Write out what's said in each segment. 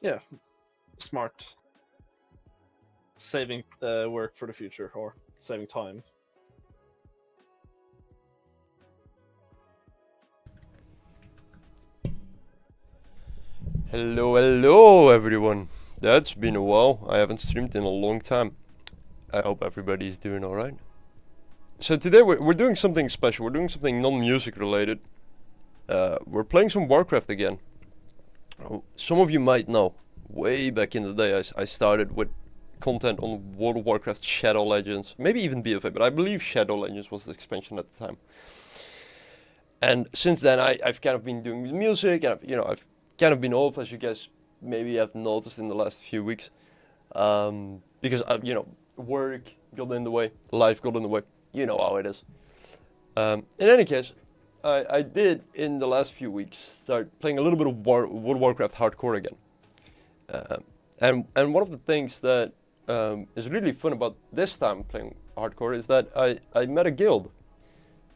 Yeah, smart. Saving work for the future, or saving time. Hello everyone. That's been a while. I haven't streamed in a long time. I hope everybody's doing alright. So today we're doing something special. We're doing something non-music related. We're playing some Warcraft again. Some of you might know, way back in the day I started with content on World of Warcraft Shadow Legends. Maybe even BFA, but I believe Shadow Legends was the expansion at the time. And since then I've kind of been doing music, and I've kind of been off, as you guys maybe have noticed in the last few weeks, because work got in the way, life got in the way. You know how it is. In any case, I did in the last few weeks start playing a little bit of World of Warcraft hardcore again. And one of the things that is really fun about this time playing hardcore is that I met a guild,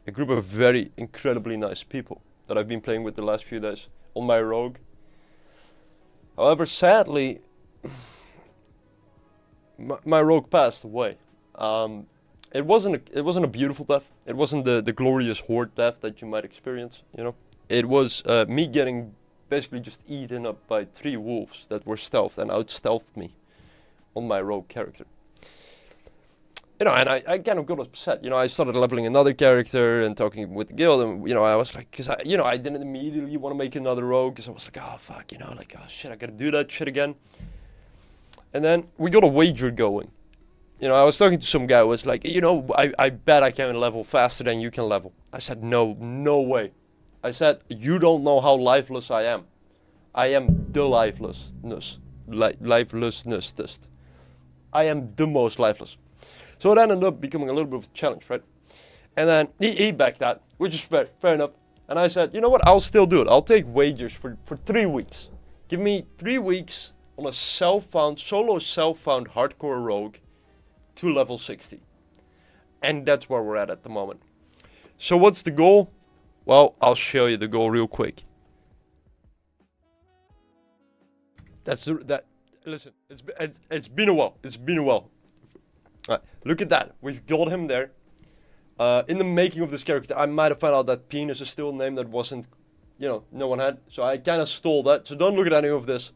a group of very incredibly nice people that I've been playing with the last few days on my rogue. However, sadly, my rogue passed away. It wasn't a beautiful death. It wasn't the glorious horde death that you might experience. It was me getting basically just eaten up by 3 wolves that were stealthed and out-stealthed me on my rogue character. And I kind of got upset. I started leveling another character and talking with the guild, and I was like, because I didn't immediately want to make another rogue, because I was like, oh fuck, oh shit, I gotta do that shit again. And then we got a wager going. I was talking to some guy who was like, I bet I can level faster than you can level. I said, no way. I said, you don't know how lifeless I am. I am the lifelessness. Lifelessness. I am the most lifeless. So it ended up becoming a little bit of a challenge, right? And then he backed that, which is fair enough. And I said, you know what, I'll still do it. I'll take wagers for 3 weeks. Give me 3 weeks on a solo self-found hardcore rogue to level 60. And that's where we're at the moment. So what's the goal? Well, I'll show you the goal real quick. Listen, it's been a while. It's been a while. Right, look at that. We've got him there. In the making of this character, I might have found out that Penis is still a name that wasn't, no one had. So I kind of stole that. So don't look at any of this.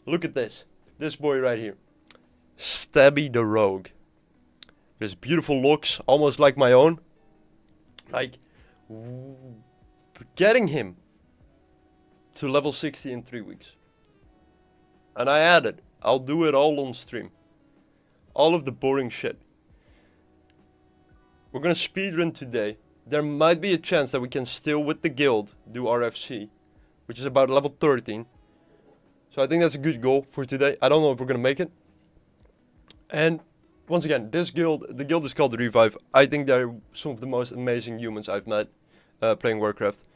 Look at this. This boy right here. Stabby the Rogue. His beautiful looks, almost like my own. Like, getting him to level 60 in 3 weeks. And I added, I'll do it all on stream. All of the boring shit. We're gonna speedrun today. There might be a chance that we can still, with the guild, do RFC, which is about level 13. So I think that's a good goal for today. I don't know if we're gonna make it. And once again, the guild is called the Revive. I think they're some of the most amazing humans I've met playing Warcraft.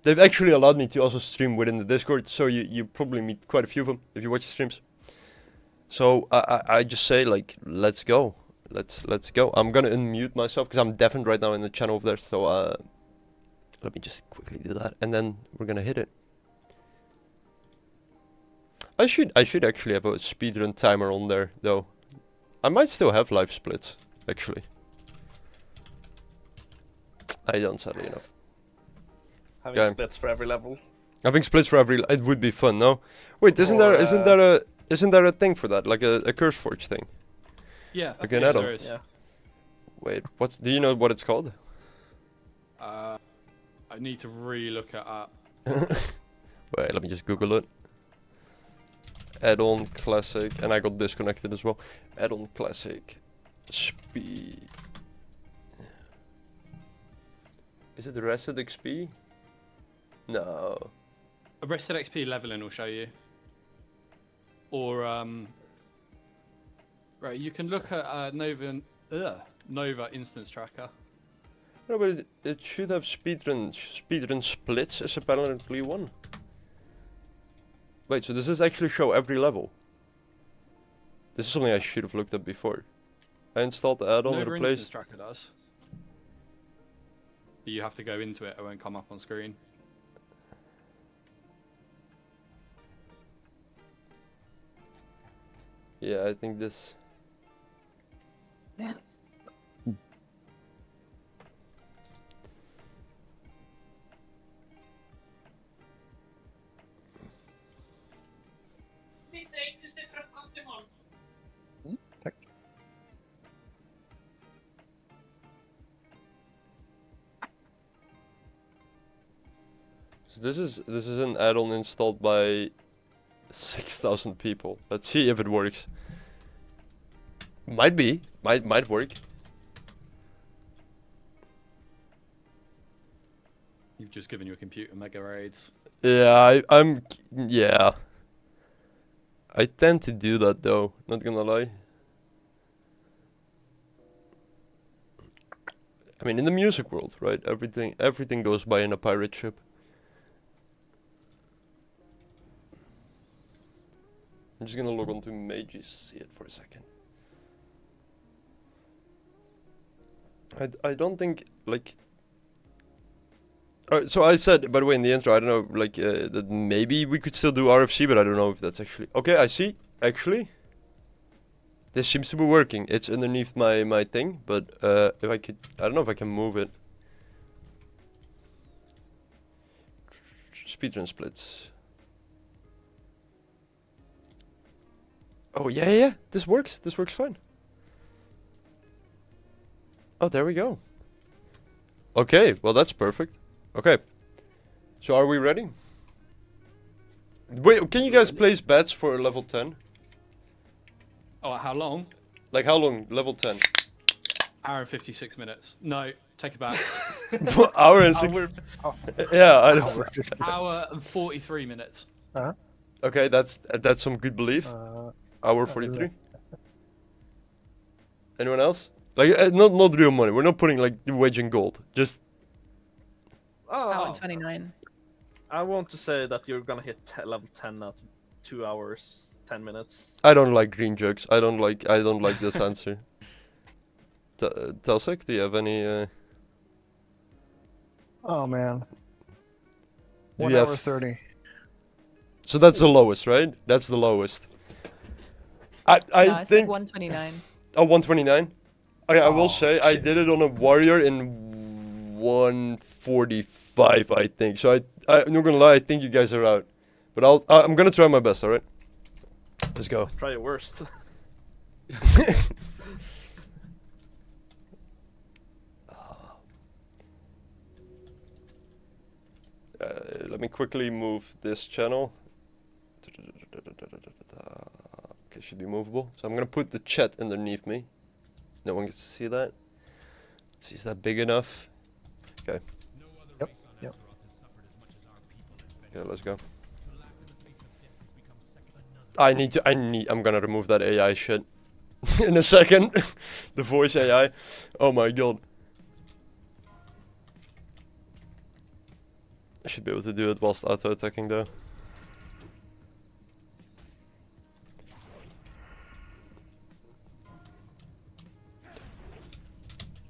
They've actually allowed me to also stream within the Discord, so you probably meet quite a few of them if you watch the streams. So I just say, like, let's go. Let's go. I'm gonna unmute myself because I'm deafened right now in the channel over there. So let me just quickly do that, and then we're gonna hit it. I should actually have a speedrun timer on there though. I might still have live splits, actually. I don't, sadly enough. Having splits for every level. Having splits for every, it would be fun, no? Wait, isn't there a thing for that, like a curse forge thing? Yeah, like an add-on. Yeah. Wait, do you know what it's called? I need to re-look it up. Wait, let me just Google it. Add-on classic, and I got disconnected as well. Add-on classic speed. Is it Reset XP? No. Arrested XP leveling will show you. Or right, you can look at Nova instance tracker. No, but it should have speedrun splits as apparently one. Wait, so does this actually show every level? This is something I should have looked at before. I installed the add-on and Nova replaced. instance tracker does. But you have to go into it. It won't come up on screen. Yeah, I think this. Tack. So this is an add-on installed by 6,000 people. Let's see if it works. Might be. Might work. You've just given your computer mega raids. Yeah, yeah. I tend to do that though, not gonna lie. I mean, in the music world, right? Everything goes by in a pirate ship. I'm just gonna log on to Mages, see it for a second. I don't think, like... Alright, so I said, by the way, in the intro, I don't know, like, that maybe we could still do RFC, but I don't know if that's actually... Okay, I see, actually. This seems to be working. It's underneath my thing, but if I could... I don't know if I can move it. Speedrun splits. Oh, yeah. This works. This works fine. Oh, there we go. Okay, well, that's perfect. Okay. So, are we ready? Wait, can you guys place bets for level 10? Oh, how long? Like, how long? Level 10. Hour and 56 minutes. No, take it back. Hour and 6... Yeah, I don't... Hour and 43 minutes. Okay, that's some good belief. Hour 43. Anyone else? Like, not real money. We're not putting like the wage in gold. Just. Oh, Hour 29. I want to say that you're gonna hit level 10 now. 2 hours, 10 minutes. I don't like green jugs. I don't like this answer. Telsek, do you have any? Oh man. Do 1 you hour have- 30. So that's the lowest, right? That's the lowest. I No, I said think. 129. Oh, 129. Okay, I will Oh, say I shit. did it on a warrior in 145, I think. So I'm not gonna lie, I think you guys are out. But I'm gonna try my best. All right. Let's go. Try your worst. Let me quickly move this channel. Okay, should be movable. So I'm gonna put the chat underneath me. No one gets to see that. Let's see, is that big enough? Okay. Yep. Okay, let's go. I'm gonna remove that AI shit in a second. The voice AI. Oh my god. I should be able to do it whilst auto-attacking though.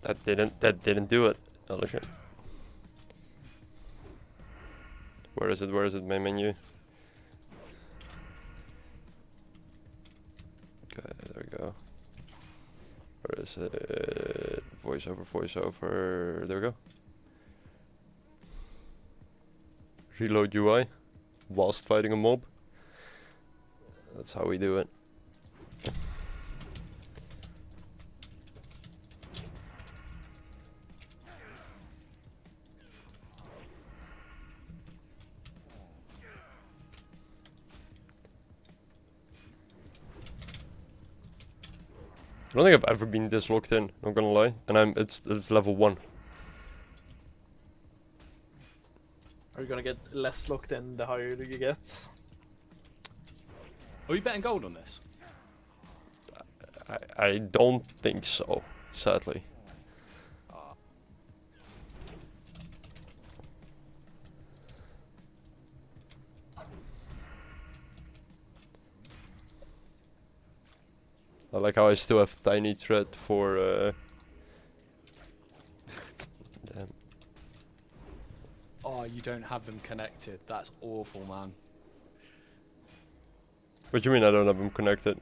That didn't do it. Oh shit. Where is it, main menu? Okay, there we go. Where is it? Voiceover, there we go. Reload UI whilst fighting a mob. That's how we do it. I don't think I've ever been this locked in, not gonna lie. And it's level 1. Are you gonna get less locked in the higher you get? Are we betting gold on this? I don't think so, sadly. I like how I still have tiny thread for damn. Oh, you don't have them connected. That's awful, man. What do you mean I don't have them connected?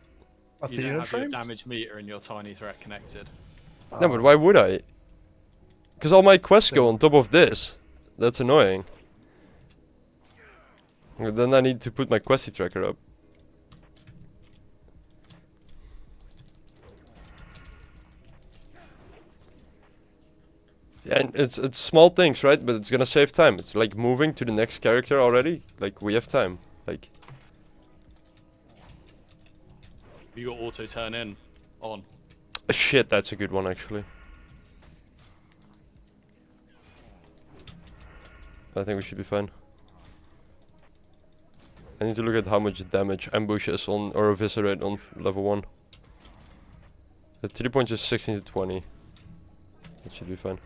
What's You the don't unit have your frames? damage meter and your tiny threat connected. No, but why would I? Because all my quests go on top of this. That's annoying. Well, then I need to put my questy tracker up. And it's small things, right? But it's gonna save time. It's like moving to the next character already. Like, we have time. Like, You got auto turn in on. shit, that's a good one, actually. I think we should be fine. I need to look at how much damage ambush is on, or eviscerate on level 1. The 3 points is 16 to 20. That should be fine.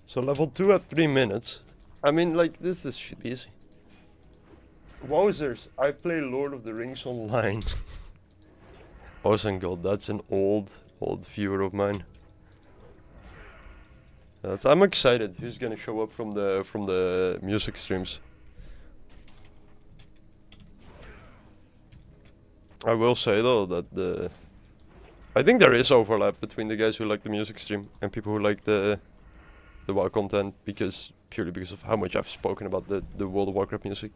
So level 2 at 3 minutes. I mean, like, this should be easy. Wowzers, I play Lord of the Rings online. Ozengod, that's an old viewer of mine. I'm excited. Who's gonna show up from the music streams? I will say though that I think there is overlap between the guys who like the music stream and people who like the WoW content purely because of how much I've spoken about the World of Warcraft music.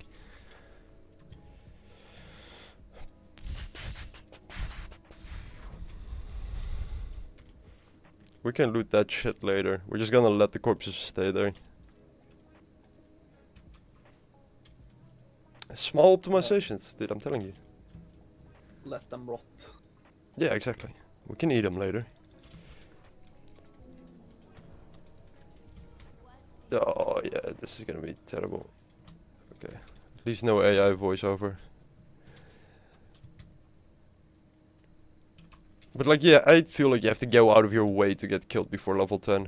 We can loot that shit later. We're just gonna let the corpses stay there. Small optimizations, dude, I'm telling you. Let them rot. Yeah, exactly. We can eat them later. Oh yeah, this is gonna be terrible. Okay. At least no AI voiceover. But like, yeah, I feel like you have to go out of your way to get killed before level 10.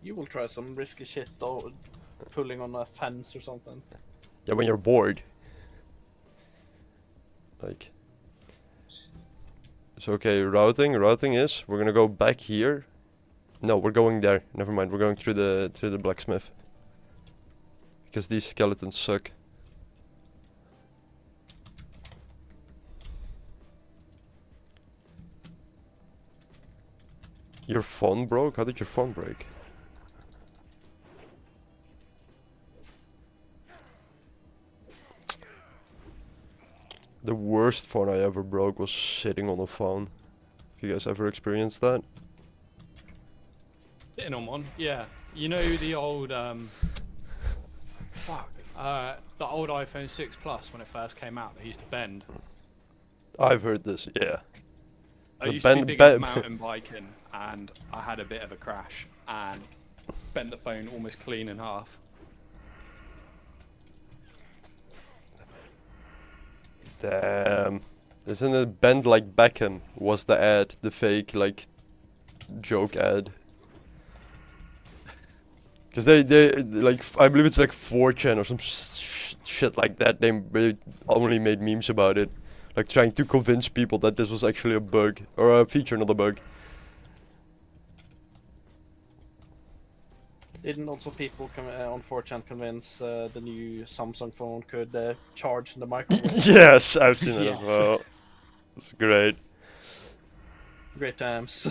You will try some risky shit though, pulling on a fence or something. Yeah, when you're bored. Like. So okay, routing is, we're gonna go back here. No, we're going there. Never mind, we're going through the blacksmith. Because these skeletons suck. Your phone broke? How did your phone break? The worst phone I ever broke was sitting on a phone. Have you guys ever experienced that? Sitting on one, yeah. You know the old fuck, the old iPhone 6 Plus when it first came out, they used to bend. I've heard this, yeah. I The used to be bend- big bend- into mountain biking, and I had a bit of a crash and bent the phone almost clean in half. Damn. Isn't it bend like Beckham was the ad, the fake like joke ad? Because they like, I believe it's like 4chan or some shit like that. They only made memes about it, like trying to convince people that this was actually a bug or a feature, not a bug. Didn't also people on 4chan convince the new Samsung phone could charge in the microwave? Yes, I've seen it as Yes. well. It's great. Great times.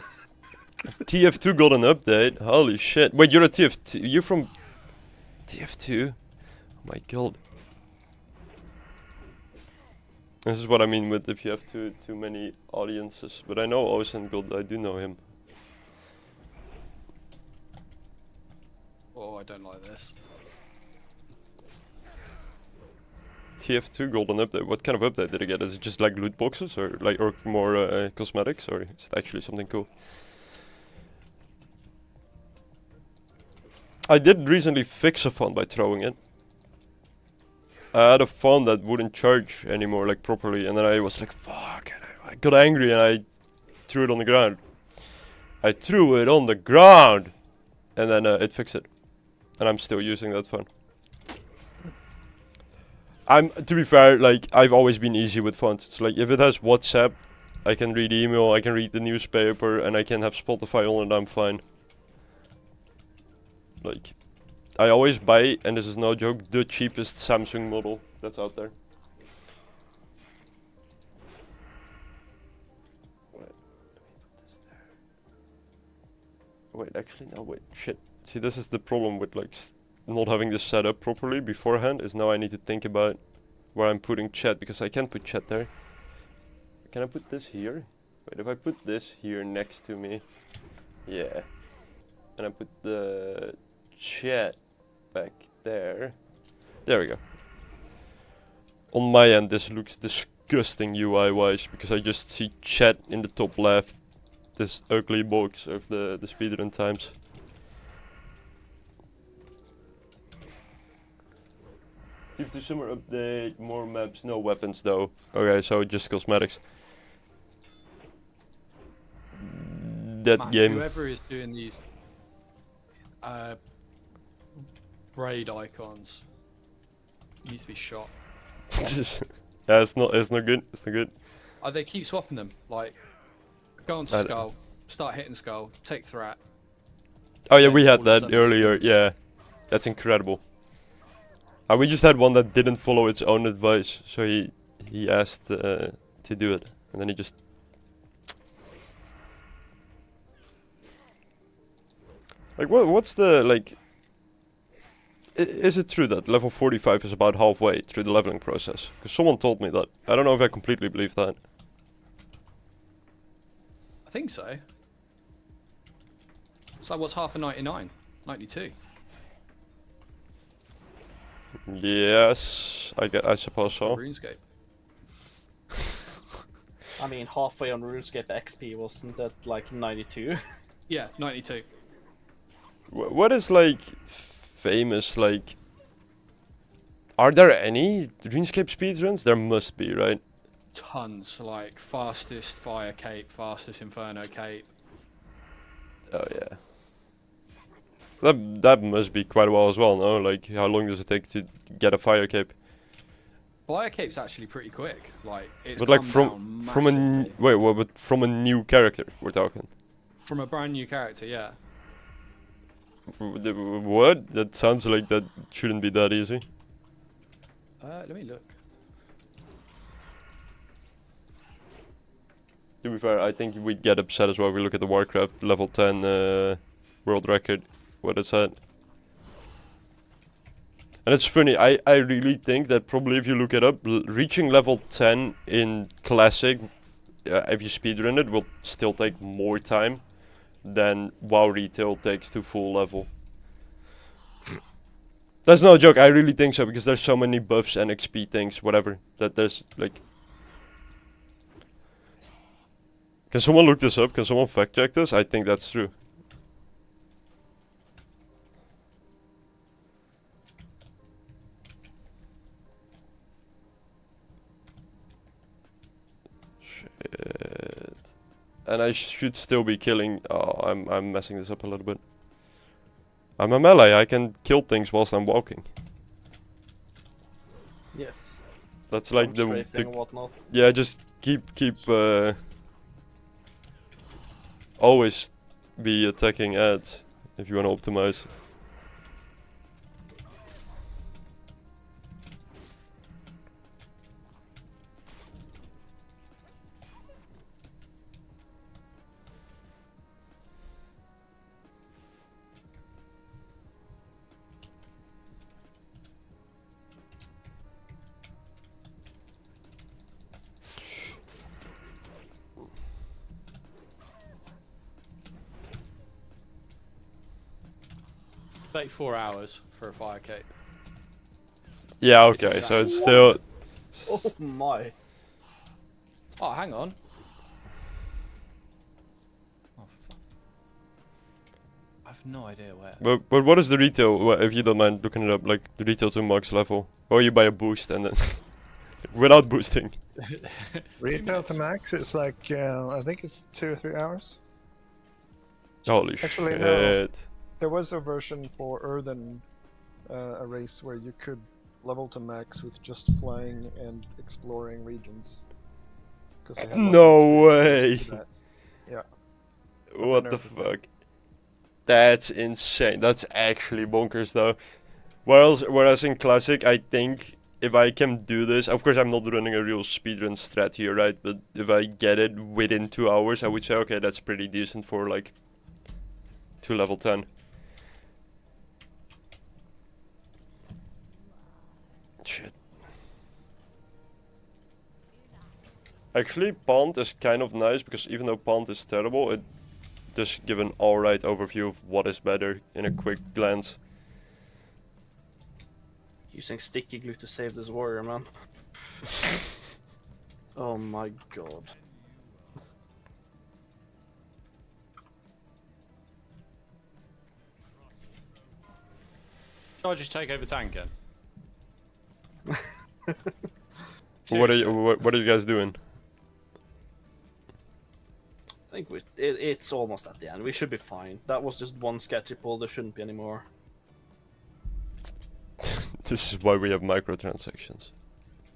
TF2 got an update. Holy shit! Wait, you're a TF2. You're from TF2? Oh my god. This is what I mean with if you have too many audiences. But I know Ozengod. I do know him. Oh, I don't like this. TF2 golden update. What kind of update did I get? Is it just like loot boxes or like or more cosmetics, or is it actually something cool? I did recently fix a phone by throwing it. I had a phone that wouldn't charge anymore like properly, and then I was like, fuck, and I got angry and I threw it on the ground. I threw it on the ground! And then it fixed it. And I'm still using that phone. To be fair, like, I've always been easy with phones. It's like, if it has WhatsApp, I can read email, I can read the newspaper, and I can have Spotify on and I'm fine. Like, I always buy, and this is no joke, the cheapest Samsung model that's out there. Wait, actually, no, wait, shit. See, this is the problem with like not having this set up properly beforehand, is now I need to think about where I'm putting chat, because I can't put chat there. Can I put this here? Wait, if I put this here next to me, yeah, and I put the chat back there, there we go. On my end, this looks disgusting UI-wise, because I just see chat in the top left, this ugly box of the speedrun times. Keep the summer update, more maps, no weapons though. Okay, so just cosmetics. That Man, game. whoever is doing these raid icons needs to be shot. Yeah, it's not good. It's not good. They keep swapping them. Like, go on to Skull, start hitting Skull, take threat. Oh yeah, then we all had of a that sudden earlier. it's- Yeah, that's incredible. We just had one that didn't follow its own advice, so he asked to do it, and then he just. Like, what's the like? Is it true that level 45 is about halfway through the leveling process? Because someone told me that. I don't know if I completely believe that. I think so. It's like, what's half a 99? 92. Yes, I suppose so. RuneScape. I mean, halfway on RuneScape XP, wasn't that like 92? Yeah, 92. What is like famous, like, are there any RuneScape speedruns? There must be, right? Tons, like fastest fire cape, fastest inferno cape. Oh yeah. That must be quite a while as well, no? Like, how long does it take to get a fire cape? Fire cape's actually pretty quick. Like, it's But like come from down massively. wait, what? But from a new character we're talking. From a brand new character, yeah. What? That sounds like that shouldn't be that easy. Let me look. To be fair, I think we'd get upset as well if we look at the Warcraft level 10 world record. What is that? And it's funny, I really think that probably if you look it up, reaching level 10 in Classic, if you speedrun it, will still take more time than WoW Retail takes to full level. That's no joke, I really think so, because there's so many buffs and XP things, whatever, that there's like... Can someone look this up? Can someone fact check this? I think that's true. Shit. And I should still be killing... Oh, I'm messing this up a little bit. I'm a melee, I can kill things whilst I'm walking. Yes. That's like Strafing and whatnot. yeah, just keep always be attacking ads if you want to optimize. Take 4 hours for a fire cape. Yeah, okay, so it's still... Oh my. Oh, hang on. Oh, for fuck. I have no idea where. But what is the retail, if you don't mind looking it up, like the retail to max level? Or you buy a boost and then... without boosting. Retail to max, it's like, I think it's 2 or 3 hours. Holy Actually, shit. no. There was a version for Earthen, a race where you could level to max with just flying and exploring regions. 'cause they had lots No of way. to that. Yeah. What the nerfed it now. fuck? That's insane. That's actually bonkers though. Whereas in Classic, I think if I can do this, of course I'm not running a real speedrun strat here, right? But if I get it within 2 hours, I would say, okay, that's pretty decent for like to level 10. Shit. Actually, Pond is kind of nice because even though Pond is terrible, it does give an alright overview of what is better in a quick glance. Using sticky glue to save this warrior, man. Oh my god. Charges take over tanking. What are you guys doing? I think it's almost at the end. We should be fine. That was just one sketchy pull. There shouldn't be any more. This is why we have microtransactions.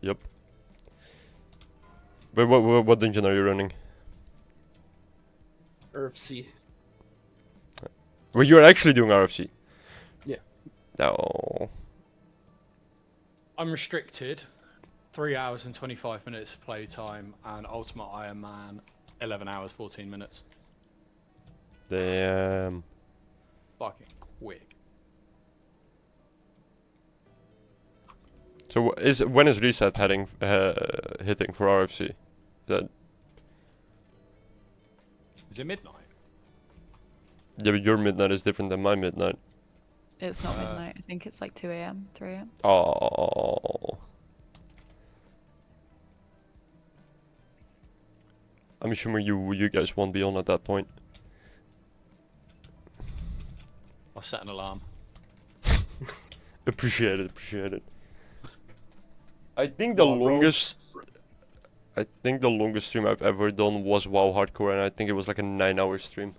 Yep. Wait, what dungeon are you running? RFC. Well, you're actually doing RFC. Yeah. No. I'm restricted. 3 hours and 25 minutes of playtime, and Ultimate Iron Man 11 hours 14 minutes. Damn. Fucking quick. So when is reset hitting for RFC? That Is it midnight? yeah, but your midnight is different than my midnight. It's not midnight. I think it's like 2 a.m., 3 a.m. Oh. I'm assuming you guys won't be on at that point. I'll set an alarm. Appreciate it. I think the longest stream I've ever done was WoW Hardcore, and I think it was like a 9-hour stream.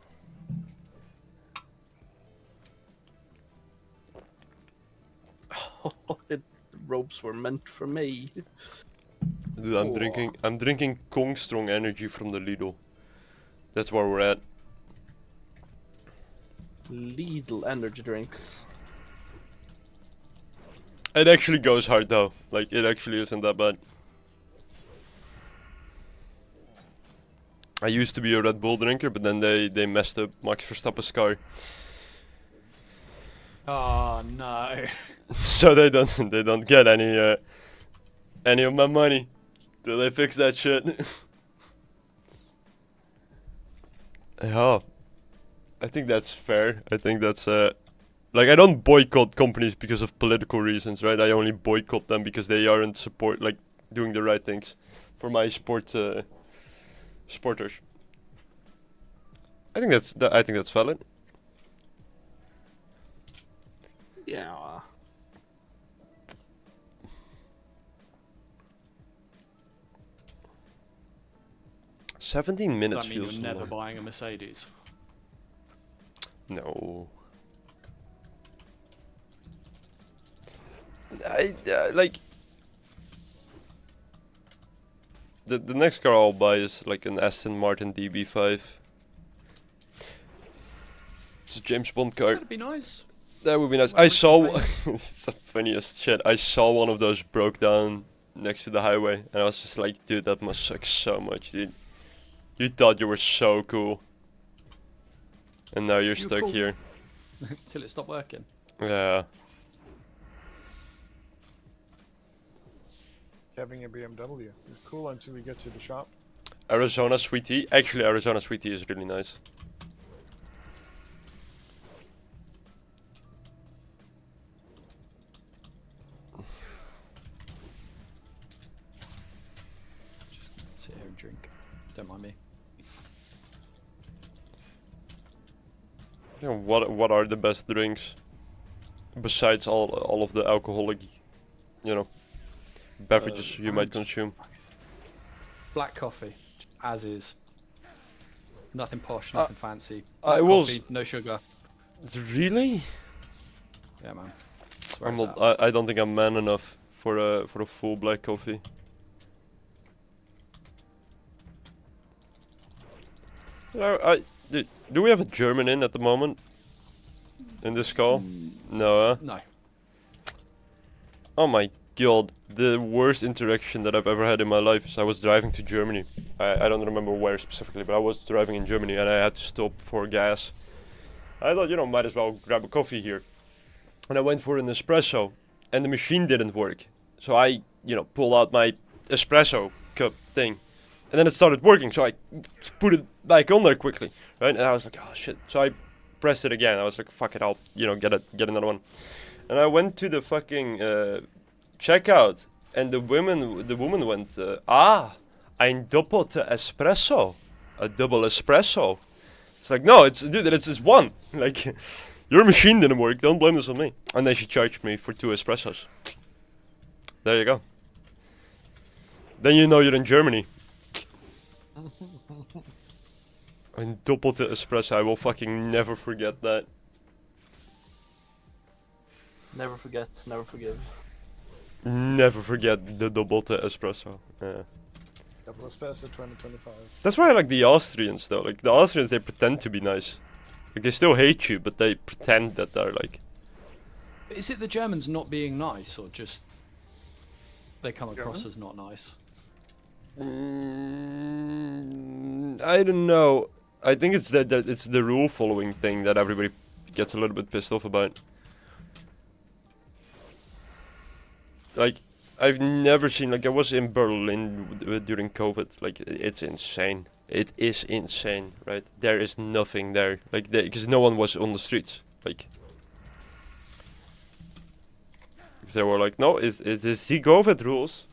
The ropes were meant for me. Dude, I'm drinking Kong Strong Energy from the Lidl. That's where we're at. Lidl energy drinks. It actually goes hard though. Like, it actually isn't that bad. I used to be a Red Bull drinker, but then they messed up Max Verstappen's car. Oh no. So they don't get any of my money till they fix that shit. Yeah, I think that's fair. I think that's like, I don't boycott companies because of political reasons, right? I only boycott them because they aren't doing the right things for my supporters. I think that's valid. Yeah. 17 minutes Does that mean feels you're never long. buying a Mercedes? No. I like the next car I'll buy is like an Aston Martin DB5. It's a James Bond car. That'd be nice. That would be nice. Well, I we can saw pay. it's the funniest shit. I saw one of those broke down next to the highway, and I was just like, dude, that must suck so much, dude. You thought you were so cool, and now you're stuck cool. here. Till it stopped working. Yeah. Having a BMW. It's cool until we get to the shop. Arizona Sweet Tea. Actually, Arizona Sweet Tea is really nice. Just sit here and drink. Don't mind me. You know, what are the best drinks besides all of the alcoholic, you know, beverages you might consume? Black coffee, as is. Nothing posh, nothing fancy. I Black will coffee, no sugar. Really? Yeah, man. That's where I'm it's not, at. I don't think I'm man enough for a full black coffee. Do we have a German in at the moment? In this call? No, huh? No. Oh my god, the worst interaction that I've ever had in my life is I was driving to Germany. I don't remember where specifically, but I was driving in Germany and I had to stop for gas. I thought, might as well grab a coffee here. And I went for an espresso and the machine didn't work. So I, pulled out my espresso cup thing. And then it started working, so I put it back on there quickly, right? And I was like, oh shit. So I pressed it again. I was like, fuck it, I'll, get another one. And I went to the fucking checkout, and the woman went, ein doppelte espresso, a double espresso. It's like, no, dude, it's just one. Like, your machine didn't work. Don't blame this on me. And then she charged me for 2 espressos. There you go. Then you know you're in Germany. Ein doppelte espresso. I will fucking never forget that. Never forget, never forgive. Never forget the doppelte espresso. Yeah. Double espresso 2025. That's why I like the Austrians though. Like the Austrians, they pretend to be nice. Like they still hate you, but they pretend that they're like. Is it the Germans not being nice, or just they come across as not nice? I don't know. I think it's that it's the rule following thing that everybody gets a little bit pissed off about. Like, I've never seen, like, I was in Berlin during COVID. Like, it's insane. It is insane, right? There is nothing there. Like, because no one was on the streets. Like, because they were like, no, it is the COVID rules.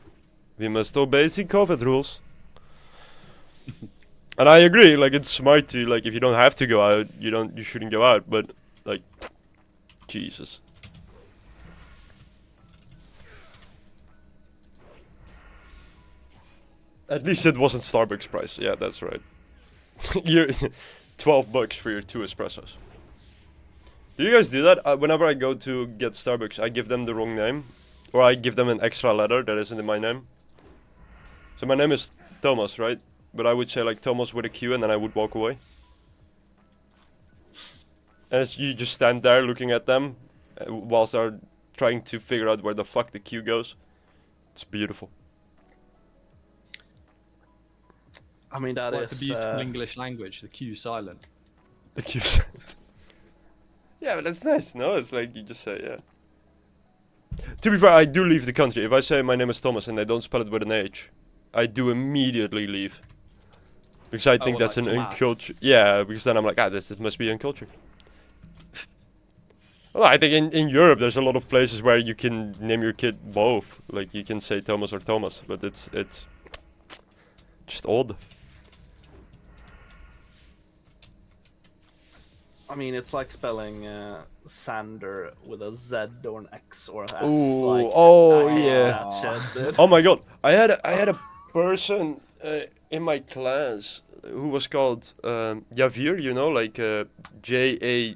We must obey the COVID rules. And I agree, like, it's smart to, like, if you don't have to go out, you shouldn't go out. But, like, Jesus. At least it wasn't Starbucks price. Yeah, that's right. You're $12 for your 2 espressos. Do you guys do that? Whenever I go to get Starbucks, I give them the wrong name. Or I give them an extra letter that isn't in my name. So my name is Thomas, right? But I would say like Thomas with a Q and then I would walk away. And you just stand there looking at them whilst they're trying to figure out where the fuck the Q goes. It's beautiful. I mean, that Like is the beautiful English language, the Q silent. The Q silent. Yeah, but that's nice, no? It's like you just say, yeah. To be fair, I do leave the country. If I say my name is Thomas and they don't spell it with an H, I do immediately leave. Because I think that's like an Tomas. uncultured. Yeah, because then I'm like, this must be uncultured. Well, I think in Europe there's a lot of places where you can name your kid both. Like you can say Thomas or Thomas, but it's just odd. I mean, it's like spelling Sander with a Z or an X or an S. Ooh, like, oh I hate yeah. that shit, dude. Oh my god, I had a person in my class who was called Javier, you know, like Javier.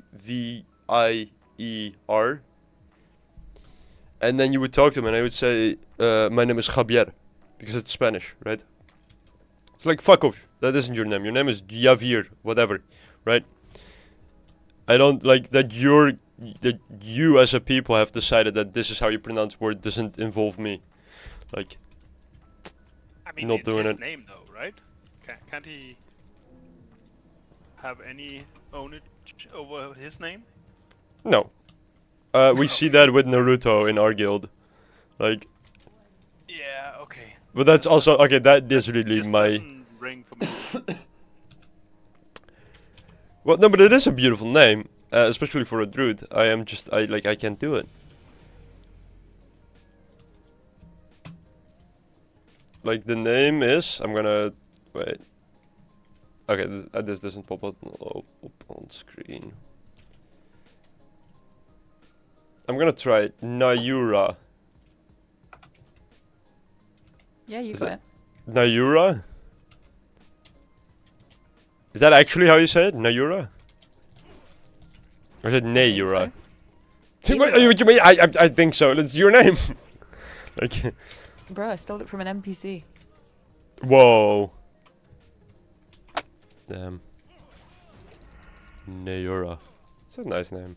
And then you would talk to him and I would say, my name is Javier, because it's Spanish, right? It's like, fuck off, that isn't your name is Javier, whatever, right? I don't like that you as a people have decided that this is how you pronounce word doesn't involve me. Like, I mean, not it's doing his it. name though, right? Can't he have any ownage over his name? No. We see that with Naruto in our guild. Like, Yeah, okay. but that's also, okay, that is really Just my... doesn't ring for me. Well, no, but it is a beautiful name, especially for a druid. I can't do it. Like, the name is, I'm gonna, wait. Okay, this doesn't pop up on screen. I'm gonna try Nayura. Yeah, you Is got it. Nayura? Is that actually how you say it? Nayura? Or is it Nayura? so. What you mean? I think so. It's your name. Like, Bro, I stole it from an NPC. whoa. Damn. Neura. It's a nice name.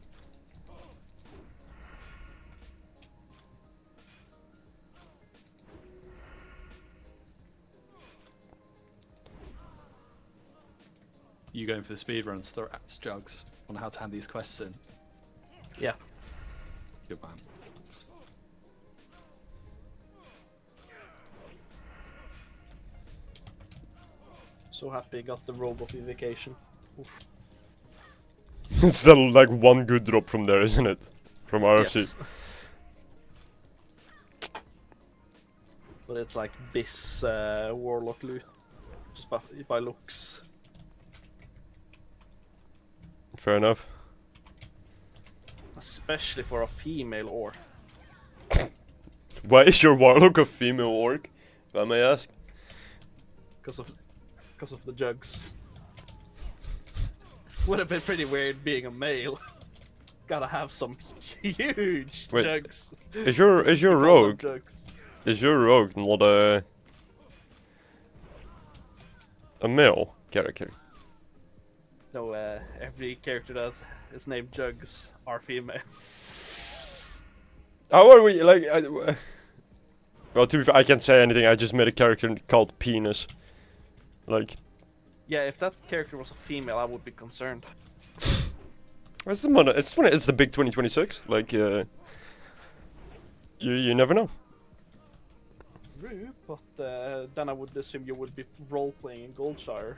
You going for the speedrun strats, Jugs, on how to hand these quests in? Yeah. Good man. So happy I got the robo-vacation. Oof. It's still like one good drop from there, isn't it? From RFC. Yes. But it's like this warlock loot, just by looks. Fair enough. Especially for a female orc. Why is your warlock a female orc? If I may ask. Because of the jugs. Would have been pretty weird being a male. Gotta have some huge Wait, jugs. Is your Call them rogue jugs. not a male character? No, every character that is named Jugs are female. How are we like? Well, to be fair, I can't say anything. I just made a character called Penis. Like, Yeah, if that character was a female, I would be concerned. it's the big 2026. Like, you never know. True, but then I would assume you would be role-playing in Goldshire.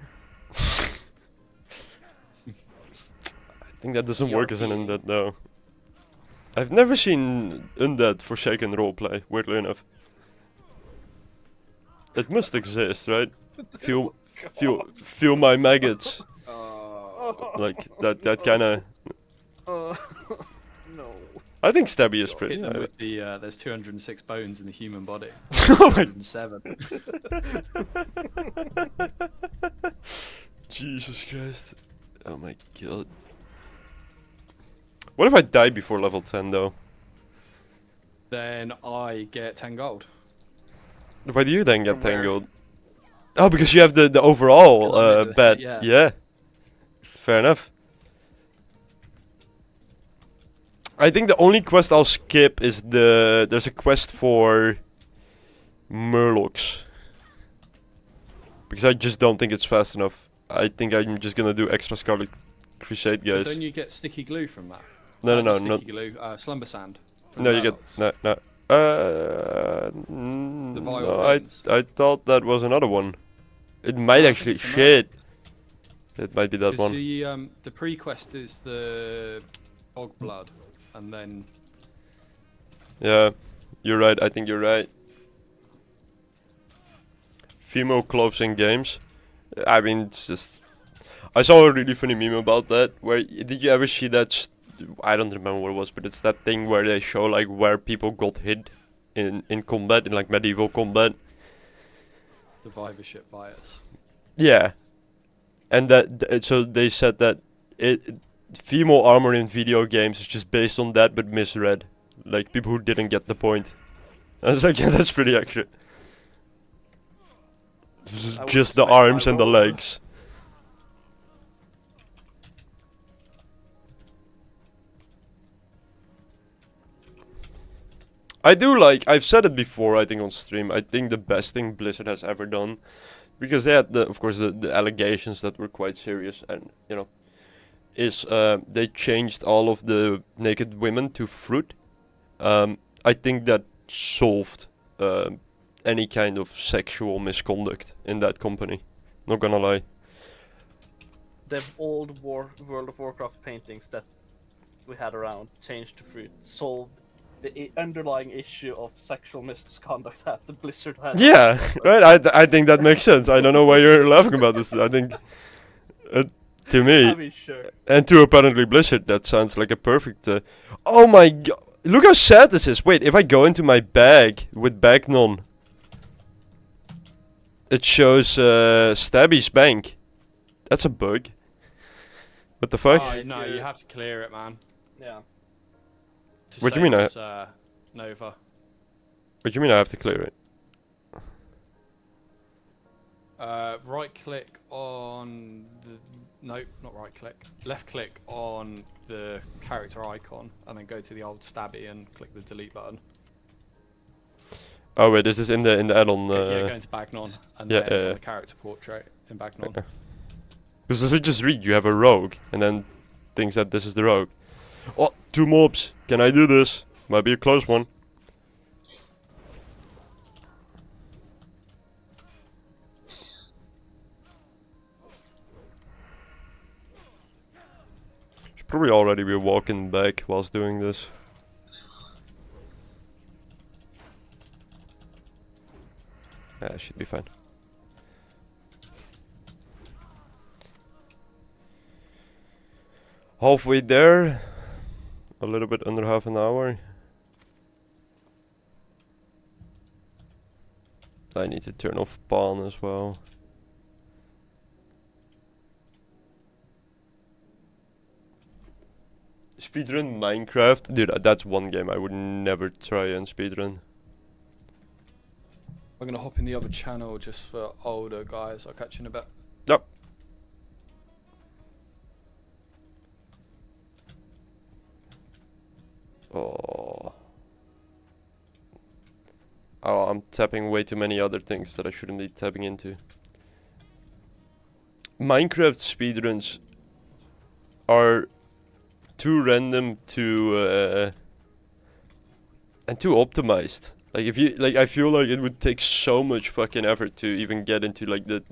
I think that doesn't work as an ERP. undead though. I've never seen undead Forsaken roleplay. Weirdly enough, it must exist, right? Feel my maggots. Like that kind of. No. I think Stabby is pretty. Hit them with the there's 206 bones in the human body. Oh my 207. Jesus Christ! Oh my god! What if I die before level 10 though? Then I get 10 gold. Why do you then get From 10 where? gold? Oh, because you have the overall Because I made the- bet. yeah. Yeah. Fair enough. I think the only quest I'll skip is there's a quest for Murlocs. Because I just don't think it's fast enough. I think I'm just gonna do extra Scarlet Crusade, But guys. don't you get sticky glue from that? No, Not no, sticky glue, slumber sand. from no, the you get Murlocs. no. The vile No, things. I thought that was another one. It might I actually. think it's Shit. It might be that 'Cause one. the pre-quest is the bog blood, and then Yeah, you're right. I think you're right. Female clothes in games. I mean, it's just. I saw a really funny meme about that. Where did you ever see that? I don't remember what it was, but it's that thing where they show like where people got hit in combat, in like medieval combat. survivorship bias. Yeah, and so they said that female armor in video games is just based on that, but misread. Like people who didn't get the point. I was like, yeah, that's pretty accurate. This is I would just the expect my arms and the role. legs. I do like, I've said it before, I think on stream, I think the best thing Blizzard has ever done, because they had, of course, the allegations that were quite serious, and, you know, is they changed all of the naked women to fruit. I think that solved any kind of sexual misconduct in that company, not gonna lie. The old World of Warcraft paintings that we had around, changed to fruit, solved the underlying issue of sexual misconduct that the Blizzard had. Yeah, right, I think that makes sense. I don't know why you're laughing about this. I think, to me, I mean, sure. and to apparently Blizzard, that sounds like a perfect... oh my god, look how sad this is. Wait, if I go into my bag with Bagnon, it shows Stabby's bank. That's a bug. What the fuck? Oh, no, you have to clear it, man. Yeah. To What do you mean save I- us, Nova. What do you mean I have to clear it? Right click on the Nope, not right click. Left click on the character icon and then go to the old stabby and click the delete button. Oh wait, this is in the add-on. Yeah, go into Bagnon and yeah, then on the character portrait in Bagnon. Because does it just read you have a rogue and then thinks that this is the rogue? Oh, 2 mobs. Can I do this? Might be a close one. Should probably already be walking back whilst doing this. Yeah, should be fine. Halfway there. A little bit under half an hour. I need to turn off pawn as well. Speedrun Minecraft? Dude, that's one game I would never try and speedrun. I'm gonna hop in the other channel just for older guys. I'll catch you in a bit. Yep. Oh. Oh, I'm tapping way too many other things that I shouldn't be tapping into. Minecraft speedruns are too random and too optimized. Like if you I feel like it would take so much fucking effort to even get into like the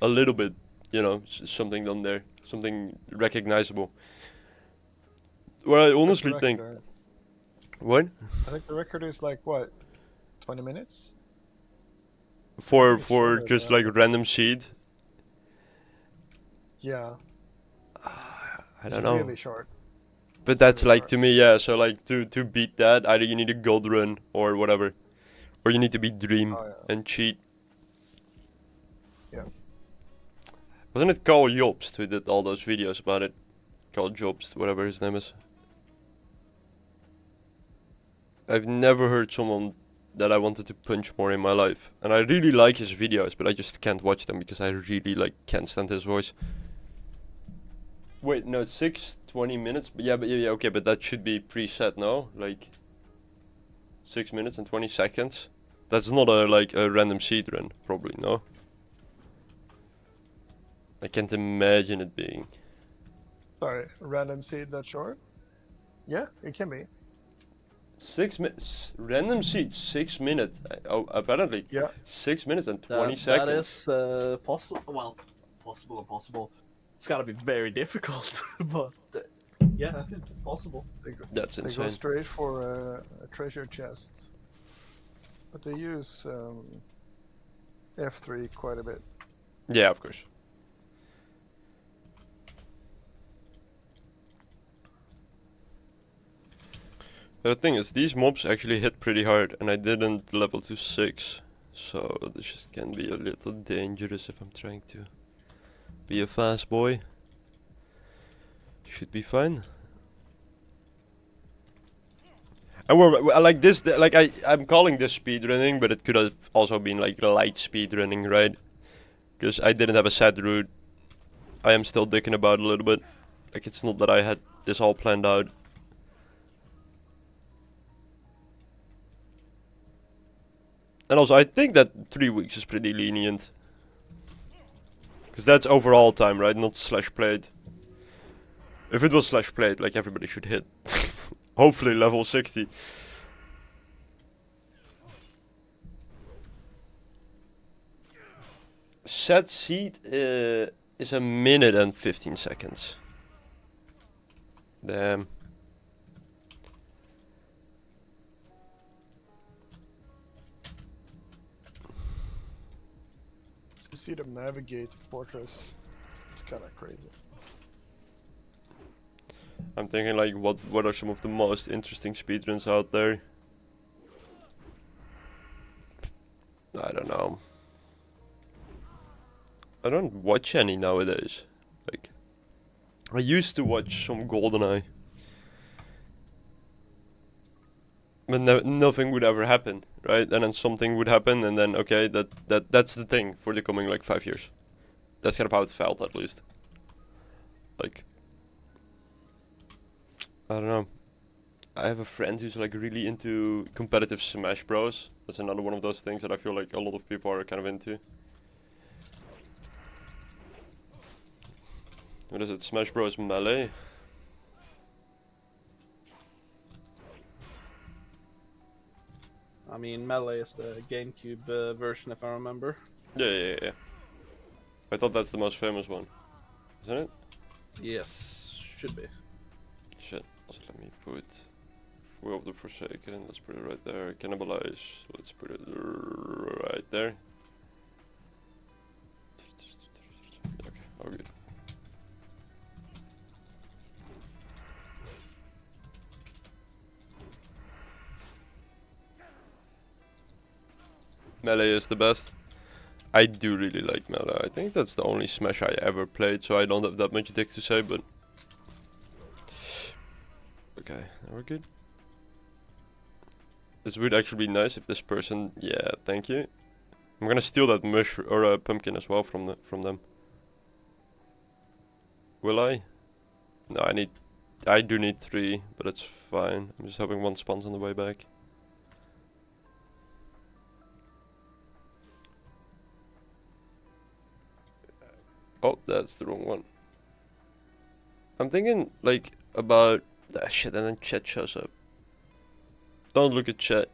a little bit, you know, something done there, something recognizable. Well, I honestly think. What? I think the record is like what, 20 minutes? For It's shorter than just that. like random seed. Yeah. I don't know. Really short. But that's really like hard. to me, yeah. So like to beat that, either you need a gold run or whatever, or you need to beat Dream Oh, yeah. and cheat. Yeah. Wasn't it Carl Jobst who did all those videos about it? Carl Jobst, whatever his name is. I've never heard someone that I wanted to punch more in my life, and I really like his videos, but I just can't watch them because I really like can't stand his voice. Wait, no, 20 minutes. But yeah, okay, but that should be preset, no? Like 6 minutes and 20 seconds. That's not a random seed run, probably, no. I can't imagine it being. Sorry, random seed that short? Yeah, it can be. 6 minutes, random seed, 6 minutes. Oh, apparently. Yeah. 6 minutes and 20 seconds. That is possible. Well, possible and possible. It's gotta be very difficult, but yeah, possible. That's They go insane. straight for a treasure chest. But they use F3 quite a bit. Yeah, of course. The thing is, these mobs actually hit pretty hard, and I didn't level to 6, so this just can be a little dangerous if I'm trying to be a fast boy. Should be fine. And I like this, like I'm calling this speedrunning, but it could have also been like light speedrunning, right? Because I didn't have a set route. I am still dicking about a little bit. Like it's not that I had this all planned out. And also, I think that 3 weeks is pretty lenient. Because that's overall time, right? Not slash played. If it was slash played, like everybody should hit. Hopefully level 60. Set seed is a minute and 15 seconds. Damn. To see them navigate the fortress, it's kind of crazy. I'm thinking like what are some of the most interesting speedruns out there? I don't know. I don't watch any nowadays. Like I used to watch some GoldenEye. But nothing would ever happen, right? And then something would happen, and then okay, that's the thing for the coming like 5 years. That's kind of how it felt, at least. Like, I don't know. I have a friend who's like really into competitive Smash Bros. That's another one of those things that I feel like a lot of people are kind of into. What is it? Smash Bros. Melee? I mean, Melee is the GameCube version, if I remember. Yeah. I thought that's the most famous one. Isn't it? Yes, should be. Shit. So let me put Will of the Forsaken. Let's put it right there. Cannibalize. Let's put it right there. Okay, all good. Melee is the best. I do really like Melee. I think that's the only Smash I ever played, so I don't have that much dick to say, but... Okay, now we're good. This would actually be nice if this person... Yeah, thank you. I'm gonna steal that mush or pumpkin as well from them. Will I? No, I do need 3, but it's fine. I'm just hoping one spawns on the way back. Oh, that's the wrong one. I'm thinking, like, about... Ah, shit, and then chat shows up. Don't look at chat.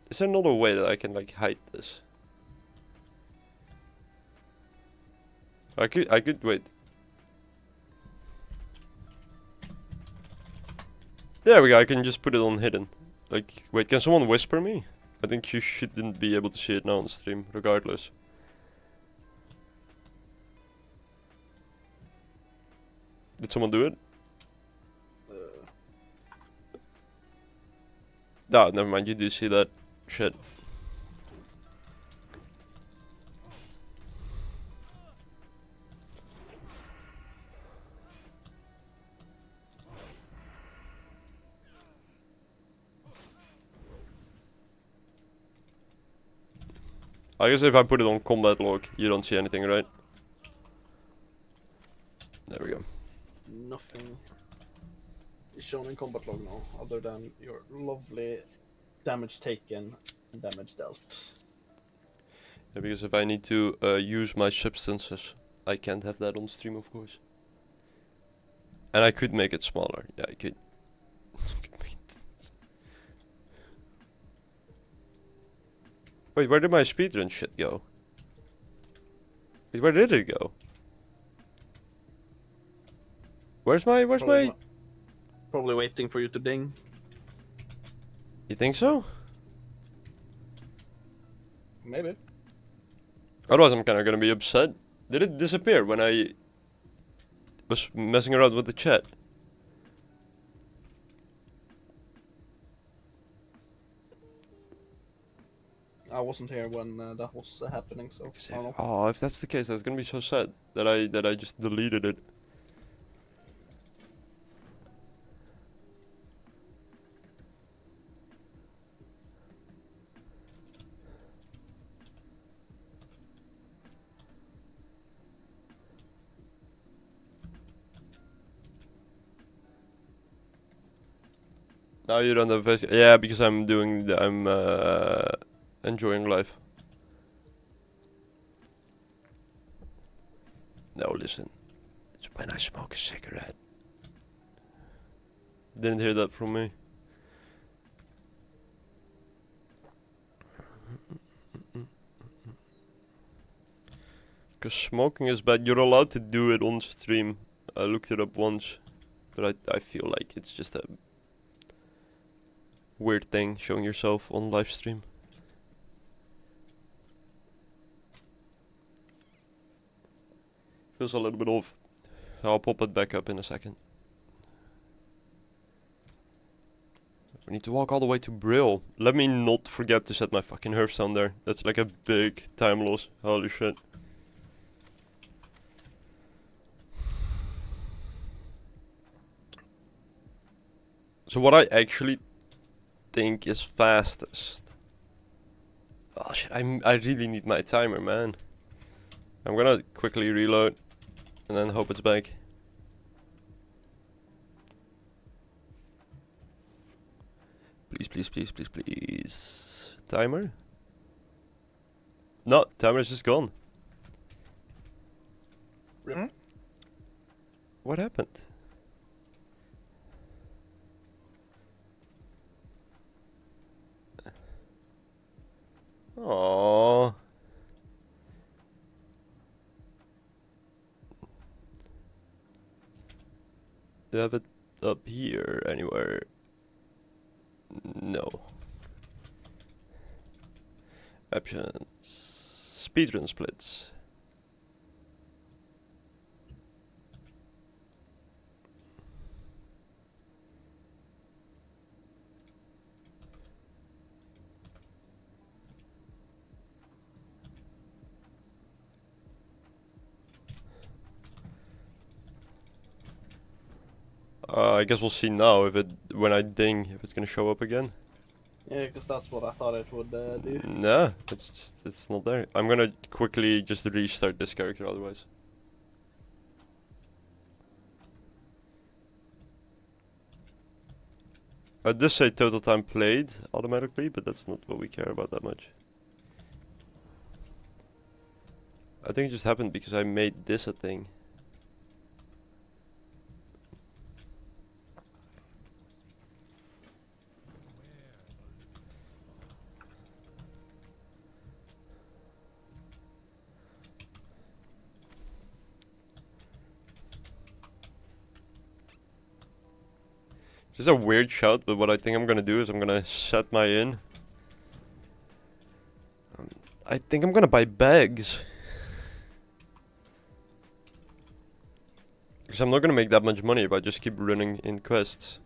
Is there another way that I can, like, hide this? I could wait. There we go, I can just put it on hidden. Like, wait, can someone whisper me? I think you shouldn't be able to see it now on stream, regardless. Did someone do it? No, never mind, you do see that shit. I guess if I put it on combat log, you don't see anything, right? There we go. Nothing is shown in combat log now, other than your lovely damage taken and damage dealt. Yeah, because if I need to use my substances, I can't have that on stream, of course. And I could make it smaller. Yeah, I could. Wait, where did my speedrun shit go? Wait, where did it go? Where's my... Probably waiting for you to ding. You think so? Maybe. Otherwise I'm kinda gonna be upset. Did it disappear when I was messing around with the chat? I wasn't here when that was happening, so I don't know. Oh, if that's the case, that's gonna be so sad that I just deleted it. Now you don't have face. Yeah, because I'm enjoying life. No, listen. It's when I smoke a cigarette. Didn't hear that from me. Because smoking is bad. You're allowed to do it on stream. I looked it up once. But I feel like it's just a weird thing showing yourself on live stream. Feels a little bit off. I'll pop it back up in a second. We need to walk all the way to Brill. Let me not forget to set my fucking hearthstone there. That's like a big time loss. Holy shit. So what I actually think is fastest. Oh shit, I really need my timer, man. I'm gonna quickly reload and then hope it's back. Please, please, please, please, please. Timer? No, timer's just gone. Rip. Hmm? What happened? Aww. Do you have it up here anywhere? No. Options. Speedrun splits. I guess we'll see now if when I ding, if it's gonna show up again. Yeah, because that's what I thought it would do. Nah, it's not there. I'm gonna quickly just restart this character otherwise. I does say total time played automatically, but that's not what we care about that much. I think it just happened because I made this a thing. This is a weird shout, but what I think I'm gonna do is I'm gonna set my in. I think I'm gonna buy bags. Because I'm not gonna make that much money if I just keep running in quests.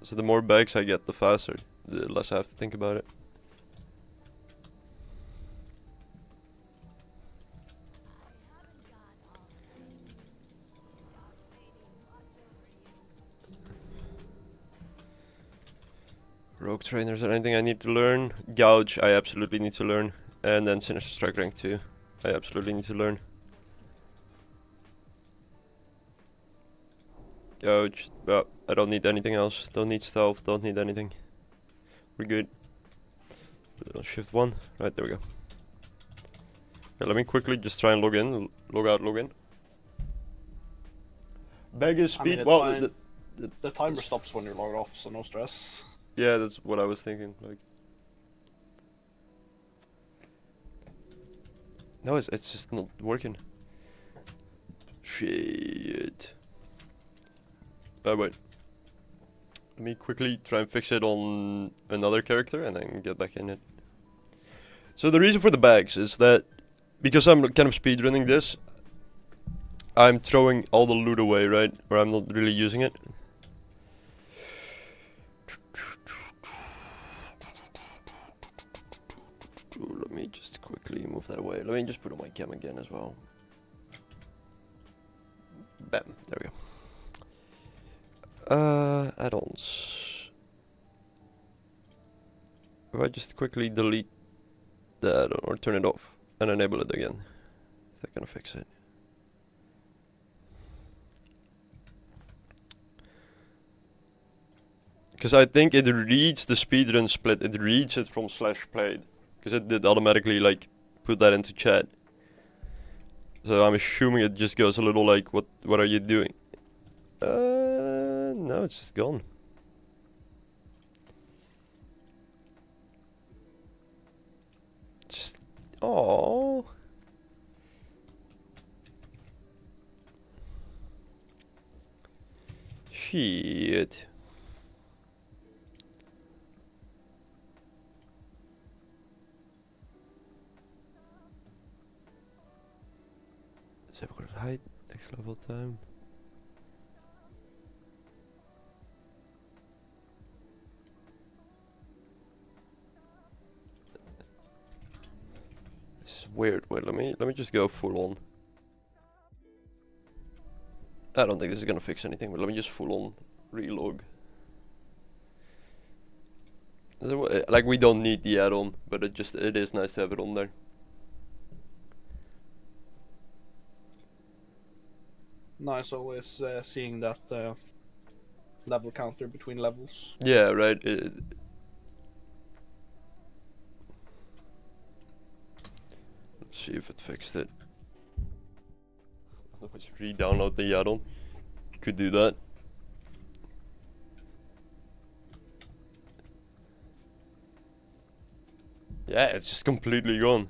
So the more bags I get, the faster. The less I have to think about it. Rogue trainers, anything I need to learn? Gouge, I absolutely need to learn. And then Sinister Strike rank 2. I absolutely need to learn. Gouge, well, I don't need anything else. Don't need stealth, don't need anything. We're good. Put it on shift 1. Right, there we go. Yeah, let me quickly just try and log in, log out, log in. Bag is speed, well, The timer stops when you're logged off, so no stress. yeah, that's what I was thinking, like. No, it's just not working. Shit. Oh, wait. Let me quickly try and fix it on another character and then get back in it. So the reason for the bags is that because I'm kind of speedrunning this, I'm throwing all the loot away, right? Or I'm not really using it. Let me just quickly move that away. Let me just put on my cam again as well. Bam, there we go. Add-ons. If I just quickly delete the add-on or turn it off and enable it again, is that gonna fix it? Because I think it reads the speedrun split, it reads it from /played. Because it did automatically like put that into chat. So I'm assuming it just goes a little like, what are you doing? No, it's just gone. Just, oh. Shit. Separate height, next level time. This is weird. Wait, let me just go full on. I don't think this is gonna fix anything, but let me just full on relog. Like, we don't need the add-on, but it is nice to have it on there. Nice always seeing that level counter between levels. Yeah, right. Let's see if it fixed it. Otherwise, re-download the add-on. Could do that. Yeah, it's just completely gone.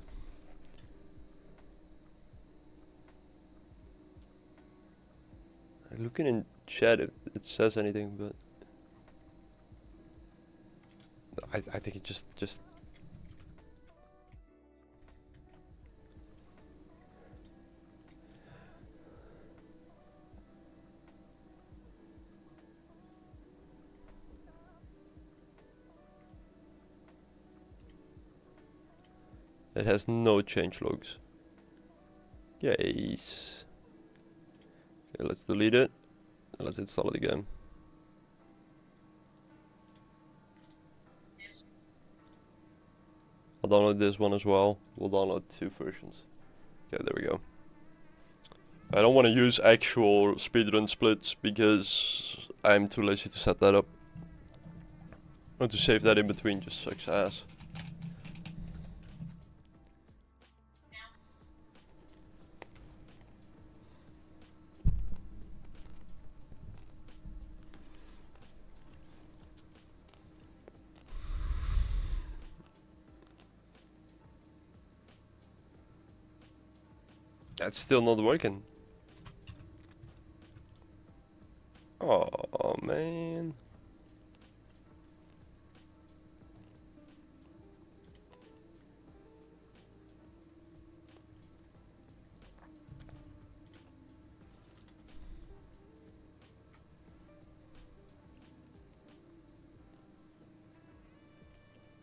I'm looking in chat if it says anything, but I think it just it has no change logs. Yes. Okay, let's delete it and let's install it again. I'll download this one as well. We'll download 2 versions. Okay, there we go. I don't want to use actual speedrun splits because I'm too lazy to set that up. And to save that in between just sucks ass. That's still not working. Oh man.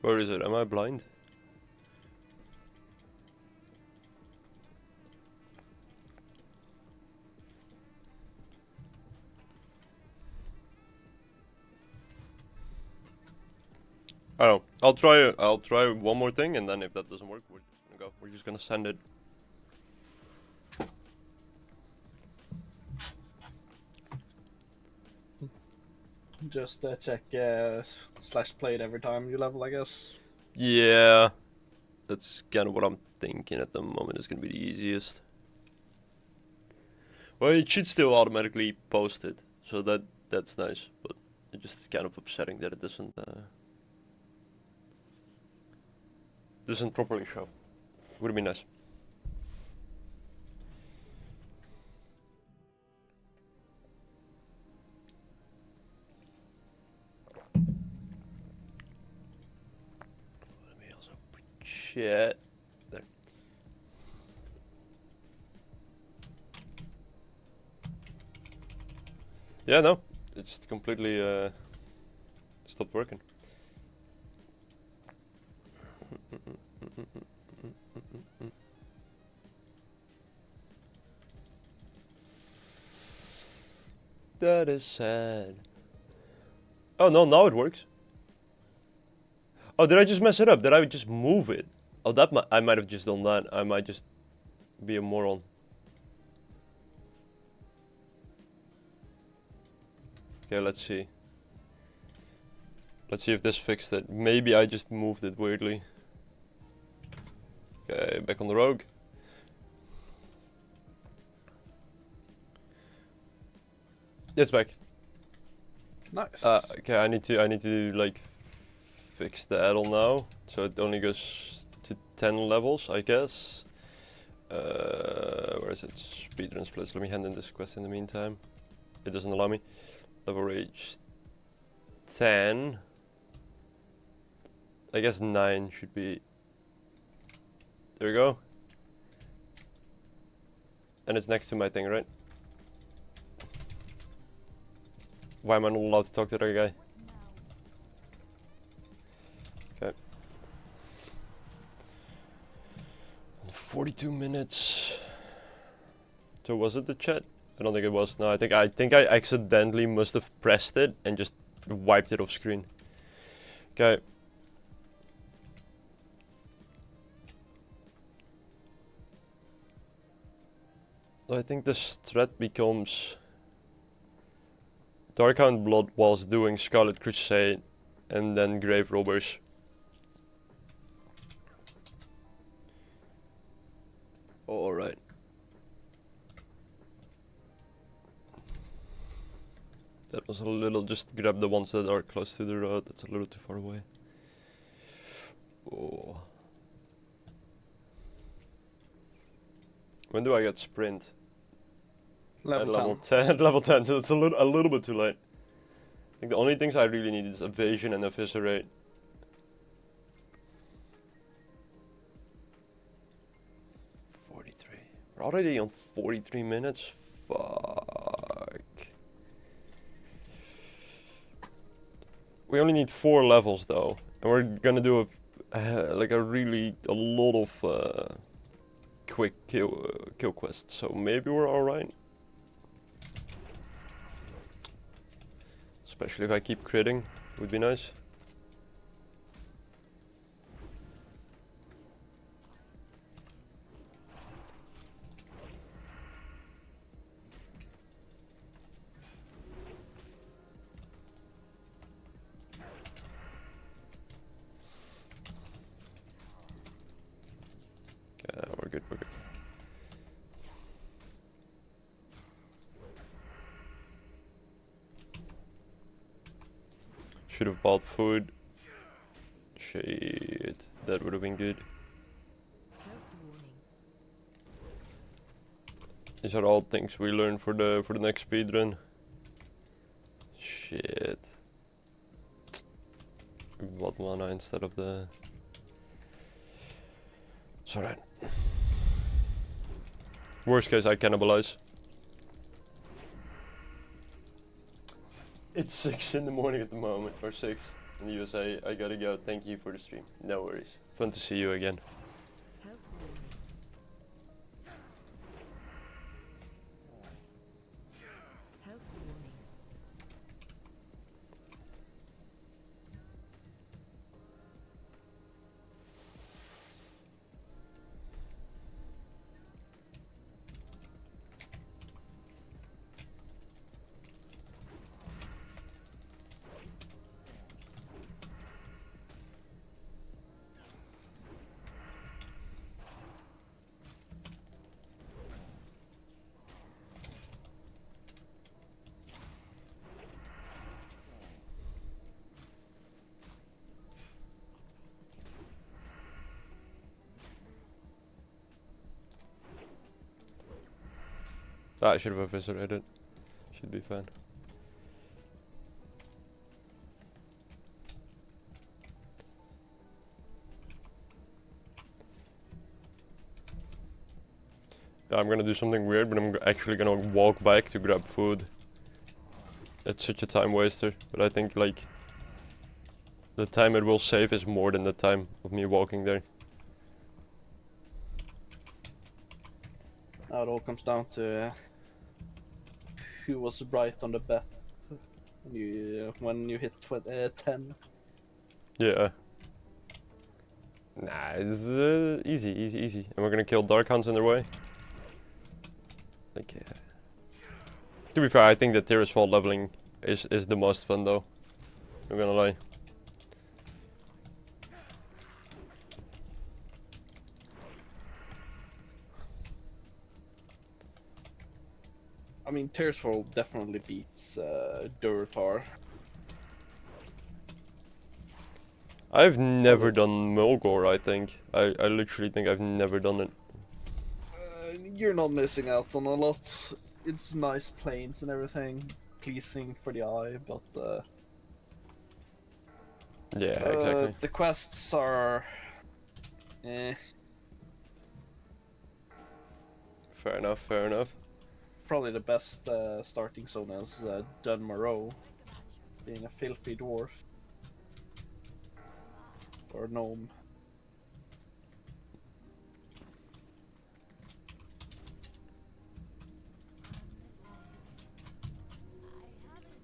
Where is it? Am I blind? I don't know. I'll try one more thing, and then if that doesn't work, we're gonna go. We're just gonna send it. Just check slash played every time you level, I guess. Yeah, that's kind of what I'm thinking at the moment. Is gonna be the easiest. Well, it should still automatically post it, so that's nice. But it just is kind of upsetting that it doesn't properly show. Would be nice. Let me also put chat there. Yeah, no, it just completely stopped working. That is sad. Oh no, now it works. Oh, did I just mess it up? Did I just move it? Oh, I might have just done that. I might just be a moron. Okay, let's see. Let's see if this fixed it. Maybe I just moved it weirdly. Okay, back on the rogue. It's back. Nice. Okay, I need to like fix the add-on now, so it only goes to 10 levels, I guess. Where is it? Speedrun splits. Let me hand in this quest in the meantime. It doesn't allow me. Level reach 10. I guess 9 should be. There we go. And it's next to my thing, right? Why am I not allowed to talk to that guy? Okay. 42 minutes. So was it the chat? I don't think it was. No, I think I accidentally must have pressed it and just wiped it off screen. Okay. I think this threat becomes Darkhound Blood whilst doing Scarlet Crusade and then Grave Robbers. Alright. That was a little, just grab the ones that are close to the road, that's a little too far away. Oh. When do I get sprint? Level At level 10. 10. At level 10, so it's a little bit too late. I think the only things I really need is evasion and eviscerate. We're already on 43 minutes? Fuck. We only need 4 levels though. And we're gonna do a lot of quick kill quests. So maybe we're alright. Especially if I keep critting, would be nice. We're good, we're good. Should have bought food. Shit, that would have been good. These are all things we learn for the next speedrun. Shit. We bought mana instead of the. It's alright. Worst case, I cannibalize. It's 6 in the morning at the moment, or 6 in the USA. I gotta go. Thank you for the stream. No worries. Fun to see you again. I should have eviscerated. Should be fine. Yeah, I'm gonna do something weird, but I'm actually gonna walk back to grab food. It's such a time waster, but I think like the time it will save is more than the time of me walking there. Now it all comes down to who was right on the bet when you hit 10. Yeah. Nah, it's easy. And we're gonna kill Darkhounds in their way. Like, to be fair, I think that Terrace Fault leveling is the most fun though. I'm gonna lie. I mean, Tearsfall definitely beats Duratar. I've never done Mulgore, I think. I literally think I've never done it. You're not missing out on a lot. It's nice planes and everything, pleasing for the eye, but Yeah, exactly. the quests are Fair enough, fair enough. probably the best starting zone is Dunmoreau, being a filthy dwarf. Or gnome.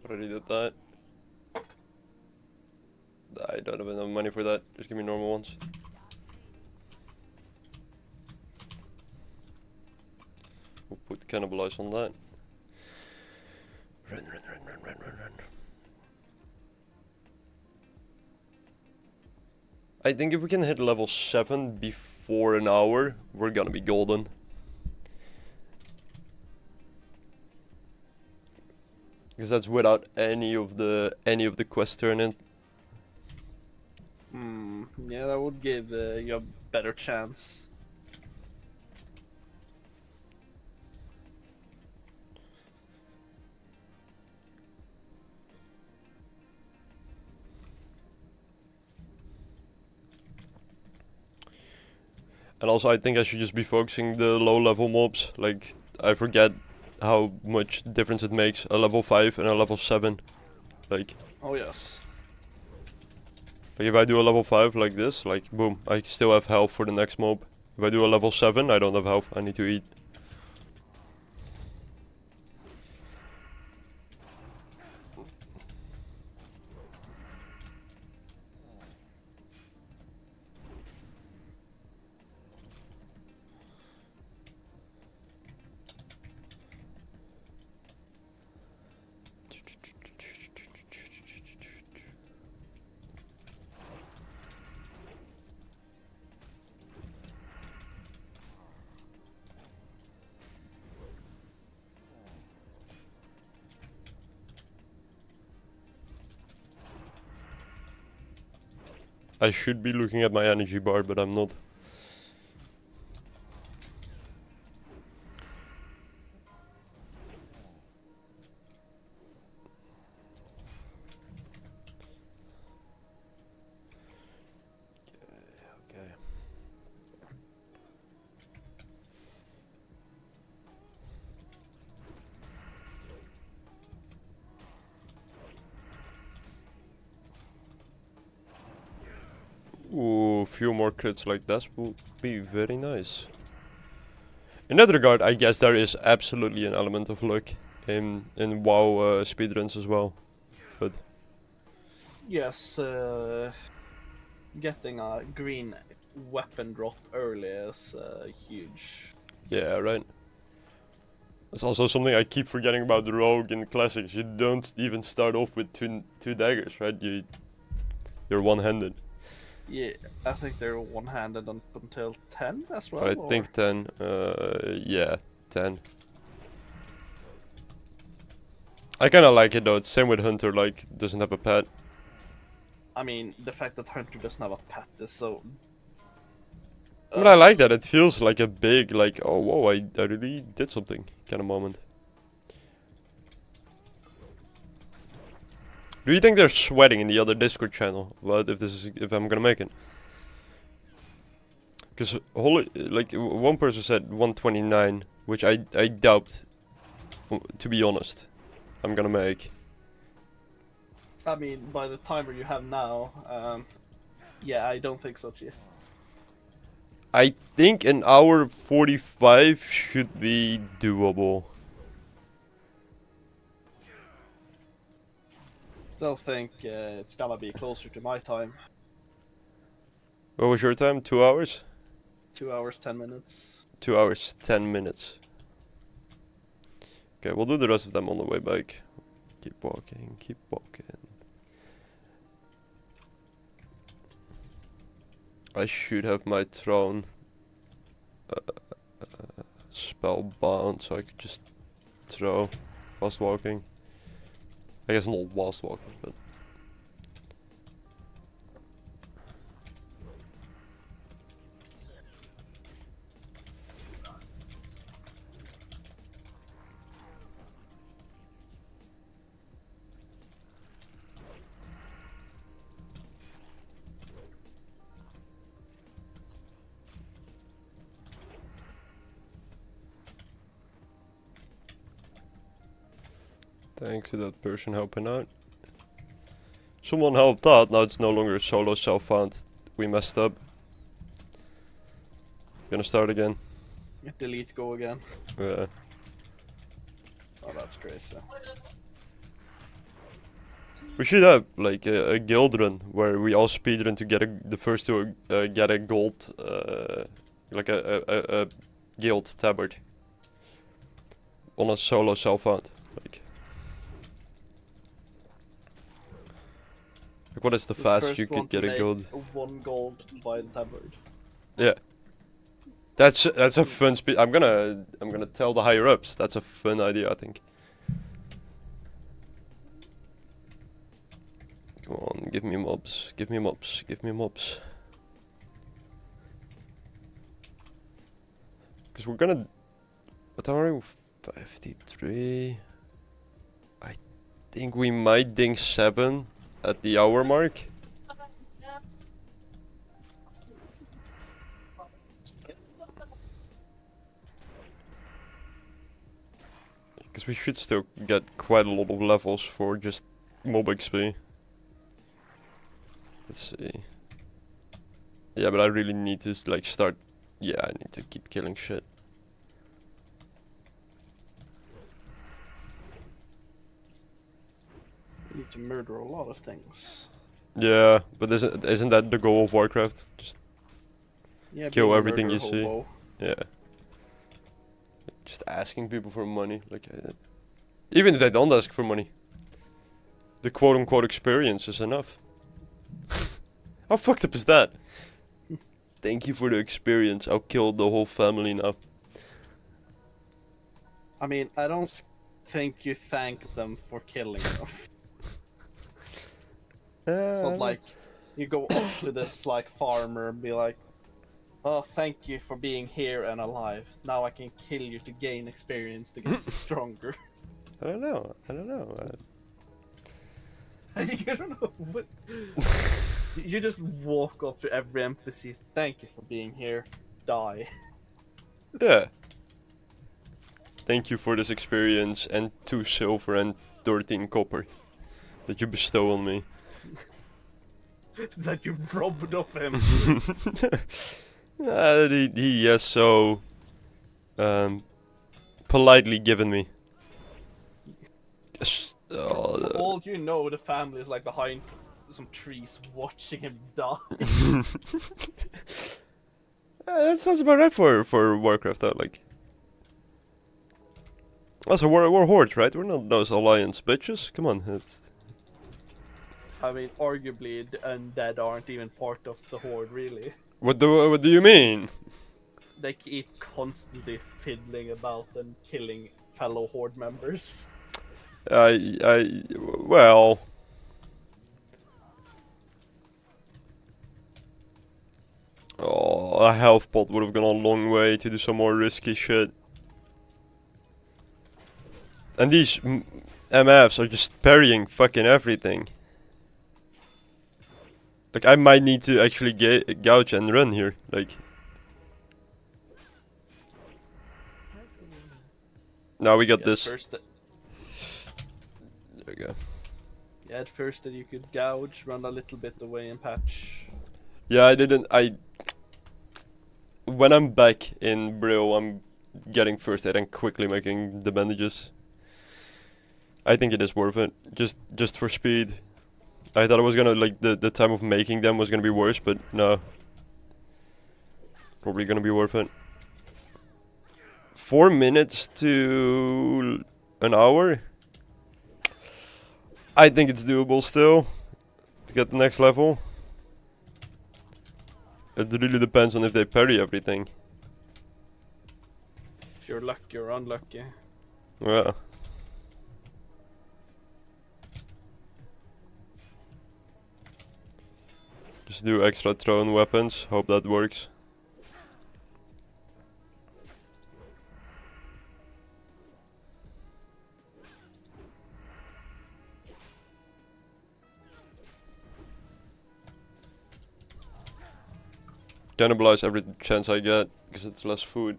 Already did that. I don't have enough money for that. Just give me normal ones. Oop. put cannibalize on that. Run, run, run, run, run, run, run. I think if we can hit level 7 before an hour, we're gonna be golden. Because that's without any of the quests turning. Yeah, that would give you a better chance. And also I think I should just be focusing the low level mobs. Like, I forget how much difference it makes a level 5 and a level 7. Like Oh yes. if I do a level 5 like this, like boom, I still have health for the next mob. If I do a level 7, I don't have health, I need to eat. I should be looking at my energy bar, but I'm not. Okay. Ooh, a few more crits like this would be very nice. In that regard, I guess there is absolutely an element of luck in WoW speedruns as well. But Yes, getting a green weapon drop early is huge. yeah, right. That's also something I keep forgetting about the rogue in classics. You don't even start off with two daggers, right? You're one-handed. Yeah, I think they're one-handed up until 10 as well. I or- think 10. Yeah, 10. I kind of like it though. It's same with Hunter. Like, doesn't have a pet. I mean, the fact that Hunter doesn't have a pet is so. But I like that. It feels like a big, like, oh whoa, I really did something kind of moment. Do you think they're sweating in the other Discord channel? What if I'm gonna make it? Because like one person said 129, which I doubt. To be honest, I'm gonna make. I mean, by the timer you have now, yeah, I don't think so, Chief. I think an hour 45 should be doable. Still think it's gonna be closer to my time. What was your time? 2 hours? 2 hours, 10 minutes. 2 hours, 10 minutes. Okay, we'll do the rest of them on the way back. Keep walking, keep walking. I should have my throne spellbound, so I could just throw whilst walking. I guess not whilst walking, but... Thanks to that person helping out. Someone helped out, now it's no longer a solo self-found. We messed up. Gonna start again. Delete, go again. Yeah. Oh, that's crazy. We should have like a guild run where we all speedrun to get the first to get a gold, like a guild tabard. on a solo self-out. Like what is the The fastest you first one could to get a make gold? 1 gold by the tabard. Yeah. That's a fun speed. I'm gonna tell the higher ups. That's a fun idea, I think. Come on, give me mobs, give me mobs, give me mobs. Because we're gonna. What time are we? 53. I think we might ding 7 at the hour mark. Because we should still get quite a lot of levels for just mob XP. Let's see. Yeah, but I really need to like start. Yeah, I need to keep killing shit. We need to murder a lot of things. Yeah, but isn't that the goal of Warcraft? Just Yeah, kill being a everything murder you see. hobo. yeah. Just asking people for money, like even if they don't ask for money, the quote-unquote experience is enough. How fucked up is that? Thank you for the experience. I'll kill the whole family now. I mean, I don't think you thank them for killing them. It's not like you go up to this like farmer and be like, "Oh, thank you for being here and alive. Now I can kill you to gain experience to get stronger." I don't know. I don't know. You don't know what. You just walk up to every NPC. Thank you for being here. Die. Yeah. Thank you for this experience and 2 silver and 13 copper that you bestow on me. That you robbed of him. He has so politely given me. For all you know, the family is like behind some trees watching him die. That sounds about right for Warcraft though, like. Also, we're hordes, right? We're not those alliance bitches. Come on, it's. I mean, arguably, the undead aren't even part of the horde, really. What do you mean? They keep constantly fiddling about and killing fellow horde members. Well. Oh, a health pot would have gone a long way to do some more risky shit. And these MFs are just parrying fucking everything. Like, I might need to actually gouge and run here. Like. Now we got this. First, There we go. yeah, at first that you could gouge, run a little bit away and patch. Yeah, I didn't. When I'm back in Brill, I'm getting first aid and quickly making the bandages. I think it is worth it, just for speed. I thought it was gonna, like, the time of making them was gonna be worse, but no. Probably gonna be worth it. 4 minutes to an hour? I think it's doable still, to get the next level. It really depends on if they parry everything. If you're lucky or unlucky. Yeah. Just do extra thrown weapons, hope that works. Cannibalize every chance I get, because it's less food.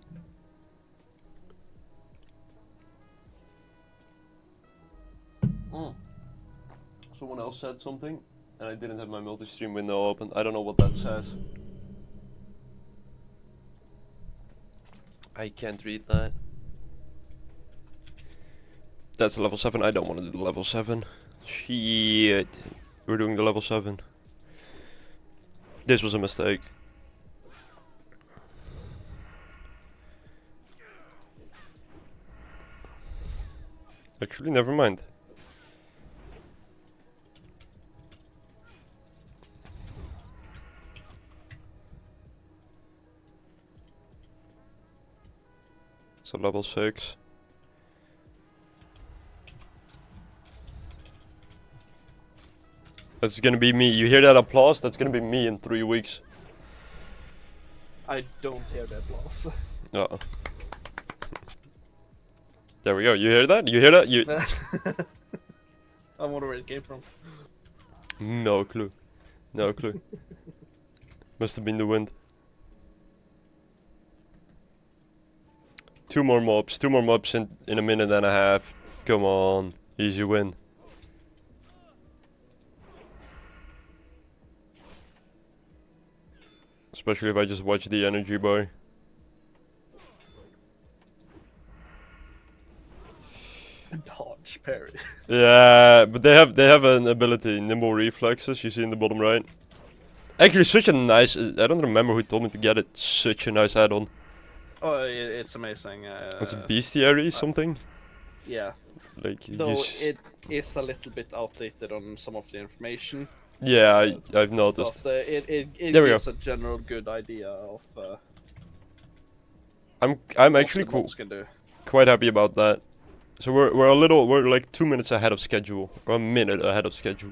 Someone else said something, and I didn't have my multi-stream window open. I don't know what that says. I can't read that. That's level 7. I don't want to do the level 7. Shit. We're doing the level 7. This was a mistake. Actually, never mind. So level 6. That's gonna be me. You hear that applause? That's gonna be me in 3 weeks. I don't hear that loss. Uh-oh. There we go. You hear that? You hear that? You I wonder where it came from. No clue. No clue. Must have been the wind. 2 more mobs. 2 more mobs in a minute and a half. Come on. Easy win. Especially if I just watch the energy bar. Dodge parry. Yeah, but they have an ability, nimble reflexes. You see in the bottom right. Actually, such a nice. I don't remember who told me to get it. Such a nice add-on. Oh, it's amazing. It's a bestiary something. Yeah. Like Though it is a little bit outdated on some of the information. Yeah, I've noticed. But it There we gives a general good idea of I'm what actually the mobs can do. quite happy about that. So we're like 2 minutes ahead of schedule, or a minute ahead of schedule.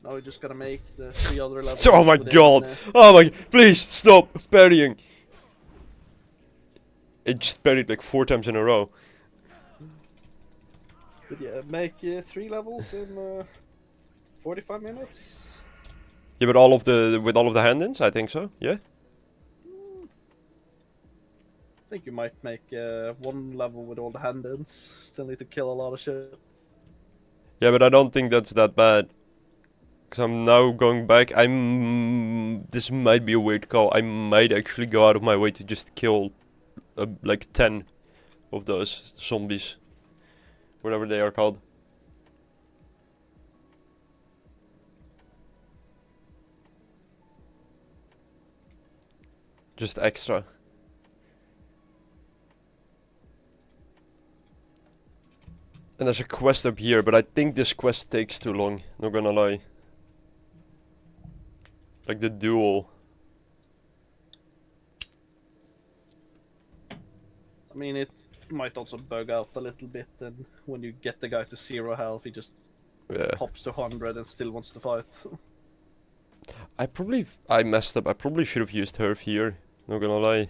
Now we just gotta make the 3 other levels. Oh my within, god! Oh my! Please stop parrying. It just parried like 4 times in a row. But yeah, make 3 levels in 45 minutes. Yeah, but all of the with all of the hand-ins, I think so. Yeah. I think you might make 1 level with all the hand-ins. Still need to kill a lot of shit. Yeah, but I don't think that's that bad. Cause I'm now going back. This might be a weird call. I might actually go out of my way to just kill, like 10 of those zombies, whatever they are called. Just extra. And there's a quest up here, but I think this quest takes too long, not gonna lie. Like the duel. I mean, it might also bug out a little bit, and when you get the guy to 0 health, he just Yeah. pops to 100 and still wants to fight. I messed up. I probably should have used Herf here, not gonna lie.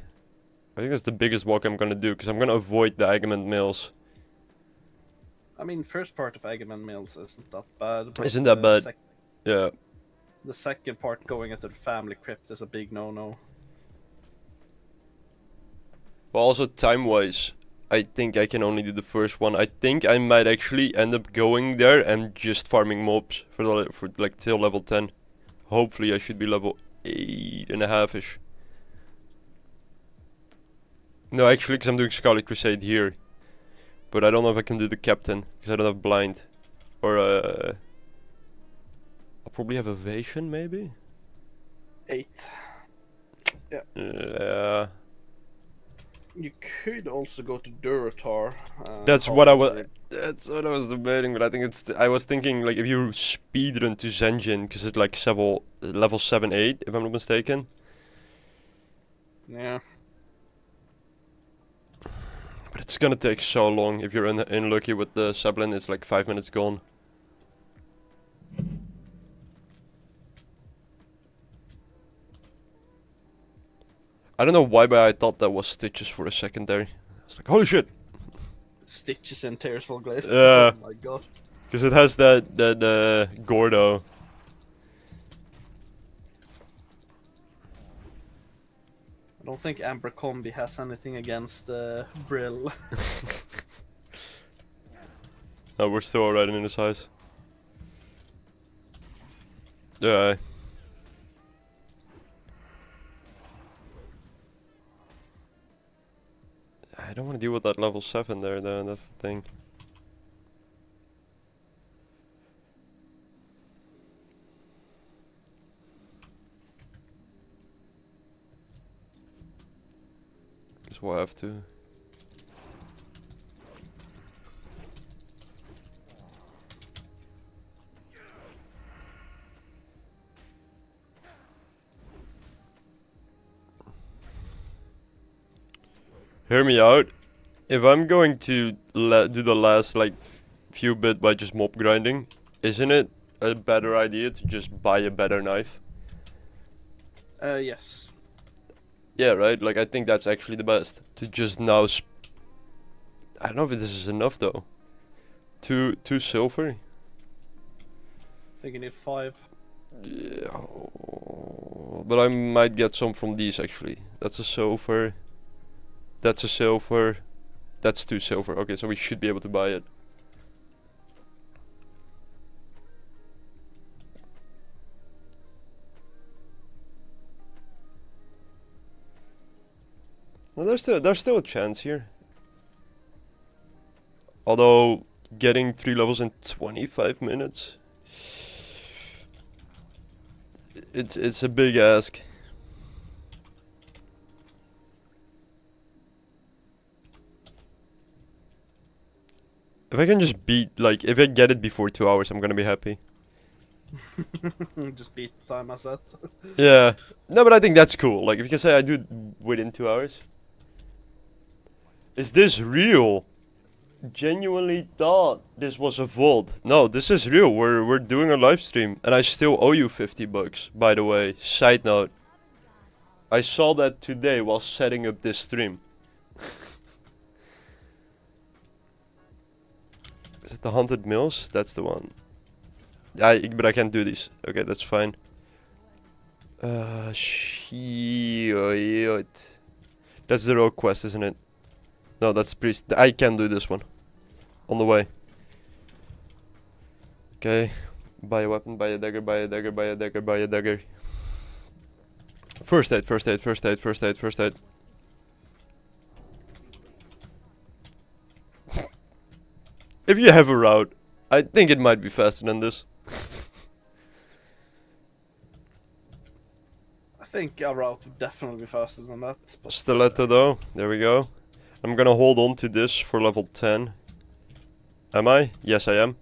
I think that's the biggest walk I'm gonna do, because I'm gonna avoid the Agament Mills. I mean, first part of Eggman Mills isn't that bad. but Isn't that the bad? Yeah. The second part, going into the family crypt, is a big no-no. But also time-wise, I think I can only do the first one. I think I might actually end up going there and just farming mobs for like till level 10. Hopefully I should be level 8.5ish. No, actually, because I'm doing Scarlet Crusade here. But I don't know if I can do the captain, because I don't have blind. Or I'll probably have evasion, maybe? 8. Yeah. Yeah. You could also go to Duratar. That's what I was debating, but I think I was thinking, like, if you speedrun to Zenjin, because it's like level 7, 8, if I'm not mistaken. Yeah. But it's gonna take so long. If you're unlucky with the Sablin, it's like 5 minutes gone. I don't know why, but I thought that was Stitches for a second there. I was like, holy shit! Stitches and Tearsful Glade. Yeah. Oh my god. Because it has that Gordo. I don't think Abercrombie has anything against Brill. Oh, we're still alright in the size. Yeah. I don't want to deal with that level 7 there, though, that's the thing. so I have to. Hear me out. If I'm going to do the last like few bit by just mob grinding, isn't it a better idea to just buy a better knife? Yes. Yeah, right? Like I think that's actually the best. To just now I don't know if this is enough though. Two silver? I think you need 5. Yeah. But I might get some from these actually. That's a silver. That's a silver. That's 2 silver. Okay, so we should be able to buy it. No, there's still a chance here. Although getting 3 levels in 25 minutes, it's a big ask. If I can just beat, like, if I get it before 2 hours, I'm gonna be happy. Just beat the time I set. Yeah. No, but I think that's cool. Like, if you can say I do it within 2 hours. Is this real? Genuinely thought this was a vault. No, this is real. We're doing a live stream, and I still owe you $50. By the way, side note. I saw that today while setting up this stream. Is it the Haunted Mills? That's the one. But I can't do these. Okay, that's fine. Shit. That's the rogue quest, isn't it? No, that's priest. I can do this one. On the way. Okay. Buy a weapon, buy a dagger, buy a dagger, buy a dagger, buy a dagger. First aid, first aid, first aid, first aid, first aid. If you have a route, I think it might be faster than this. I think a route would definitely be faster than that. But Stiletto though, there we go. I'm gonna hold on to this for level 10. Am I? Yes, I am.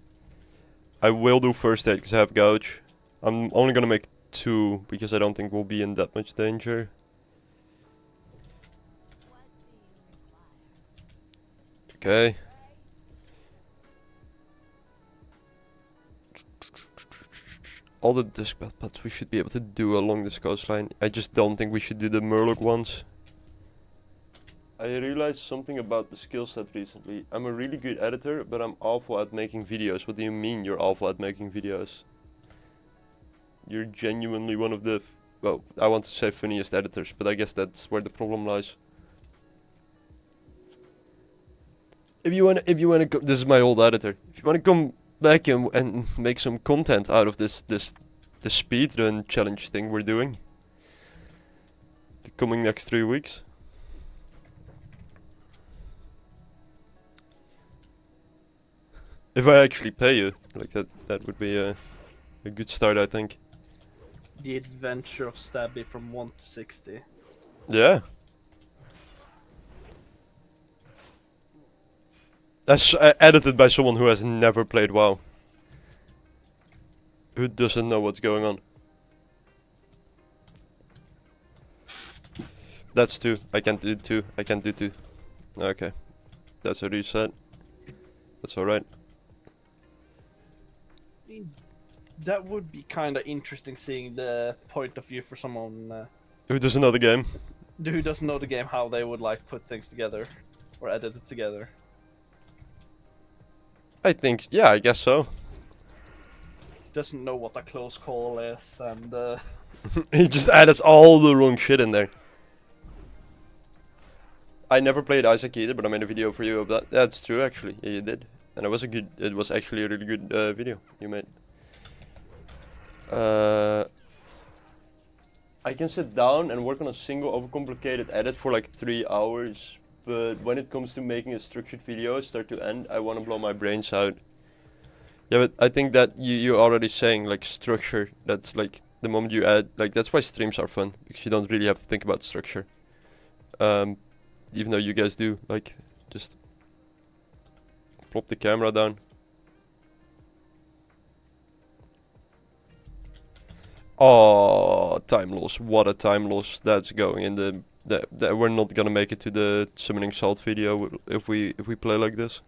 I will do first aid because I have gouge. I'm only gonna make 2 because I don't think we'll be in that much danger. Okay. All the disc paths we should be able to do along this coastline. I just don't think we should do the Murloc ones. I realized something about the skill set recently. I'm a really good editor, but I'm awful at making videos. What do you mean you're awful at making videos? You're genuinely one of the, well, I want to say funniest editors, but I guess that's where the problem lies. If you wanna this is my old editor. If you wanna come back and make some content out of the speedrun challenge thing we're doing, the coming next 3 weeks. If I actually pay you, like that would be a good start, I think. the adventure of Stabby from 1 to 60. Yeah. That's edited by someone who has never played WoW. Who doesn't know what's going on. That's 2. I can't do 2. I can't do 2. Okay. That's a reset. That's alright. That would be kind of interesting seeing the point of view for someone Who doesn't know the game? who doesn't know the game, how they would like put things together or edit it together. I think, yeah, I guess so. Doesn't know what a close call is, and He just added all the wrong shit in there. I never played Isaac either, but I made a video for you of that. That's true, actually. Yeah, you did. And it was actually a really good video you made. I can sit down and work on a single overcomplicated edit for like 3 hours, but when it comes to making a structured video start to end, I want to blow my brains out. Yeah, but I think that you're already saying like structure, that's like the moment you add, like that's why streams are fun, because you don't really have to think about structure. even though you guys do. Like, just plop the camera down. Oh, time loss! What a time loss! That's going in the. We're not gonna make it to the summoning salt video if we play like this.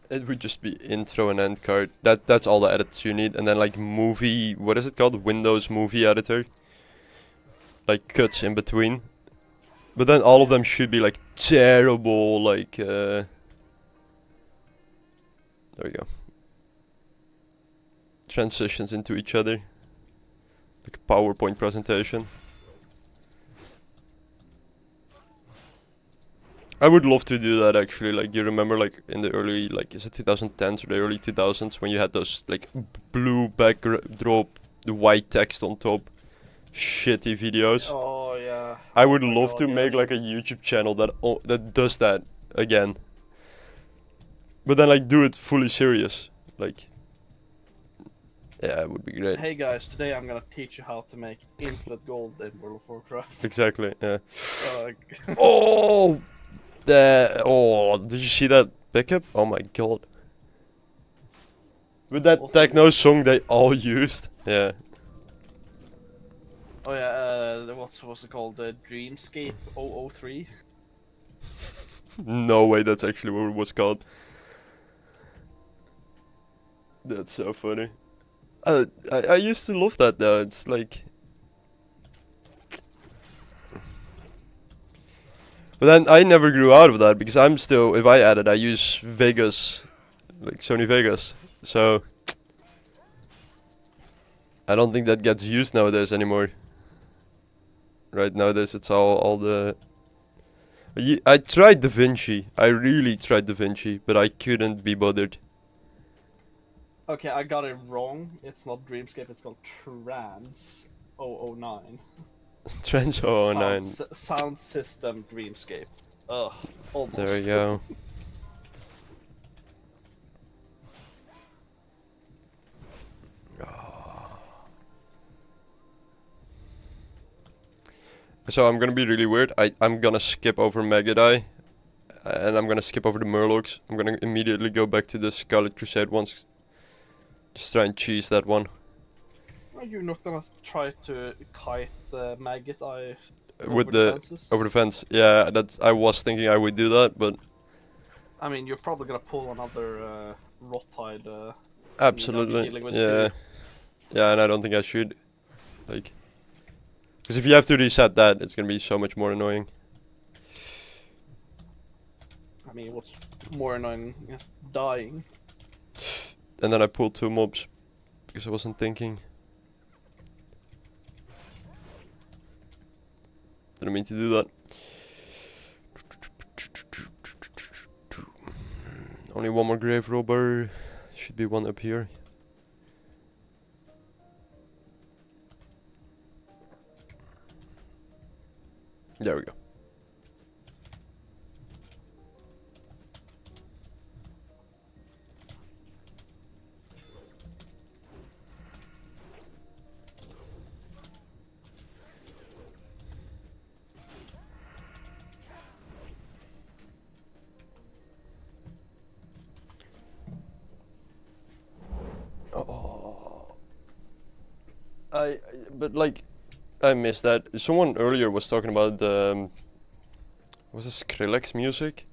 It would just be intro and end card. That's all the edits you need, and then like movie. What is it called? Windows Movie Editor. Like cuts in between. But then all of them should be like terrible. Like there we go. Transitions into each other. Like a PowerPoint presentation. I would love to do that actually. Like, you remember like in the early, like, is it 2010s or the early 2000s when you had those like blue backdrop, the white text on top, shitty videos. Oh yeah. I would my love God, to yeah. make like a YouTube channel that does that again. But then like do it fully serious. Like, yeah, it would be great. Hey guys, today I'm gonna teach you how to make infinite gold in World of Warcraft. Exactly. Yeah. Uh, Oh, did you see that pickup? Oh my god. With that What? techno song they all used. Yeah. oh yeah, what's it called? The Dreamscape 003. No way, that's actually what it was called. That's so funny. I used to love that though. It's like. But then I never grew out of that because I'm still, if I add it, I use Vegas, like Sony Vegas. So I don't think that gets used nowadays anymore. Right, nowadays it's all the. I tried DaVinci. I really tried DaVinci, but I couldn't be bothered. Okay, I got it wrong. It's not Dreamscape, it's called Trans 009. Trans 009. Sound system Dreamscape. Ugh, almost. There we go. So I'm gonna be really weird. I'm gonna skip over Megadai, and I'm gonna skip over the Murlocs. I'm gonna immediately go back to the Scarlet Crusade ones. Just try and cheese that one. Are you not gonna try to kite the Maggot Eye With over the fences? over the fence. Yeah, I was thinking I would do that, but I mean, you're probably gonna pull another Rottide. absolutely, dealing with yeah, two. yeah, and I don't think I should, like, because if you have to reset that, it's gonna be so much more annoying. I mean, what's more annoying is dying. And then I pulled 2 mobs because I wasn't thinking. Didn't mean to do that. Only one more grave robber. Should be one up here. There we go. But like, I missed that. Someone earlier was talking about was this Skrillex music?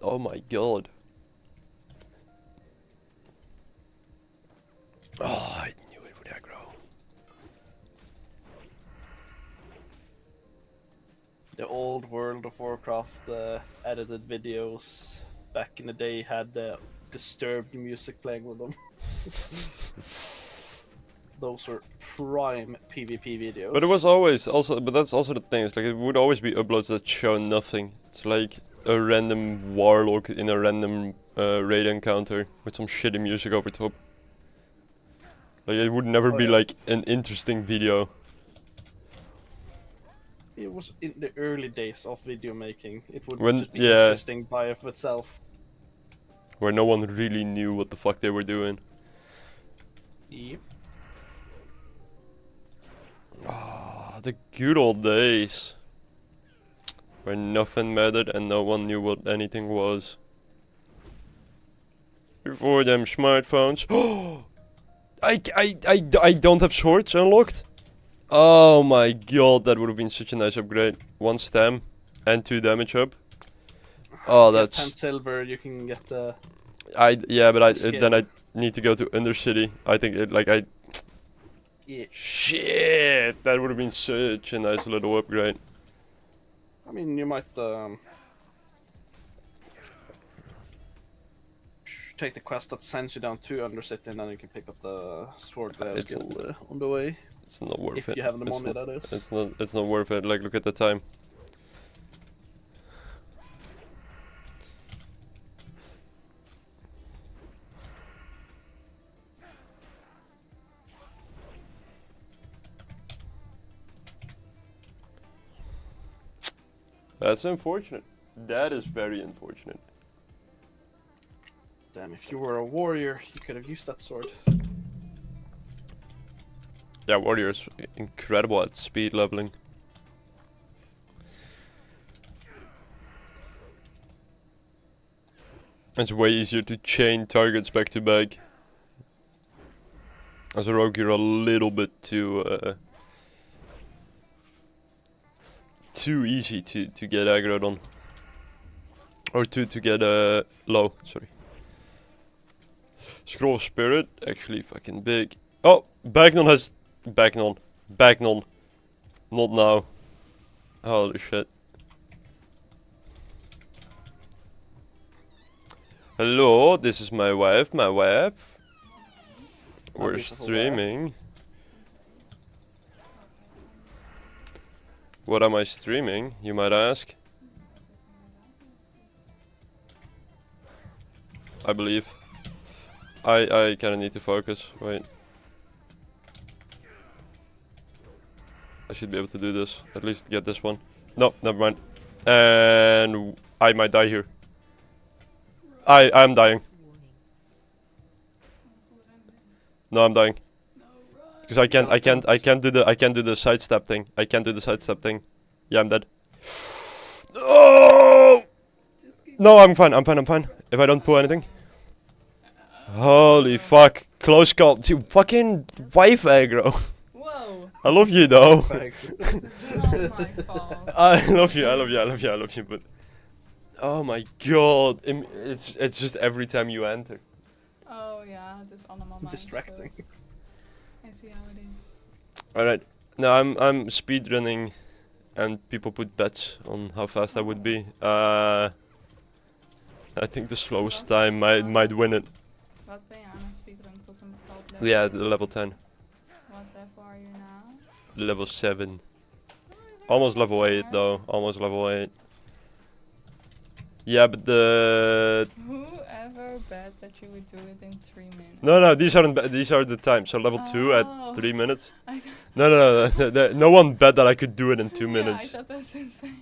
Oh my god. Oh, I knew it would aggro. The old World of Warcraft edited videos back in the day had disturbed music playing with them. Those were prime PvP videos. But it was always also, but that's also the thing. It's like it would always be uploads that show nothing. It's like a random warlock in a random raid encounter with some shitty music over top. Like it would never be yeah. like an interesting video. It was in the early days of video making. It would When- just be yeah. interesting by of itself. where no one really knew what the fuck they were doing. Yep. Ah, the good old days. Where nothing mattered and no one knew what anything was. Before them smartphones. I don't have swords unlocked. Oh my god, that would have been such a nice upgrade. 1 stam and 2 damage up. Oh, If you have 10 that's... silver, you can get the. Yeah, but Skill. then I need to go to Undercity. I think Yeah. Shit, that would have been such a nice little upgrade. I mean, you might take the quest that sends you down to Undercity, and then you can pick up the sword skill on the way. It's not worth If it. you have the It's money, not- that is. It's not worth it. Like, look at the time. That's unfortunate. That is very unfortunate. Damn, if you were a warrior, you could have used that sword. Yeah, warrior is incredible at speed leveling. It's way easier to chain targets back to back. As a rogue, you're a little bit too easy to get aggroed on, or to get low. Sorry. Scroll of Spirit, actually fucking big. Oh, Bagnon has Bagnon, not now. Holy shit. Hello, this is my wife, We're beautiful streaming. What am I streaming, you might ask? I believe. I kinda need to focus, wait. I should be able to do this, at least get this one. No, never mind. And I might die here. I'm dying. No, I'm dying. Because I can't do the sidestep thing. Yeah, I'm dead. Oh! No, I'm fine. If I don't pull anything. Holy fuck. Close call. You fucking wife aggro. Whoa! I love you though. This is not my fault. I love you, but oh my god. It's just every time you enter. Oh yeah, this on my mind. Distracting. I see how it is. Alright. Now I'm speedrunning and people put bets on how fast I would be. I think the slowest time might win it. Wat ben je aan het speedrun tot een bepaald level? Yeah, the level 10. What level are you now? Level 7. Almost level 8 though. Almost level 8. Yeah, but the... Whoever bet that you would do it in 3 minutes? No, these are the times. So level 2 at Oh. 3 minutes. I th- No one bet that I could do it in 2 Yeah, minutes. I thought that's insane.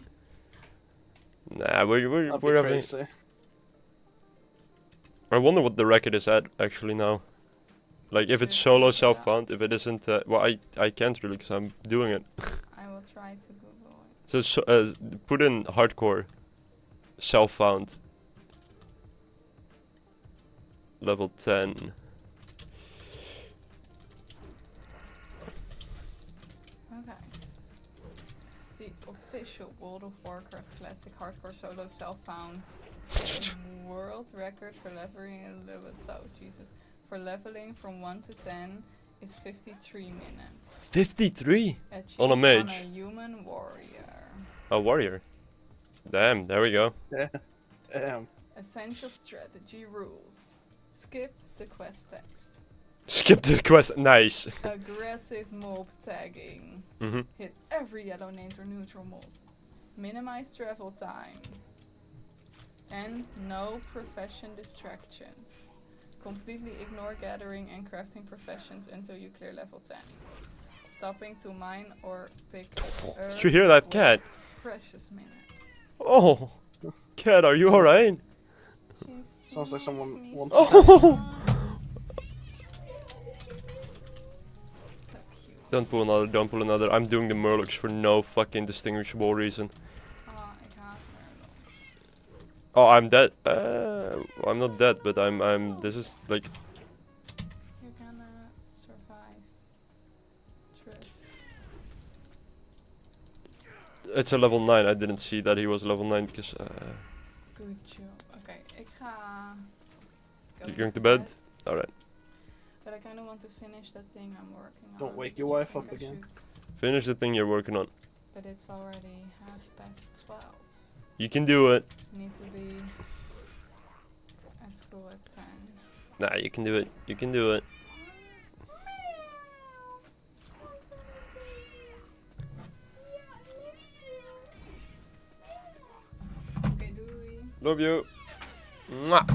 Nah, we're That'd be having... crazy. I wonder what the record is at actually now. Like if it's solo self-found, if it isn't... well, I can't really because I'm doing it. I will try to Google it. So put in hardcore self-found. Level 10. Okay. The official World of Warcraft Classic Hardcore Solo Self-Found world record for leveling for leveling from 1 to 10 is 53 minutes. 53? Achieved On a mage? On a human warrior. A warrior. Damn, there we go. Damn. Essential strategy rules. Skip the quest text. Skip this quest. Nice. Aggressive mob tagging. Mhm. Hit every yellow named or neutral mob. Minimize travel time. And no profession distractions. Completely ignore gathering and crafting professions until you clear level 10. Stopping to mine or pick up Did you hear that, cat? precious minutes. Oh, cat, are you alright? She's Sounds like someone me wants so Oh! much. So cute. Don't pull another, don't pull another. I'm doing the Murlocs for no fucking distinguishable reason. Ah, ik haat Merlot. Oh, I'm dead. I'm not dead, but this is like, You're gonna survive. Trust. it's a level 9. I didn't see that he was level 9 because, Good job. Oké, ik ga... You're going to bed? Alright. But I kind of want to finish that thing I'm working on. Don't wake your which I wife think up I again. should, Finish the thing you're working on. But it's already 12:30. You can do it. Need to be at school at 10. Nah, you can do it. You can do it. Oké, doei. Love you. Mwah.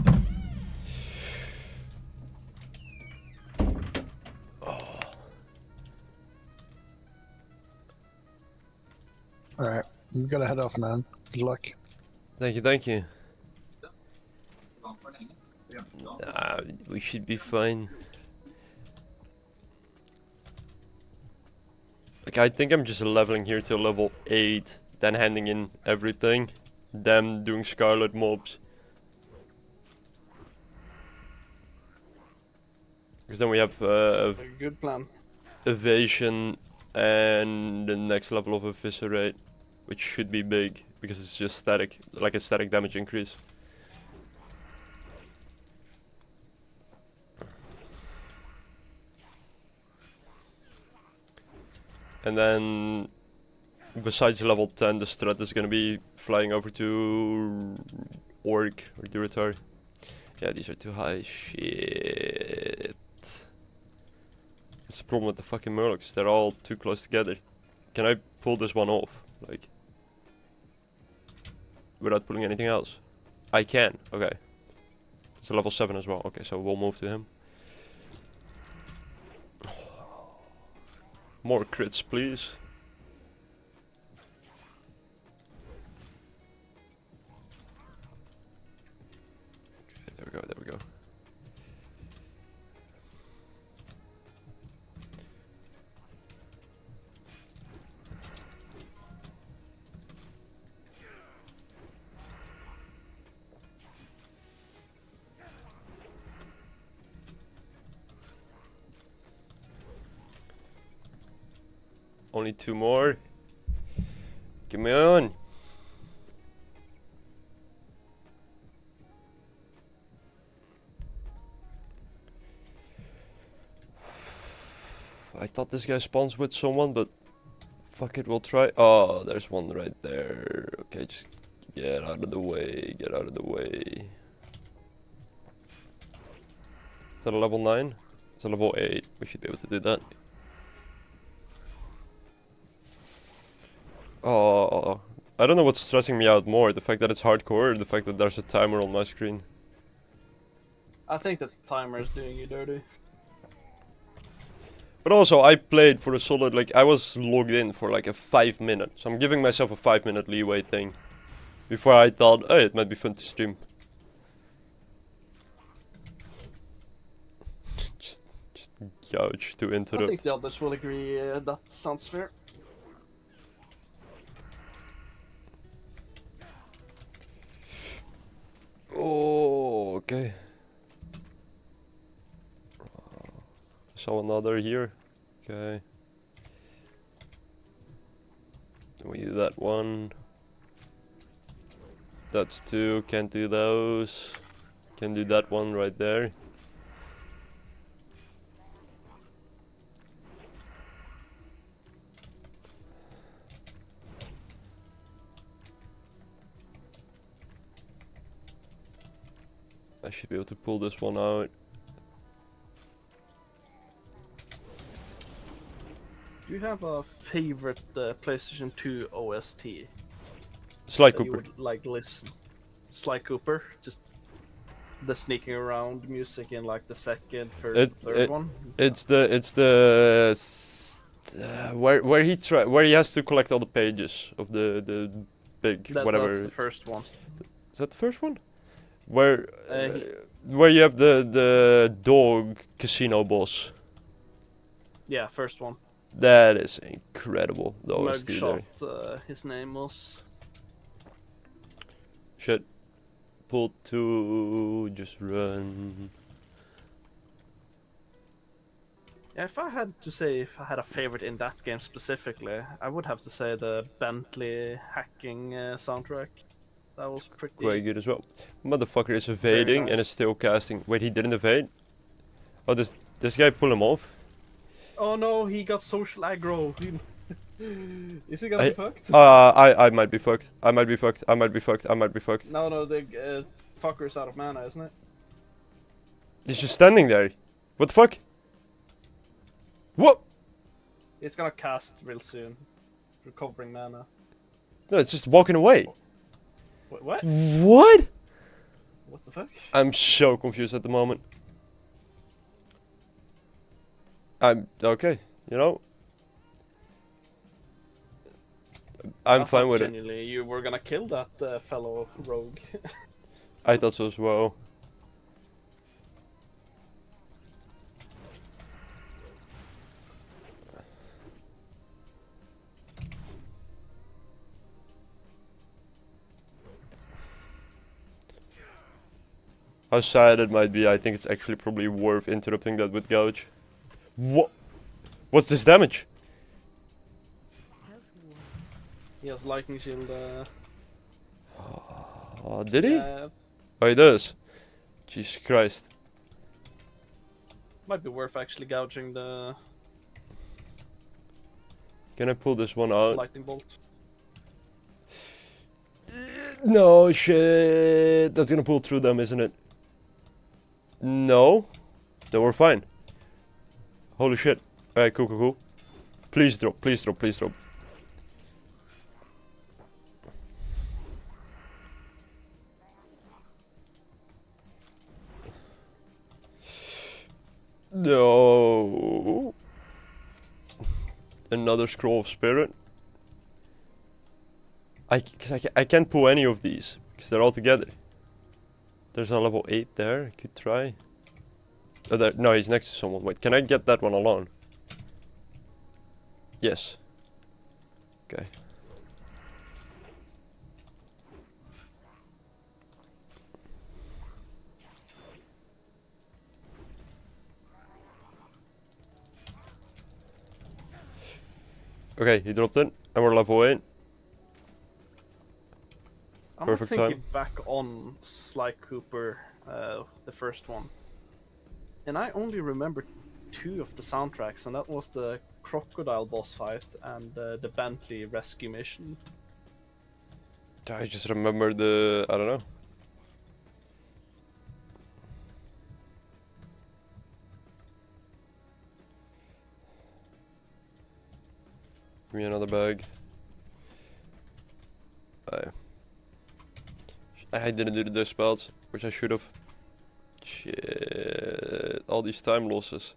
Alright, you gotta head off, man. Good luck. Thank you, thank you. We should be fine. Like, I think I'm just leveling here till level 8, then handing in everything, then doing Scarlet mobs. Because then we have A good plan. evasion and the next level of eviscerate, which should be big because it's just static, like a static damage increase. And then besides level 10, the strat is gonna be flying over to Orc or Duratar. Yeah, these are too high. Shit. That's the problem with the fucking Murlocs. They're all too close together. Can I pull this one off? Like, without pulling anything else? I can. Okay. It's a level 7 as well. Okay, so we'll move to him. More crits, please. Okay, there we go, there we go. Only 2 more. Get me on. I thought this guy spawns with someone, but fuck it, we'll try. Oh, there's one right there. Okay, just get out of the way. Get out of the way. Is that a level 9? It's a level 8. We should be able to do that. Oh, I don't know what's stressing me out more, the fact that it's hardcore or the fact that there's a timer on my screen. I think the timer is doing you dirty. But also, I played for a solid, like, I was logged in for like a 5 minutes. So I'm giving myself a 5-minute leeway thing. Before I thought, hey, it might be fun to stream. just gouge to I interrupt. think the others will agree that sounds fair. Oh, okay. Saw another here. Okay. We do that one. That's 2. Can't do those. Can do that one right there. I should be able to pull this one out. Do you have a favorite PlayStation 2 OST Sly that you Cooper. would like listen? Sly Cooper, just the sneaking around music in like the second, first, third one. It's where he has to collect all the pages of the big That's whatever. the first one. Is that the first one? Where He- where you have the dog casino boss. Yeah, first one. That is incredible. The OST there. Mugshot, his name was. Shit. Pull 2, just run. Yeah, if I had to say if I had a favorite in that game specifically, I would have to say the Bentley hacking soundtrack. That was pretty. Quite good as well. Motherfucker is evading and is nice. still casting. Wait, he didn't evade? Oh, this guy pull him off? Oh no, he got social aggro. Is he gonna be fucked? I might be fucked. I might be fucked. I might be fucked. I might be fucked. No, the fucker's out of mana, isn't it? He's just standing there. What the fuck? What? It's gonna cast real soon. Recovering mana. No, it's just walking away. What? What? What the fuck? I'm so confused at the moment. I'm okay, you know. I'm I fine thought with it. genuinely you were gonna kill that fellow rogue. I thought so as well. How sad it might be, I think it's actually probably worth interrupting that with Gouge. What? What's this damage? He has lightning shield. Oh, did he? Yeah, Oh, he does. Jesus Christ. might be worth actually gouging the Can I pull this one out? lightning bolt. No, shit. That's gonna pull through them, isn't it? No. Then we're fine. Holy shit. Alright, cool, cool, cool. Please drop, please drop, please drop. No. Another scroll of spirit. I can't pull any of these because they're all together. There's a level 8 there. I could try. Oh, there. No, he's next to someone. Wait, can I get that one alone? Yes. Okay. Okay, he dropped it, and we're level 8. I'm Perfect thinking time. back on Sly Cooper, the first one, and I only remember 2 of the soundtracks, and that was the crocodile boss fight and the Bentley rescue mission. I just remember the... I don't know. Give me another bag. I didn't do the dispels, which I should have. Shit. All these time losses.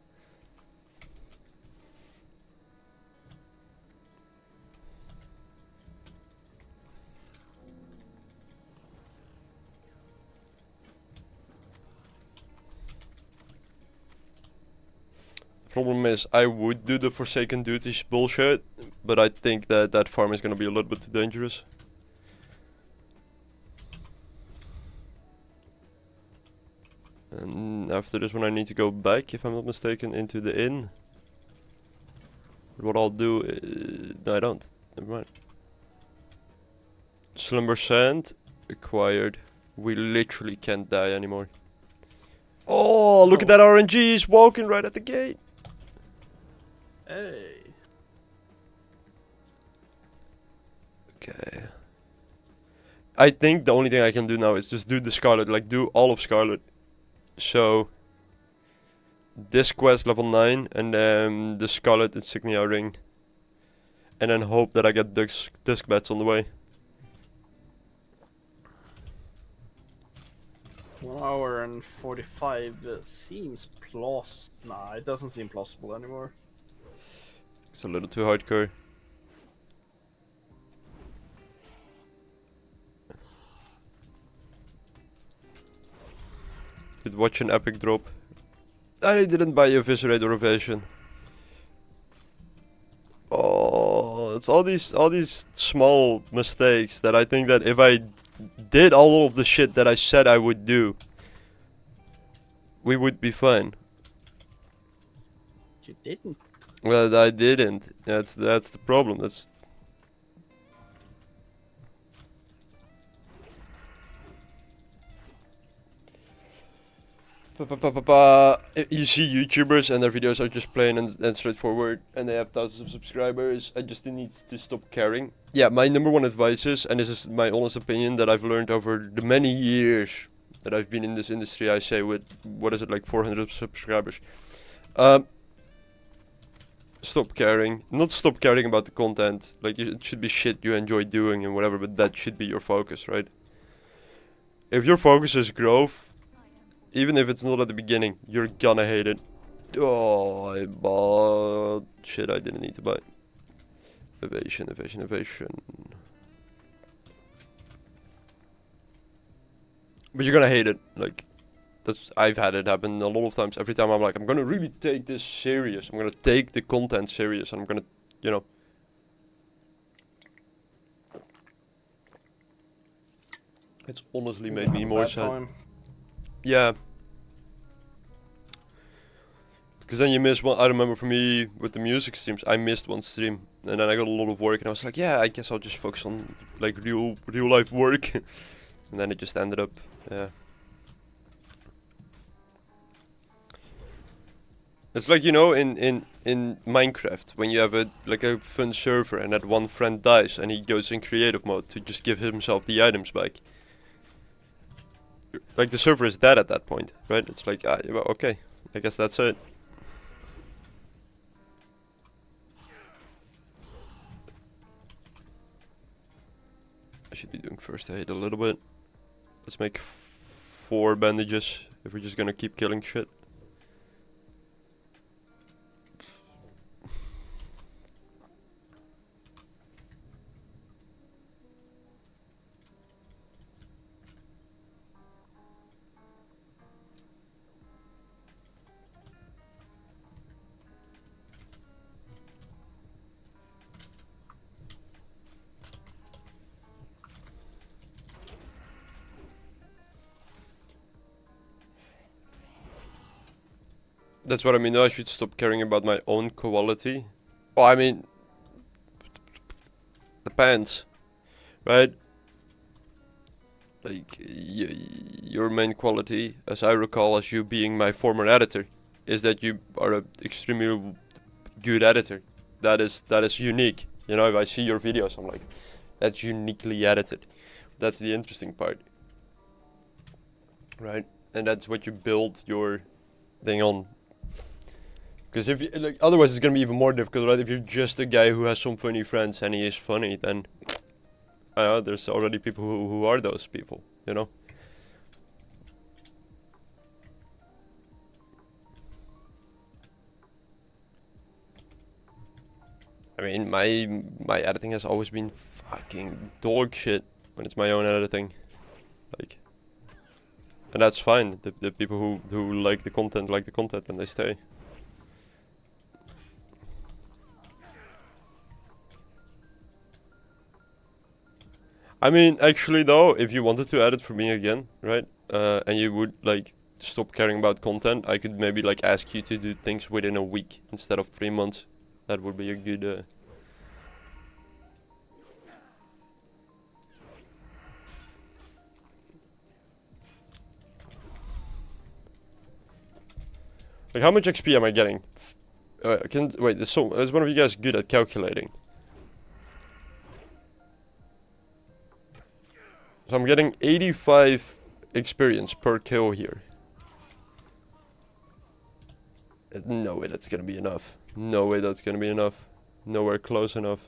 Problem is, I would do the Forsaken Duties bullshit, but I think that that farm is gonna be a little bit too dangerous. And after this one I need to go back, if I'm not mistaken, into the inn. But what I'll do is... No, I don't. Never mind. Slumber Sand acquired. We literally can't die anymore. Oh, look at that RNG, he's walking right at the gate. Hey. Okay. I think the only thing I can do now is just do the Scarlet, like do all of Scarlet. So, this quest level 9 and then the Scarlet Insignia ring. And then hope that I get disc bats on the way. 1 hour and 45 seems Nah, it doesn't seem plausible anymore. It's a little too hardcore. could watch an epic drop. And I didn't buy a Eviscerate or Evasion. Oh, it's all these small mistakes that I think that if I did all of the shit that I said I would do, we would be fine. You didn't. Well, I didn't. That's the problem. That's You see YouTubers and their videos are just plain and straightforward, and they have thousands of subscribers. I just need to stop caring. Yeah, my number one advice is, and this is my honest opinion that I've learned over the many years that I've been in this industry, I say with, what is it, like 400 subscribers. Stop caring. Not stop caring about the content. Like, it should be shit you enjoy doing and whatever, but that should be your focus, right? If your focus is growth, even if it's not at the beginning, you're gonna hate it. Oh, I bought shit I didn't need to buy. Evasion. But you're gonna hate it. Like, I've had it happen a lot of times. Every time I'm like, I'm gonna really take this serious. I'm gonna take the content serious. And I'm gonna, you know. It's honestly made me more sad. Time. Yeah. Because then you miss one. I remember for me with the music streams, I missed one stream, and then I got a lot of work, and I was like, yeah, I guess I'll just focus on like real life work, and then it just ended up, yeah. It's like, you know, in Minecraft, when you have a fun server, and that one friend dies, and he goes in creative mode to just give himself the items back. Like, the server is dead at that point, right? It's like, well, okay, I guess that's it. I should be doing first aid a little bit. Let's make 4 bandages if we're just gonna keep killing shit. That's what I mean. I should stop caring about my own quality. Well, I mean, depends, right? Like, your main quality, as I recall, as you being my former editor, is that you are an extremely good editor. That is unique. You know, if I see your videos, I'm like, that's uniquely edited. That's the interesting part, right? And that's what you build your thing on. Because if you, like, otherwise it's gonna be even more difficult, right? If you're just a guy who has some funny friends and he is funny, then I don't know, there's already people who are those people, you know. I mean, my editing has always been fucking dog shit when it's my own editing, like, and that's fine. The people who like the content and they stay. I mean, actually though, if you wanted to edit for me again, right, and you would like stop caring about content, I could maybe like ask you to do things within a week instead of 3 months. That would be a good. Like, how much XP am I getting? Wait, is one of you guys good at calculating? So I'm getting 85 experience per kill here. No way that's gonna be enough. No way that's gonna be enough. Nowhere close enough.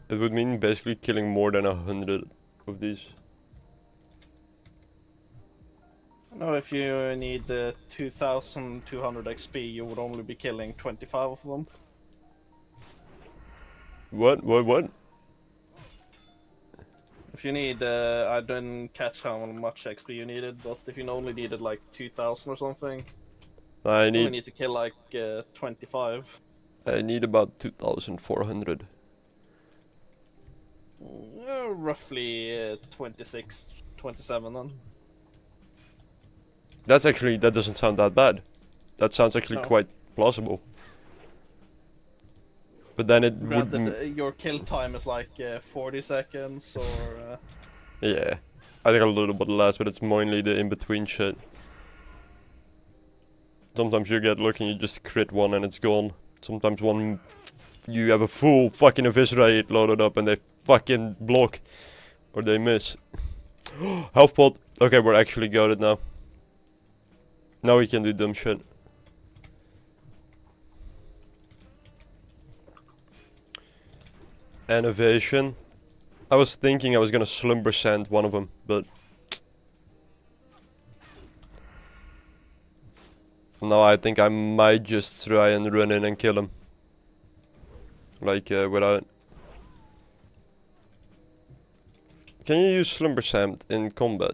It would mean basically killing more than 100 of these. No, if you need 2,200 XP, you would only be killing 25 of them. What? If you need, I didn't catch how much XP you needed, but if you only needed like 2,000 or something, I you only need need to kill like 25. I need about 2,400. Roughly 26, 27 then. That doesn't sound that bad. That sounds actually No. quite plausible. But then it Granted, would. your kill time is like 40 seconds or... Yeah. I think a little bit less, but it's mainly the in-between shit. Sometimes you get lucky and you just crit one and it's gone. Sometimes you have a full fucking eviscerate loaded up and they fucking block. Or they miss. Health pot. Okay, we're actually goated now. Now we can do dumb shit. Innovation. I was thinking I was gonna slumber sand one of them, but no, I think I might just try and run in and kill him. Like without. Can you use slumber sand in combat?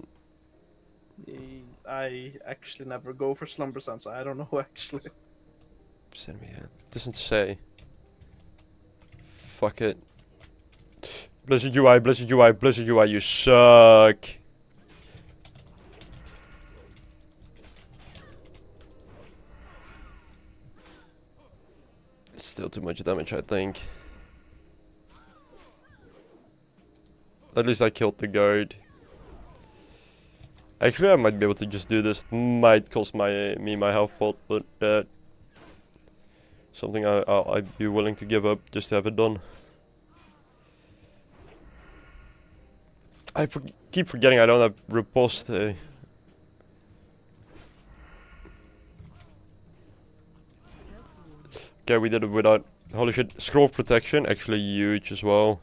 I actually never go for slumber sand, so I don't know actually. Send me a. Doesn't say. Fuck it. Blizzard UI, Blizzard UI, Blizzard UI, you suck. It's still too much damage, I think. At least I killed the guard. Actually, I might be able to just do this. Might cost me my health pot, but something I'd be willing to give up just to have it done. I keep forgetting I don't have riposte. Okay, we did it without. Holy shit, scroll protection, actually huge as well.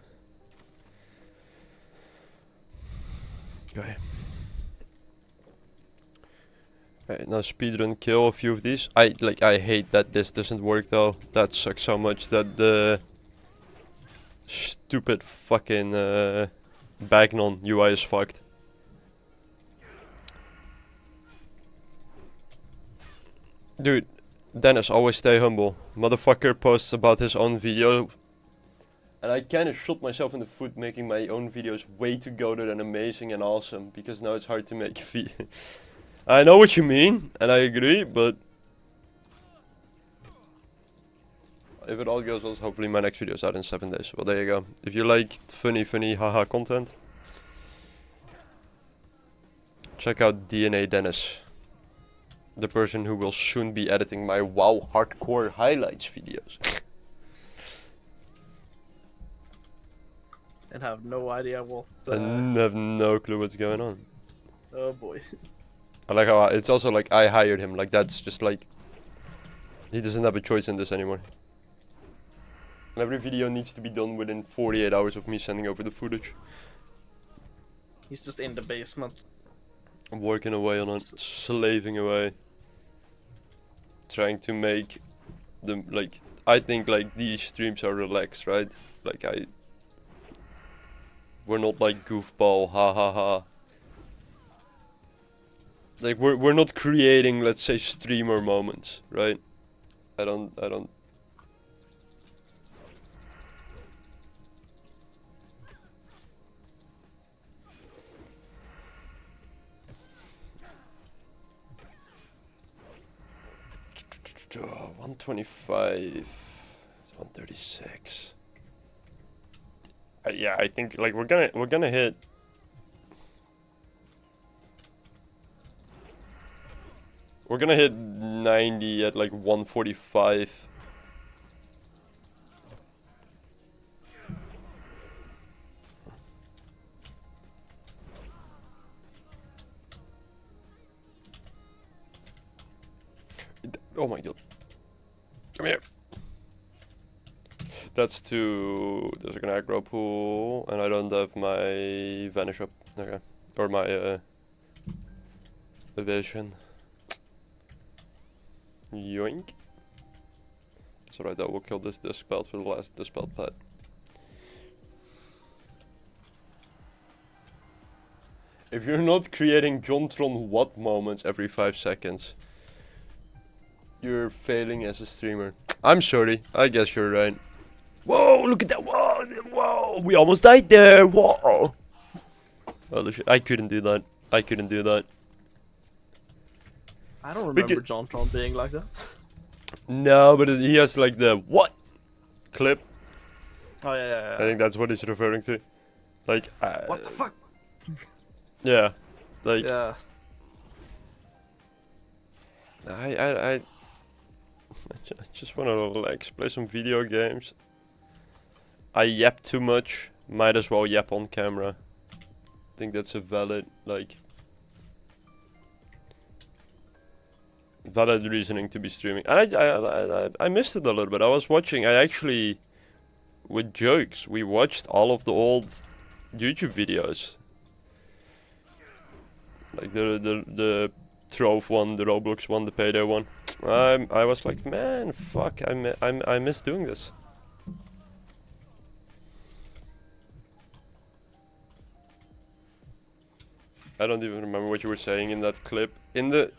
Okay. Right, now speedrun kill a few of these. I hate that this doesn't work though. That sucks so much that the stupid fucking Bagnon UI is fucked. Dude, Dennis, always stay humble. Motherfucker posts about his own video. And I kinda shot myself in the foot making my own videos way too goated and amazing and awesome. Because now it's hard to make I know what you mean, and I agree, but if it all goes well, hopefully my next video is out in 7 days. Well, there you go. If you like funny haha content, check out DNA Dennis, the person who will soon be editing my WoW hardcore highlights videos. And have no idea what... I have no clue what's going on. Oh boy. I like how it's also like I hired him, like that's just like, he doesn't have a choice in this anymore. And every video needs to be done within 48 hours of me sending over the footage. He's just in the basement. I'm working away on it, slaving away. Trying to make them, like, I think like these streams are relaxed, right? Like we're not like goofball, ha ha ha. Like we're not creating, let's say, streamer moments, right? I don't. Oh, 125, 136. Yeah, I think like we're gonna hit. We're gonna hit 90 at like 145. Oh my god. Come here. That's two. There's an aggro pool, and I don't have my vanish up. Okay. Or my evasion. Yoink. It's alright, I will kill this disc belt for the last disc belt pad. If you're not creating JonTron what moments every 5 seconds, you're failing as a streamer. I'm sorry, I guess you're right. Whoa, look at that, whoa, whoa, we almost died there, whoa. Holy shit, I couldn't do that, I couldn't do that. I don't remember JonTron being like that. No, but he has like the what clip. Oh yeah. I think that's what he's referring to. Like, What the fuck? yeah, like, Yeah. I just wanna relax, play some video games. I yap too much, might as well yap on camera. I think that's a valid, like, valid reasoning to be streaming. And I missed it a little bit. I was watching, I actually, with jokes, we watched all of the old YouTube videos. Like the Trove one, the Roblox one, the Payday one. I was like, man, fuck, I miss doing this. I don't even remember what you were saying in that clip. In the,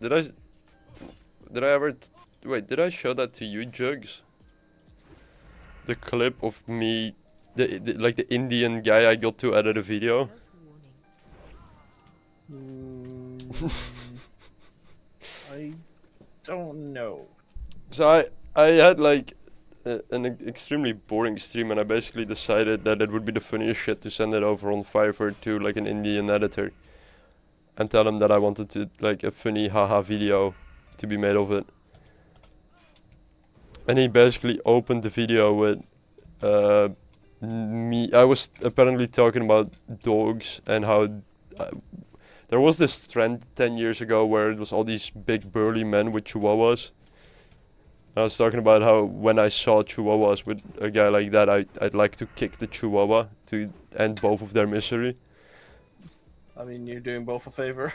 did I ever, wait, did I show that to you, Jugs? The clip of me, like the Indian guy I got to edit a video. I don't know. So I had like an extremely boring stream, and I basically decided that it would be the funniest shit to send it over on Fiverr to like an Indian editor and tell him that I wanted to like a funny haha video to be made of it. And he basically opened the video with me. I was apparently talking about dogs and how there was this trend 10 years ago where it was all these big burly men with chihuahuas. I was talking about how when I saw chihuahuas with a guy like that, I'd like to kick the chihuahua to end both of their misery. I mean, you're doing both a favor.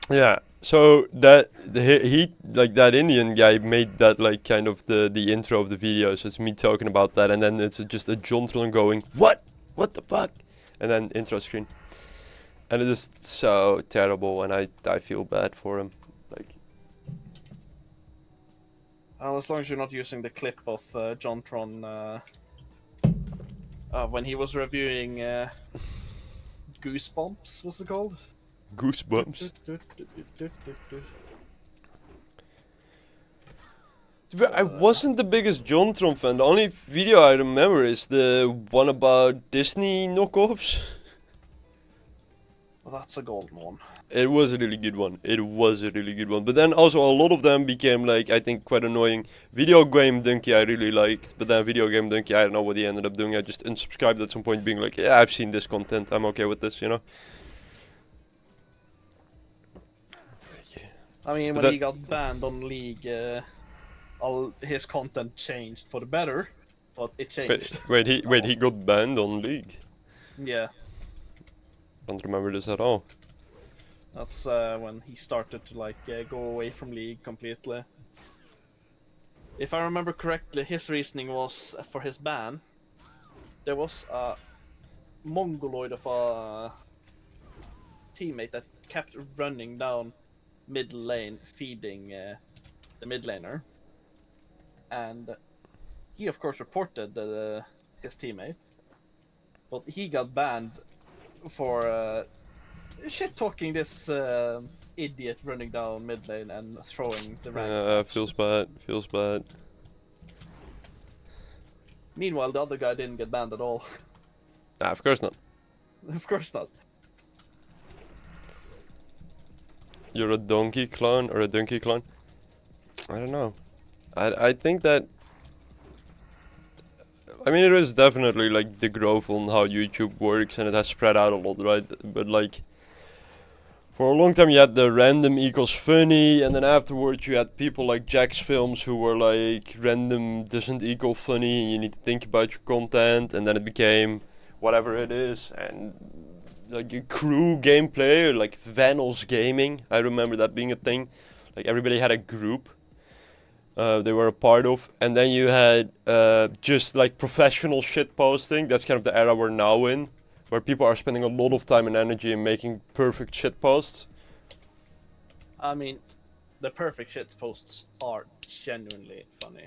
Yeah, so that he like that Indian guy made that like kind of the intro of the video. So it's me talking about that, and then it's just a JonTron going, what the fuck, and then intro screen, and it is so terrible, and I feel bad for him. Like, Well, as long as you're not using the clip of JonTron when he was reviewing Goosebumps, what's it called? Goosebumps. I wasn't the biggest JonTron fan. The only video I remember is the one about Disney knockoffs. Well, that's a golden one. It was a really good one. It was a really good one. But then also a lot of them became like, I think, quite annoying. Video Game Donkey I really liked. But then Video Game Donkey, I don't know what he ended up doing. I just unsubscribed at some point being like, yeah, I've seen this content. I'm okay with this, you know? I mean, when That- he got banned on League, all his content changed for the better, but it changed. Wait, he got banned on League. Yeah, Don't remember this at all. that's when he started to like go away from League completely. If I remember correctly, his reasoning was for his ban. There was a mongoloid of a teammate that kept running down mid lane, feeding the mid laner, and he of course reported his teammate, but he got banned for shit talking this idiot running down mid lane and throwing the rank. Feels bad. Feels bad. Meanwhile, the other guy didn't get banned at all. Nah, of course not. Of course not. You're a donkey clone or a donkey clone? I don't know. I think that, I mean, it is definitely like the growth on how YouTube works, and it has spread out a lot, right? But like, for a long time you had the random equals funny, and then afterwards you had people like Jack's Films who were like random doesn't equal funny, and you need to think about your content, and then it became whatever it is, and like a crew gameplay, like Vanos Gaming. I remember that being a thing. Like everybody had a group they were a part of, and then you had just like professional shit posting. That's kind of the era we're now in, where people are spending a lot of time and energy in making perfect shit posts. I mean, the perfect shit posts are genuinely funny.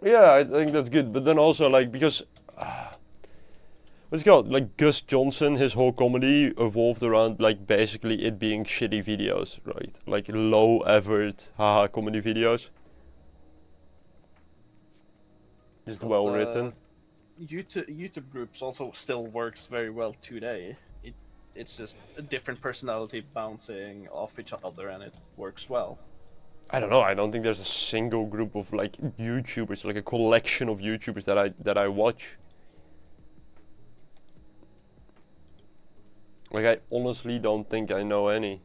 Yeah, I think that's good, but then also like because what's it called? Like Gus Johnson, his whole comedy evolved around like basically it being shitty videos, right? Like low effort, haha comedy videos. Just well written. YouTube groups also still works very well today. It's just a different personality bouncing off each other, and it works well. I don't know. I don't think there's a single group of like YouTubers, like a collection of YouTubers that I watch. Like I honestly don't think I know any.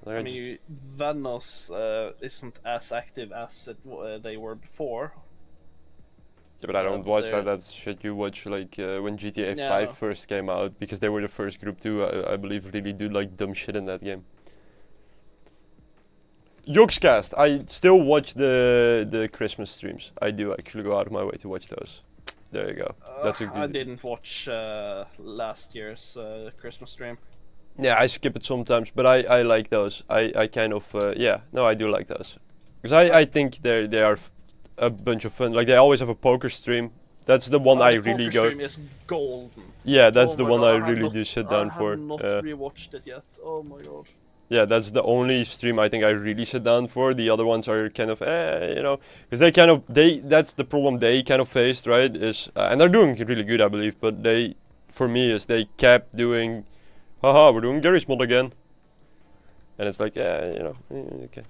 Like, I mean, Vanos isn't as active as they were before. yeah, but I don't watch they're- that. That's shit you watch like when GTA No. 5 first came out, because they were the first group to, I believe, really do like dumb shit in that game. Yogscast, I still watch the Christmas streams. I do actually go out of my way to watch those. There you go. That's a good. I didn't watch last year's Christmas stream. Yeah, I skip it sometimes, but I like those. I kind of yeah, no, I do like those, because I think they are a bunch of fun. Like they always have a poker stream. That's the one I The really poker go. stream is golden. Yeah, that's Oh the my one God, I have really not- do sit down for. I have not rewatched it yet. Oh my god. Yeah, that's the only stream I think I really sit down for. The other ones are kind of, you know, because that's the problem they kind of faced, right? Is and they're doing really good, I believe. But for me, they kept doing, haha, we're doing Gary's mod again, and it's like, yeah, you know, okay.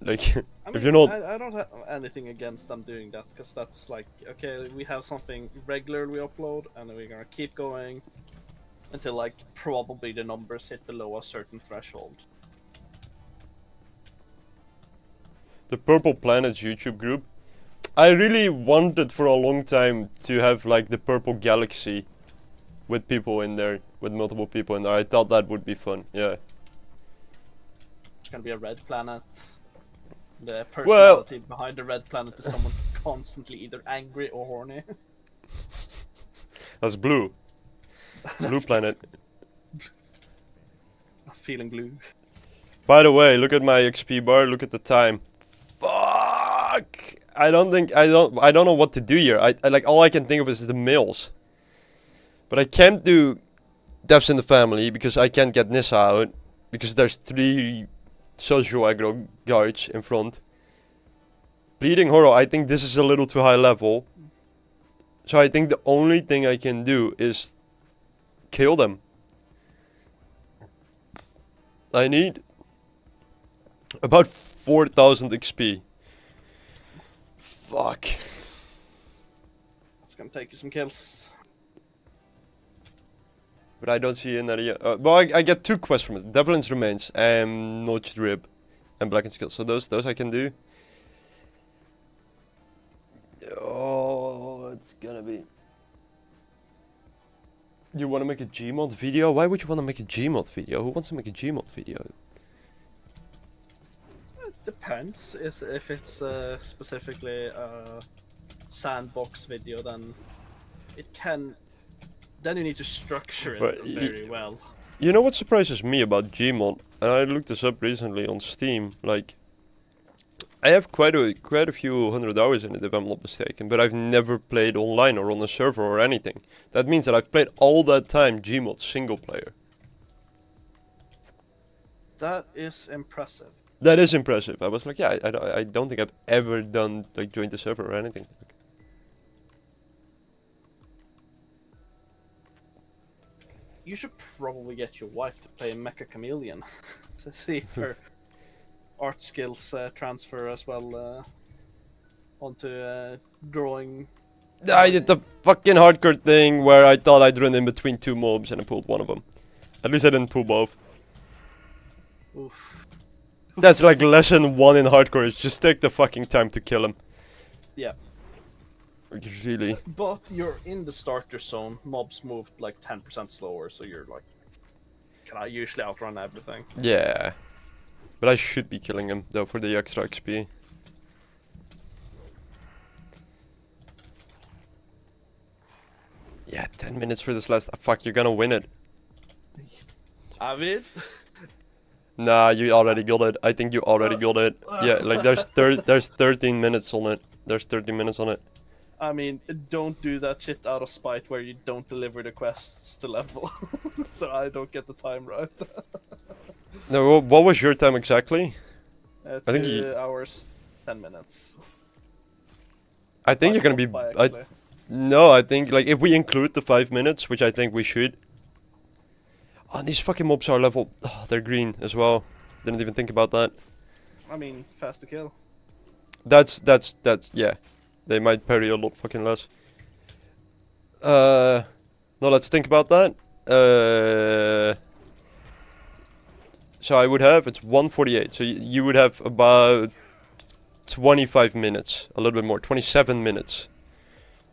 Like, I if mean, you're not, I don't have anything against them doing that, because that's like, okay, we have something regularly upload, and we're gonna keep going until like probably the numbers hit below a certain threshold. the Purple Planets YouTube group, I really wanted for a long time to have like the Purple Galaxy with people in there, with multiple people in there. I thought that would be fun. Yeah. It's gonna be a red planet. The Well- personality behind the red planet is someone constantly either angry or horny. That's blue. Blue Planet. Feeling blue. By the way, look at my XP bar. Look at the time. Fuck! I don't know what to do here. I like all I can think of is the mills. But I can't do deaths in the family because I can't get Nissa out because there's 3 social aggro guards in front. Bleeding Horror, I think this is a little too high level. So I think the only thing I can do is kill them. I need about 4,000 XP. Fuck. It's gonna take you some kills. But I don't see another yet. Well, I get 2 quests from it. Devlin's Remains and Notched Rib and Blackened Skull. So those I can do. Oh, it's gonna be... You want to make a Gmod video? Why would you want to make a Gmod video? Who wants to make a Gmod video? It depends. If it's specifically a sandbox video, then it can. Then you need to structure it But very well. You know what surprises me about Gmod? And I looked this up recently on Steam. Like, I have quite a few hundred hours in it, if I'm not mistaken. But I've never played online or on a server or anything. That means that I've played all that time Gmod single player. That is impressive. That is impressive. I was like, yeah, I don't think I've ever done like joined the server or anything. You should probably get your wife to play Mecha Chameleon to see if her art skills transfer as well onto drawing. I did the fucking hardcore thing where I thought I'd run in between 2 mobs and I pulled one of them. At least I didn't pull both. Oof. That's like lesson 1 in hardcore, is just take the fucking time to kill him. Yeah. Like, really. But you're in the starter zone. Mobs moved like 10% slower, so you're like, can I usually outrun everything? Yeah. But I should be killing him, though, for the extra XP. Yeah, 10 minutes for this last... fuck, you're gonna win it. I mean, Nah, you already got it. I think you already got it. Yeah, like there's 13 minutes on it. There's 13 minutes on it. I mean, don't do that shit out of spite where you don't deliver the quests to level, so I don't get the time right. No, what was your time exactly? I think 2 hours, 10 minutes. I think you're gonna be... no, I think, like, if we include the 5 minutes, which I think we should... Oh, these fucking mobs are level... Oh, they're green as well. Didn't even think about that. I mean, fast to kill. That's, yeah. They might parry a lot fucking less. No, let's think about that. So I would have, it's 1:48. So you would have about 25 minutes, a little bit more, 27 minutes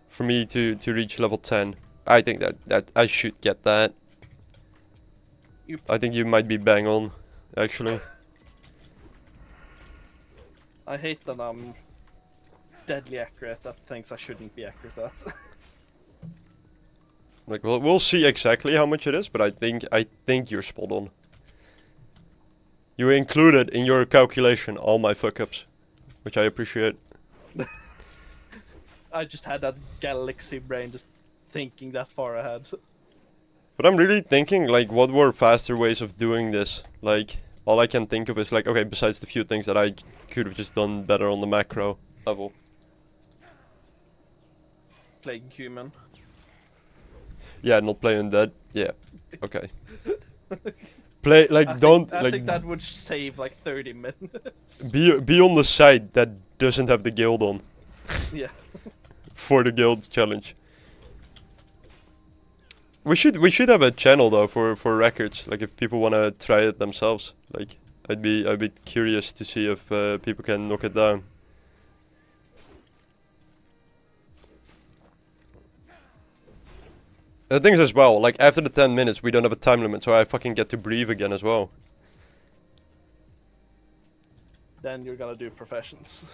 for me to reach level 10. I think that I should get that. I think you might be bang on, actually. I hate that I'm deadly accurate at things I shouldn't be accurate at. Like, we'll see exactly how much it is, but I think you're spot on. You included in your calculation all my fuck ups, which I appreciate. I just had that galaxy brain just thinking that far ahead. But I'm really thinking, like, what were faster ways of doing this? Like, all I can think of is, like, okay, besides the few things that I could have just done better on the macro level. Playing human. Yeah, not playing dead. Yeah, okay. Play, like, don't, I like, think that would save like 30 minutes. be on the side that doesn't have the guild on. Yeah. For the guild challenge. We should have a channel though for records, like if people wanna try it themselves. Like I'd be curious to see if people can knock it down. The thing is as well, like after the 10 minutes we don't have a time limit, so I fucking get to breathe again as well. Then you're gonna do professions.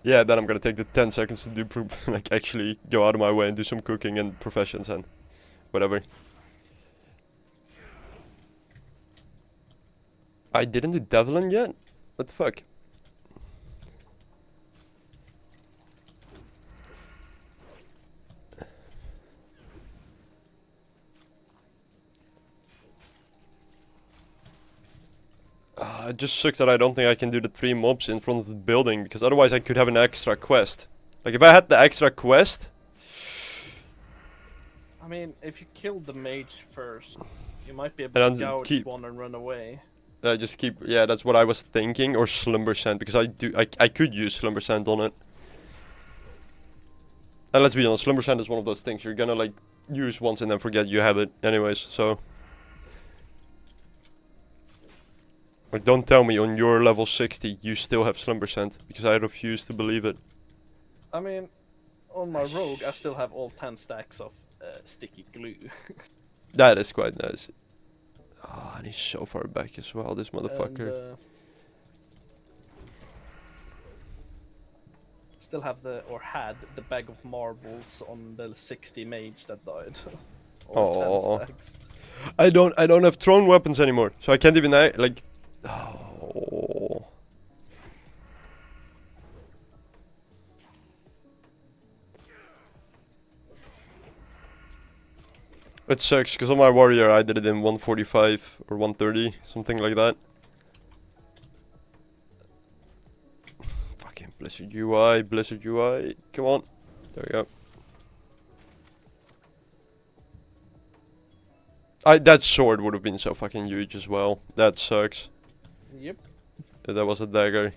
Yeah, then I'm gonna take the 10 seconds to do like actually go out of my way and do some cooking and professions and whatever. I didn't do Devlin yet? What the fuck? It just sucks that I don't think I can do the 3 mobs in front of the building, because otherwise I could have an extra quest. Like if I had the extra quest... I mean, if you killed the mage first, you might be able to And gouge keep- one and run away. just keep... Yeah, that's what I was thinking, or Slumber Sand, because I could use Slumber Sand on it. And let's be honest, Slumber Sand is one of those things you're gonna like use once and then forget you have it anyways, so... Like, don't tell me on your level 60 you still have Slumber Sand, because I refuse to believe it. I mean, on my rogue, I still have all 10 stacks of sticky glue. That is quite nice. Oh, and he's so far back as well, this motherfucker. And, still have had the bag of marbles on the 60 mage that died. All 10 stacks. I don't have thrown weapons anymore, so I can't even like... Oh. It sucks, because on my warrior I did it in 145 or 130, something like that. Fucking Blizzard UI, come on. There we go. That sword would have been so fucking huge as well. That sucks. Yep. That was a dagger.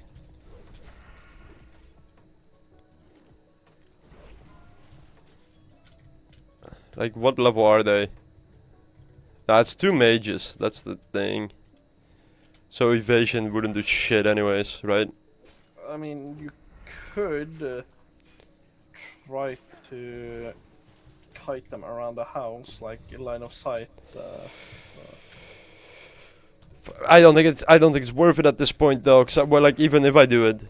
Like, what level are they? That's 2 mages, that's the thing. So evasion wouldn't do shit anyways, right? I mean, you could try to kite them around the house, like in line of sight. I don't think it's worth it at this point though. Cause well, like even if I do it,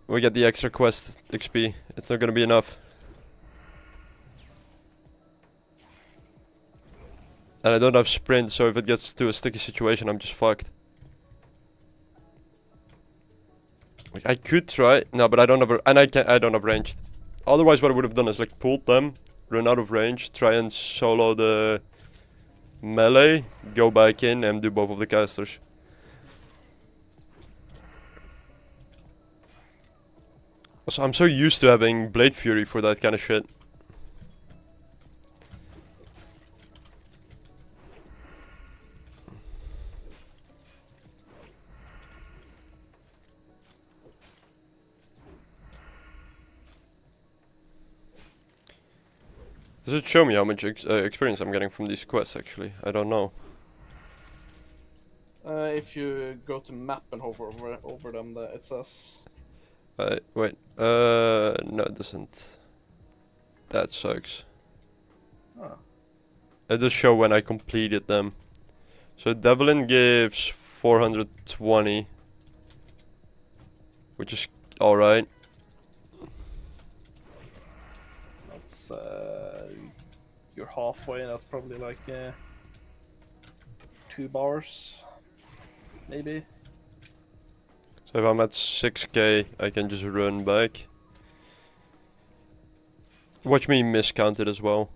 we get the extra quest XP. It's not gonna be enough. And I don't have sprint, so if it gets to a sticky situation, I'm just fucked. Like, I could try, no, but I don't have, I don't have ranged. Otherwise, what I would have done is like pulled them, run out of range, try and solo the melee, go back in, and do both of the casters. Also, I'm so used to having Blade Fury for that kind of shit. Does it show me how much experience I'm getting from these quests actually? I don't know. If you go to map and hover over them, it says. Wait. No, it doesn't. That sucks. Oh. It does show when I completed them. So Devlin gives 420, which is alright. That's you're halfway, and that's probably like 2 bars, maybe. So if I'm at 6k, I can just run back. Watch me miscount it as well.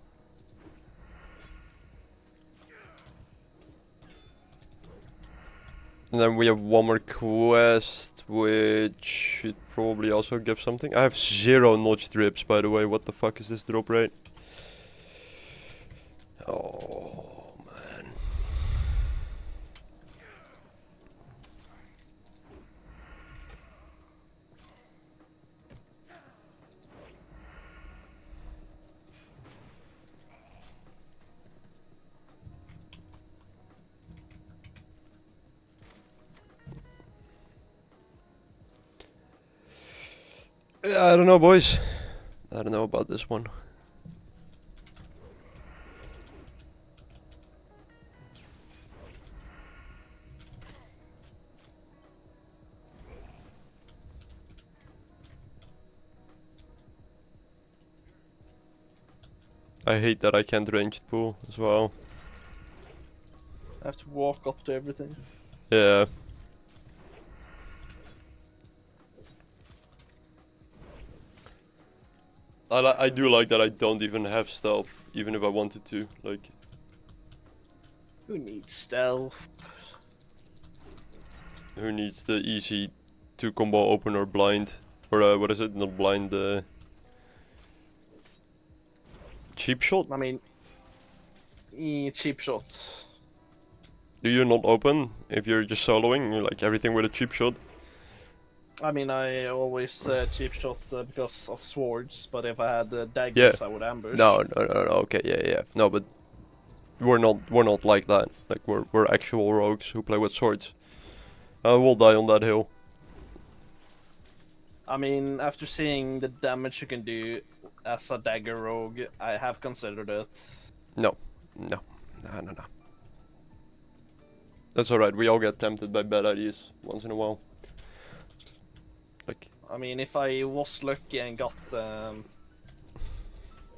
And then we have one more quest, which should probably also give something. I have 0 notch drips, by the way. What the fuck is this drop rate? Oh, man. I don't know, boys. I don't know about this one. I hate that I can't ranged pull as well. I have to walk up to everything. Yeah. I do like that I don't even have stealth, even if I wanted to. Like, Who needs stealth? who needs the easy 2 combo opener blind? Or what is it? Not blind, cheap shot? I mean, cheap shot. Do you not open if you're just soloing? You like everything with a cheap shot? I mean, I always cheap shot because of swords, but if I had daggers, I would ambush. No. Okay, yeah. No, but we're not like that. Like we're actual rogues who play with swords. I will die on that hill. I mean, after seeing the damage you can do as a dagger rogue, I have considered it. No. That's alright. We all get tempted by bad ideas once in a while. Like, I mean, if I was lucky and got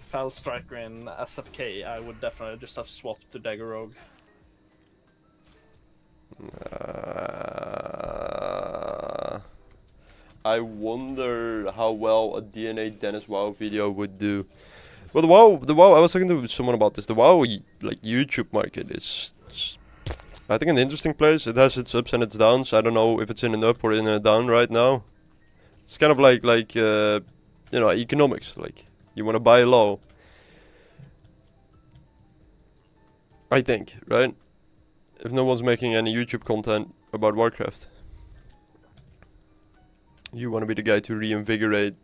Fell Striker in SFK, I would definitely just have swapped to Dagger Rogue. I wonder how well a DNA Dennis WoW video would do. Well, the WoW. I was talking to someone about this. The WoW like YouTube market is, I think, an interesting place. It has its ups and its downs. I don't know if it's in an up or in a down right now. It's kind of like you know, economics. Like, you want to buy low. I think, right? If no one's making any YouTube content about Warcraft, you want to be the guy to reinvigorate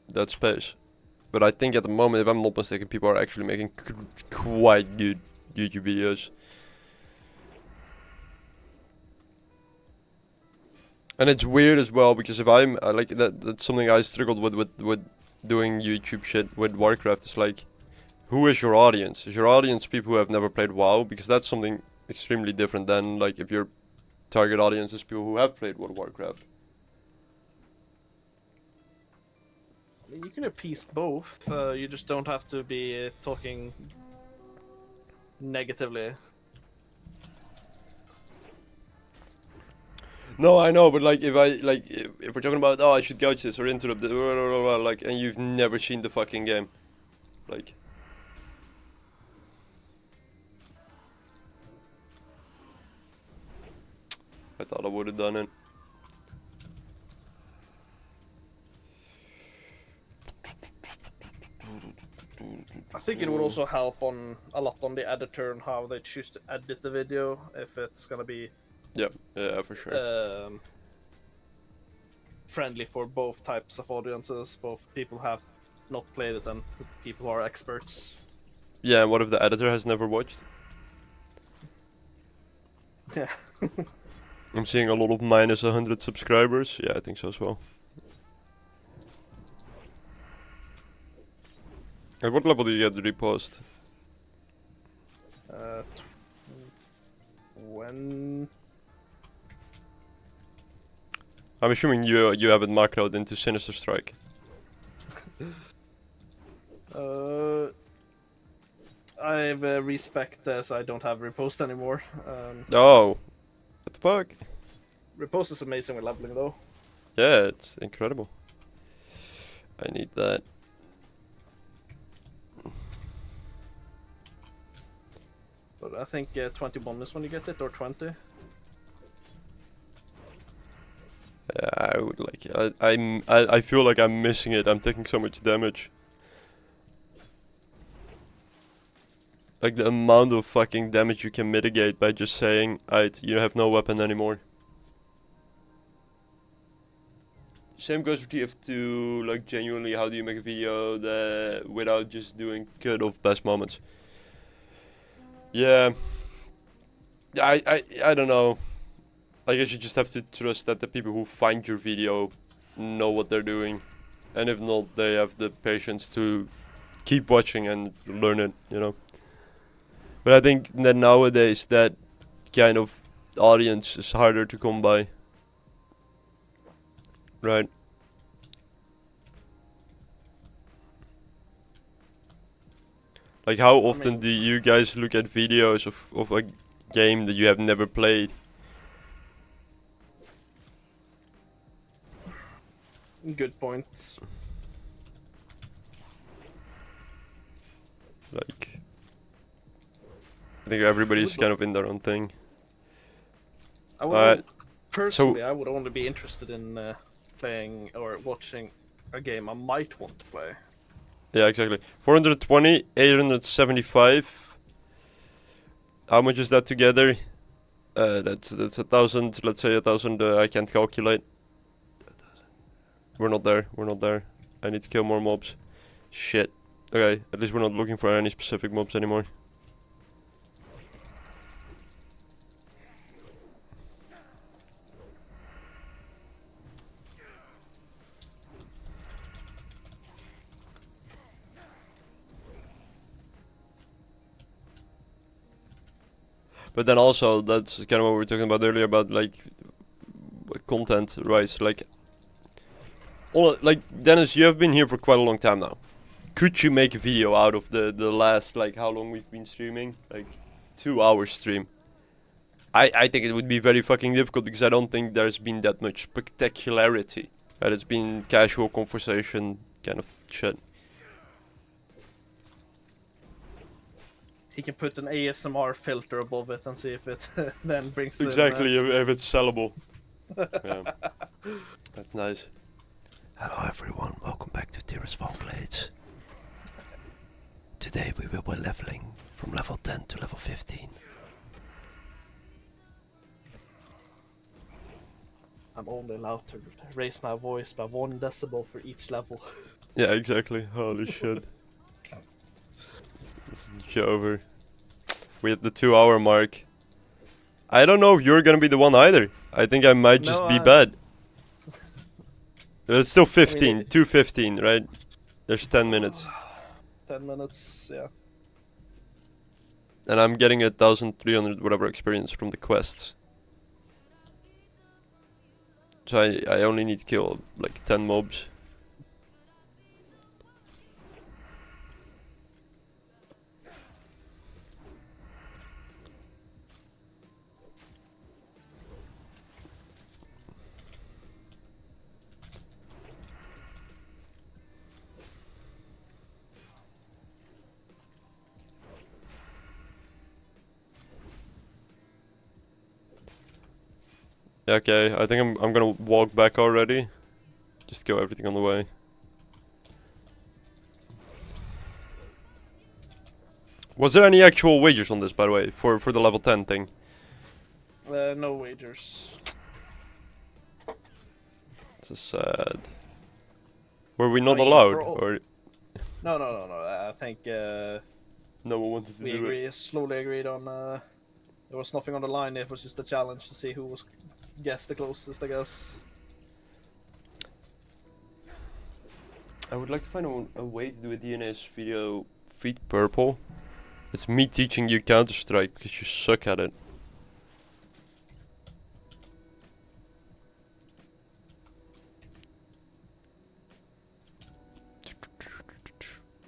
that space. But I think at the moment, if I'm not mistaken, people are actually making quite good YouTube videos. And it's weird as well, because if I'm like that's something I struggled with doing YouTube shit with Warcraft is like, who is your audience? Is your audience people who have never played WoW? Because that's something extremely different than like if your target audience is people who have played World of Warcraft. I mean, you can appease both. You just don't have to be talking negatively. No, I know, but like if we're talking about, oh, I should gouge this or interrupt this, like, and you've never seen the fucking game, like. I thought I would have done it. I think it would also help on a lot on the editor and how they choose to edit the video, if it's gonna be Yeah, for sure. Friendly for both types of audiences, both people who have not played it and people who are experts. Yeah, and what if the editor has never watched? Yeah. I'm seeing a lot of minus 100 subscribers. Yeah, I think so as well. At what level do you get the repost? When I'm assuming you have it macroed into Sinister Strike. I've respec so I don't have repost anymore. Oh, what the fuck? Repost is amazing with leveling though. Yeah, it's incredible. I need that. But I think 21 is when you get it, or 20. Yeah, I would like. I feel like I'm missing it. I'm taking so much damage. Like the amount of fucking damage you can mitigate by just saying, "Alright, you have no weapon anymore." Same goes for TF2. Like genuinely, how do you make a video that without just doing cut of best moments? Yeah. I don't know. I guess you just have to trust that the people who find your video know what they're doing, and if not, they have the patience to keep watching and learn it, you know. But I think that nowadays that kind of audience is harder to come by. Right. Like how often do you guys look at videos of a game that you have never played? Good points. Like, I think everybody's kind of in their own thing. I would personally, I would only be interested in playing or watching a game I might want to play. Yeah, exactly. 420, 875. How much is that together? That's 1,000. Let's say 1,000. I can't calculate. We're not there. We're not there. I need to kill more mobs. Shit. Okay, at least we're not looking for any specific mobs anymore. But then also, that's kind of what we were talking about earlier about like content, right? Like, Dennis, you have been here for quite a long time now. Could you make a video out of the last, like, how long we've been streaming? Like, 2 hour stream. I think it would be very fucking difficult because I don't think there's been that much spectacularity. Right? It's been casual conversation kind of shit. He can put an ASMR filter above it and see if it then brings Exactly, in, if it's sellable. Yeah. That's nice. Hello everyone, welcome back to Tears Fall Blades. Today we will be leveling from level 10 to level 15. I'm only allowed to raise my voice by 1 decibel for each level. Yeah, exactly. Holy shit. This is over. We hit the 2 hour mark. I don't know if you're gonna be the one either. I think I might just be bad. It's still 15, 2:15, right? There's 10 minutes. 10 minutes, yeah. And I'm getting 1,300 whatever experience from the quests. So I only need to kill like 10 mobs. Okay, I think I'm gonna walk back already. Just go everything on the way. Was there any actual wagers on this, by the way, for the level 10 thing? No wagers. This is sad. Were we not I mean, allowed, for all- or No. I think no one wanted to we do it? slowly agreed on. There was nothing on the line. It was just a challenge to see who was guessed the closest, I guess. I would like to find a way to do a DNS video feed purple. It's me teaching you Counter-Strike because you suck at it.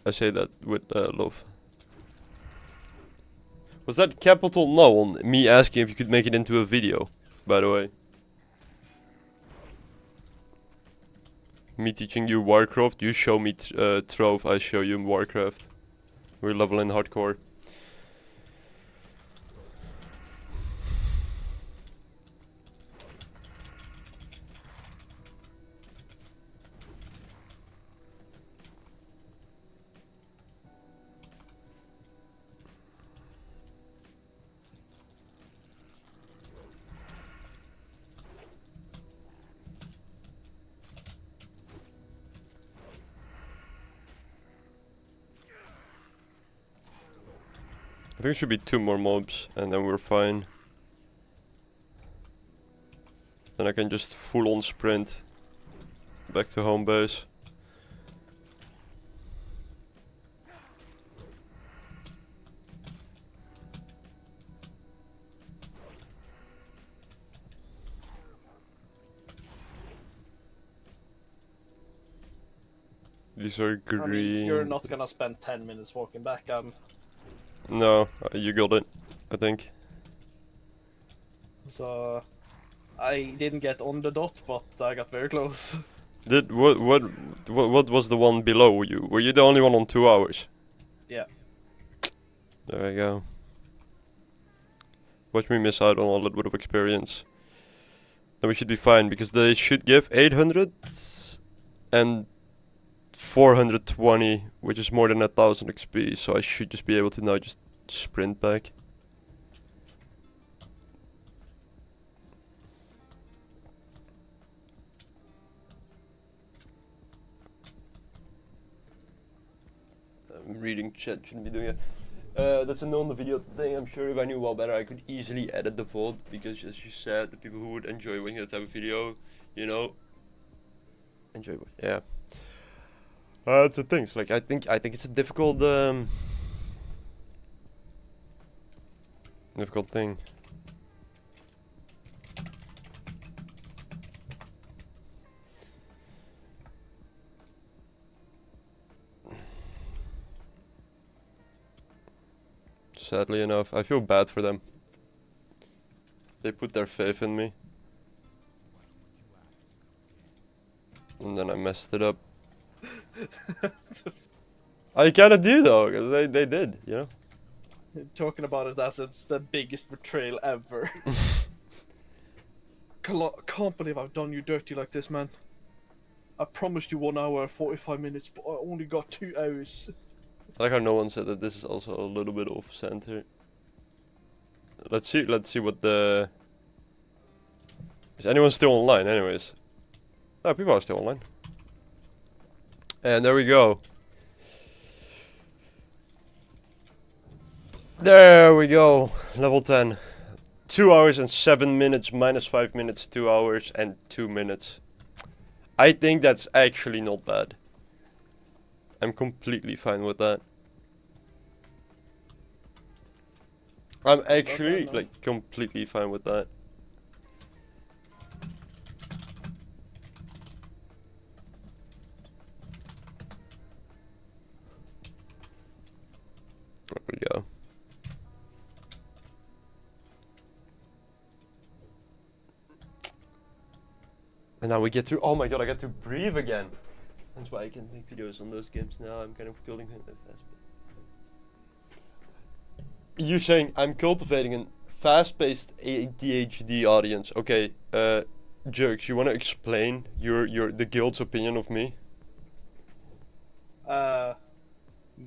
I say that with love. Was that capital no on me asking if you could make it into a video, by the way? Me teaching you Warcraft, you show me Trove, I show you Warcraft. We're leveling hardcore. I think it should be 2 more mobs and then we're fine. Then I can just full on sprint back to home base. These are green. I mean, you're not gonna spend 10 minutes walking back. No, you got it, I think. So I didn't get on the dot, but I got very close. What was the one below you? Were you the only one on 2 hours? Yeah. There we go. Watch me miss out on a little bit of experience. Then we should be fine because they should give 800 and 420, which is more than 1,000 XP. So I should just be able to now just sprint back. I'm reading chat, shouldn't be doing it. That's a no on the video thing. I'm sure if I knew well better, I could easily edit the VOD because, as you said, the people who would enjoy watching that type of video, you know, enjoy. Yeah. It's the things. Like I think it's a difficult difficult thing. Sadly enough, I feel bad for them. They put their faith in me. And then I messed it up. I kinda do though, cause they did, you know? Talking about it as it's the biggest betrayal ever. Can't believe I've done you dirty like this, man. I promised you 1 hour and 45 minutes, but I only got 2 hours. I like how no one said that this is also a little bit off center. Let's see what the... Is anyone still online anyways? Oh, people are still online. And there we go. There we go. Level 10. 2 hours and 7 minutes, minus 5 minutes, 2 hours and 2 minutes. I think that's actually not bad. I'm completely fine with that. I'm actually no. like completely fine with that. There we go. And now we get to, oh my god, I get to breathe again. That's why I can make videos on those games now. I'm kind of building a fast. You saying I'm cultivating a fast-paced ADHD audience? Okay, Jerks, you want to explain the guild's opinion of me?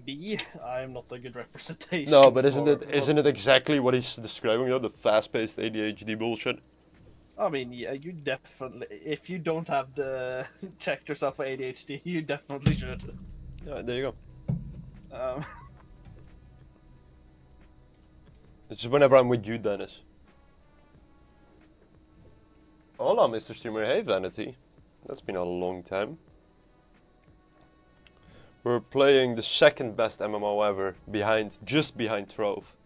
Me? I'm not a good representation. No, but isn't for it exactly what he's describing though? The fast-paced ADHD bullshit. I mean, yeah, you definitely. If you don't have the checked yourself for ADHD, you definitely should. Yeah, there you go. It's just whenever I'm with you, Dennis. Hola, Mr. Streamer. Hey, Vanity. That's been a long time. We're playing the second best MMO ever, just behind Trove.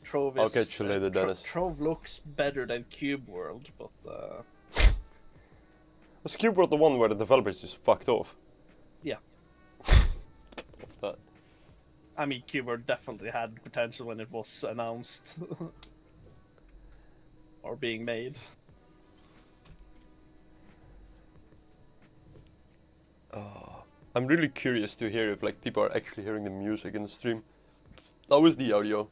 Trove I'll is, catch you later, Dennis. Trove looks better than Cube World, but Was Cube World the one where the developers just fucked off? yeah. What's that? I mean, Cube World definitely had potential when it was announced or being made. Oh, I'm really curious to hear if like people are actually hearing the music in the stream. How is the audio?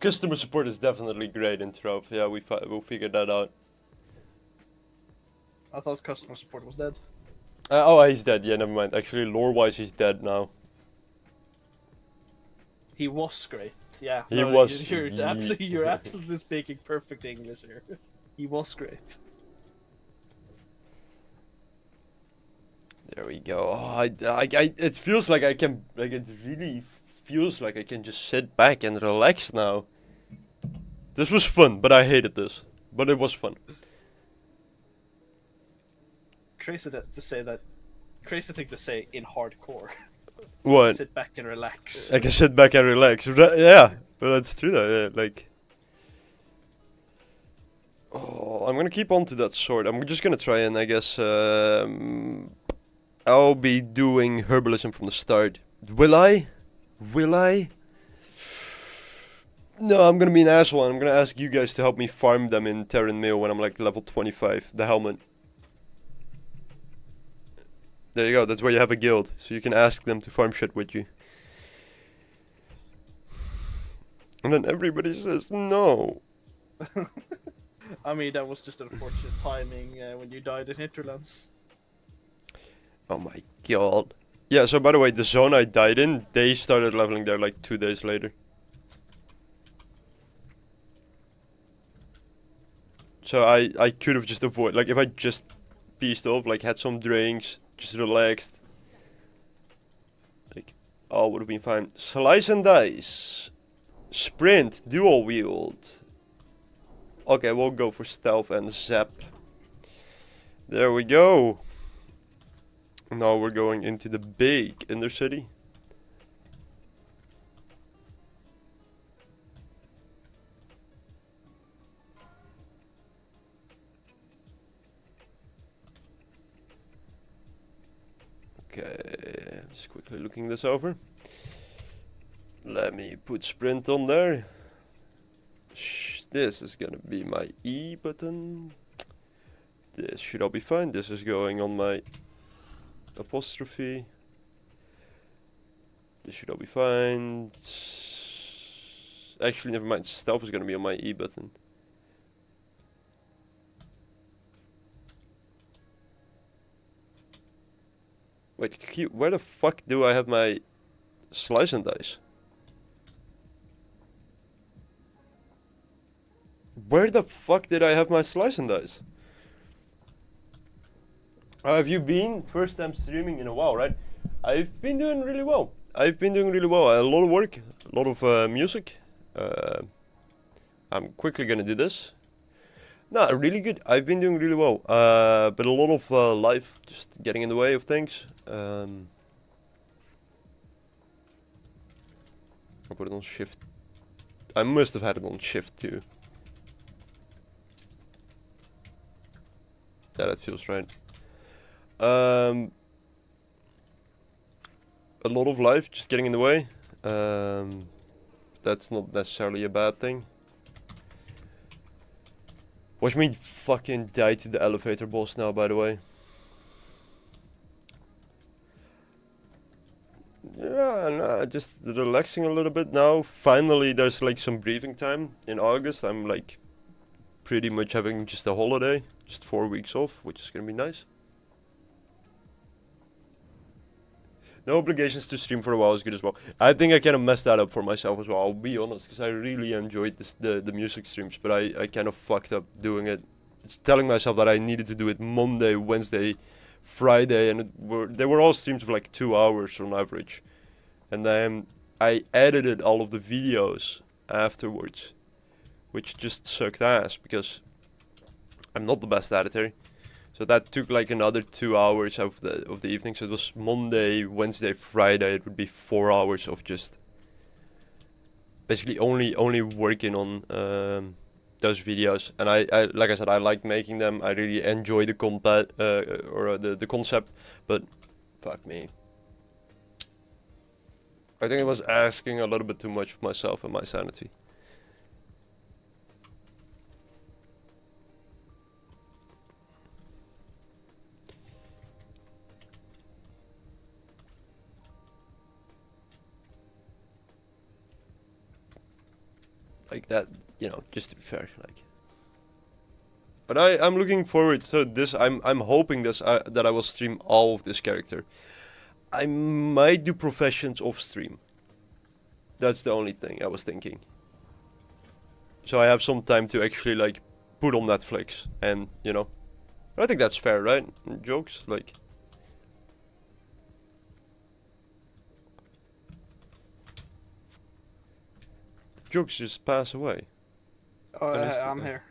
Customer support is definitely great in Trove. Yeah, we'll figure that out. I thought customer support was dead. Oh, he's dead. Yeah, never mind. Actually, lore-wise, he's dead now. He was great. Yeah. He was. You're absolutely speaking perfect English here. He was great. There we go. Oh, it feels like I can, like it really feels like I can just sit back and relax now. This was fun, but I hated this. But it was fun. Crazy to say that. Crazy thing to say in hardcore. What? Sit back and relax. I can sit back and relax. Yeah, but that's true though. Yeah, like. Oh, I'm gonna keep on to that sword. I'm just gonna try and I guess I'll be doing herbalism from the start. Will I? Will I? No, I'm gonna be an asshole. I'm gonna ask you guys to help me farm them in Terran Mail when I'm like level 25. The helmet. There you go. That's where you have a guild, so you can ask them to farm shit with you. And then everybody says no. I mean, that was just unfortunate timing when you died in Hinterlands. Oh my god. Yeah, so by the way, the zone I died in, they started leveling there like 2 days later. So I could have just avoided, like if I just pieced off, like had some drinks, just relaxed. Like, all would have been fine. Slice and dice. Sprint, dual wield. Okay, we'll go for stealth and zap. There we go. Now we're going into the big inner city. Okay, just quickly looking this over. Let me put sprint on there. This is gonna be my E button. This should all be fine. This is going on my apostrophe. This should all be fine. Actually, never mind. Stealth is gonna be on my E button. Wait, where the fuck do I have my slice and dice? Where the fuck did I have my slice and dice? How have you been? First time streaming in a while, right? I've been doing really well. A lot of work, a lot of music. I'm quickly gonna do this. No, really good. I've been doing really well. But a lot of life just getting in the way of things. I'll put it on shift. I must have had it on shift too. Yeah, that feels right. A lot of life just getting in the way. That's not necessarily a bad thing. Watch me fucking die to the elevator boss now, by the way. Yeah, no, just relaxing a little bit now. Finally, there's like some breathing time. In August, I'm like pretty much having just a holiday. Just 4 weeks off, which is gonna be nice. No obligations to stream for a while is good as well. I think I kind of messed that up for myself as well, I'll be honest, because I really enjoyed the music streams, but I kind of fucked up doing it. It's telling myself that I needed to do it Monday, Wednesday, Friday, and they were all streams of like 2 hours on average. And then I edited all of the videos afterwards, which just sucked ass, because I'm not the best editor. So that took like another 2 hours of the evening. So it was Monday, Wednesday, Friday. It would be 4 hours of just basically only working on those videos. And I like I said, I like making them. I really enjoy the combat or the concept. But fuck me, I think I was asking a little bit too much of myself and my sanity. Like that, you know, just to be fair, like. But I'm looking forward. So this, I'm hoping this that I will stream all of this character. I might do professions off stream. That's the only thing I was thinking. So I have some time to actually like put on Netflix, and you know, I think that's fair, right? Jokes, like. Jokes just pass away. Oh, Honestly, I'm here.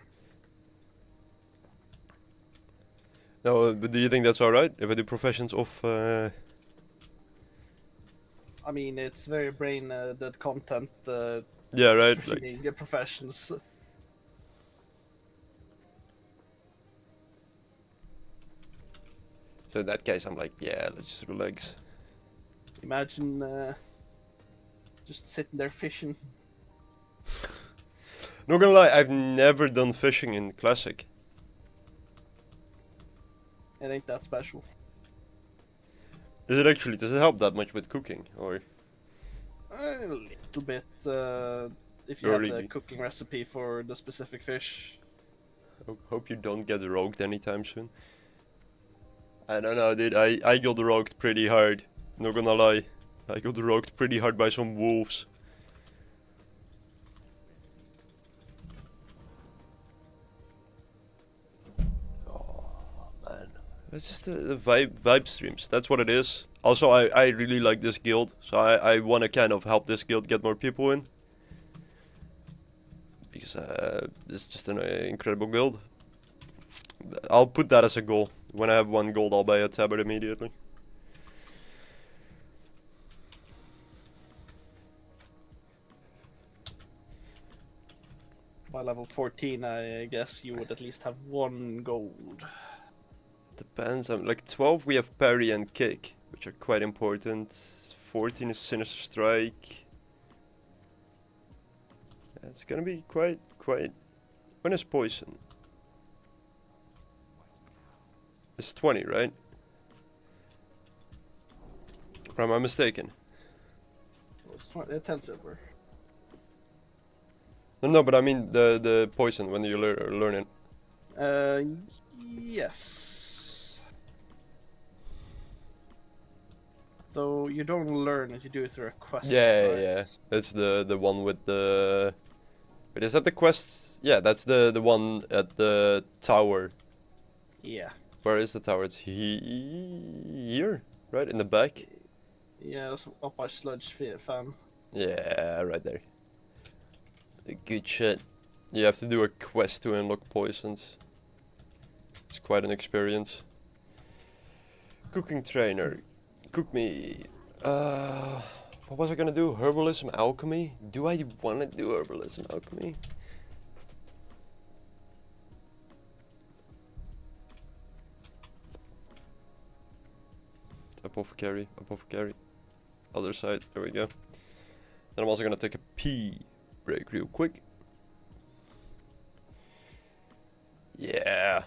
No, but do you think that's alright if I do professions off? I mean, it's very brain dead content. Yeah, right. Like, Streaming professions. so in that case, I'm like, yeah, let's just relax. Imagine just sitting there fishing. Not gonna lie, I've never done fishing in Classic. It ain't that special. Is it actually? Does it help that much with cooking, or? A little bit. If you Oh, have really? the cooking recipe for the specific fish. Hope you don't get rogued anytime soon. I don't know, dude. I got rogued pretty hard. Not gonna lie, I got rogued pretty hard by some wolves. It's just the vibe streams. That's what it is. Also, I really like this guild, so I want to kind of help this guild get more people in. Because it's just an incredible guild. I'll put that as a goal. When I have 1 gold, I'll buy a tabard immediately. By level 14, I guess you would at least have 1 gold. Depends. Like 12, we have parry and kick, which are quite important. 14 is sinister strike. It's gonna be quite. When is poison? It's 20, right? Or am I mistaken? It's 10 silver. No, but I mean the poison when you learn it. Yes. Though you don't learn it, you do it through a quest. Yeah, right? yeah. That's the one with the. Wait, is that the quest? Yeah, that's the one at the tower. Yeah. Where is the tower? It's here, right in the back. Yeah, it's up by Sludge Fan. Yeah, right there. The good shit. You have to do a quest to unlock poisons. It's quite an experience. Cooking trainer. Cook me. What was I gonna do? Herbalism, alchemy? Do I wanna do herbalism, alchemy? Apothecary, apothecary. Other side, there we go. Then I'm also gonna take a pee break real quick. Yeah.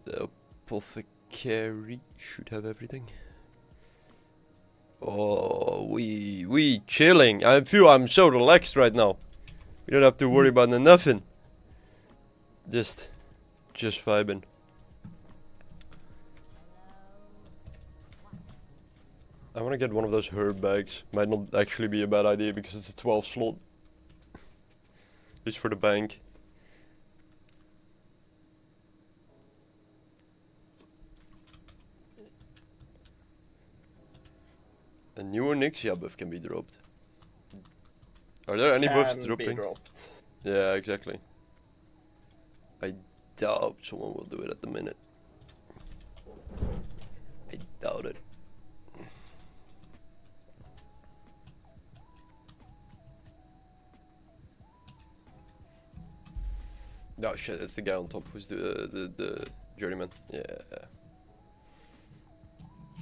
The apothecary should have everything. Oh, we chilling. I feel I'm so relaxed right now. We don't have to worry about nothing. Just vibing. I want to get one of those herb bags. Might not actually be a bad idea because it's a 12 slot. Just for the bank. A new Onyxia buff can be dropped. Are there any buffs Can be dropping? dropped. Yeah, exactly. I doubt someone will do it at the minute. I doubt it. Oh shit, it's the guy on top who's the journeyman. Yeah.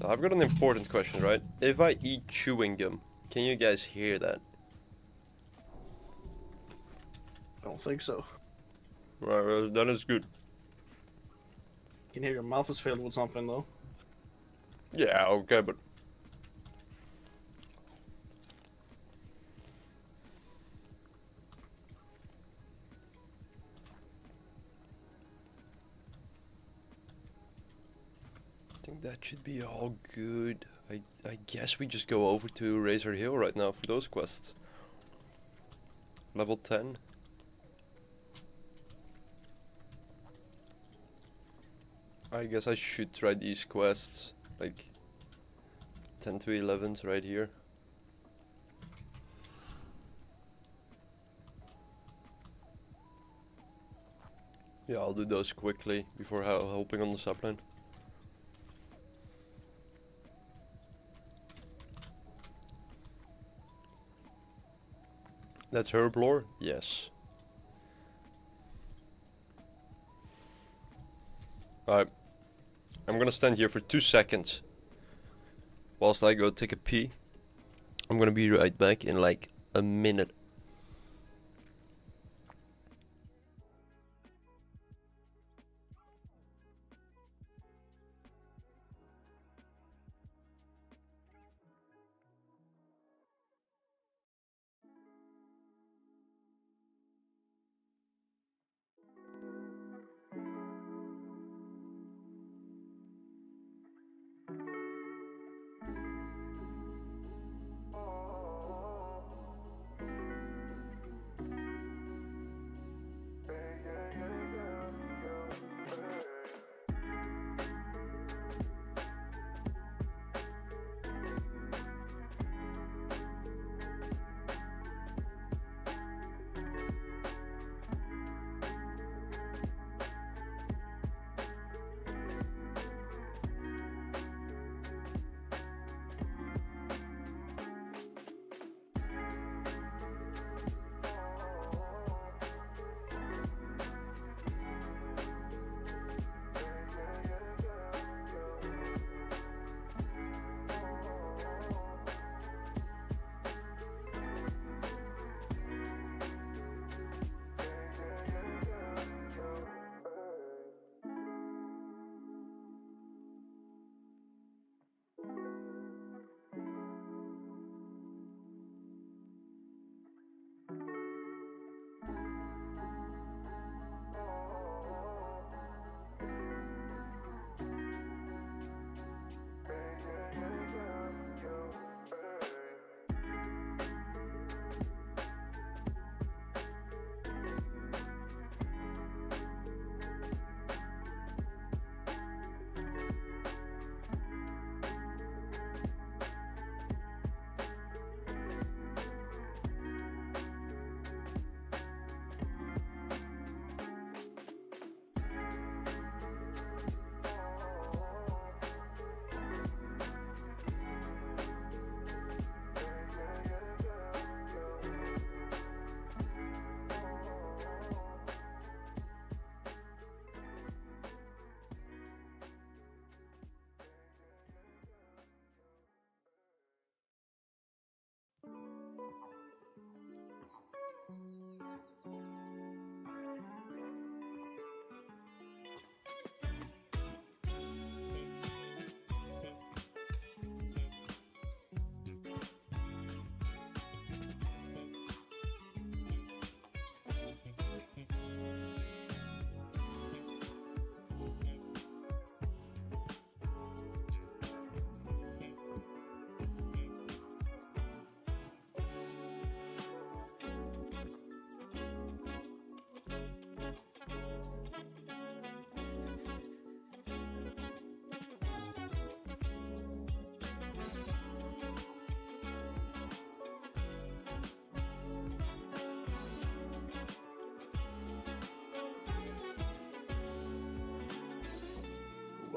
So I've got an important question, right? If I eat chewing gum, can you guys hear that? I don't think so. Right, well, that is good. You can hear your mouth is filled with something though. Yeah, okay, but... I think that should be all good. I guess we just go over to Razor Hill right now for those quests. Level 10. I guess I should try these quests. Like 10 to 11s right here. Yeah, I'll do those quickly before helping on the subline. That's herb lore? Yes. Alright. I'm gonna stand here for 2 seconds. Whilst I go take a pee. I'm gonna be right back in like a minute.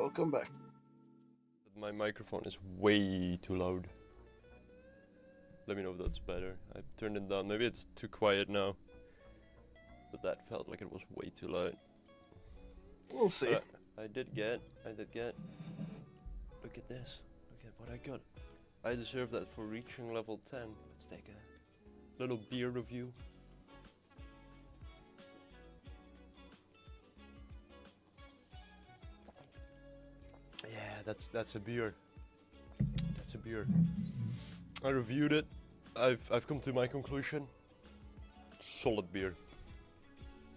Welcome back. My microphone is way too loud. Let me know if that's better. I turned it down. Maybe it's too quiet now. But that felt like it was way too loud. We'll see. I did get. Look at this. Look at what I got. I deserve that for reaching level 10. Let's take a little beer review. Yeah, that's a beer. That's a beer. I reviewed it. I've come to my conclusion. Solid beer.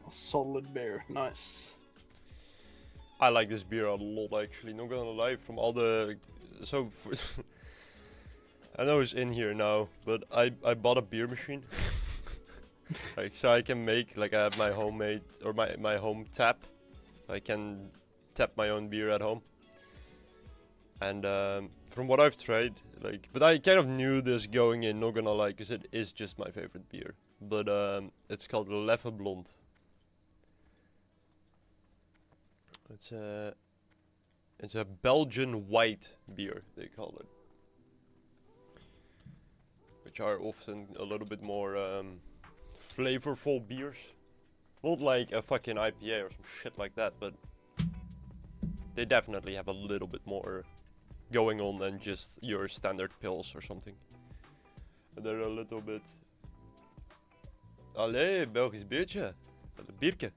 A solid beer. Nice. I like this beer a lot actually, not gonna lie, from all the... So, I know it's in here now, but I bought a beer machine. Like, so I can make, like I have my homemade, or my home tap. I can tap my own beer at home. And from what I've tried, like, but I kind of knew this going in, not gonna lie, because it is just my favorite beer. But it's called Leffe Blond. It's a Belgian white beer, they call it. Which are often a little bit more flavorful beers. Not like a fucking IPA or some shit like that, but they definitely have a little bit more going on than just your standard pills or something. They're a little bit... Allee, Belgisch biertje. Bierke.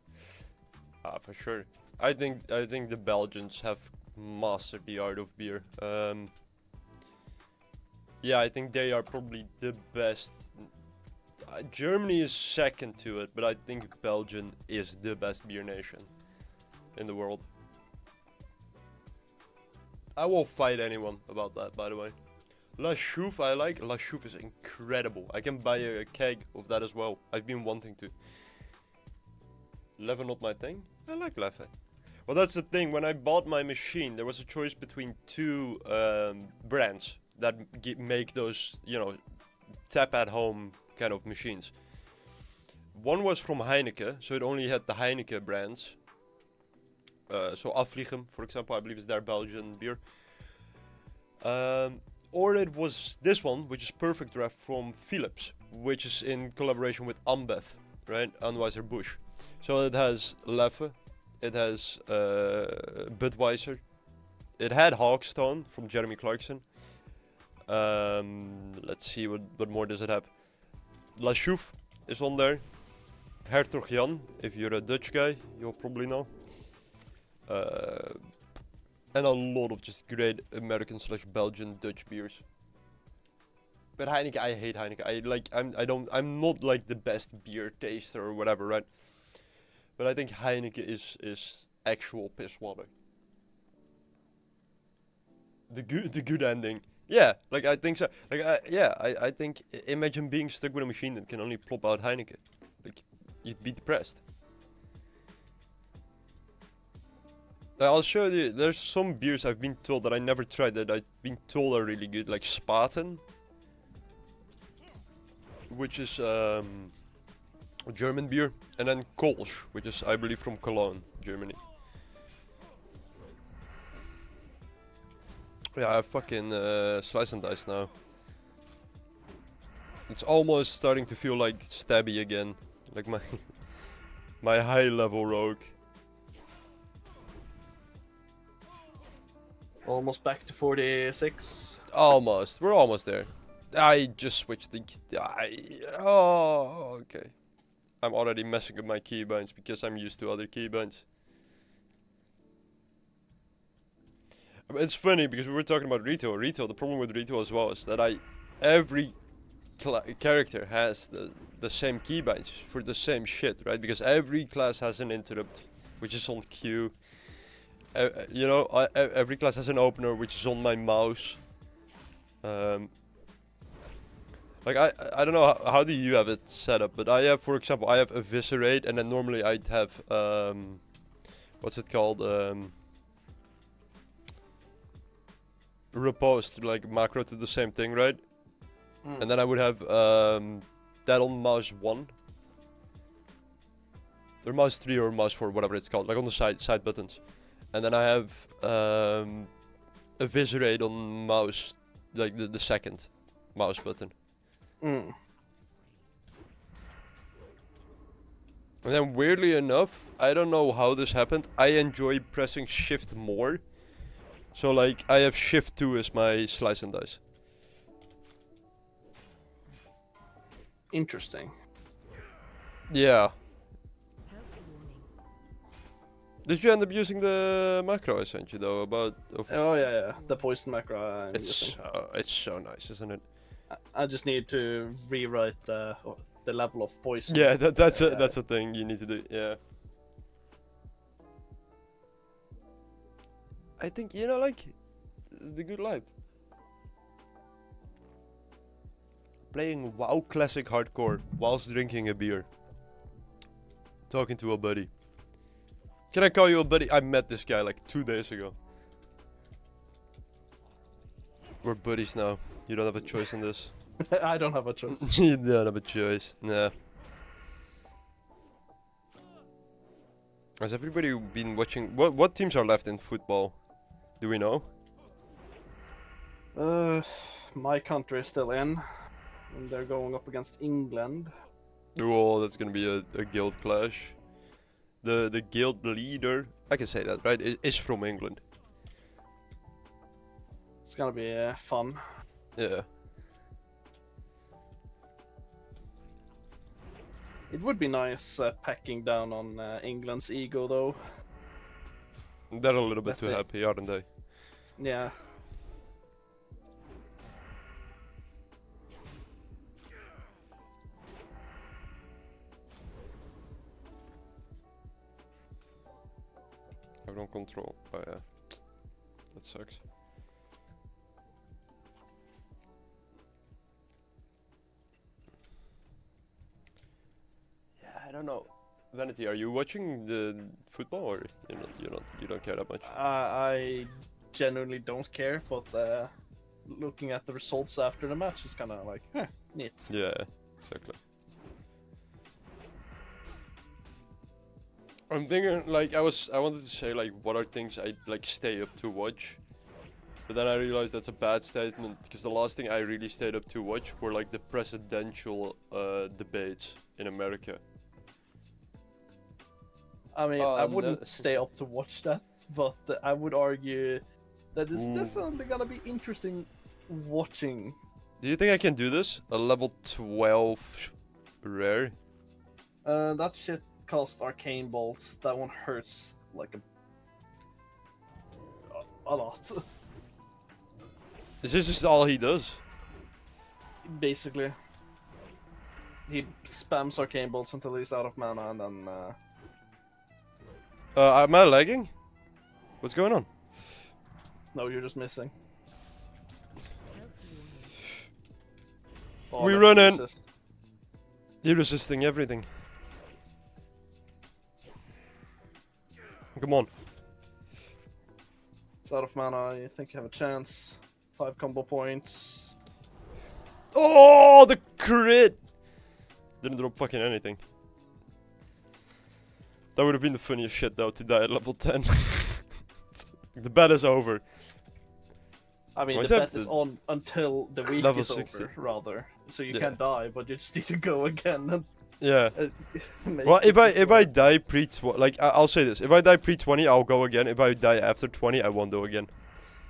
Ah, for sure. I think the Belgians have mastered the art of beer. Yeah, I think they are probably the best. Germany is second to it, but I think Belgium is the best beer nation in the world. I will fight anyone about that, by the way. La Chouffe I like. La Chouffe is incredible. I can buy a keg of that as well. I've been wanting to. Leffe not my thing? I like Leffe. Well, that's the thing. When I bought my machine, there was a choice between two brands that make those, you know, tap at home kind of machines. One was from Heineken, so it only had the Heineken brands. So Afvliegen, for example, I believe is their Belgian beer. Or it was this one, which is Perfect Draft from Philips, which is in collaboration with Ambev, right? Anheuser-Busch. So it has Leffe, it has Budweiser, it had Hawkstone from Jeremy Clarkson. Let's see, what more does it have? La Chouffe is on there. Hertog Jan, if you're a Dutch guy, you'll probably know. And a lot of just great American / Belgian Dutch beers. But Heineken, I hate Heineken. I'm not like the best beer taster or whatever, right? But I think Heineken is actual piss water. The good ending. Yeah, like I think so. Like I think imagine being stuck with a machine that can only plop out Heineken. Like you'd be depressed. I'll show you. There's some beers I've been told that I never tried that I've been told are really good, like Spaten, which is a German beer, and then Kolsch, which is I believe from Cologne, Germany. Yeah, I fucking slice and dice now. It's almost starting to feel like stabby again, like my high level rogue. Almost back to 46. Almost. We're almost there. I just switched the... Oh, okay. I'm already messing with my keybinds because I'm used to other keybinds. It's funny because we were talking about retail. The problem with retail as well is that every character has the same keybinds for the same shit, right? Because every class has an interrupt, which is on Q. You know, every class has an opener, which is on my mouse. Like I don't know how do you have it set up, but I have, for example, I have eviscerate, and then normally I'd have what's it called? Riposte, like macro to the same thing, right? And then I would have that on mouse 1. Or mouse 3 or mouse 4, whatever it's called, like on the side buttons. and then I have eviscerate on mouse, like the second mouse button. Mm. And then weirdly enough, I don't know how this happened, I enjoy pressing shift more. So like I have shift 2 as my slice and dice. Interesting. Yeah. Did you end up using the macro I sent you though about? Oh yeah, the poison macro I'm using. It's so nice, isn't it? I just need to rewrite the level of poison. Yeah, that's a thing you need to do. Yeah. I think like the good life. Playing WoW Classic Hardcore whilst drinking a beer. Talking to a buddy. Can I call you a buddy? I met this guy like 2 days ago. We're buddies now. You don't have a choice in this. I don't have a choice. You don't have a choice. Nah. Has everybody been watching? What teams are left in football? Do we know? My country is still in, and they're going up against England. Oh, that's gonna be a guild clash. The guild leader, I can say that, right? Is from England. It's gonna be fun. Yeah. It would be nice packing down on England's ego, though. They're a little bit That too they- happy, aren't they? Yeah. I don't control. Oh yeah. That sucks. Yeah, I don't know. Vanity, are you watching the football or you don't care that much? I genuinely don't care, but looking at the results after the match is kind of like, neat. Yeah, exactly. I'm thinking like I wanted to say like what are things I like stay up to watch, but then I realized that's a bad statement because the last thing I really stayed up to watch were like the presidential debates in America. I mean, Oh, I and wouldn't that- stay up to watch that, but I would argue that it's Ooh. definitely gonna be interesting watching. Do you think I can do this? A level 12 rare? That shit costs arcane bolts. That one hurts like a lot. Is this just all he does? Basically, he spams arcane bolts until he's out of mana, and then Am I lagging? What's going on? no, you're just missing. We that run in. resist. You're resisting everything. Come on. It's out of mana. You think you have a chance? 5 combo points. Oh, the crit! Didn't drop fucking anything. That would have been the funniest shit though, to die at level 10. The bet is over. I mean, Why the is bet that is the on until the week level is 60? over, rather. So you Yeah. can die, but you just need to go again and Yeah. make Well, it if I work. die I'll say this: if I die pre-20, I'll go again. If I die after 20, I won't go again.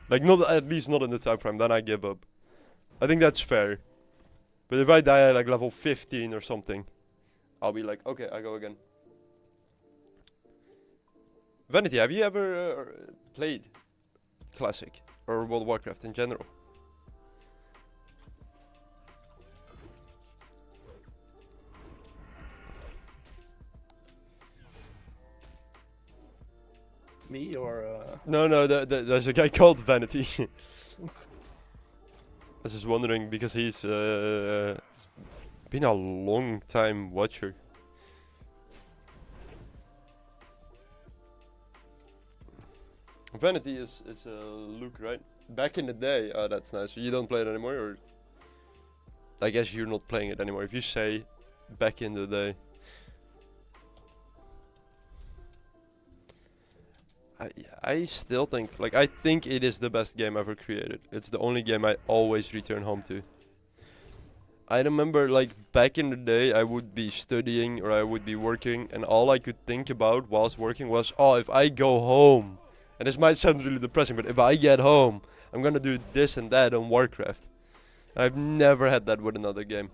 Like not at least not in the time frame. Then I give up. I think that's fair. But if I die at like level 15 or something, I'll be like, okay, I go again. Vanity, have you ever played Classic or World of Warcraft in general? Me or No, there's a guy called Vanity. I was just wondering because he's been a long time watcher. Vanity is Luke, right? Back in the day, oh that's nice. You don't play it anymore, or I guess you're not playing it anymore. If you say back in the day, I still think, like, I think it is the best game ever created. It's the only game I always return home to. I remember, like, back in the day, I would be studying or I would be working, and all I could think about whilst working was, oh, if I go home, and this might sound really depressing, but if I get home, I'm gonna do this and that on Warcraft. I've never had that with another game.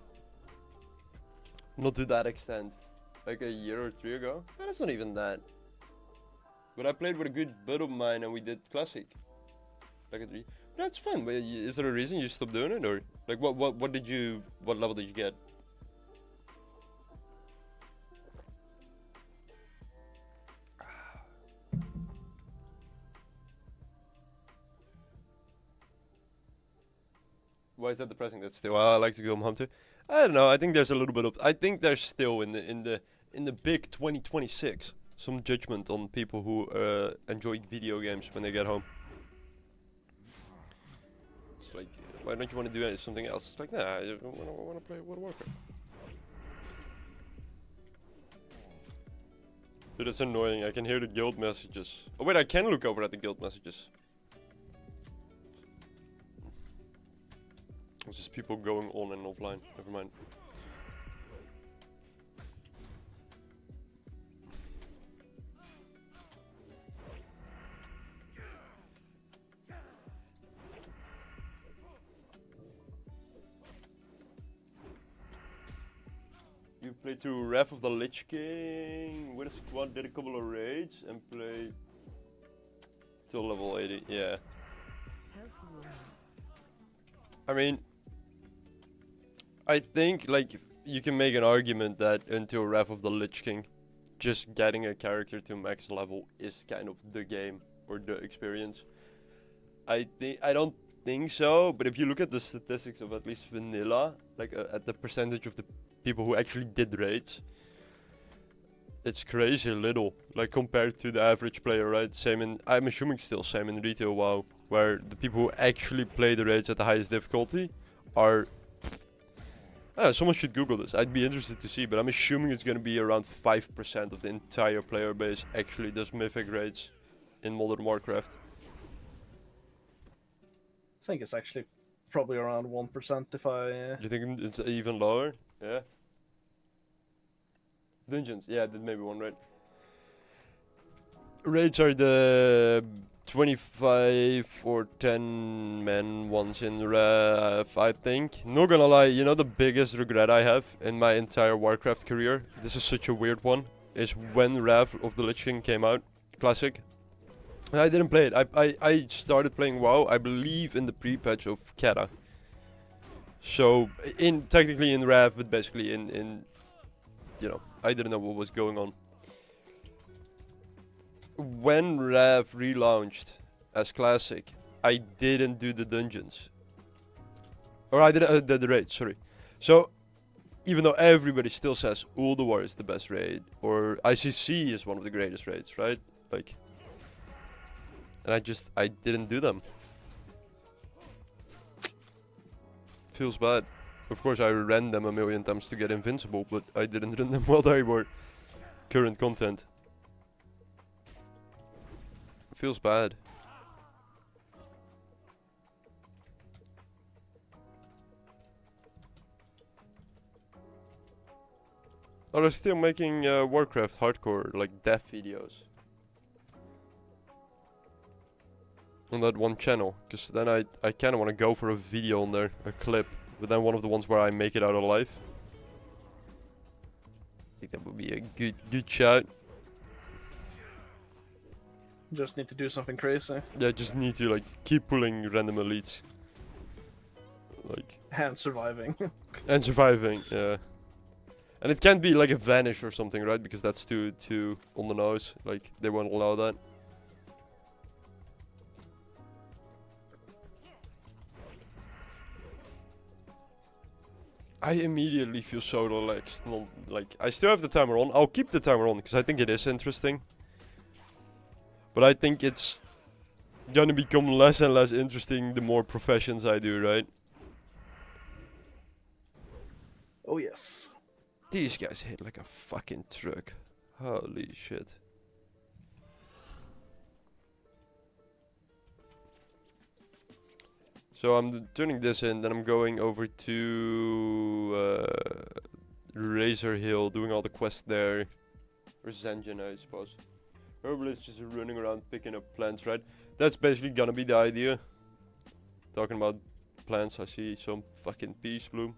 Not to that extent. Like a year or 2 ago. That's not even that. But I played with a good bud of mine and we did Classic. Like a 3. That's fun, but is there a reason you stopped doing it, or like what level did you get? Why is that depressing? That's still I like to go home to. I don't know. I think there's a little bit of. I think there's still in the big 2026 some judgment on people who enjoy video games when they get home. It's like, why don't you want to do something else? It's like, nah, I want to play World of Warcraft. But it's annoying. I can hear the guild messages. Oh wait, I can look over at the guild messages. It's just people going on and offline. Never mind. You played through Wrath of the Lich King with a squad, did a couple of raids, and played till level 80. Yeah. I mean, I think like you can make an argument that until Wrath of the Lich King, just getting a character to max level is kind of the game or the experience. I don't think so, but if you look at the statistics of at least vanilla, like at the percentage of the people who actually did raids, it's crazy little, like compared to the average player, right? Same in, I'm assuming still same in retail WoW, where the people who actually play the raids at the highest difficulty are, someone should Google this. I'd be interested to see, but I'm assuming it's going to be around 5% of the entire player base actually does mythic raids in Modern Warcraft. I think it's actually probably around 1% if I... You think it's even lower? Yeah. Dungeons, yeah, that may be one, right? Raids are the 25 or 10 men ones in Rev, I think. Not gonna lie, you know the biggest regret I have in my entire Warcraft career? This is such a weird one. Is when Rev of the Lich King came out, Classic. I didn't play it. I started playing WoW, I believe, in the pre-patch of Kata. So, technically in Rev, but basically in you know, I didn't know what was going on. When Rev relaunched as Classic, I didn't do the dungeons. Or I did the raid, sorry. So, even though everybody still says Ulduar is the best raid, or ICC is one of the greatest raids, right? Like, and I didn't do them. Feels bad. Of course, I ran them a million times to get invincible, but I didn't run them while they were current content. Feels bad. Oh, they're still making Warcraft hardcore, like death videos. On that one channel, because then I kind of want to go for a video on there, a clip. But then one of the ones where I make it out alive. I think that would be a good shot. Just need to do something crazy. Yeah, just need to like keep pulling random elites. Like And surviving. and surviving, yeah. And it can't be like a vanish or something, right? Because that's too on the nose. Like they won't allow that. I immediately feel so relaxed. Not, like, I still have the timer on. I'll keep the timer on because I think it is interesting. But I think it's gonna become less and less interesting the more professions I do, right? Oh yes. These guys hit like a fucking truck. Holy shit. So I'm turning this in, then I'm going over to Razor Hill, doing all the quests there. Or Zengen, I suppose. Herbalist just running around picking up plants, right? That's basically gonna be the idea. Talking about plants, I see some fucking peace bloom.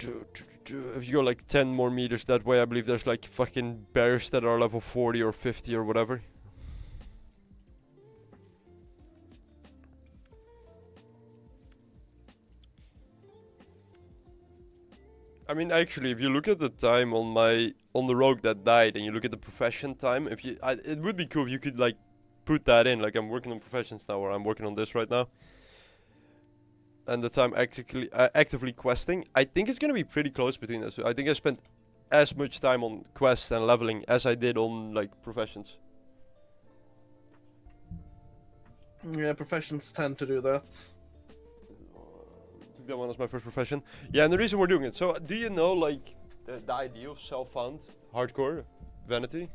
If you go like 10 more meters that way, I believe there's like fucking bears that are level 40 or 50 or whatever. I mean, actually, if you look at the time on the rogue that died, and you look at the profession time, if you, it would be cool if you could like put that in. Like I'm working on professions now, or I'm working on this right now, and the time actively questing. I think it's gonna be pretty close between us. I think I spent as much time on quests and leveling as I did on like professions. Yeah, professions tend to do that. Took that one as my first profession. Yeah, and the reason we're doing it. So, do you know like the idea of self-found hardcore vanity?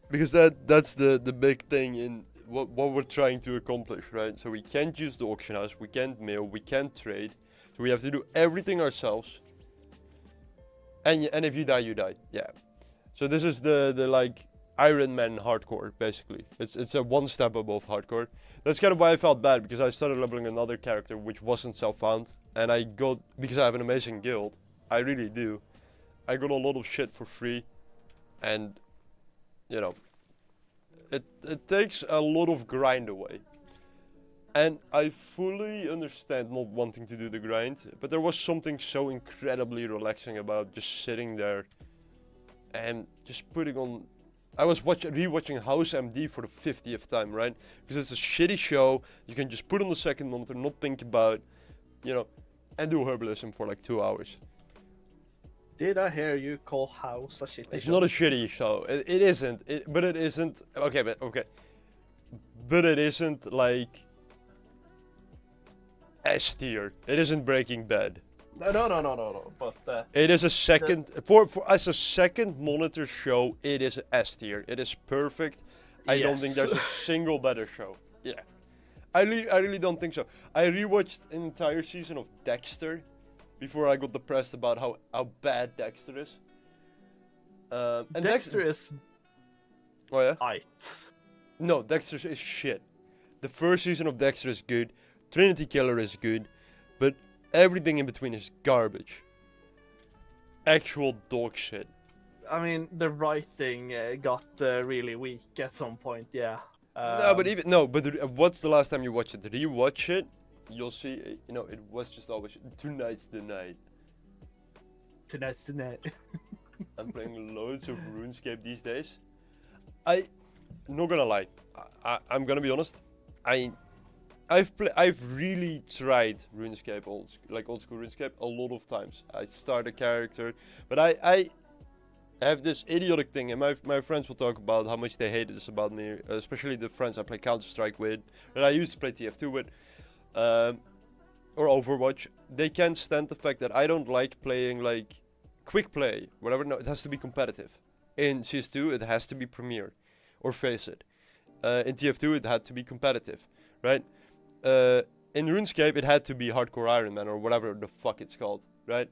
Because that's the big thing in what we're trying to accomplish, right? So we can't use the auction house, we can't mail, we can't trade, so we have to do everything ourselves. And if you die, you die. Yeah. So this is the like Iron Man hardcore, basically. It's a one step above hardcore. That's kind of why I felt bad, because I started leveling another character which wasn't self-found, and I got, because I have an amazing guild, I really do, I got a lot of shit for free, and you know, it takes a lot of grind away. And I fully understand not wanting to do the grind, but there was something so incredibly relaxing about just sitting there and just putting on. I was rewatching House MD for the 50th time, right? Because it's a shitty show. You can just put on the second monitor, not think about, you know, and do herbalism for like 2 hours. Did I hear you call House a shitty It's show? not a shitty show. It isn't. But it isn't. Okay, okay. But it isn't like S tier. It isn't Breaking Bad. No. But It is a second for as a second monitor show. It is S tier. It is perfect. I don't think there's a single better show. Yeah, I really don't think so. I rewatched an entire season of Dexter before I got depressed about how bad Dexter is. And Dexter is Oh yeah. aight. No, Dexter is shit. The first season of Dexter is good. Trinity Killer is good, but everything in between is garbage. Actual dog shit. I mean, the writing got really weak at some point. Yeah. No, but what's the last time you watched it? Rewatch it. You'll see. You know, it was just always tonight's the night. Tonight's the night. I'm playing loads of RuneScape these days. Not gonna lie. I'm gonna be honest. I've really tried RuneScape, old school RuneScape, a lot of times. I start a character, but I have this idiotic thing, and my friends will talk about how much they hate this about me, especially the friends I play Counter-Strike with, that I used to play TF2 with, or Overwatch. They can't stand the fact that I don't like playing like quick play, whatever. No, it has to be competitive. In CS2, it has to be Premier, or Face It. In TF2, it had to be competitive, right? In RuneScape, it had to be Hardcore Iron Man or whatever the fuck it's called, right?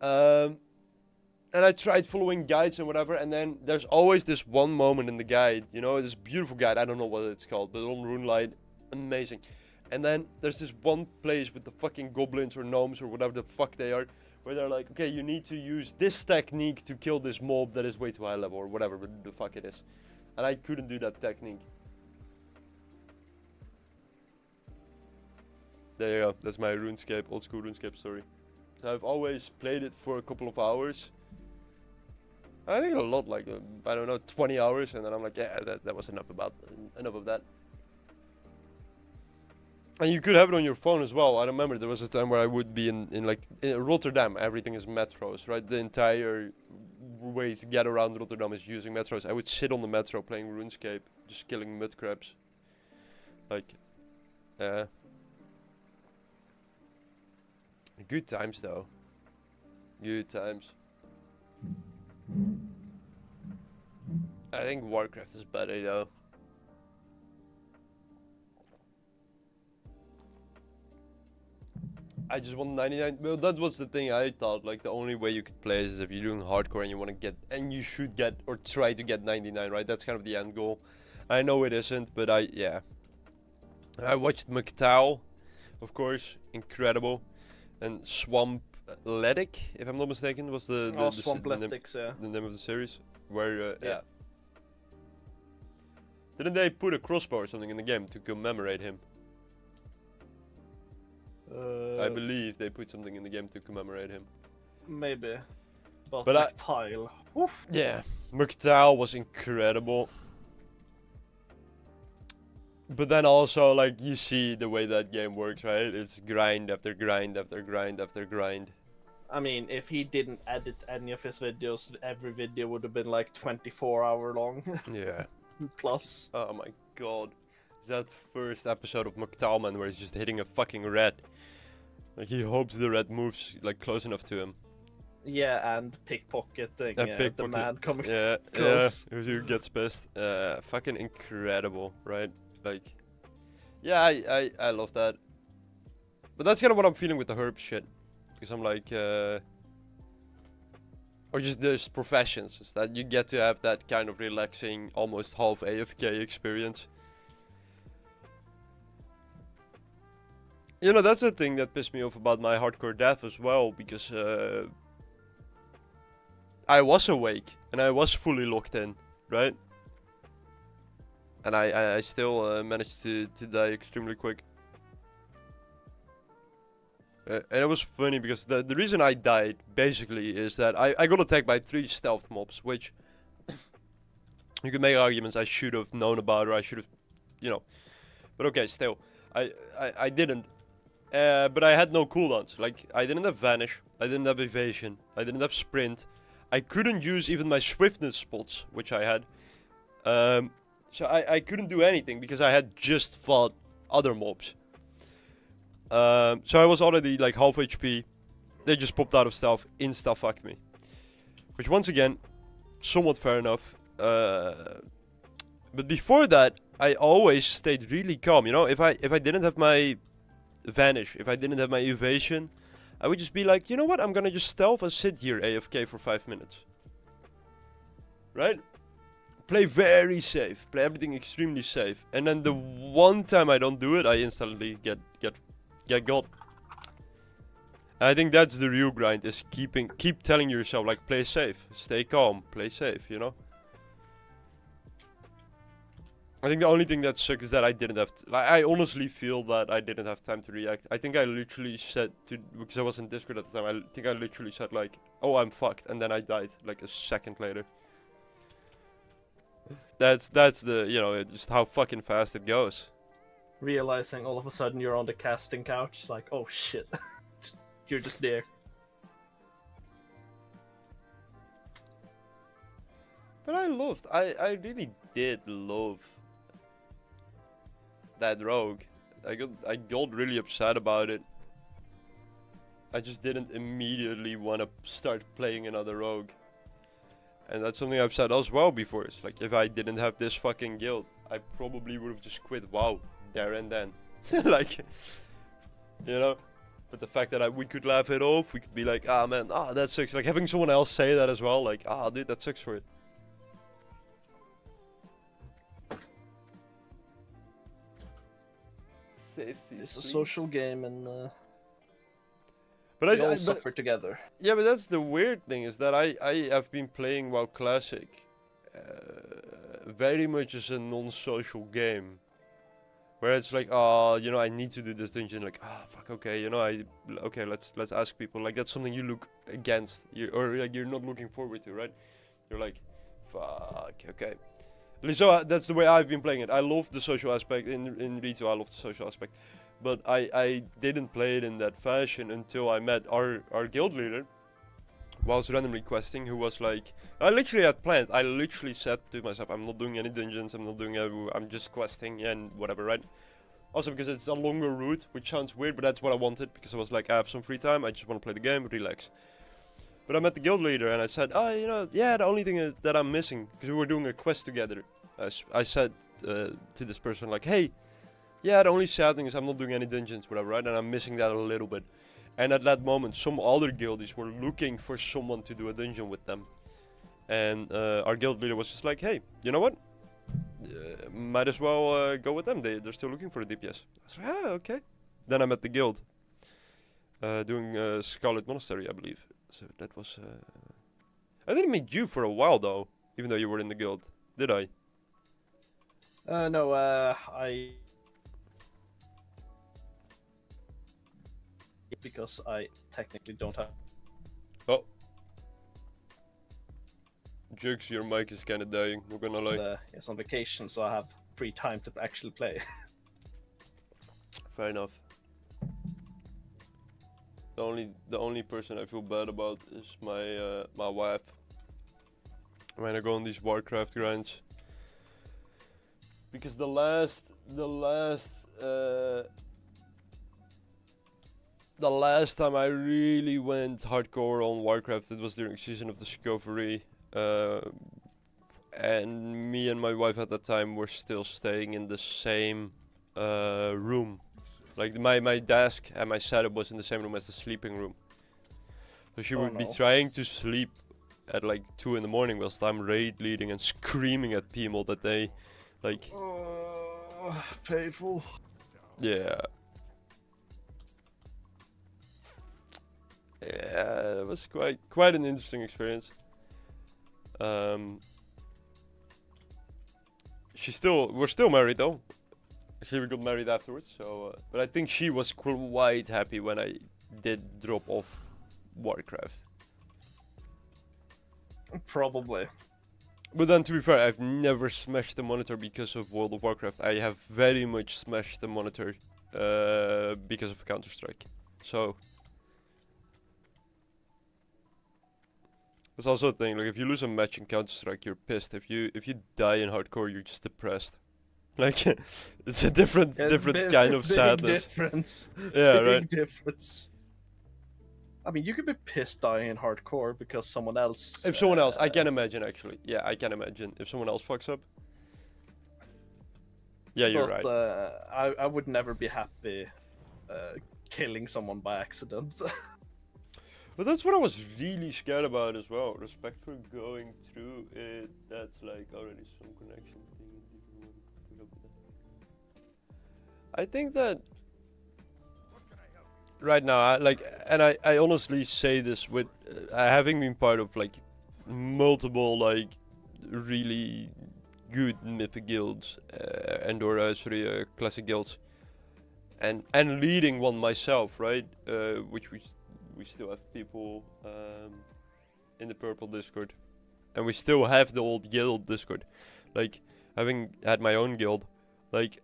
And I tried following guides and whatever, and then there's always this one moment in the guide, you know, this beautiful guide, I don't know what it's called, but on RuneLight, amazing. And then there's this one place with the fucking goblins or gnomes or whatever the fuck they are, where they're like, okay, you need to use this technique to kill this mob that is way too high level or whatever the fuck it is. And I couldn't do that technique. There you go, that's my RuneScape, old school RuneScape story. So I've always played it for a couple of hours. I think a lot, like, I don't know, 20 hours, and then I'm like, yeah, that was enough of that. And you could have it on your phone as well. I remember there was a time where I would be in Rotterdam, everything is metros, right? The entire way to get around Rotterdam is using metros. I would sit on the metro playing RuneScape, just killing mud crabs. Like, good times though. Good times. I think Warcraft is better though. I just want 99. Well, that was the thing I thought. Like the only way you could play is if you're doing hardcore and you want to get, and you should get or try to get 99, right? That's kind of the end goal. I know it isn't, but yeah. I watched McTow, of course, incredible, and Swampletics, if I'm not mistaken, was the Swampletics, yeah. the name of the series. Where Yeah. Didn't they put a crossbow or something in the game to commemorate him? I believe they put something in the game to commemorate him. Maybe. But But tile. Oof. Yeah, McTow was incredible. But then also, like, you see the way that game works, right? It's grind after grind after grind after grind. I mean, if he didn't edit any of his videos, every video would have been like 24-hour long Yeah. plus. Oh my god. It's that first episode of McTow Man where he's just hitting a fucking rat. Like, he hopes the rat moves, like, close enough to him. Yeah, and pickpocketing. And The pickpocket. man coming. Yeah, close. yeah, who gets pissed. Fucking incredible, right? Like, yeah, I love that. But that's kind of what I'm feeling with the herb shit. Because I'm like, or just there's professions, is that you get to have that kind of relaxing, almost half AFK experience. You know, that's the thing that pissed me off about my hardcore death as well, because I was awake and I was fully locked in, right? And I still managed to die extremely quick. And it was funny because the reason I died, basically, is that I got attacked by 3 stealth mobs, which you could make arguments I should have known about, or I should have, you know. But okay, still, I didn't. But I had no cooldowns. Like, I didn't have Vanish, I didn't have Evasion, I didn't have Sprint. I couldn't use even my Swiftness spots, which I had. So I couldn't do anything because I had just fought other mobs. So I was already like half HP. They just popped out of stealth, insta-fucked me. Which once again, somewhat fair enough. But before that, I always stayed really calm. You know, if I didn't have my Vanish, if I didn't have my Evasion, I would just be like, you know what, I'm gonna just stealth and sit here AFK for 5 minutes. Right? Play very safe, play everything extremely safe. And then the one time I don't do it, I instantly get got. And I think that's the real grind, is keep telling yourself, like, play safe, stay calm, play safe, you know? I think the only thing that sucks is that I didn't have like, I honestly feel that I didn't have time to react. I think I literally said to, because I was in Discord at the time, I think I literally said like, oh, I'm fucked, and then I died like a second later. That's the, you know, just how fucking fast it goes. Realizing all of a sudden you're on the casting couch, like, oh shit. You're just there. But I really did love that rogue. I got really upset about it. I just didn't immediately want to start playing another rogue. And that's something I've said as well before. It's like, if I didn't have this fucking guild, I probably would have just quit WoW there and then. Like, you know? But the fact that we could laugh it off, we could be like, ah man, that sucks. Like having someone else say that as well, like, dude, that sucks for it. Safety. It's a social game, and but we all suffer together. Yeah, but that's the weird thing, is that I have been playing WoW Classic very much as a non-social game. Where it's like, you know, I need to do this dungeon, like, fuck, okay, you know, okay, let's ask people, like, that's something you look against, or like you're not looking forward to, right? You're like, fuck, okay. At least so that's the way I've been playing it. I love the social aspect, in retail I love the social aspect, but I didn't play it in that fashion until I met our guild leader, whilst randomly questing, who was like, I literally had planned, I literally said to myself, I'm not doing any dungeons, I'm just questing and whatever, right? Also because it's a longer route, which sounds weird, but that's what I wanted, because I was like, I have some free time, I just want to play the game, relax. But I met the guild leader and I said, oh, you know, yeah, the only thing is that I'm missing, because we were doing a quest together. I said to this person, like, hey, yeah, the only sad thing is I'm not doing any dungeons, whatever, right? And I'm missing that a little bit. And at that moment, some other guildies were looking for someone to do a dungeon with them. And our guild leader was just like, hey, you know what? Might as well go with them. They're still looking for a DPS. I was like, ah, okay. Then I met the guild. Doing Scarlet Monastery, I believe. So that was... I didn't meet you for a while, though. Even though you were in the guild. Did I? No, I... Because I technically don't have... Oh. Jugs, your mic is kinda dying, not gonna lie. It's on vacation, so I have free time to actually play. Fair enough. The only person I feel bad about is my my wife. When I go on these Warcraft grinds. Because the last time I really went hardcore on Warcraft, it was during Season of Discovery. And me and my wife at that time were still staying in the same room. Like my desk and my setup was in the same room as the sleeping room. So she would be trying to sleep at like 2 in the morning whilst I'm raid leading and screaming at people that they like... Painful. Yeah. Yeah, it was quite an interesting experience. We're still married though. Actually, we got married afterwards. So, but I think she was quite happy when I did drop off Warcraft. Probably. But then, to be fair, I've never smashed the monitor because of World of Warcraft. I have very much smashed the monitor because of Counter-Strike. So that's also a thing. Like, if you lose a match in Counter-Strike, you're pissed. If you die in hardcore, you're just depressed. Like, it's a different kind of sadness. Difference. Yeah, big right. difference. I mean, you could be pissed dying in hardcore because someone else... If someone else, I can imagine actually. Yeah, I can imagine if someone else fucks up. Yeah, you're right. I would never be happy killing someone by accident. But that's what I was really scared about as well. Respect for going through it. That's like already some connection thing. I think that right now, I honestly say this with having been part of like multiple like really good mythic guilds and/or classic guilds, and leading one myself, right? Which we still have people in the purple Discord, and we still have the old guild Discord. Like having had my own guild, like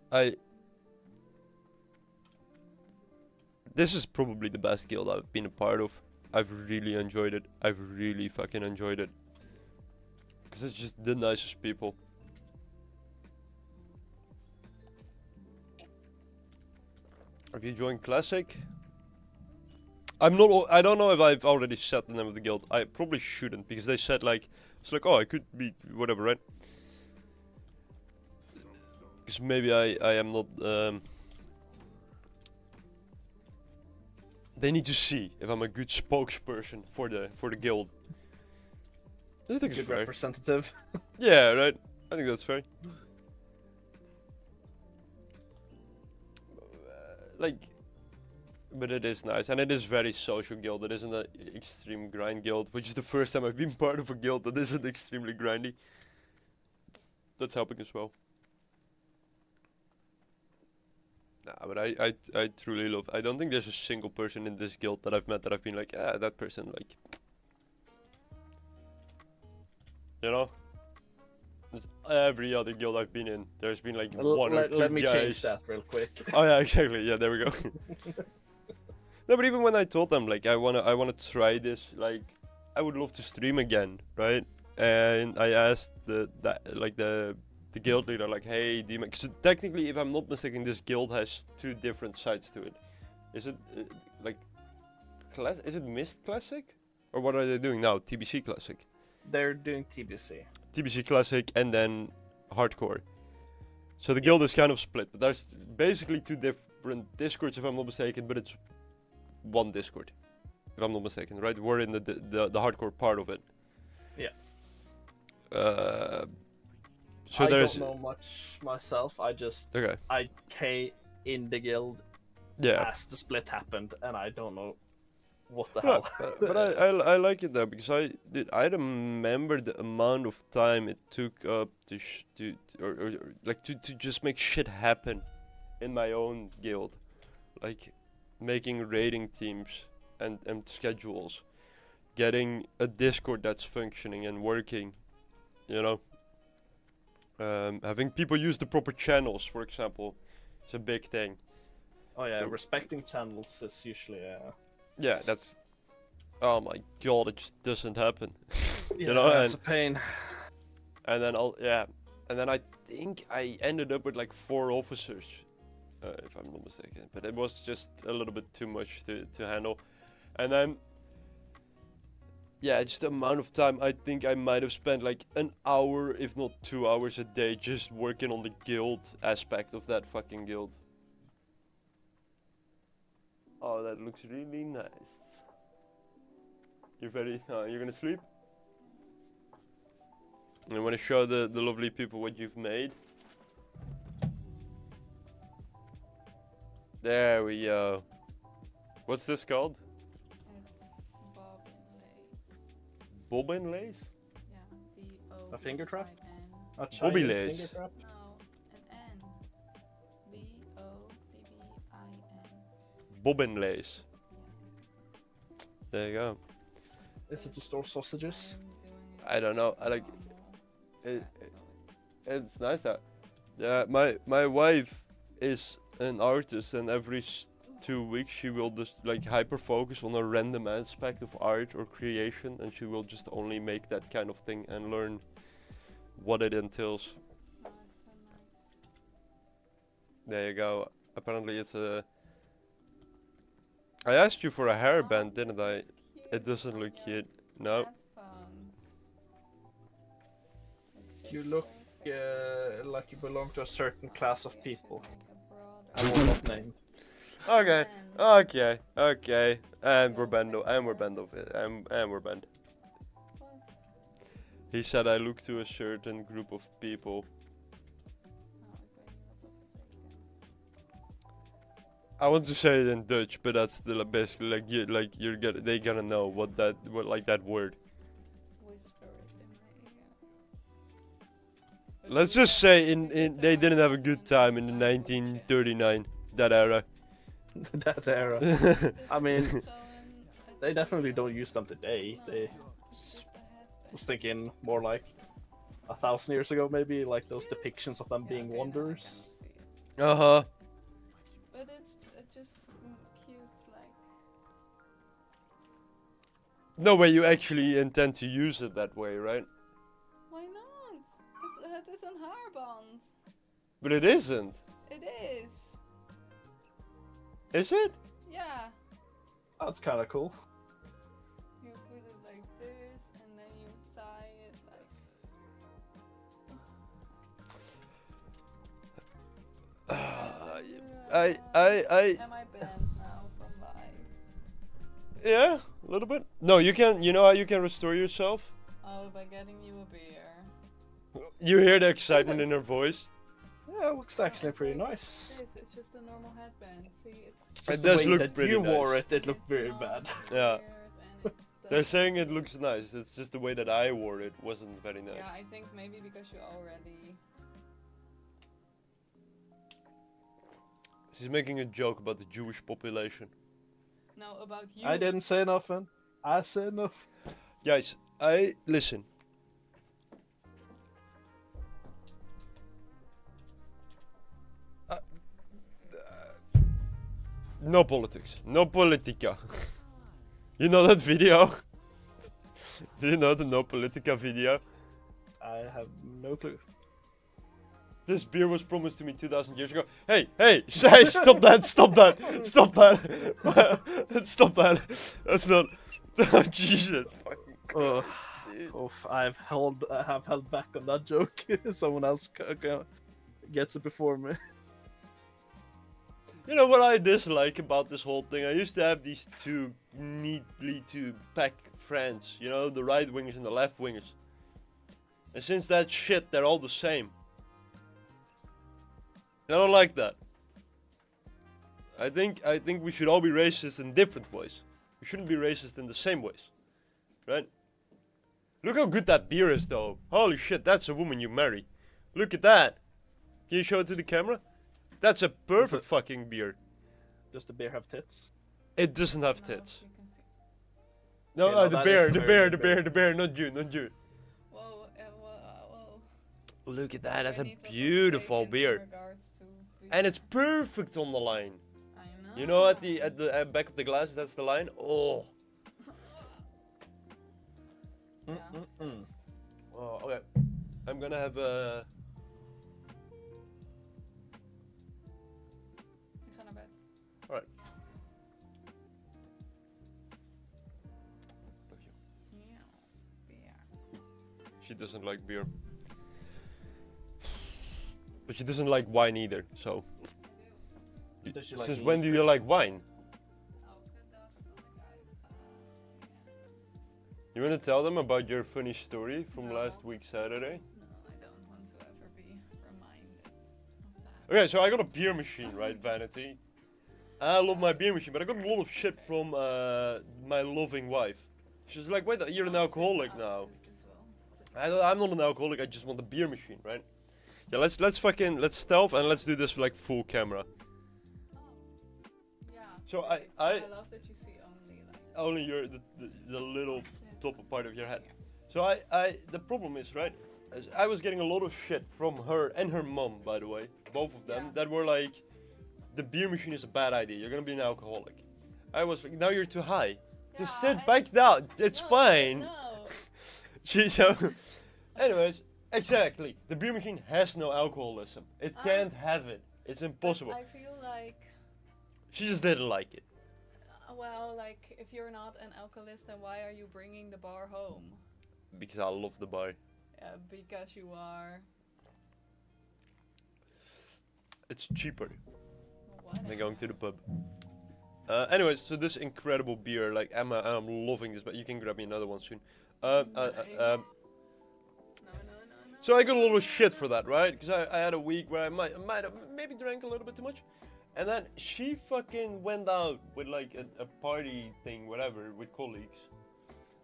this is probably the best guild I've been a part of. I've really enjoyed it. I've really fucking enjoyed it. Because it's just the nicest people. Have you joined Classic? I don't know if I've already said the name of the guild. I probably shouldn't, because they said like, it's like, oh, I could be whatever, right? Because maybe I am not... They need to see if I'm a good spokesperson for the guild. I think it's good fair. Representative. Yeah, right. I think that's fair. Like, but it is nice, and it is very social guild. It isn't an extreme grind guild, which is the first time I've been part of a guild that isn't extremely grindy. That's helping as well. Nah, but I truly love... I don't think there's a single person in this guild that I've met that I've been like, ah, that person, like... You know? There's every other guild I've been in, there's been like one or two guys... Let me change that real quick. Oh yeah, exactly, yeah, there we go. No, but even when I told them, like, I wanna try this, like... I would love to stream again, right? And I asked the guild leader, like, hey, do you make... So technically, if I'm not mistaken, this guild has 2 different sides to it. Is it, like... Is it Mist Classic? Or what are they doing now? TBC Classic. They're doing TBC. TBC Classic and then Hardcore. So the guild is kind of split, but there's basically 2 different Discords if I'm not mistaken, but it's one Discord, if I'm not mistaken, right? We're in the hardcore part of it. Yeah. So I there's don't know much myself. okay. I came in the guild Yeah. as the split happened, and I don't know what the No, hell. but I like it though because I remember the amount of time it took up to to just make shit happen in my own guild, like making raiding teams and schedules, getting a Discord that's functioning and working, you know. Having people use the proper channels, for example, is a big thing. Oh yeah, So- respecting channels is usually Yeah, that's. Oh my god, it just doesn't happen. yeah, know, that's and- a pain. And then I think I ended up with like 4 officers, if I'm not mistaken. But it was just a little bit too much to handle. And then, yeah, just the amount of time I think I might have spent like an hour, if not 2 hours a day, just working on the guild aspect of that fucking guild. Oh, that looks really nice. You're ready? You're gonna sleep? I want to show the lovely people what you've made. There we go. What's this called? It's Bobbin bobbin lace. lace? Yeah, B-O. A finger trap? A Bobby Chinese lace. finger trap? No, an N. B-O-B-B-I-N. Bobbin lace. There you go. Is it to store sausages? I don't know. I like. It, Yeah, it's nice that. Yeah, my wife is an artist, and every 2 weeks she will just like hyper focus on a random aspect of art or creation, and she will just only make that kind of thing and learn what it entails. oh, it's so nice. There you go. Apparently it's a. I asked you for a hairband, Oh, didn't this I? is cute. It doesn't Oh, look yeah. cute. No. Headphones. It's You just look perfect. like you belong to a certain class of Maybe I should people. make a broader I will not name. Okay. pen. Okay. Okay. And we're banned. And we're banned of it. And we're banned. What? He said I look to a certain group of people. Oh, ik weet niet wat dat betekent. I want to say it in Dutch, but that's the basically they gonna know what that word. Whisper it in my ear. But Let's do just that say in the they didn't have a times good time in the language, yeah. 1939 that era. That era. I mean, So they definitely don't use them today. They was thinking more like 1,000 years ago, maybe, like those depictions of them being wanderers. Uh huh. But it's just cute, like. No way you actually intend to use it that way, right? Why not? Het is een haarband. But it isn't. It is. Is it? Yeah. That's kind of cool. You put it like this, and then you tie it like. Am I banned now from life? Yeah, a little bit. No, you can. You know how you can restore yourself? Oh, by getting you a beer. You hear the excitement in her voice. Yeah, it looks actually pretty nice. It is. It's just a normal headband. See, it's. It's It just the does way look that pretty you nice. wore it, it looked it's very not bad. Yeah. weird and it's They're the- saying it looks nice. It's just the way that I wore it wasn't very nice. Yeah, I think maybe because you already. She's making a joke about the Jewish population. No, about you. I didn't say nothing. I said enough. Guys, listen. No politics. No politica. You know that video? Do you know the No Politica video? I have no clue. This beer was promised to me 2,000 years ago. Hey, stop that, stop that, stop that. Stop that. That's not, Jesus fucking Ugh. Christ, dude. Oof, I have held back on that joke. Someone else gets it before me. You know what I dislike about this whole thing? I used to have these two neatly to pack friends, you know, the right wingers and the left wingers. And since that shit, they're all the same. I don't like that. I think we should all be racist in different ways. We shouldn't be racist in the same ways. Right? Look how good that beer is though. Holy shit, that's a woman you marry. Look at that. Can you show it to the camera? That's a perfect fucking beer. Does the beer have tits? It doesn't have No, tits. you can see. No, Yeah, no, the that bear, is a the very bear, good the bear, the bear, not you, not you. Whoa, whoa. Look at that, that's I a need what was beautiful taken in beer. regards to And it's beer. perfect on the line. I know. You know, at the back of the glass, that's the line. Oh. Yeah. Oh, okay. I'm gonna have a. Ik ga naar bed. Alright. Ja, beer. She doesn't like beer. But she doesn't like wine either, so. Does she like Since to when eat do beer? you like wine? Elke dag wil ik uit. You wanna tell them about your funny story from No. last week Saturday? No, I don't want to ever be reminded of that. Okay, so I got a beer machine, right, Vanity? I love my beer machine, but I got a lot of shit from my loving wife. She's like, wait, you're an alcoholic now. I'm not an alcoholic, I just want a beer machine, right? Yeah, let's stealth and let's do this like full camera. Yeah. So great. I love that you see only like only your the little that's it. top part of your head. So I the problem is, right, is I was getting a lot of shit from her and her mom, by the way, both of them, Yeah. that were like, the beer machine is a bad idea, you're gonna be an alcoholic. I was like, now you're too high. Just Yeah, sit back it's- down, it's No, fine. No. So, anyways, exactly, the beer machine has no alcoholism. It can't have it. It's But impossible. I feel like, She just didn't like it. well, like if you're not an alcoholist, then why are you bringing the bar home? Because I love the bar. Because you are. It's cheaper What? than going to the pub. Anyways, so this incredible beer, like I'm loving this, but you can grab me another one soon. No. So I got a lot of shit for that, right? Because I had a week where I might have maybe drank a little bit too much. And then she fucking went out with like a party thing, whatever, with colleagues.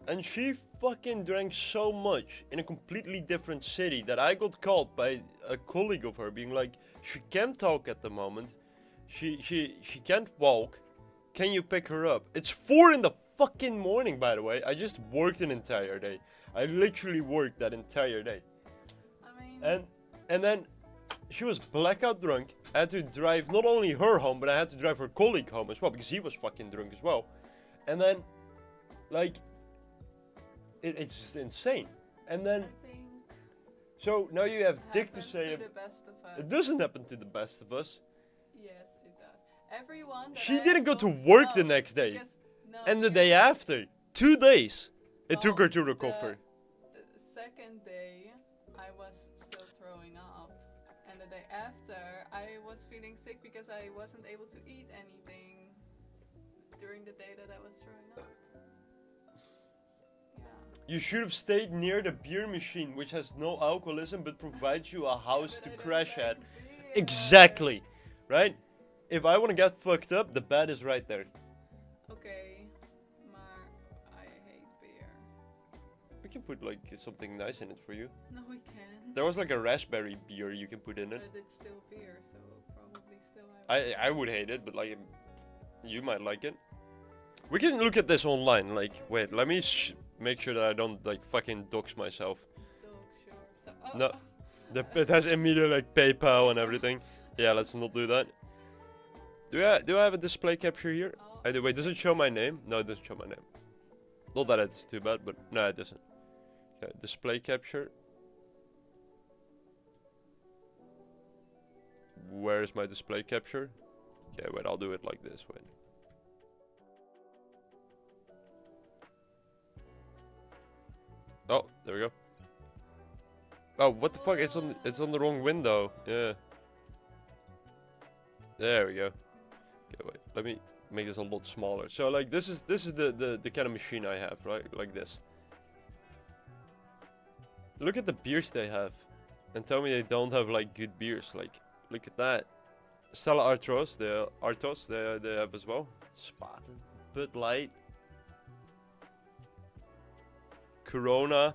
And she fucking drank so much in a completely different city that I got called by a colleague of her being like, she can't talk at the moment. She can't walk. Can you pick her up? It's 4 in the fucking morning, by the way. I just worked an entire day. I literally worked that entire day. I mean. And then she was blackout drunk. I had to drive not only her home, but I had to drive her colleague home as well because he was fucking drunk as well. And then, like, it's just insane. And then, I think so now you have Dick to happens say to the best of us. it doesn't happen to the best of us. Yes, it does. Everyone. That She I didn't go have to told- work the no, next day. because- no, And the because day after, 2 days, it took Well, her to recover. The second day, I was still throwing up, and the day after, I was feeling sick because I wasn't able to eat anything during the day that I was throwing up. Yeah. You should have stayed near the beer machine, which has no alcoholism but provides you a house But to I don't crash like at. beer. Exactly, right? If I want to get fucked up, the bed is right there. Okay, maar I hate beer. We can put like something nice in it for you. No, we can't. There was like a raspberry beer you can put in it. But it's still beer, so probably still I would hate it, but like you might like it. We can look at this online. Like, wait, let me make sure that I don't like fucking dox myself. Dog, sure. So, oh, No. It has immediate like PayPal and everything. Yeah, let's not do that. Do I have a display capture here? oh, I do. Wait, does it show my name? No, it doesn't show my name. Not that it's too bad, but no, it doesn't. Okay, display capture. Where is my display capture? Okay, wait, I'll do it like this. Wait. There we go. Oh, what the fuck? It's on the wrong window. Yeah. There we go. Okay, wait. Let me make this a lot smaller. So like this is the kind of machine I have, right? Like this. Look at the beers they have, and tell me they don't have like good beers. Like, look at that. Stella Artois, they have as well. Spaten, Bud Light, Corona.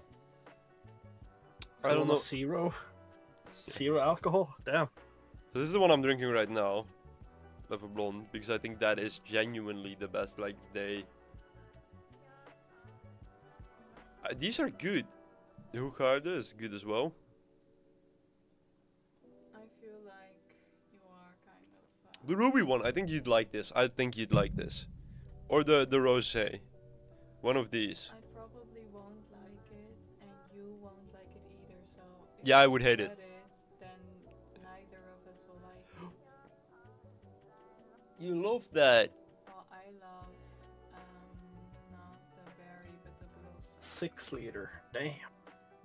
I don't know. Zero alcohol. Damn. So this is the one I'm drinking right now, Lever Blonde, because I think that is genuinely the best. Like these are good. The Hoegaarde is good as well. I feel like you are kind of. The Ruby one, I think you'd like this. I think you'd like this, or the rosé. One of these. I probably won't like it, and you won't like it either. So. If Yeah, I you would hate it. get then neither of us will like it. You love that. Well, I love not the berry, but the blues. 6 liter. Damn.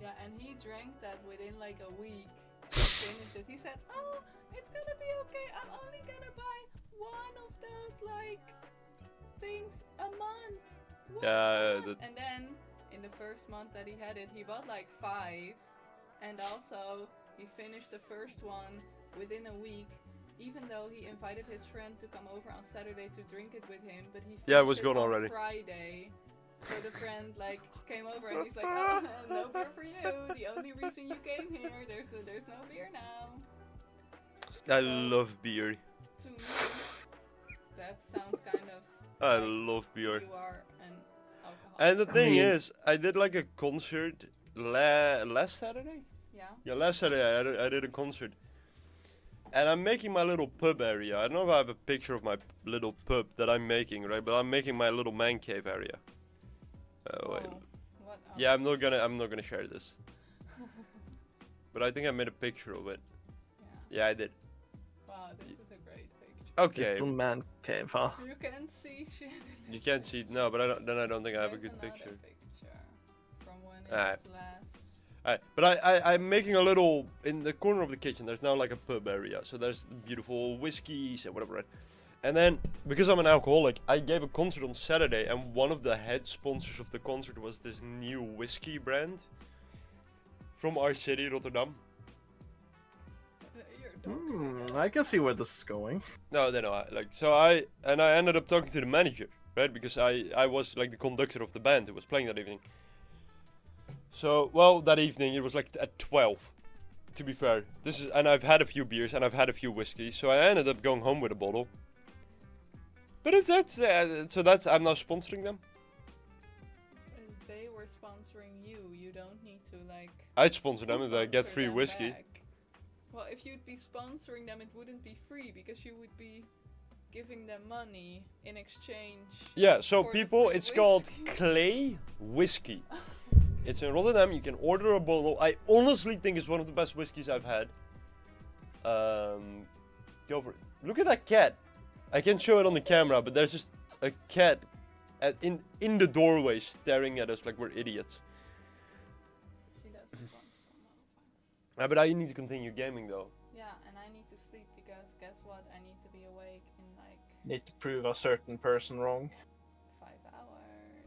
Yeah, and he drank that within like a week. He finished it. He said, "Oh, it's gonna be okay. I'm only gonna buy one of those like things a month." One Yeah, a month." that- And then in the first month that he had it, he bought like 5, and also he finished the first one within a week. Even though he invited his friend to come over on Saturday to drink it with him, but he finished Yeah, it was gone on already. Friday. So the friend like came over and he's like, "Oh, no beer for you. The only reason you came here, there's no beer now." I So- love beer. To me, that sounds kind of I like love beer. you are an alcoholic. And the thing mean- is, I did like a concert last Saturday. Yeah. Yeah, last Saturday I did a concert. And I'm making my little pub area. I don't know if I have a picture of my little pub that I'm making, right? But I'm making my little man cave area. Wait. Whoa. What? Yeah, I'm not gonna share this. But I think I made a picture of it. Yeah. Yeah, I did. Wow, this is a great picture. Okay. Little man cave, huh? You can't see shit. You can't see it, no, but I don't think I have a There's good another picture. from when it Alright. was last. Alright, but I'm making a little, in the corner of the kitchen, there's now like a pub area. So there's beautiful whiskeys and whatever, right? And then, because I'm an alcoholic, I gave a concert on Saturday, and one of the head sponsors of the concert was this new whiskey brand from our city, Rotterdam. Your dog signal. I can see where this is going. No, I ended up talking to the manager, right? Because I was like the conductor of the band who was playing that evening. So, well, that evening it was like at 12. To be fair, and I've had a few beers and I've had a few whiskeys, so I ended up going home with a bottle. But I'm now sponsoring them. They were sponsoring you. You don't need to like. I'd sponsor them and I get sponsor free them whiskey. back. Well, if you'd be sponsoring them, it wouldn't be free because you would be giving them money in exchange. Yeah, so for the people, free it's called whiskey. Clay Whiskey. It's in Rotterdam. You can order a bottle. I honestly think it's one of the best whiskeys I've had. Go for it. Look at that cat. I can't show it on the camera, but there's just a cat in the doorway staring at us like we're idiots. She doesn't want to. But I need to continue gaming though. Yeah, and I need to sleep because guess what? I need to be awake in like Need to prove a certain person wrong. 5 hours.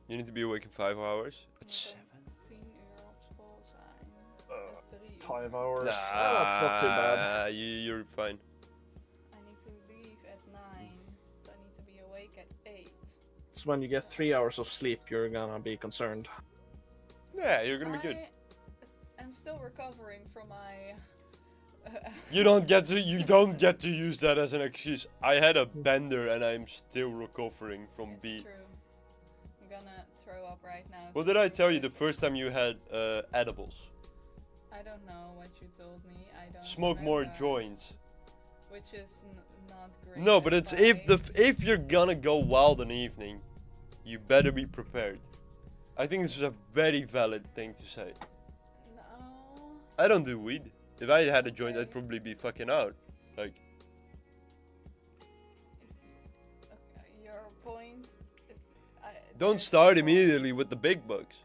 You need to be awake in 5 hours. It's Met 10 uur op school zijn. Uh, Dat is 3 uur. 5 hours. Well, that's not too bad. You're fine. I need to leave at 9, so I need to be awake at 8. So when you get 3 hours of sleep, you're gonna be concerned. Yeah, you're gonna be good. I'm still recovering from my. You don't get to use that as an excuse. I had a bender and I'm still recovering from It's B. true. I'm gonna throw up right now. What to did I prove tell you it. the first time you had edibles? I don't know what you told me. I don't. Smoke more remember, joints. Which is not great. No, but it's advice. if you're gonna go wild in the evening, you better be prepared. I think this is a very valid thing to say. No. I don't do weed. If I had a joint, I'd Okay. probably be fucking out. Like, Okay, your point. don't there's start a immediately point. with the big bugs.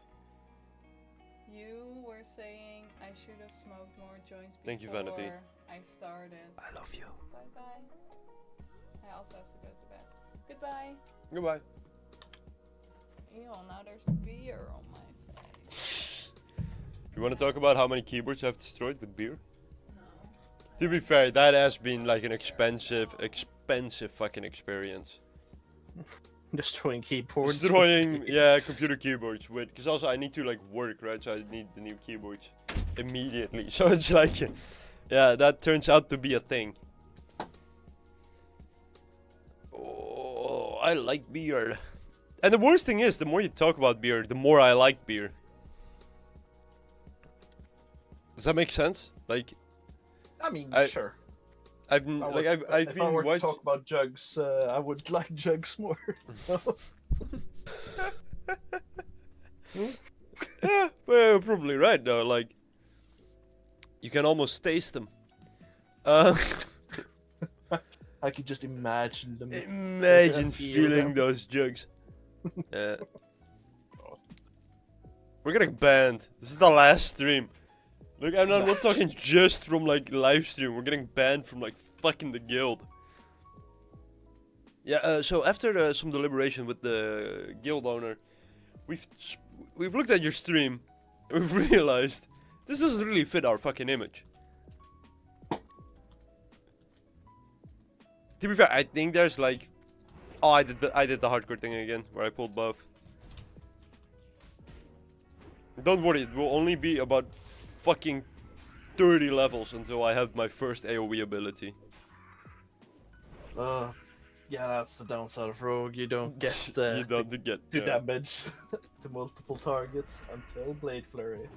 more joins Thank you, before Vanity. I started. I love you. Bye bye. I also have to go to bed. Goodbye. Goodbye. Ew, now there's beer on my face. You want to talk about how many keyboards I've destroyed with beer? No. To be fair, that has been like an expensive fucking experience. Destroying keyboards. Destroying, yeah, computer keyboards with, because also I need to like work, right? So I need the new keyboards immediately. So it's like, yeah, that turns out to be a thing. Oh, I like beer. And the worst thing is, the more you talk about beer, the more I like beer. Does that make sense? Like, I mean, sure. I've If I like were I've to- if I been were to watching. talk about jugs, I would like jugs more. Yeah, well, you're probably right though. Like, you can almost taste them. I could just imagine them. Imagine feel feeling them. those jugs. Yeah. We're getting banned. This is the last stream. Look, I'm not talking just from like live stream. We're getting banned from like fucking the guild. Yeah. So after some deliberation with the guild owner, we've looked at your stream, and we've realized this doesn't really fit our fucking image. To be fair, I think there's like, oh, I did the hardcore thing again, where I pulled both. Don't worry, it will only be about fucking 30 levels until I have my first AoE ability. Yeah, that's the downside of Rogue. You don't get You don't get to damage to multiple targets until Blade Flurry.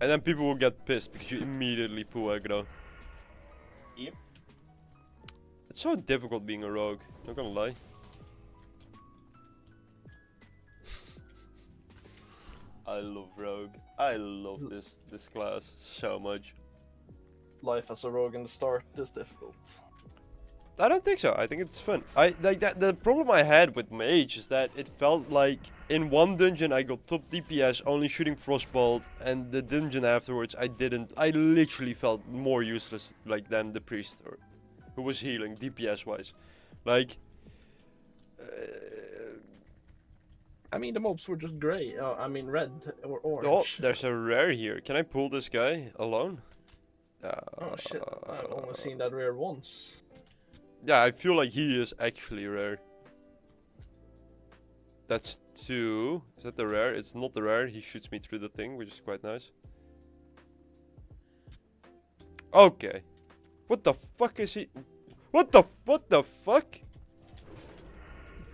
and then people will get pissed because you immediately pull aggro. Yep. It's so difficult being a rogue, not gonna lie. I love rogue. I love this class so much. Life as a rogue in the start is difficult. I don't think so. I think it's fun. I like that. The problem I had with Mage is that it felt like in one dungeon I got top DPS only shooting Frostbolt, and the dungeon afterwards I didn't. I literally felt more useless like than the priest or who was healing DPS wise. Like, I mean, the mobs were just grey. I mean, red or oh, orange. there's a rare here. Can I pull this guy alone? Oh shit! I've only seen that rare once. Yeah, I feel like he is actually rare. That's 2. Is that the rare? It's not the rare. He shoots me through the thing, which is quite nice. Okay. What the fuck is he? What the fuck?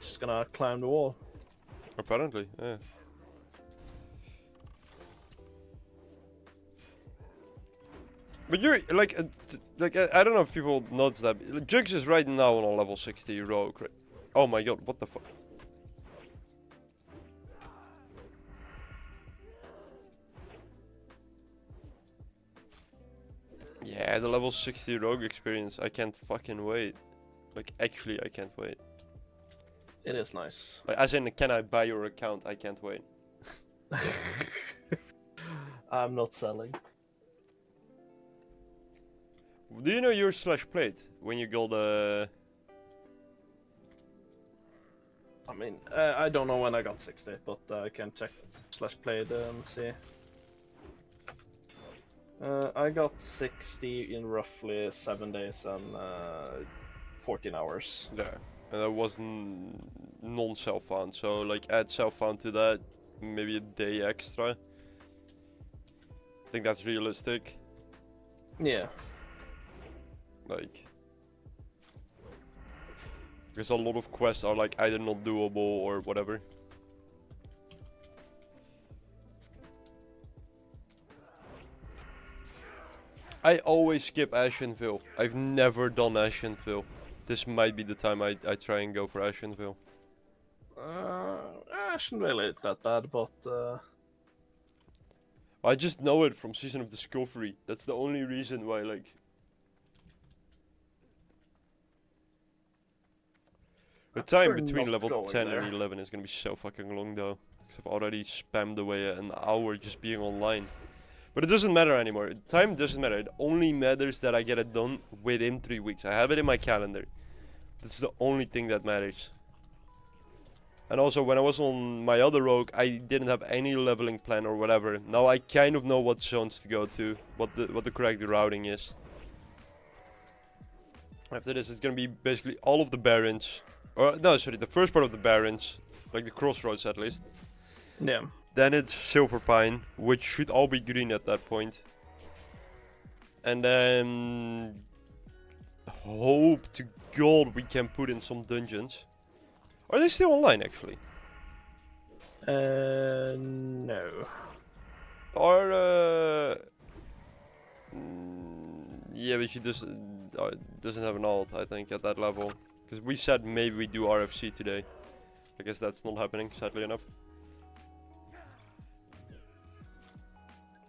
Just gonna climb the wall. Apparently, yeah. But you're like, I don't know if people notice that. Jugs is right now on a level 60 rogue. Right? Oh my god, what the fuck? Yeah, the level 60 rogue experience. I can't fucking wait. Like, actually, I can't wait. It is nice. Like, as in, can I buy your account? I can't wait. I'm not selling. Do you know your /played when you got I mean, I don't know when I got 60, but I can check /played and see. I got 60 in roughly 7 days and 14 hours. Yeah, and that wasn't non-self-found, so like add self-found to that, maybe a day extra. I think that's realistic. Yeah. Like, because a lot of quests are like either not doable or whatever. I always skip Ashenville. I've never done Ashenville. This might be the time I try and go for Ashenville. I shouldn't really that bad, but I just know it from Season of Discovery. That's the only reason why, like. The time prefer between not level going 10 there. and 11 is gonna be so fucking long though. Because I've already spammed away an hour just being online. But it doesn't matter anymore. Time doesn't matter. It only matters that I get it done within 3 weeks. I have it in my calendar. That's the only thing that matters. And also, when I was on my other rogue, I didn't have any leveling plan or whatever. Now I kind of know what zones to go to, what the correct routing is. After this, it's gonna be basically all of the barrens, or no, sorry, the first part of the barrens, like the crossroads at least. Yeah. Then it's Silver Pine, which should all be green at that point. And then hope to God we can put in some dungeons. Are they still online actually? No. Or yeah, but she doesn't have an alt, I think, at that level. Because we said maybe we do RFC today. I guess that's not happening, sadly enough.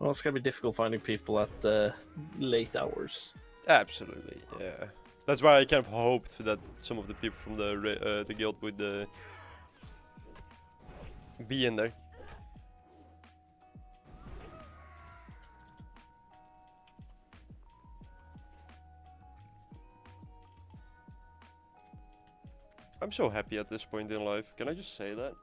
Well, it's gonna be difficult finding people at the late hours. Absolutely, yeah. That's why I kind of hoped that some of the people from the guild would be in there. I'm so happy at this point in life. Can I just say that?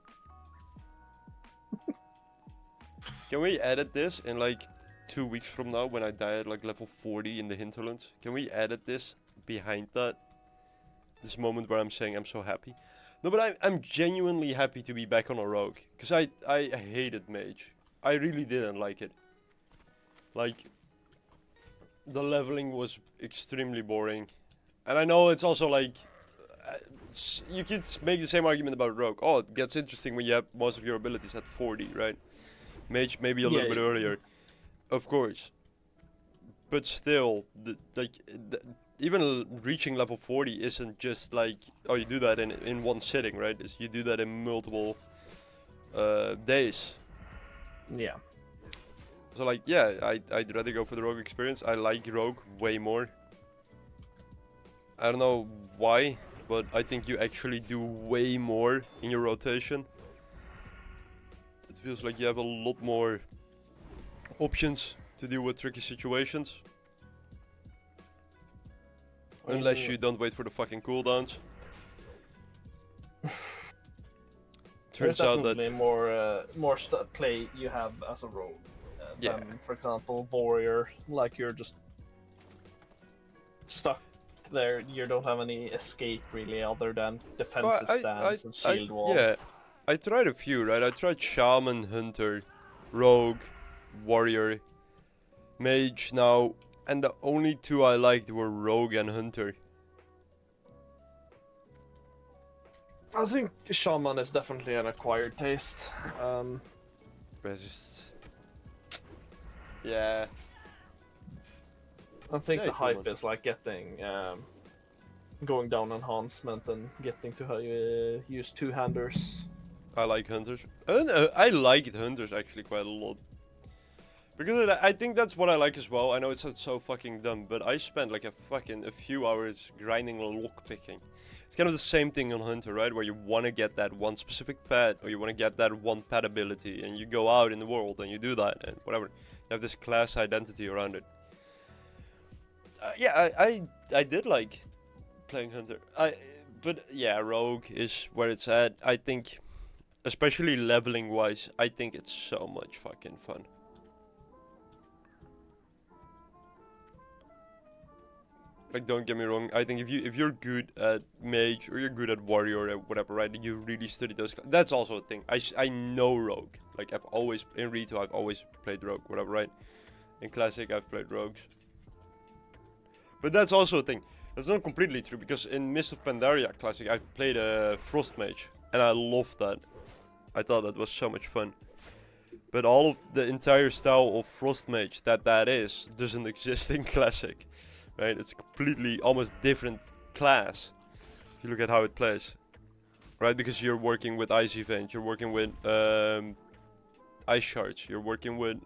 Can we edit this in like 2 weeks from now when I die at like level 40 in the hinterlands? Can we edit this behind that? This moment where I'm saying I'm so happy. No, but I'm genuinely happy to be back on a rogue. Because I hated mage. I really didn't like it. Like, the leveling was extremely boring. And I know it's also like... you could make the same argument about rogue. Oh, it gets interesting when you have most of your abilities at 40, right? Mage maybe a little bit earlier. Of course. But still, even reaching level 40 isn't just like, oh, you do that in one sitting, right? You do that in multiple days. Yeah. So like, yeah, I'd rather go for the rogue experience. I like rogue way more. I don't know why, but I think you actually do way more in your rotation. It feels like you have a lot more options to deal with tricky situations. Unless you don't wait for the fucking cooldowns. There's Turns out that definitely more play you have as a rogue than, for example, warrior. Like you're just stuck there. You don't have any escape really, other than defensive stance and shield wall. Yeah, I tried a few, right? I tried shaman, hunter, rogue, warrior, mage now, and the only two I liked were rogue and hunter. I think shaman is definitely an acquired taste. Resist. Yeah. I think Yeah, the hype shaman. is like getting going down enhancement and getting to use two-handers. I like hunters. I liked hunters actually quite a lot. Because I think that's what I like as well. I know it sounds so fucking dumb, but I spent like a few hours grinding lockpicking. It's kind of the same thing on Hunter, right? Where you want to get that one specific pet, or you want to get that one pet ability, and you go out in the world and you do that, and whatever. You have this class identity around it. Yeah, I did like playing Hunter. But yeah, Rogue is where it's at. I think, especially leveling wise, I think it's so much fucking fun. Like, don't get me wrong, I think if you're good at mage or you're good at warrior or whatever, right, and you really study those, that's also a thing. I know rogue. Like, I've always in Rito I've always played rogue, whatever, right? In classic I've played rogues. But that's also a thing. That's not completely true, because in Mist of Pandaria classic I played a frost mage and I loved that. I thought that was so much fun. But all of the entire style of frost mage that is doesn't exist in classic. Right, it's a completely, almost different class. If you look at how it plays, right? Because you're working with ice event, you're working with ice shards, you're working with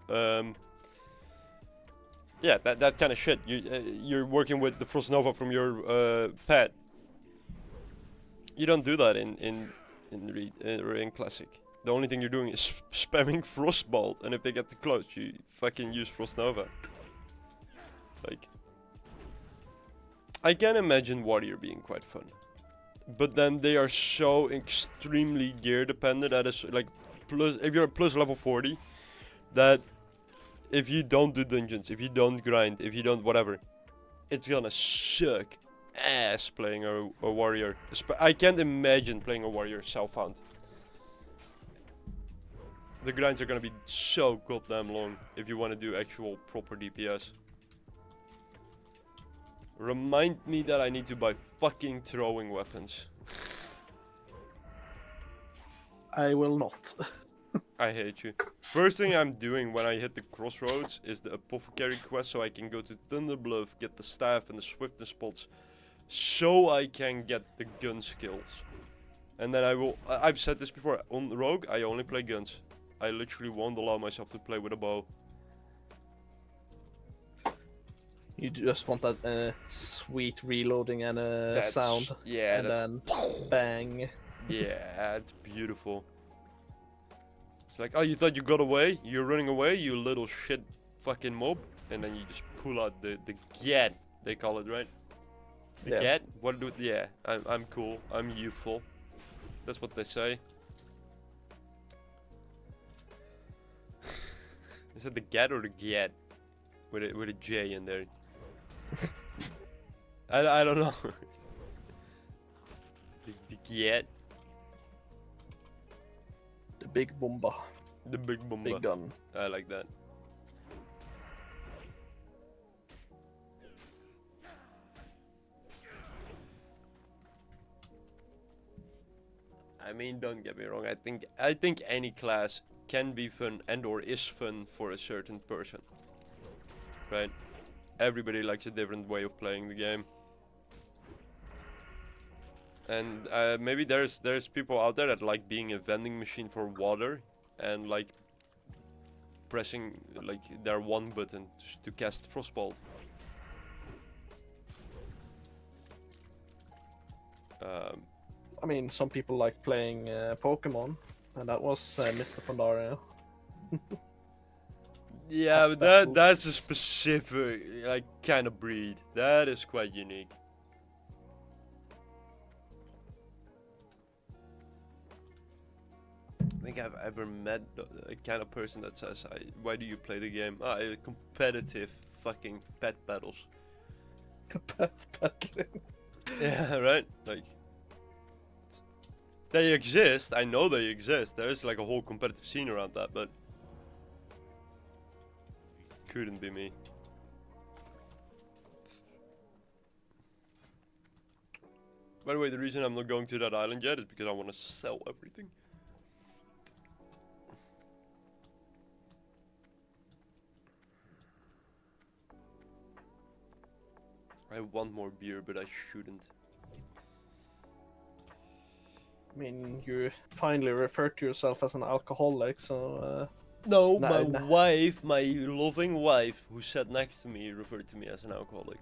yeah, that kind of shit. You're working with the frost nova from your pet. You don't do that in classic. The only thing you're doing is spamming Frostbolt, and if they get too close, you fucking use Frost Nova. Like, I can imagine Warrior being quite fun, but then they are so extremely gear dependent. That is like, plus if you're plus level 40, that if you don't do dungeons, if you don't grind, if you don't whatever, it's gonna suck ass playing a warrior. I can't imagine playing a warrior self-found. The grinds are gonna be so goddamn long if you want to do actual proper DPS. Remind me that I need to buy fucking throwing weapons. I will not. I hate you. First thing I'm doing when I hit the crossroads is the apothecary quest, so I can go to Thunderbluff, get the staff and the swiftness spots, so I can get the gun skills. And then I've said this before, on Rogue I only play guns. I literally won't allow myself to play with a bow. You just want that sweet reloading and sound. Yeah, and then bang. Yeah, it's beautiful. It's like, oh, you thought you got away? You're running away, you little shit fucking mob. And then you just pull out the GAD, they call it, right? The GAD? What do? Yeah, I'm cool. I'm youthful. That's what they say. Is it the GAD or the GAD? With a J in there. I don't know. the GAD. The big bomba. The big bomba. Big gun. I like that. I mean, don't get me wrong. I think any class can be fun and or is fun for a certain person. Right? Everybody likes a different way of playing the game. And maybe there's people out there that like being a vending machine for water and like pressing like their one button to cast Frostbolt. I mean, some people like playing Pokemon, and that was Mr. Pandaria. Yeah, but that's a specific like kind of breed. That is quite unique. I think I've ever met a kind of person that says, "Why do you play the game?" Competitive fucking pet battles. Pet battling. Yeah, right. Like they exist. I know they exist. There is like a whole competitive scene around that, but couldn't be me. By the way, the reason I'm not going to that island yet is because I want to sell everything. I want more beer, but I shouldn't. I mean, you finally referred to yourself as an alcoholic, so... No, No, my no. wife, my loving wife, who sat next to me, referred to me as an alcoholic.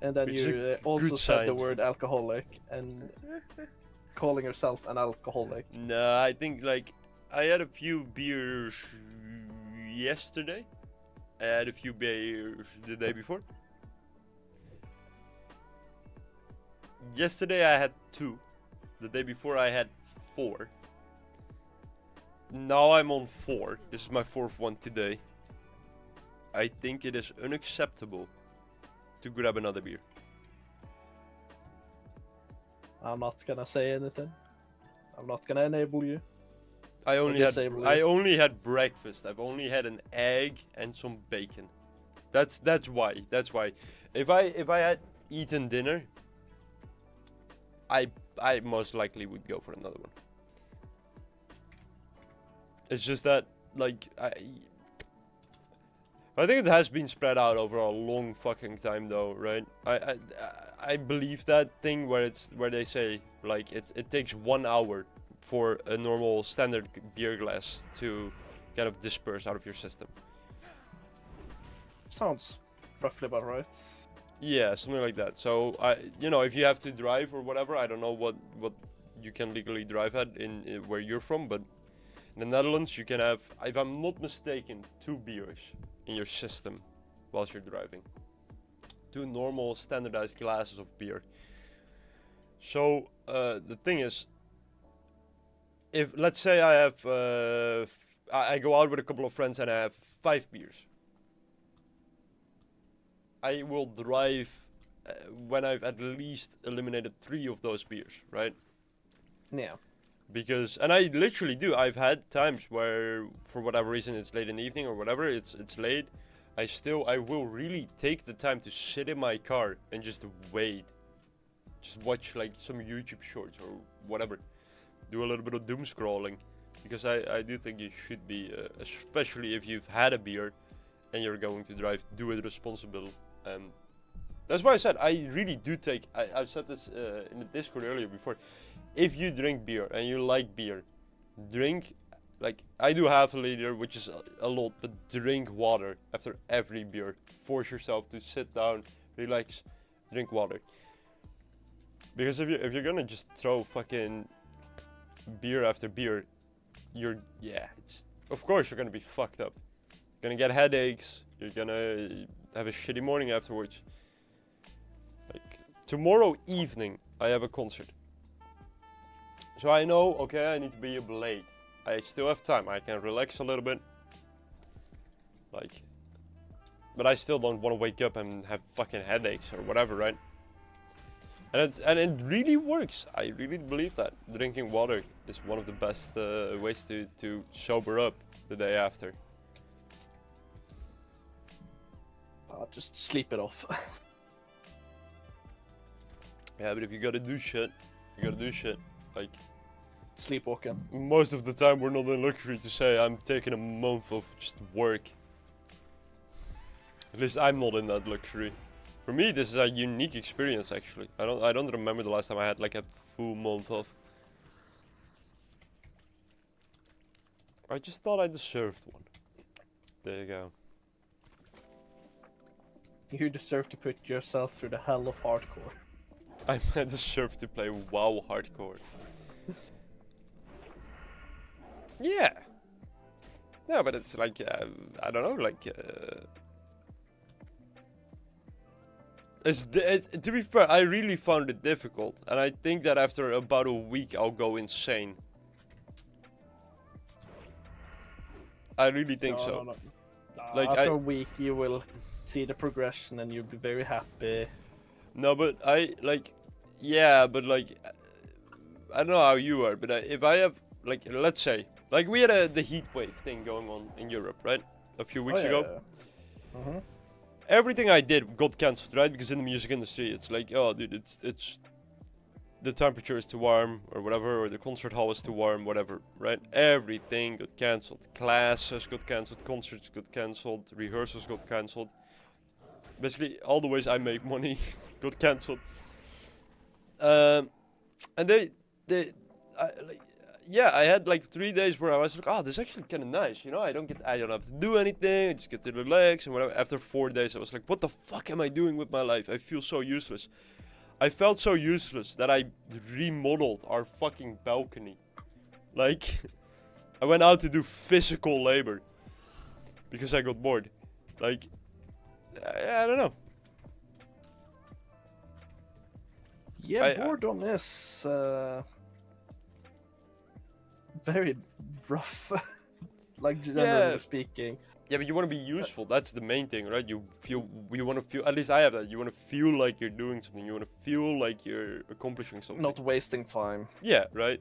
And then Which is you a also good said the sign. word alcoholic, and calling yourself an alcoholic. No, I think like I had a few beers yesterday. I had a few beers the day before. Yesterday I had 2. The day before I had 4. Now I'm on 4. This is my 4th one today. I think it is unacceptable to grab another beer. I'm not gonna say anything. I'm not gonna enable you. I disable you. only had breakfast. I've only had an egg and some bacon. That's why. That's why. If I had eaten dinner, I most likely would go for another one. It's just that like I think it has been spread out over a long fucking time though, right? I believe that thing where they say like it takes 1 hour for a normal standard beer glass to kind of disperse out of your system. Sounds roughly about right. Yeah, something like that. So if you have to drive or whatever, I don't know what you can legally drive at in where you're from, but In the Netherlands, you can have, if I'm not mistaken, 2 beers in your system whilst you're driving. 2 normal standardized glasses of beer. So the thing is, if let's say I have, I go out with a couple of friends and I have 5 beers. I will drive when I've at least eliminated 3 of those beers, right? Yeah. Because, and I literally do. I've had times where, for whatever reason, it's late in the evening or whatever, it's late. I will really take the time to sit in my car and just wait. Just watch like some YouTube shorts or whatever. Do a little bit of doom scrolling. Because I do think you should be, especially if you've had a beer and you're going to drive, do it responsible. That's why I said I really do take, I've said this in the Discord earlier before. If you drink beer and you like beer, drink, like I do half a liter, which is a lot, but drink water after every beer. Force yourself to sit down, relax, drink water. Because if you're gonna just throw fucking beer after beer, it's, of course you're gonna be fucked up. You're gonna get headaches, you're gonna have a shitty morning afterwards. Like, tomorrow evening I have a concert. So I know, okay, I need to be up late. I still have time, I can relax a little bit. Like, but I still don't want to wake up and have fucking headaches or whatever, right? And it really works. I really believe that. Drinking water is one of the best ways to sober up the day after. Just sleep it off. Yeah, but if you gotta do shit, you gotta do shit. Like, Sleepwalking. most of the time we're not in luxury to say I'm taking a month of just work. At least I'm not in that luxury. For me, this is a unique experience actually. I don't remember the last time I had like a full month off. I just thought I deserved one. There you go. You deserve to put yourself through the hell of hardcore. I deserve to play WoW hardcore. Yeah. No, but it's like, I don't know, like... to be fair, I really found it difficult. And I think that after about a week, I'll go insane. I really think so. No. Like, After a week, you will see the progression and you'll be very happy. No, but yeah, but like, I don't know how you are, but if I have, like, let's say, like we had the heat wave thing going on in Europe, right? A few weeks ago. Mm-hmm. Everything I did got cancelled, right? Because in the music industry, it's like, oh, dude, it's the temperature is too warm or whatever, or the concert hall is too warm, whatever, right? Everything got cancelled. Classes got cancelled, concerts got cancelled, rehearsals got cancelled. Basically, all the ways I make money got cancelled. And I had like 3 days where I was like, oh, this is actually kind of nice, you know. I don't have to do anything. I just get to relax and whatever. After 4 days, I was like, what the fuck am I doing with my life? I feel so useless. I felt so useless that I remodeled our fucking balcony. Like, I went out to do physical labor because I got bored. Like, I don't know. Yeah, boredom is very rough. Like, generally speaking. Yeah, but you want to be useful. That's the main thing, right? You want to feel, at least I have that. You want to feel like you're doing something. You want to feel like you're accomplishing something. Not wasting time. Yeah, right?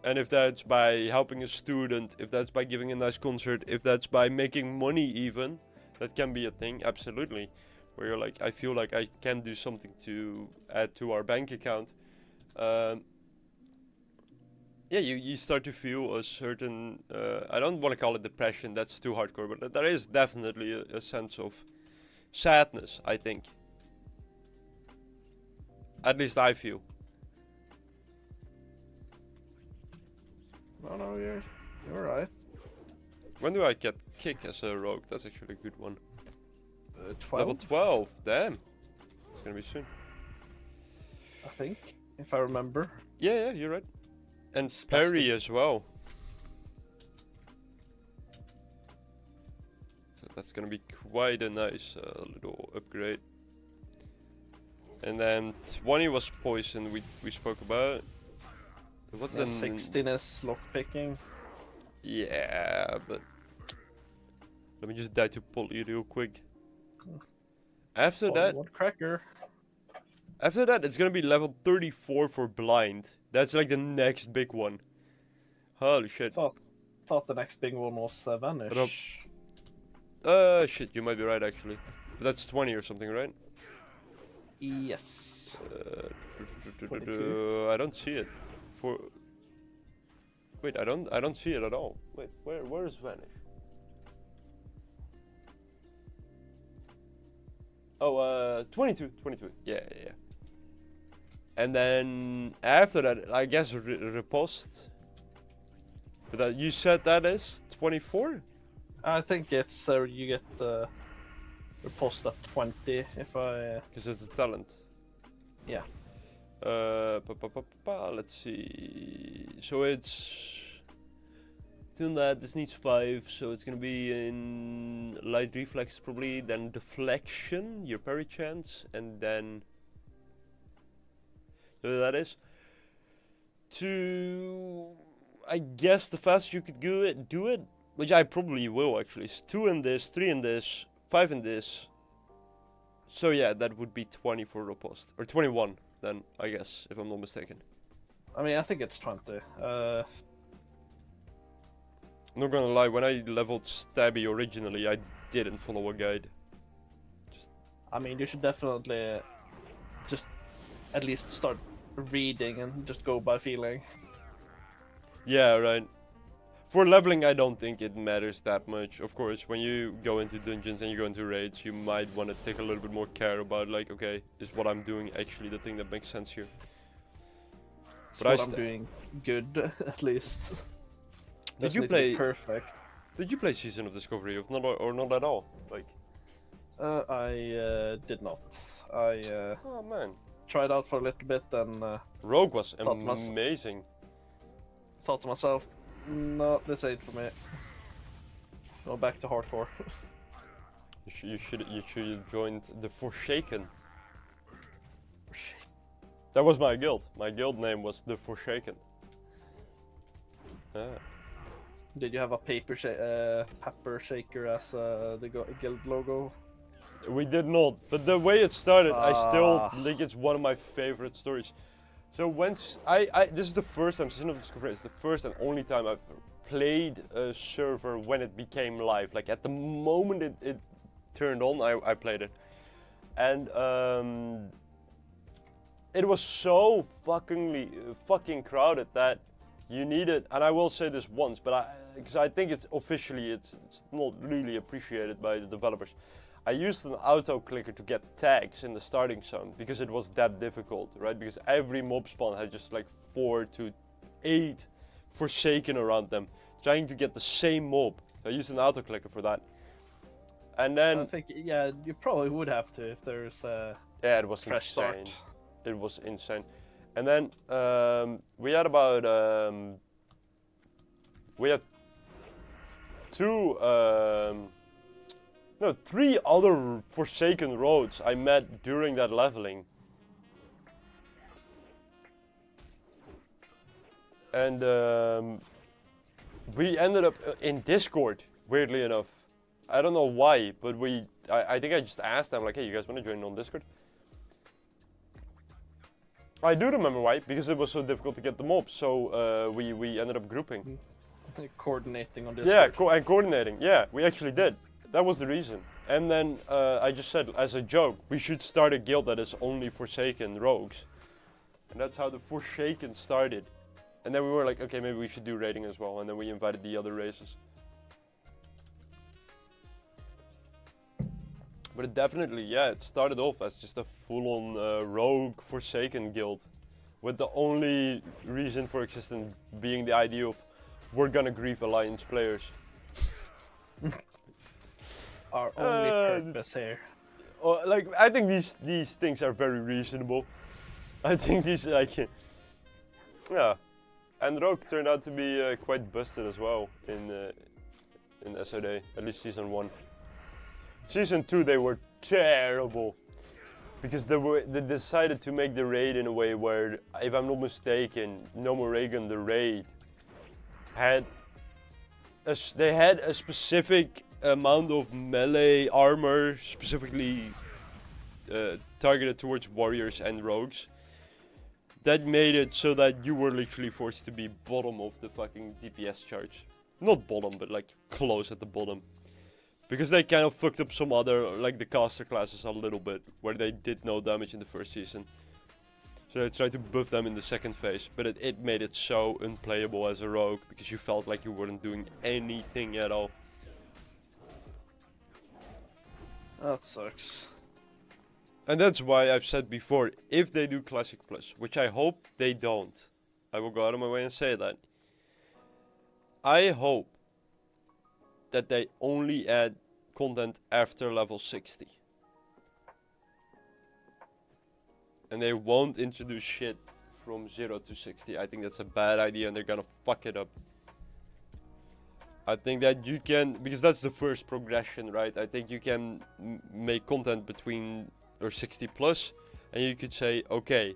And if that's by helping a student, if that's by giving a nice concert, if that's by making money even, that can be a thing, absolutely. Where you're like, I feel like I can do something to add to our bank account. Yeah, you start to feel a certain, I don't want to call it depression, that's too hardcore, but there is definitely a sense of sadness, I think. At least I feel. No, you're right. When do I get kick as a rogue? That's actually a good one. 12? Level 12, damn. It's gonna be soon. I think, if I remember. Yeah, you're right. And Spastic. parry as well. That's gonna be quite a nice little upgrade. And then 20 was poison. We spoke about. What's The the 16 is lockpicking. Yeah, but let me just die to Polly real quick. After that, Woodcracker. after that, it's gonna be level 34 for blind. That's like the next big one. Holy shit. Thought the next big one was Vanish. Shit, you might be right actually. But that's 20 or something, right? Yes. 22. I don't see it. Wait, I don't see it at all. Wait, where is Vanish? Oh, 22. Yeah. And then after that, I guess Riposte. But that, you said that is 24? I think it's you get Riposte at 20 if I. Because it's a talent. Yeah. Let's see. So it's doing that. This needs 5, so it's gonna be in light reflex probably, then deflection, your parry chance, and then so that is to, I guess the fastest you could do it, which I probably will actually. Is 2 in this, 3 in this, 5 in this. So yeah, that would be 20 for Riposte, or 21 then, I guess, if I'm not mistaken. I mean, I think it's 20. I'm not gonna lie, when I leveled Stabby originally, I didn't follow a guide. I mean, you should definitely just at least start reading and just go by feeling. Yeah, right. For leveling, I don't think it matters that much. Of course, when you go into dungeons and you go into raids, you might want to take a little bit more care about, like, okay, is what I'm doing actually the thing that makes sense here? But I'm doing good, at least. Did you Doesn't need to be play perfect? Did you play Season of Discovery, or not at all? Like, I did not. I oh man, tried out for a little bit and Rogue was Thought was- amazing. thought to myself, no, this ain't for me. Go back to hardcore. You should have joined the Forsaken. That was my guild. My guild name was the Forsaken. Ah. Did you have a pepper shaker as the guild logo? We did not, but the way it started, I still Ah. think it's one of my favorite stories. So once this is the first time, Season of Discovery is the first and only time I've played a server when it became live. Like at the moment it turned on, I played it, and it was so fucking crowded that you needed. And I will say this once, but because I think it's officially it's not really appreciated by the developers. I used an auto clicker to get tags in the starting zone because it was that difficult, right? Because every mob spawn had just like 4 to 8 Forsaken around them, trying to get the same mob. I used an auto clicker for that. And then I think, yeah, you probably would have to if there's a yeah, it was fresh insane. start. It was insane. And then we had about we had 3 other Forsaken roads I met during that leveling. And we ended up in Discord, weirdly enough. I don't know why, but I think I just asked them, like, hey, you guys want to join on Discord? I do remember why, because it was so difficult to get the mobs, so we ended up grouping. Coordinating on this. Yeah, and coordinating. Yeah, we actually did. That was the reason. And then I just said, as a joke, we should start a guild that is only Forsaken rogues. And that's how the Forsaken started. And then we were like, okay, maybe we should do raiding as well. And then we invited the other races. But it definitely, yeah, it started off as just a full-on rogue Forsaken guild. With the only reason for existence being the idea of, we're gonna grief Alliance players. Our only purpose here. Like, I think these things are very reasonable. I think these, like, yeah. And Rogue turned out to be quite busted as well in SOD, at least season 1. Season 2 they were terrible. Because they decided to make the raid in a way where, if I'm not mistaken, No More Reagan, the raid, they had a specific amount of melee armor, specifically targeted towards warriors and rogues. That made it so that you were literally forced to be bottom of the fucking DPS charge. Not bottom, but like close at the bottom. Because they kind of fucked up some other, like the caster classes a little bit, where they did no damage in the first season. So they tried to buff them in the second phase, but it made it so unplayable as a rogue, because you felt like you weren't doing anything at all. That sucks. And that's why I've said before, if they do Classic Plus, which I hope they don't, I will go out of my way and say that. I hope that they only add content after level 60. And they won't introduce shit from 0 to 60. I think that's a bad idea and they're gonna fuck it up. I think that you can, because that's the first progression, right? I think you can make content between or 60 plus, and you could say, okay,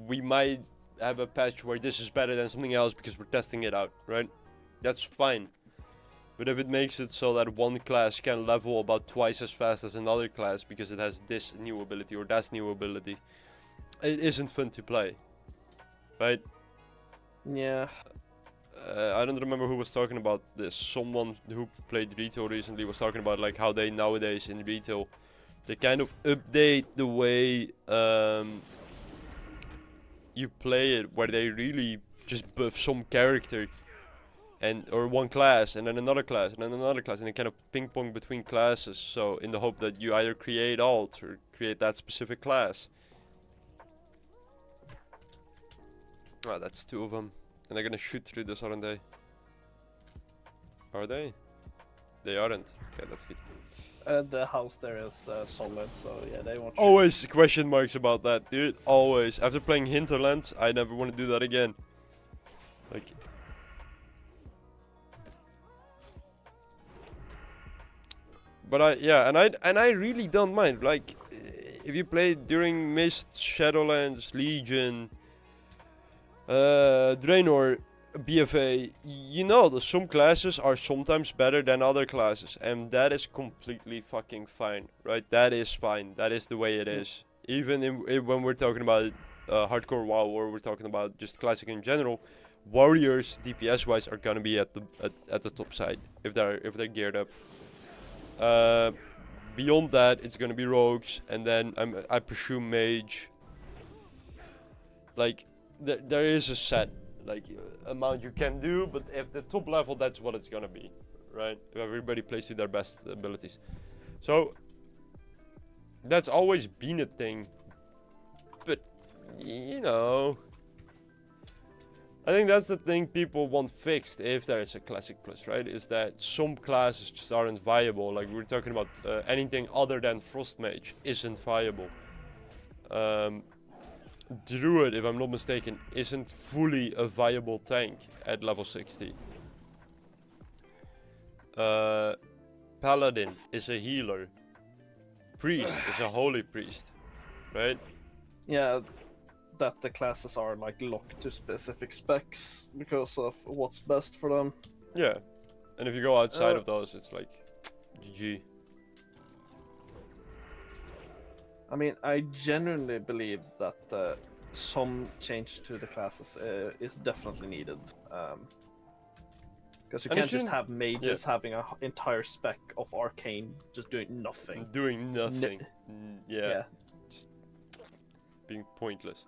we might have a patch where this is better than something else because we're testing it out, right? That's fine. But if it makes it so that one class can level about twice as fast as another class because it has this new ability or that new ability, it isn't fun to play, right? Yeah. I don't remember who was talking about this. Someone who played retail recently was talking about like how they nowadays in retail, they kind of update the way you play it, where they really just buff some character or one class and then another class and then another class, and they kind of ping pong between classes, so in the hope that you either create alt or create that specific class. Oh, that's two of them, and they're gonna shoot through this, aren't they? Are they? They aren't. Okay, that's good. The house there is solid, so yeah, they won't shoot. Always question marks about that, dude. Always. After playing Hinterlands, I never want to do that again. Like, but I really don't mind. Like, if you play during Mist, Shadowlands, Legion, Draenor, BFA, you know that some classes are sometimes better than other classes, and that is completely fucking fine, right? That is fine. That is the way it is. Even when we're talking about hardcore WoW, or we're talking about just classic in general, warriors DPS wise are gonna be at the top side if they're geared up. Beyond that, it's gonna be rogues, and then I presume mage. Like, there is a set amount you can do, but if the top level, that's what it's gonna be, right? If everybody plays to their best abilities. So that's always been a thing, but you know, I think that's the thing people want fixed if there is a Classic Plus, right? Is that some classes just aren't viable. Like, we're talking about anything other than Frost Mage isn't viable. Druid, if I'm not mistaken, isn't fully a viable tank at level 60. Paladin is a healer. Priest is a holy priest, right? Yeah, that the classes are like locked to specific specs because of what's best for them. Yeah, and if you go outside of those, it's like GG. I mean, I genuinely believe that some change to the classes is definitely needed. Because you And it can't just shouldn't- have mages having an entire spec of arcane just doing nothing. Doing nothing. Yeah, Yeah. just being pointless.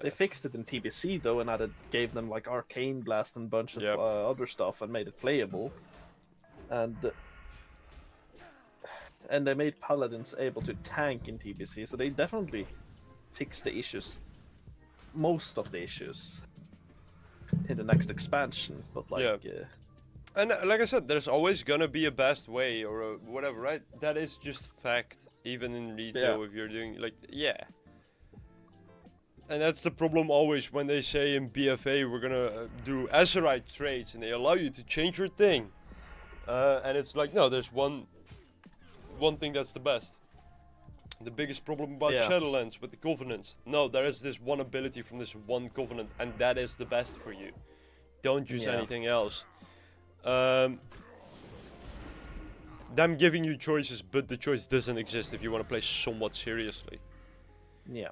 They fixed it in TBC though, and gave them like arcane blast and a bunch of Yep. other stuff, and made it playable. And they made paladins able to tank in TBC, so they definitely fixed the issues, most of the issues, in the next expansion. But like, And like I said, there's always gonna be a best way or a whatever, right? That is just fact, even in retail. If you're doing and that's the problem always when they say in BFA we're gonna do Azerite trades and they allow you to change your thing, and it's like, no, there's one one thing that's the best. The biggest problem about Yeah. Shadowlands with the Covenants. No, there is this one ability from this one Covenant, and that is the best for you. Don't use Yeah. anything else. Them giving you choices, but the choice doesn't exist if you want to play somewhat seriously. Yeah.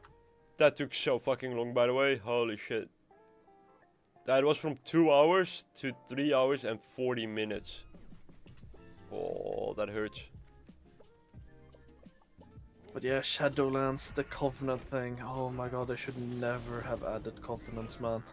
That took so fucking long, by the way. Holy shit. That was from 2 hours to 3 hours and 40 minutes. Oh, that hurts. But yeah, Shadowlands, the Covenant thing. Oh my god, they should never have added Covenants, man.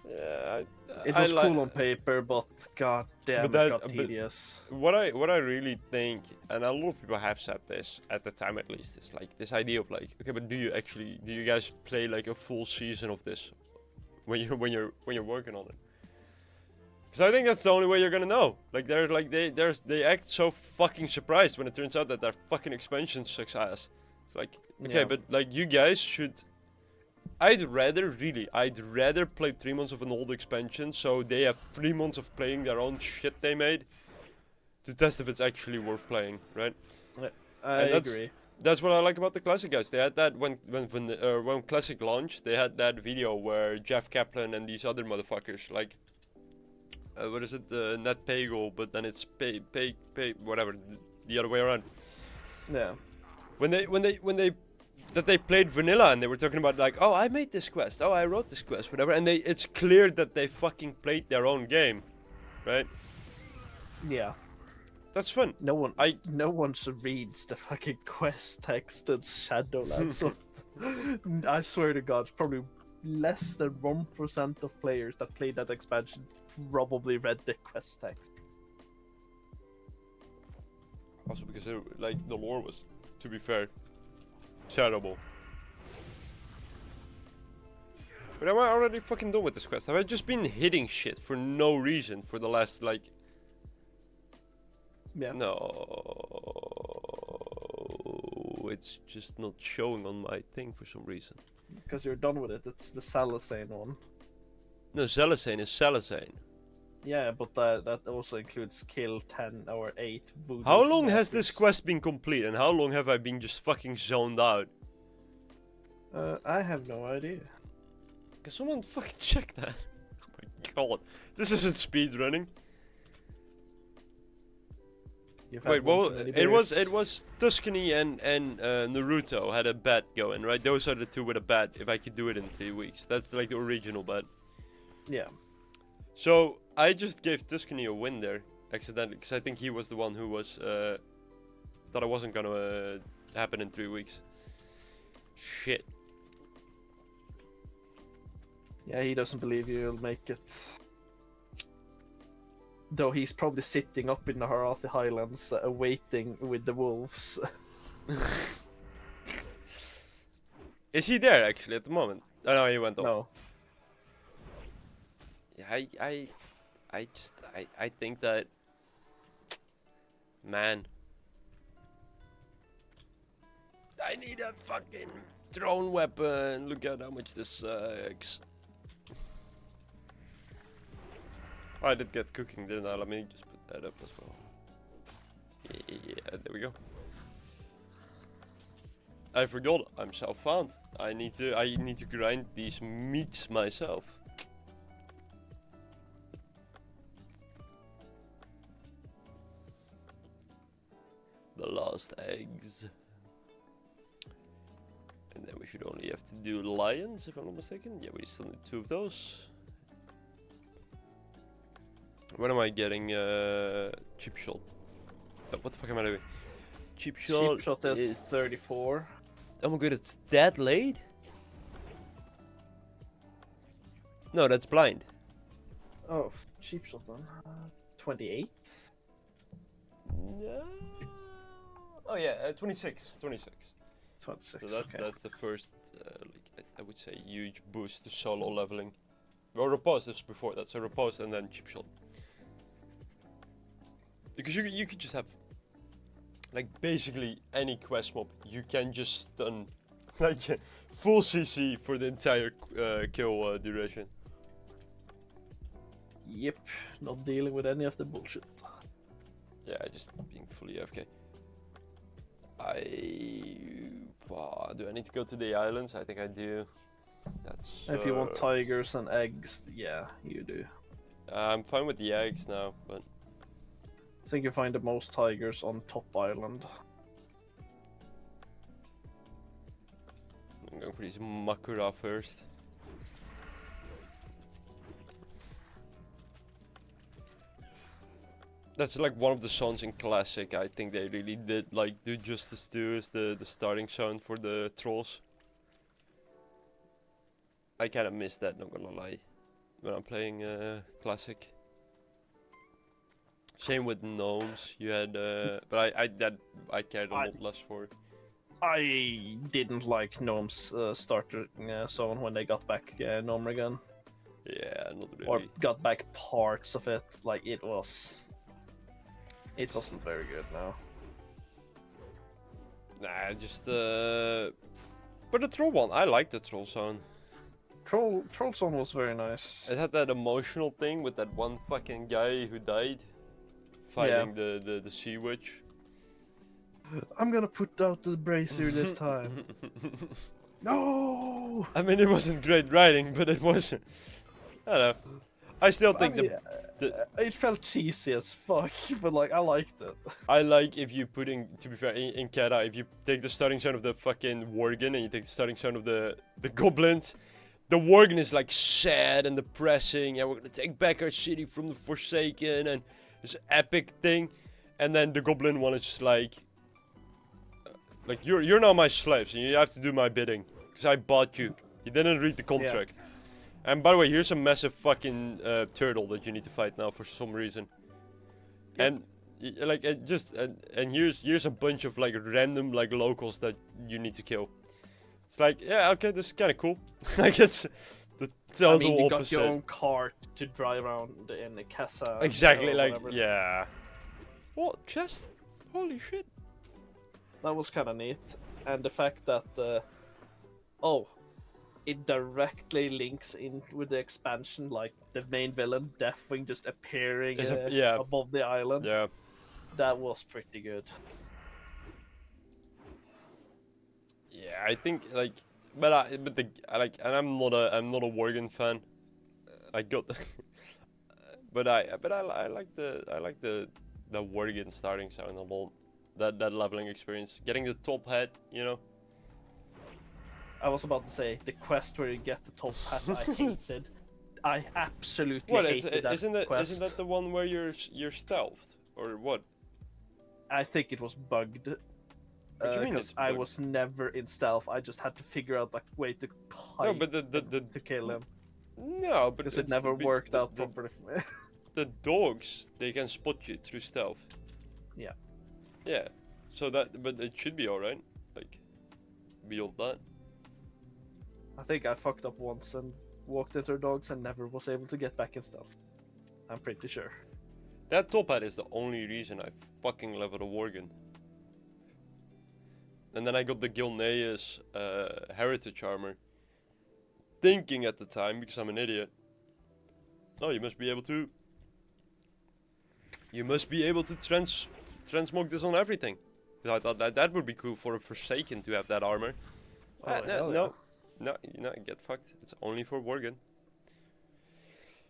Yeah, It was cool on paper, but god damn, But that- it got but- tedious. What I really think, and a lot of people have said this at the time at least, is like this idea of like, okay, but do you guys play like a full season of this when you're working on it? Because I think that's the only way you're gonna know. Like they act so fucking surprised when it turns out that their fucking expansion sucks ass. It's like, okay, Yeah. but like you guys should. I'd rather play 3 months of an old expansion, so they have 3 months of playing their own shit they made, to test if it's actually worth playing, right? I and that's- agree. That's what I like about the Classic guys. They had that when Classic launched, they had that video where Jeff Kaplan and these other motherfuckers, like, what is it, Nat Pagel, but then it's pay whatever, the other way around. Yeah. When they played vanilla and they were talking about like, oh, I made this quest, oh, I wrote this quest, whatever, and it's clear that they fucking played their own game, right? Yeah. That's fun. No one reads the fucking quest text in Shadowlands. So I swear to God, it's probably less than 1% of players that played that expansion probably read the quest text. Also because like the lore was, to be fair, terrible. But am I already fucking done with this quest? Have I just been hitting shit for no reason for the last like? Yeah. No, it's just not showing on my thing for some reason. Because you're done with it. It's the Salasane one. No, Zelazane is Zelazane. Yeah, but that also includes kill 10 or 8 voodoo. How long has this masters. quest been complete, and how long have I been just fucking zoned out? I have no idea. Can someone fucking check that? Oh my god, this isn't speedrunning. You've had Wait, one well, too many it was beers. Tuscany and Naruto had a bet going, right? Those are the two with a bet. If I could do it in 3 weeks, that's like the original bet. Yeah. So I just gave Tuscany a win there accidentally, because I think he was the one who was thought it wasn't gonna happen in 3 weeks. Shit. Yeah, he doesn't believe you'll make it. Though he's probably sitting up in the Harathi Highlands waiting with the wolves. Is he there actually at the moment? Oh no, he went off. No. Yeah, I think that, man, I need a fucking drone weapon. Look at how much this sucks. I did get cooking, didn't I? Let me just put that up as well. Yeah, there we go. I forgot, I'm self-found. I need to grind these meats myself. The last eggs. And then we should only have to do lions, if I'm not mistaken. Yeah, we still need 2 of those. When am I getting cheap shot? What the fuck am I doing? Cheap shot, Cheap shot is 34. Oh my god, it's that late? No, that's blind. Oh, cheap shot then. 28? No. Oh yeah, 26. 26, So that's okay. that's the first, like I would say, huge boost to solo leveling. Or repose this before that, so repose and then cheap shot. Because you could just have, like, basically any quest mob, you can just stun, like, full CC for the entire kill duration. Yep, not dealing with any of the bullshit. Yeah, just being fully AFK. Do I need to go to the islands? I think I do. That's. If you want tigers and eggs, yeah, you do. I'm fine with the eggs now, but I think you find the most tigers on top island. I'm going for these Makura first. That's like one of the zones in Classic. I think they really did like do justice to is the starting zone for the trolls. I kind of miss that, not gonna lie, when I'm playing Classic. Same with gnomes. You had, but I cared a lot less for. I didn't like Gnome's starter zone when they got back Gnome again. Yeah, not really. Or got back parts of it. Like it wasn't very good now. Nah, just but the troll one, I like the troll zone. Troll zone was very nice. It had that emotional thing with that one fucking guy who died fighting the sea witch. I'm gonna put out the brazier this time. No! I mean, it wasn't great writing, but it was. I don't know. I still think it felt cheesy as fuck, but like I liked it. I like if you putting, to be fair, in Kata, if you take the starting zone of the fucking Worgen and you take the starting zone of the goblins, the Worgen is like sad and depressing, and we're gonna take back our city from the Forsaken, and this epic thing, and then the goblin one is just like you're now my slaves and you have to do my bidding because I bought you. You didn't read the contract. Yeah. And by the way, here's a massive fucking turtle that you need to fight now for some reason. Yep. And like and here's a bunch of like random like locals that you need to kill. It's like, yeah, okay, this is kind of cool. Like it's the total opposite. You got your own cart to drive around in the casa. Exactly, like yeah. What chest? Holy shit! That was kind of neat, and the fact that it directly links in with the expansion, like the main villain Deathwing just appearing above the island. Yeah, that was pretty good. Yeah, I think like, and I'm not a Worgen fan. I got, but I like the Worgen starting sound a lot. That leveling experience, getting the top hat, you know. I was about to say the quest where you get the top hat. I hated. I absolutely hated that quest. Isn't that the one where you're stealthed or what? I think it was bugged. What do you mean because I was never in stealth. I just had to figure out like way to hide to kill him. No, but because it never worked out properly for me. The dogs, they can spot you through stealth. Yeah. Yeah. So but it should be alright. Like beyond that. I think I fucked up once and walked into dogs and never was able to get back in stealth. I'm pretty sure. That top hat is the only reason I fucking leveled a Worgen. And then I got the Gilneas heritage armor. Thinking at the time, because I'm an idiot. Oh, you must be able to transmog this on everything. I thought that would be cool for a Forsaken to have that armor. No, get fucked. It's only for Worgen.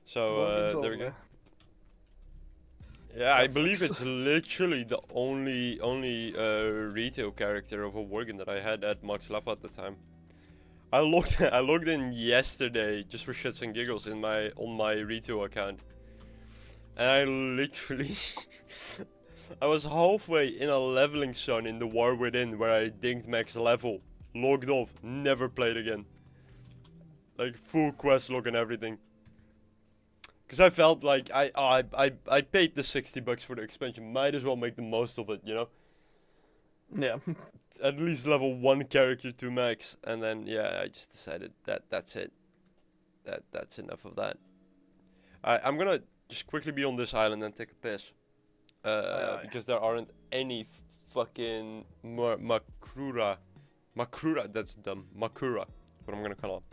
So there we go. Yeah, I believe it's literally the only retail character of a Worgen that I had at max level at the time. I logged in yesterday just for shits and giggles on my retail account, and I literally I was halfway in a leveling zone in the War Within where I dinged max level, logged off, never played again. Like full quest log and everything. Because I felt like I paid the $60 for the expansion, might as well make the most of it, you know? Yeah. At least level 1 character to max, and then yeah, I just decided that's it. That's enough of that. I'm gonna just quickly be on this island and take a piss. Because there aren't any fucking Makura, that's dumb. Makura, what I'm gonna call it.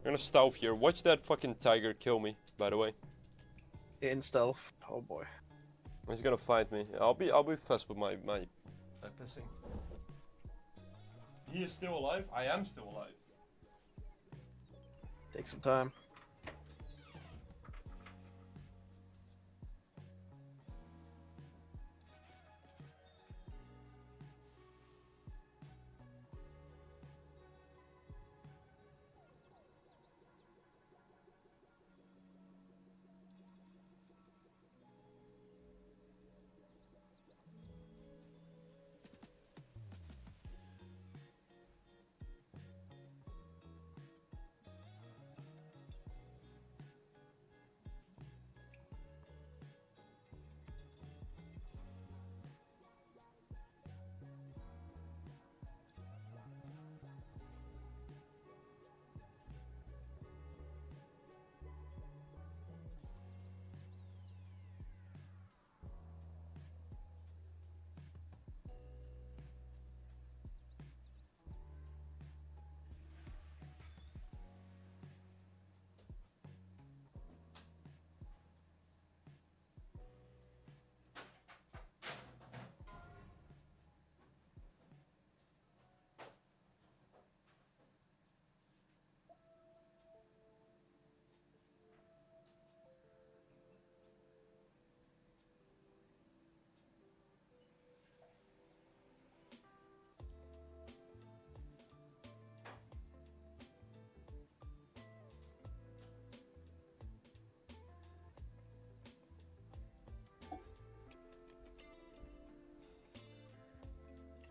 I'm gonna stealth here. Watch that fucking tiger kill me, by the way. In stealth. Oh boy. He's gonna fight me. I'll be fast with my pissing. He is still alive. I am still alive. Take some time.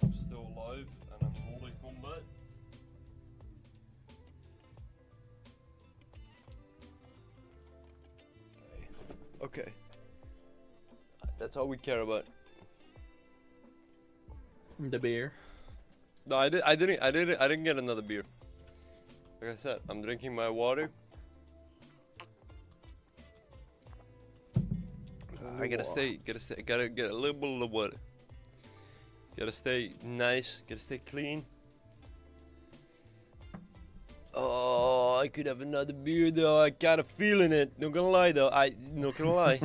I'm still alive and I'm holding combat. Okay. That's all we care about. The beer. No, I didn't get another beer. Like I said, I'm drinking my water. I gotta get a little bit of water. Gotta stay nice, gotta stay clean. Oh, I could have another beer though. I kinda feeling it. Not gonna lie though. Not gonna lie.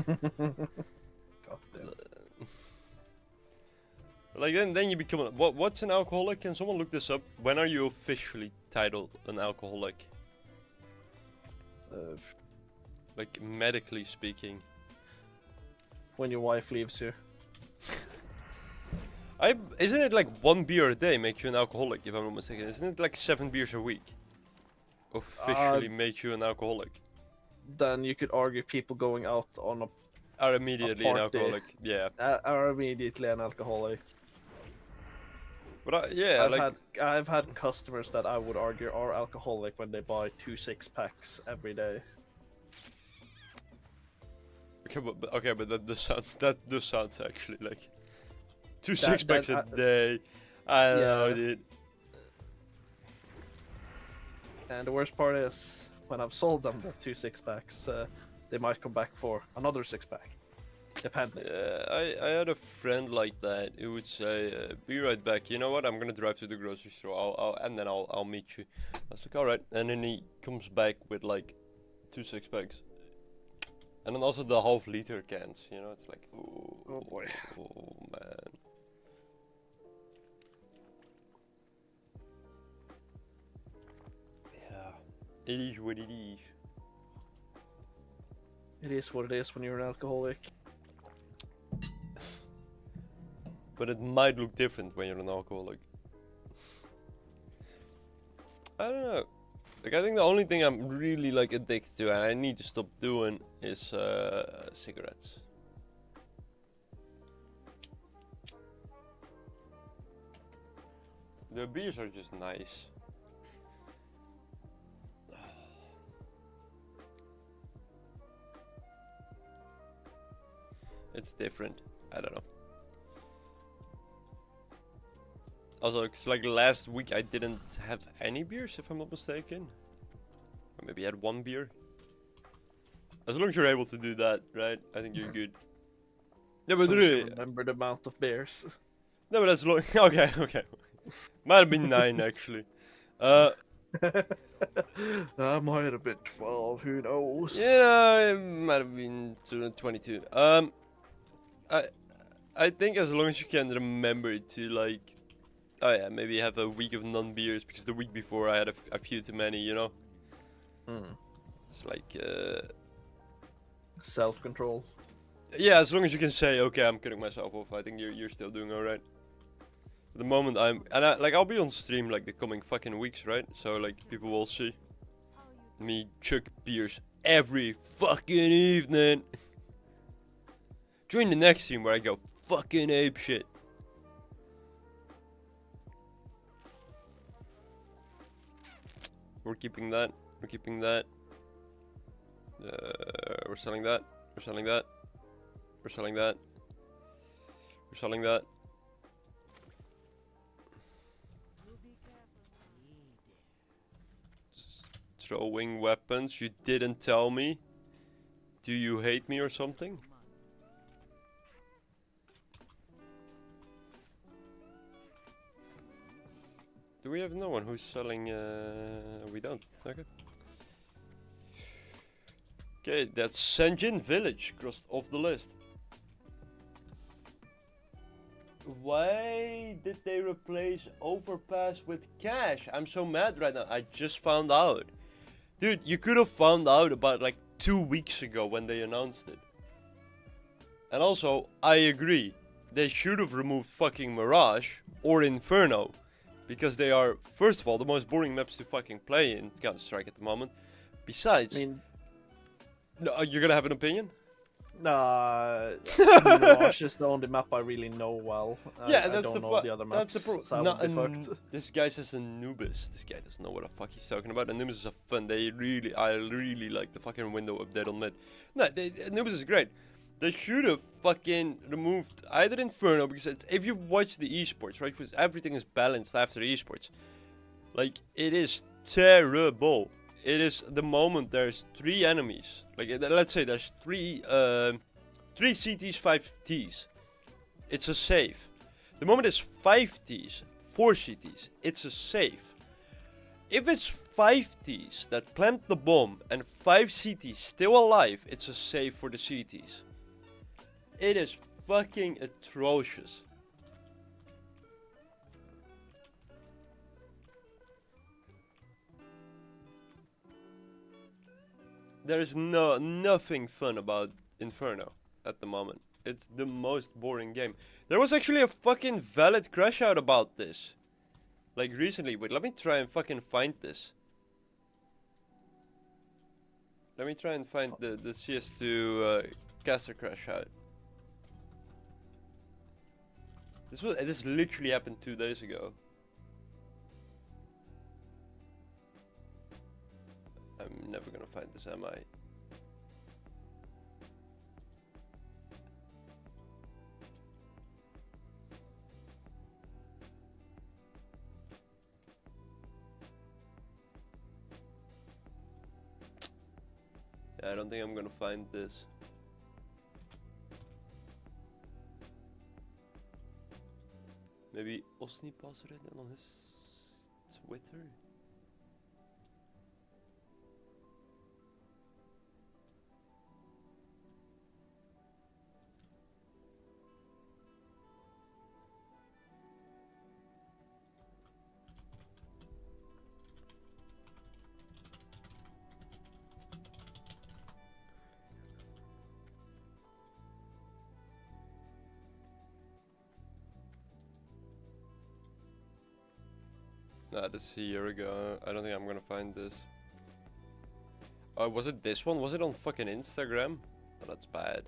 Like then you become what's an alcoholic? Can someone look this up? When are you officially titled an alcoholic? Like medically speaking. When your wife leaves you. Isn't it like 1 beer a day makes you an alcoholic, if I'm not mistaken? Isn't it like 7 beers a week? Officially makes you an alcoholic. Then you could argue people going out on a Are immediately an party. alcoholic, yeah. are immediately an alcoholic. But yeah, I've had customers that I would argue are alcoholic when they buy 2 6-packs every day. Okay, but that does sound actually like 2 6-packs a day. I don't know, dude. And the worst part is, when I've sold them the 2 6-packs, they might come back for another 6-pack. Depending. Yeah, I had a friend like that who would say, "Be right back. You know what? I'm gonna drive to the grocery store. I'll meet you." I was like, "All right." And then he comes back with like 2 6-packs, and then also the half-liter cans. You know, it's like, oh boy, oh man. Yeah, it is what it is. It is what it is when you're an alcoholic. But it might look different when you're an alcoholic. I don't know. Like, I think the only thing I'm really like addicted to and I need to stop doing is cigarettes. The beers are just nice. It's different. I don't know. Also, it's like last week I didn't have any beers, if I'm not mistaken. Or maybe I had 1 beer. As long as you're able to do that, right? I think you're good. Yeah, but really, remember the amount of beers. No, but that's long. Okay. Might have been 9 actually. That might have been 12. Who knows? Yeah, it might have been 22. I think as long as you can remember to like Oh yeah, maybe have a week of non-beers because the week before I had a few too many, you know? It's like, Self-control. yeah, as long as you can say, okay, I'm cutting myself off, I think you're still doing alright. The moment I'll be on stream like the coming fucking weeks, right? So like people will see me chug beers every fucking evening. Join the next stream where I go fucking ape shit. We're keeping that. We're keeping that. We're selling that. We're selling that. We're selling that. We're selling that. Throwing weapons. You didn't tell me. Do you hate me or something? Do we have no one who's selling? We don't. Okay. Okay, that's Senjin Village crossed off the list. Why did they replace Overpass with cash? I'm so mad right now. I just found out. Dude, you could have found out about like 2 weeks ago when they announced it. And also, I agree. They should have removed fucking Mirage or Inferno. Because they are, first of all, the most boring maps to fucking play in Counter-Strike at the moment. Besides... I mean, no, you're gonna have an opinion? Mirage is the only map I really know well. Yeah, I that's don't the know the other maps, that's the so I would be fucked. This guy says Anubis. This guy doesn't know what the fuck he's talking about. Anubis is a fun. I really like the fucking window update on mid. No, Anubis is great. They should have fucking removed either Inferno, because if you watch the esports, right, because everything is balanced after esports, like, it is terrible. It is the moment there's 3 enemies, like, let's say there's 3 CTs, 5 Ts, it's a save. The moment it's 5 Ts, 4 CTs, it's a save. If it's 5 Ts that plant the bomb and 5 CTs still alive, it's a save for the CTs. It is fucking atrocious. There is nothing fun about Inferno at the moment. It's the most boring game. There was actually a fucking valid crash out about this. Like recently, wait, let me try and fucking find this. Let me try and find the CS2 caster crash out. This literally happened 2 days ago. I'm never gonna find this, am I? Yeah, I don't think I'm gonna find this. Maybe Osni posted it on his Twitter? Nah, this is a year ago. I don't think I'm gonna find this. Oh, was it this one? Was it on fucking Instagram? Oh, that's bad.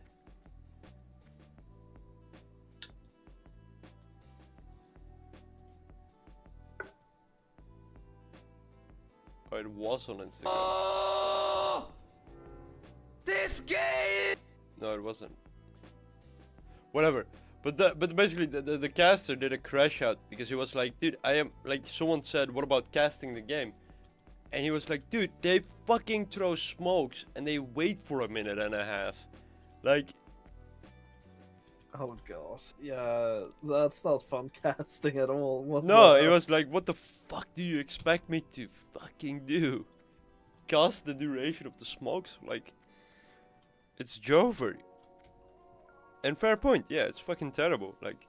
Oh, it was on Instagram. Oh, this game! No, it wasn't. Whatever. But basically the caster did a crash out because he was like, dude, I am, like, someone said, what about casting the game? And he was like, dude, they fucking throw smokes and they wait for 1.5 minutes. Like, Oh god, yeah, that's not fun casting at all. What no, the- he was like, what the fuck do you expect me to fucking do? Cast the duration of the smokes? Like, it's Jover. And fair point, yeah, it's fucking terrible. Like,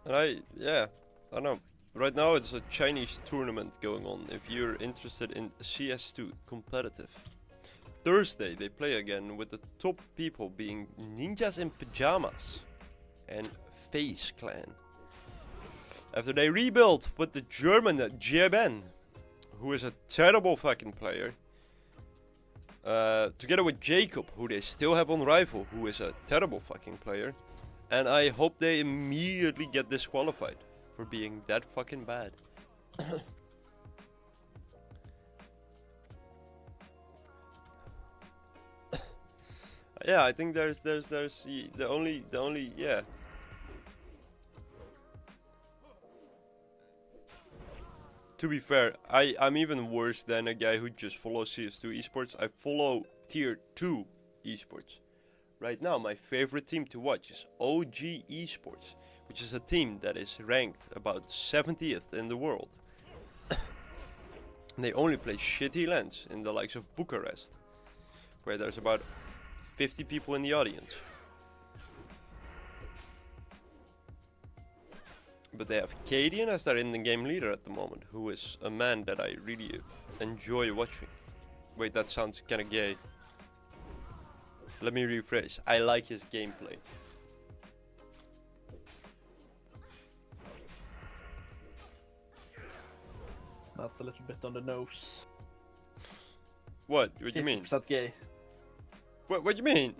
And I don't know. Right now it's a Chinese tournament going on if you're interested in CS2 competitive. Thursday they play again with the top people being Ninjas in Pajamas and Face Clan. After they rebuild with the German Jeben, who is a terrible fucking player. Together with Jacob, who they still have on rival, who is a terrible fucking player. And I hope they immediately get disqualified for being that fucking bad. Yeah, I think there's the only yeah. To be fair, I'm even worse than a guy who just follows CS2 esports. I follow tier 2 esports. Right now, my favorite team to watch is OG Esports, which is a team that is ranked about 70th in the world. They only play shitty lands in the likes of Bucharest, where there's about 50 people in the audience. But they have Cadian as their in-game leader at the moment, who is a man that I really enjoy watching. Wait, that sounds kinda gay. Let me rephrase. I like his gameplay. That's a little bit on the nose. What do you mean? 50% gay. What do you mean?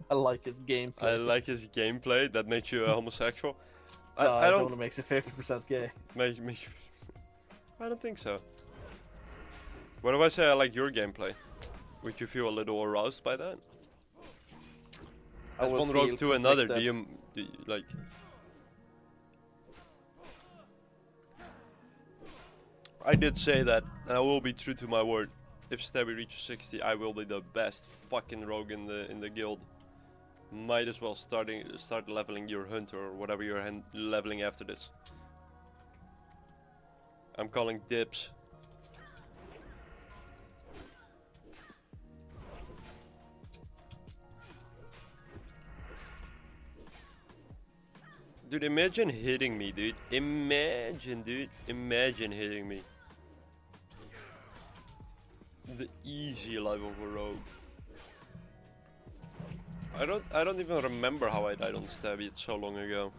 I like his gameplay. I like his gameplay. That makes you a homosexual. No, I it don't. only makes you 50% gay. I don't think so. What if I say I like your gameplay? Would you feel a little aroused by that? I As will one rogue feel to another, do conflicted. you like? I did say that, and I will be true to my word. If Stabby reaches 60, I will be the best fucking rogue in the guild. Might as well start leveling your hunter or whatever you're leveling after this. I'm calling dibs. Dude, imagine hitting me, dude. Imagine, dude. Imagine hitting me. The easy life of a rogue. I don't even remember how I died on Stabby. It's so long ago.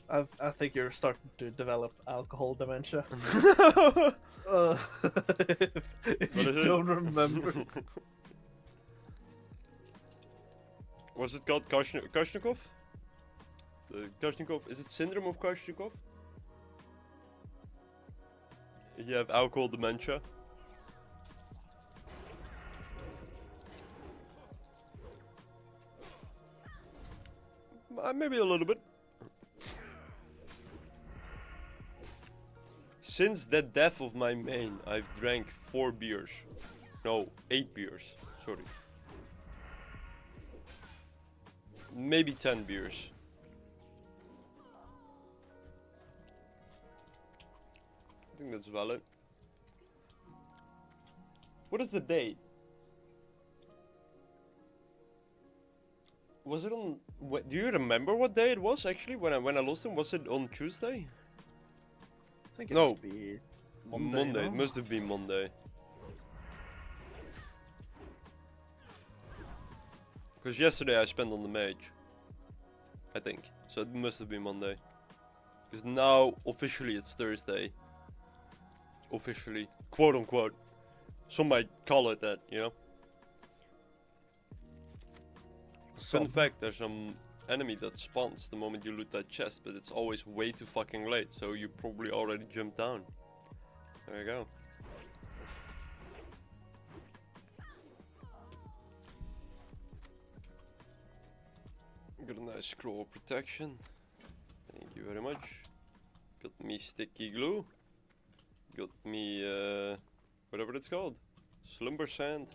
I think you're starting to develop alcohol dementia. if What you is it? don't remember. Was it called Koshnikov? The Koshnikov, is it Syndrome of Koshnikov? You have alcohol dementia. Maybe a little bit. Since the death of my main, I've drank 4 beers. No, 8 beers. Sorry. Maybe 10 beers. I think that's valid. What is the date? Was it on? Do you remember what day it was actually when I lost him? Was it on Tuesday? I think it No. must be Monday. It no? must have been Monday. Because yesterday I spent on the mage. I think. So it must have been Monday. Because now officially it's Thursday. Officially. Quote unquote. Some might call it that, you know? Fun fact, there's some enemy that spawns the moment you loot that chest, but it's always way too fucking late, so you probably already jumped down. There you go. Got a nice scroll protection. Thank you very much. Got me sticky glue. Got me whatever it's called. Slumber sand.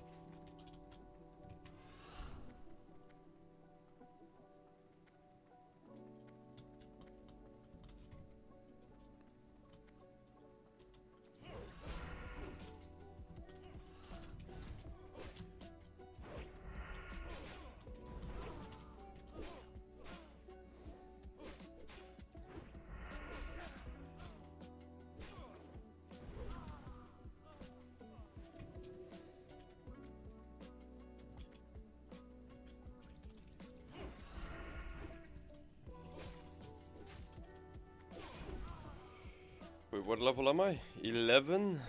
What level am I? 11?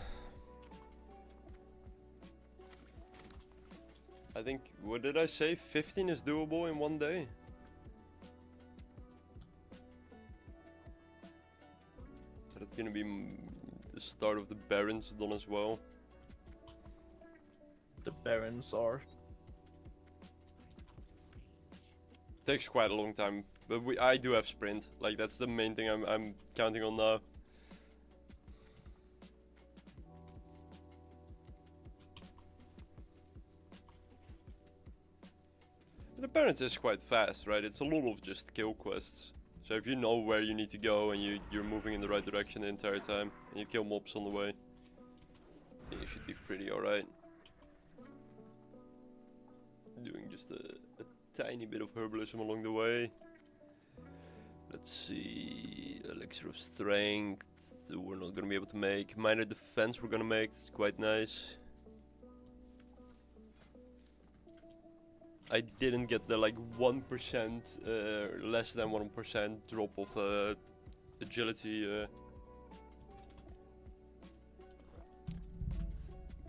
I think, what did I say? 15 is doable in one day? So that's gonna be the start of the Barons done as well. The Barons are. Takes quite a long time, but I do have sprint. Like that's the main thing I'm counting on now. The Barons is quite fast, right? It's a lot of just kill quests. So if you know where you need to go and you're moving in the right direction the entire time, and you kill mobs on the way, I think you should be pretty alright. Doing just a tiny bit of herbalism along the way. Let's see, elixir of strength we're not gonna be able to make. Minor defense we're gonna make, it's quite nice. I didn't get the like 1% less than 1% drop of agility.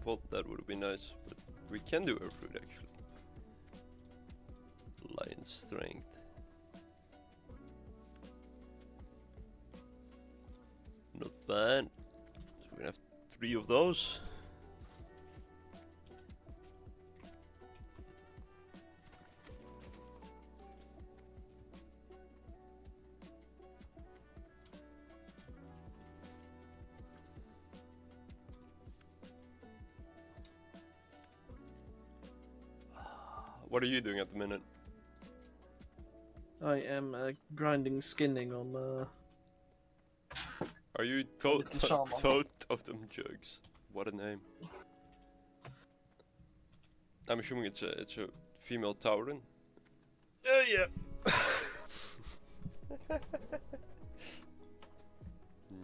But that would have been nice. But we can do earth fruit actually. Lion strength. Not bad. So we're gonna have 3 of those. What are you doing at the minute? I am grinding skinning on. Are you Little shaman. Totem Jugs? What a name. I'm assuming it's a female Tauren. Yeah.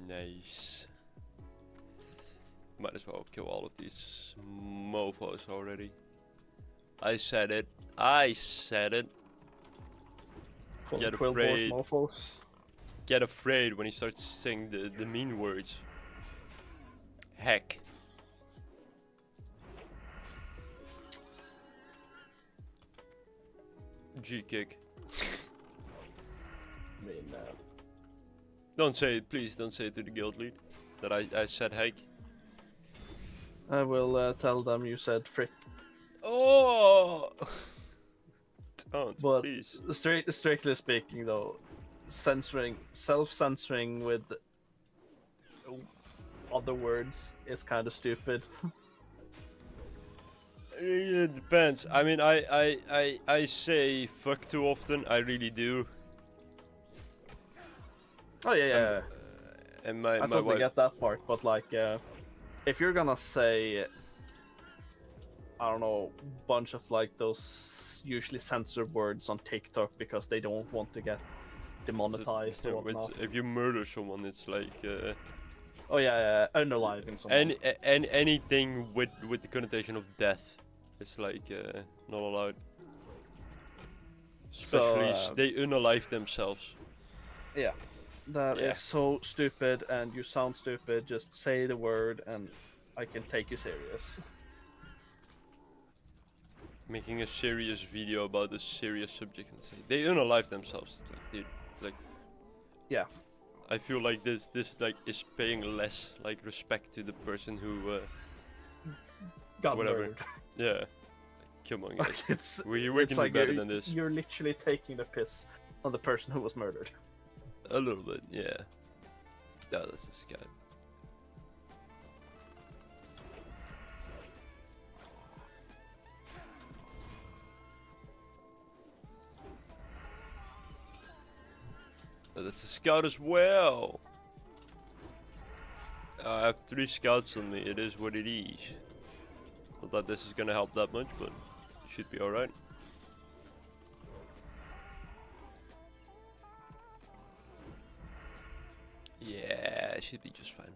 Nice. Might as well kill all of these mofos already. I said it. I said it. Get afraid. Get afraid when he starts saying the mean words. Heck. G-kick. Don't say it, please. Don't say it to the guild lead. That I said heck. I will tell them you said frick. Oh! Don't, But please. strictly speaking, though, self-censoring with other words is kind of stupid. It depends. I mean, I say fuck too often. I really do. Oh yeah. And my I totally wife. get that part, but like, if you're gonna say, I don't know, bunch of like those usually censored words on TikTok because they don't want to get demonetized or whatnot. If you murder someone, it's like. Oh yeah, unaliving someone. Anything with the connotation of death, it's like not allowed. Especially they unalive themselves. Yeah, that is so stupid, and you sound stupid. Just say the word, and I can take you serious. Making a serious video about a serious subject and say they unalive themselves. Like, dude, like. Yeah. I feel like this like is paying less like respect to the person who Got whatever. murdered. Yeah. Come on, guys. we can it's do like better than this. You're literally taking the piss on the person who was murdered. A little bit, yeah. Yeah, that's a scat. That's a scout as well. I have 3 scouts on me. It is what it is. Not that this is gonna help that much, but it should be alright. Yeah, it should be just fine.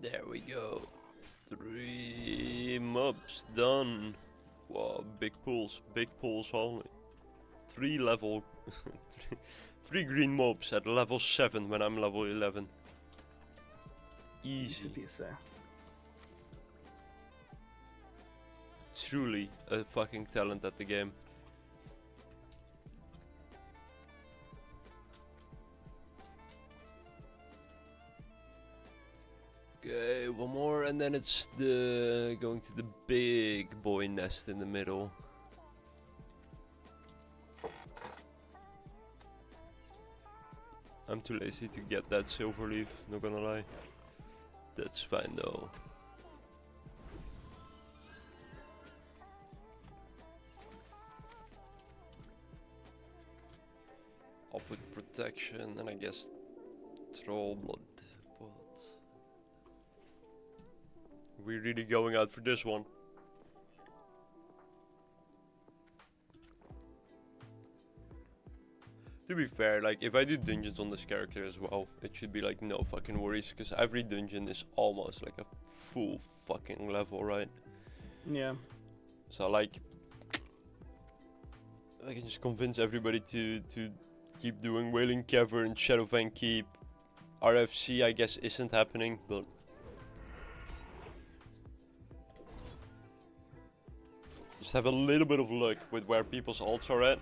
There we go. 3 mobs done. Whoa, big pools only. 3 level, 3 green mobs at level 7 when I'm level 11. Easy Easy. peasy. Truly a fucking talent at the game. Okay, one more and then it's the going to the big boy nest in the middle. I'm too lazy to get that silver leaf, not gonna lie. That's fine though. I'll put protection and I guess troll blood, but we're really going out for this one. To be fair, like if I do dungeons on this character as well, it should be like no fucking worries, because every dungeon is almost like a full fucking level, right? Yeah. So like, I can just convince everybody to keep doing Wailing Cavern, Shadowfang Keep. RFC I guess isn't happening, but just have a little bit of luck with where people's ults are at.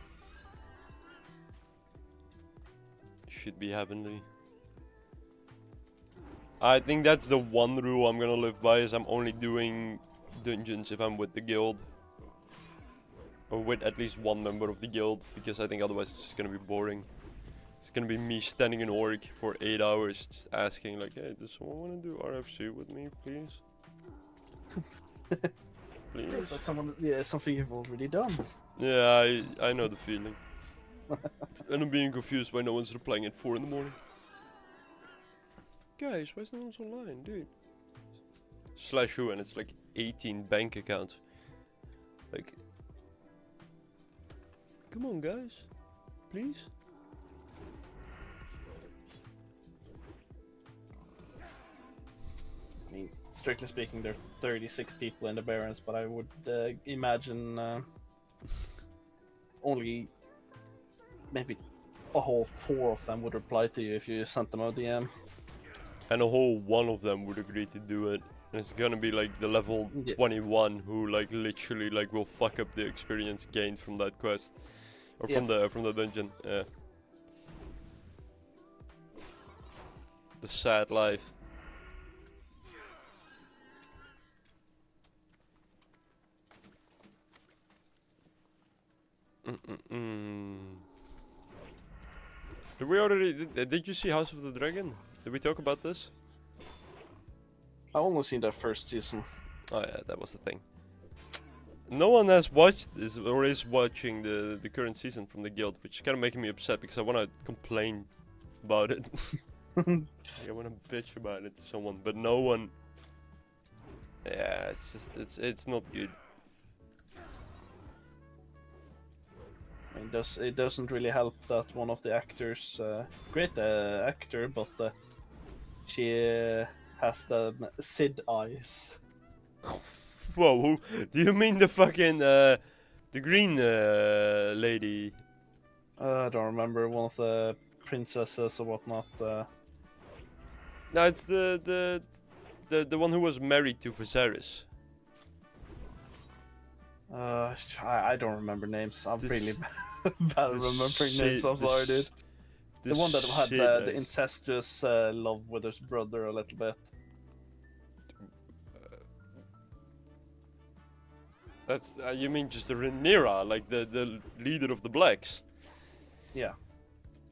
Should be heavenly. I think that's the one rule I'm gonna live by, is I'm only doing dungeons if I'm with the guild. Or with at least one member of the guild, because I think otherwise it's just gonna be boring. It's gonna be me standing in org for 8 hours just asking like, hey, does someone wanna do RFC with me, please? Please? It's like something you've already done. Yeah, I know the feeling. And I'm being confused why no one's replying at 4 in the morning. Guys, why is no one online, dude? Slash who, and it's like 18 bank accounts. Like, come on guys, please. I mean, strictly speaking, there are 36 people in the Barrens, but I would imagine only maybe a whole 4 of them would reply to you if you sent them a DM. And a whole 1 of them would agree to do it. And it's gonna be like the level 21 who like literally like will fuck up the experience gained from that quest. Or from the dungeon, yeah. The sad life. Did we already? Did you see House of the Dragon? Did we talk about this? I've only seen the first season. Oh yeah, that was the thing. No one has watched this or is watching the current season from the guild, which is kind of making me upset because I want to complain about it. I want to bitch about it to someone, but no one. Yeah, it's just it's not good. I mean, it doesn't really help that one of the actors, great actor, but she has the Sid eyes. Whoa, who? Do you mean the fucking the green lady? I don't remember, one of the princesses or whatnot. No, it's the one who was married to Viserys. I don't remember names. I'm This- really bad at remembering shit- names. I'm sorry, dude. The one that had shit the eyes. incestuous love with his brother a little bit. That's you mean just the Rhaenyra, like the leader of the Blacks? Yeah,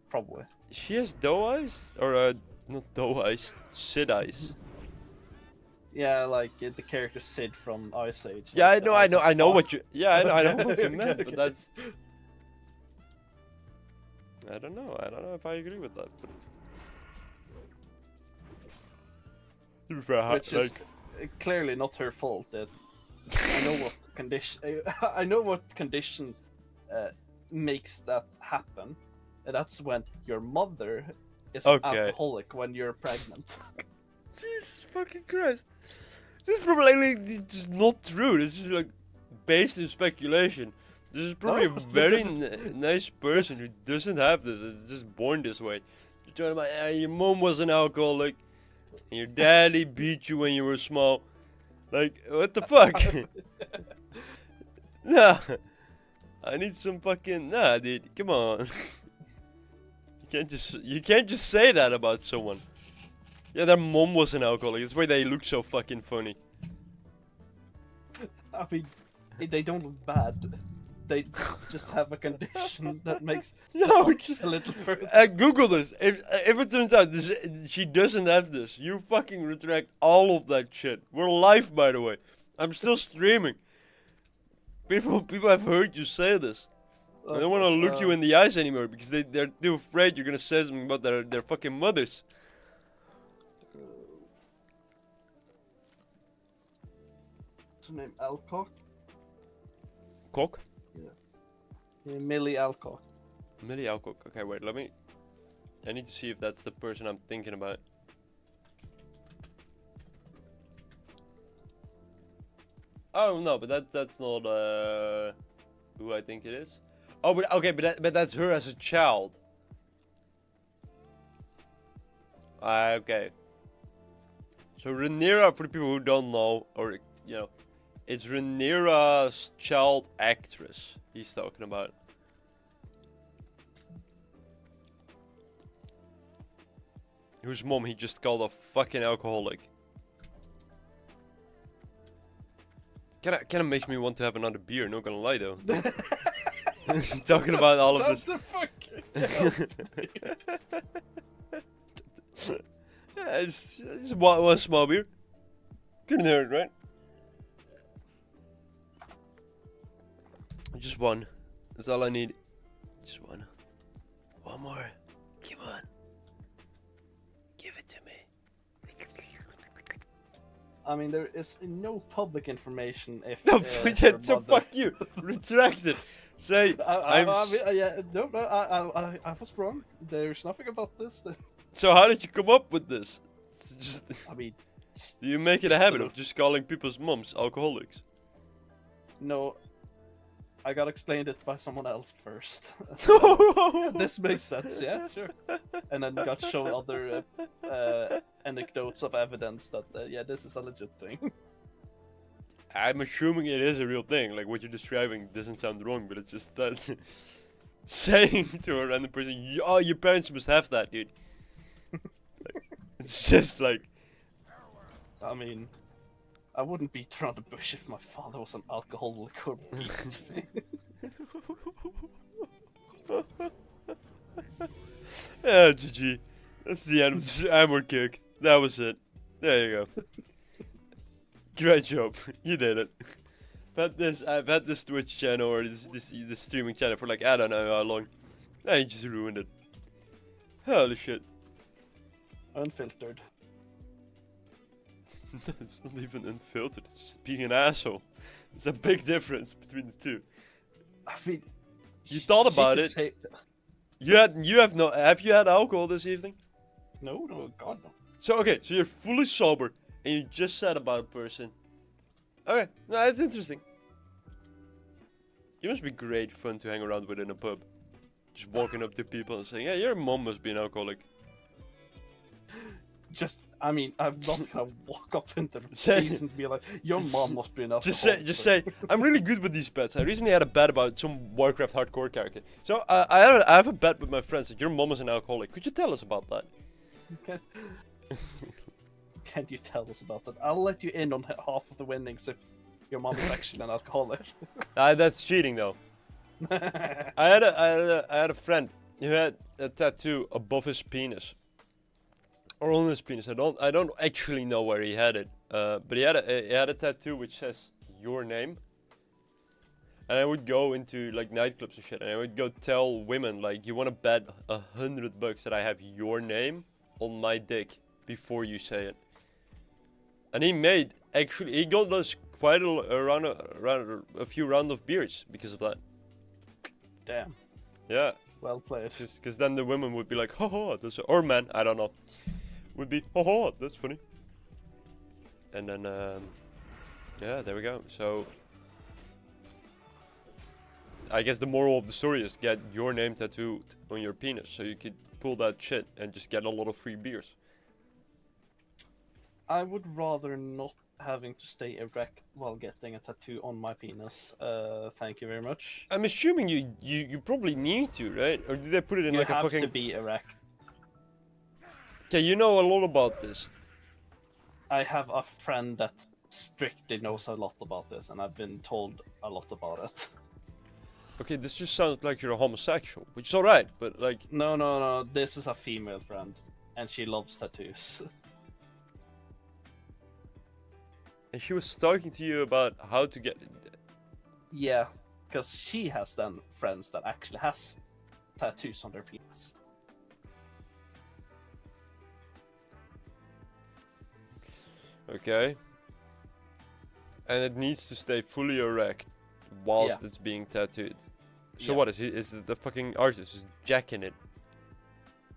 probably. She has doe eyes, or not doe eyes, Sid eyes. Yeah, like the character Sid from Ice Age. Yeah, like, I know what you. Yeah, I know Okay, what you okay, meant, okay. but that's. I don't know if I agree with that. But... To be fair, Which is clearly not her fault. I know what condition. I know what condition makes that happen, and that's when your mother is an Okay. alcoholic when you're pregnant. Jesus fucking Christ! This is probably like, just not true. This is like based in speculation. This is probably No, a very nice person who doesn't have this. Is just born this way. You're talking about your mom was an alcoholic, and your daddy beat you when you were small. Like, what the fuck? Nah, I need some fucking dude. Come on. You can't just say that about someone. Yeah, their mom was an alcoholic. That's why they look so fucking funny. I mean, they don't look bad. They just have a condition that makes No, it a little further. Google this. If it turns out she doesn't have this, you fucking retract all of that shit. We're live, by the way. I'm still streaming. People have heard you say this. I don't want to look you in the eyes anymore because they're too afraid you're gonna say something about their fucking mothers. What's her name? Alcock? Cock? Yeah, Millie Alcock. Millie Alcock. Okay, wait. I need to see if that's the person I'm thinking about. Oh no, but that's not who I think it is. Oh, but okay, but that's her as a child. Okay. So Rhaenyra, for the people who don't know, or you know, it's Rhaenyra's child actress he's talking about. Whose mom he just called a fucking alcoholic. Kinda makes me want to have another beer, not gonna lie though. Talking about all of this. Yeah, it's one small beer. Couldn't hurt, right? Just one. That's all I need. Just one. One more. Come on. Give it to me. I mean, there is no public information if. No, her so mother- fuck you. Retract it. Say, I was wrong. There's nothing about this. So how did you come up with this? It's just, I mean, do you make it a habit of just calling people's moms alcoholics? no. I got explained it by someone else first. This makes sense, yeah, sure. And then got shown other anecdotes of evidence that, yeah, this is a legit thing. I'm assuming it is a real thing. Like what you're describing doesn't sound wrong, but it's just that saying to a random person, "Oh, your parents must have that, dude." Like, it's just like, I mean, I wouldn't beat around the bush if my father was an alcoholic or beat me. yeah, GG. That's the end of the hammer kick. That was it. There you go. Great job. You did it. I've had this Twitch channel or this streaming channel for like I don't know how long. I just ruined it. Holy shit. Unfiltered. It's not even unfiltered, it's just being an asshole. There's a big difference between the two. I mean, You thought she about could it. say- Have you had alcohol this evening? No, God no. So okay, so you're fully sober and you just said about a person. Okay, no, that's interesting. You must be great fun to hang around with in a pub. Just walking up to people and saying, "Yeah, your mom must be an alcoholic." I mean, I'm not gonna walk up into the Say- face and be like, "Your mom must be an Just alcoholic." say, I'm really good with these bets. I recently had a bet about some Warcraft hardcore character. So I have a bet with my friends that your mom is an alcoholic. Could you tell us about that? Okay. Can you tell us about that? I'll let you in on half of the winnings if your mom is actually an alcoholic. That's cheating though. I had a friend who had a tattoo above his penis. Or on his penis. I don't actually know where he had it. But he had a tattoo which says your name. And I would go into like nightclubs and shit, and I would go tell women like, you want to bet $100 that I have your name on my dick before you say it. And he got us quite a few round of beers because of that. Damn. Yeah. Well played. Because then the women would be like, haha, that's or men, I don't know, would be, haha, that's funny. And then, yeah, there we go. So, I guess the moral of the story is get your name tattooed on your penis, so you could pull that shit and just get a lot of free beers. I would rather not having to stay erect while getting a tattoo on my penis. Thank you very much. I'm assuming you probably need to, right? Or did they put it in You like a have fucking... to be erect. Okay, you know a lot about this. I have a friend that strictly knows a lot about this, and I've been told a lot about it. Okay, this just sounds like you're a homosexual, which is alright, but like... No. This is a female friend, and she loves tattoos. And she was talking to you about how to get... Yeah, because she has then friends that actually has tattoos on their penis. Okay. And it needs to stay fully erect whilst it's being tattooed. So Yeah. what, is it the fucking artist just jacking it?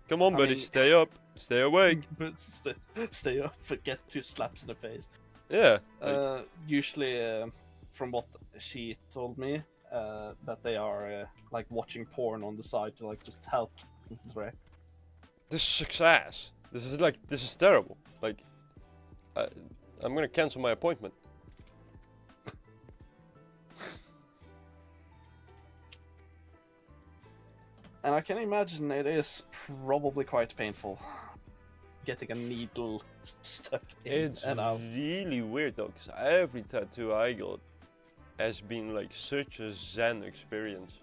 Come on, I buddy, mean- stay up, stay awake. But stay up and get 2 slaps in the face. Yeah. Like, Usually, from what she told me, that they are like watching porn on the side to like just help. Right? this is success. This is terrible. Like, I'm gonna cancel my appointment. And I can imagine it is probably quite painful getting a needle stuck in It's and out. really weird though, because every tattoo I got has been like such a zen experience.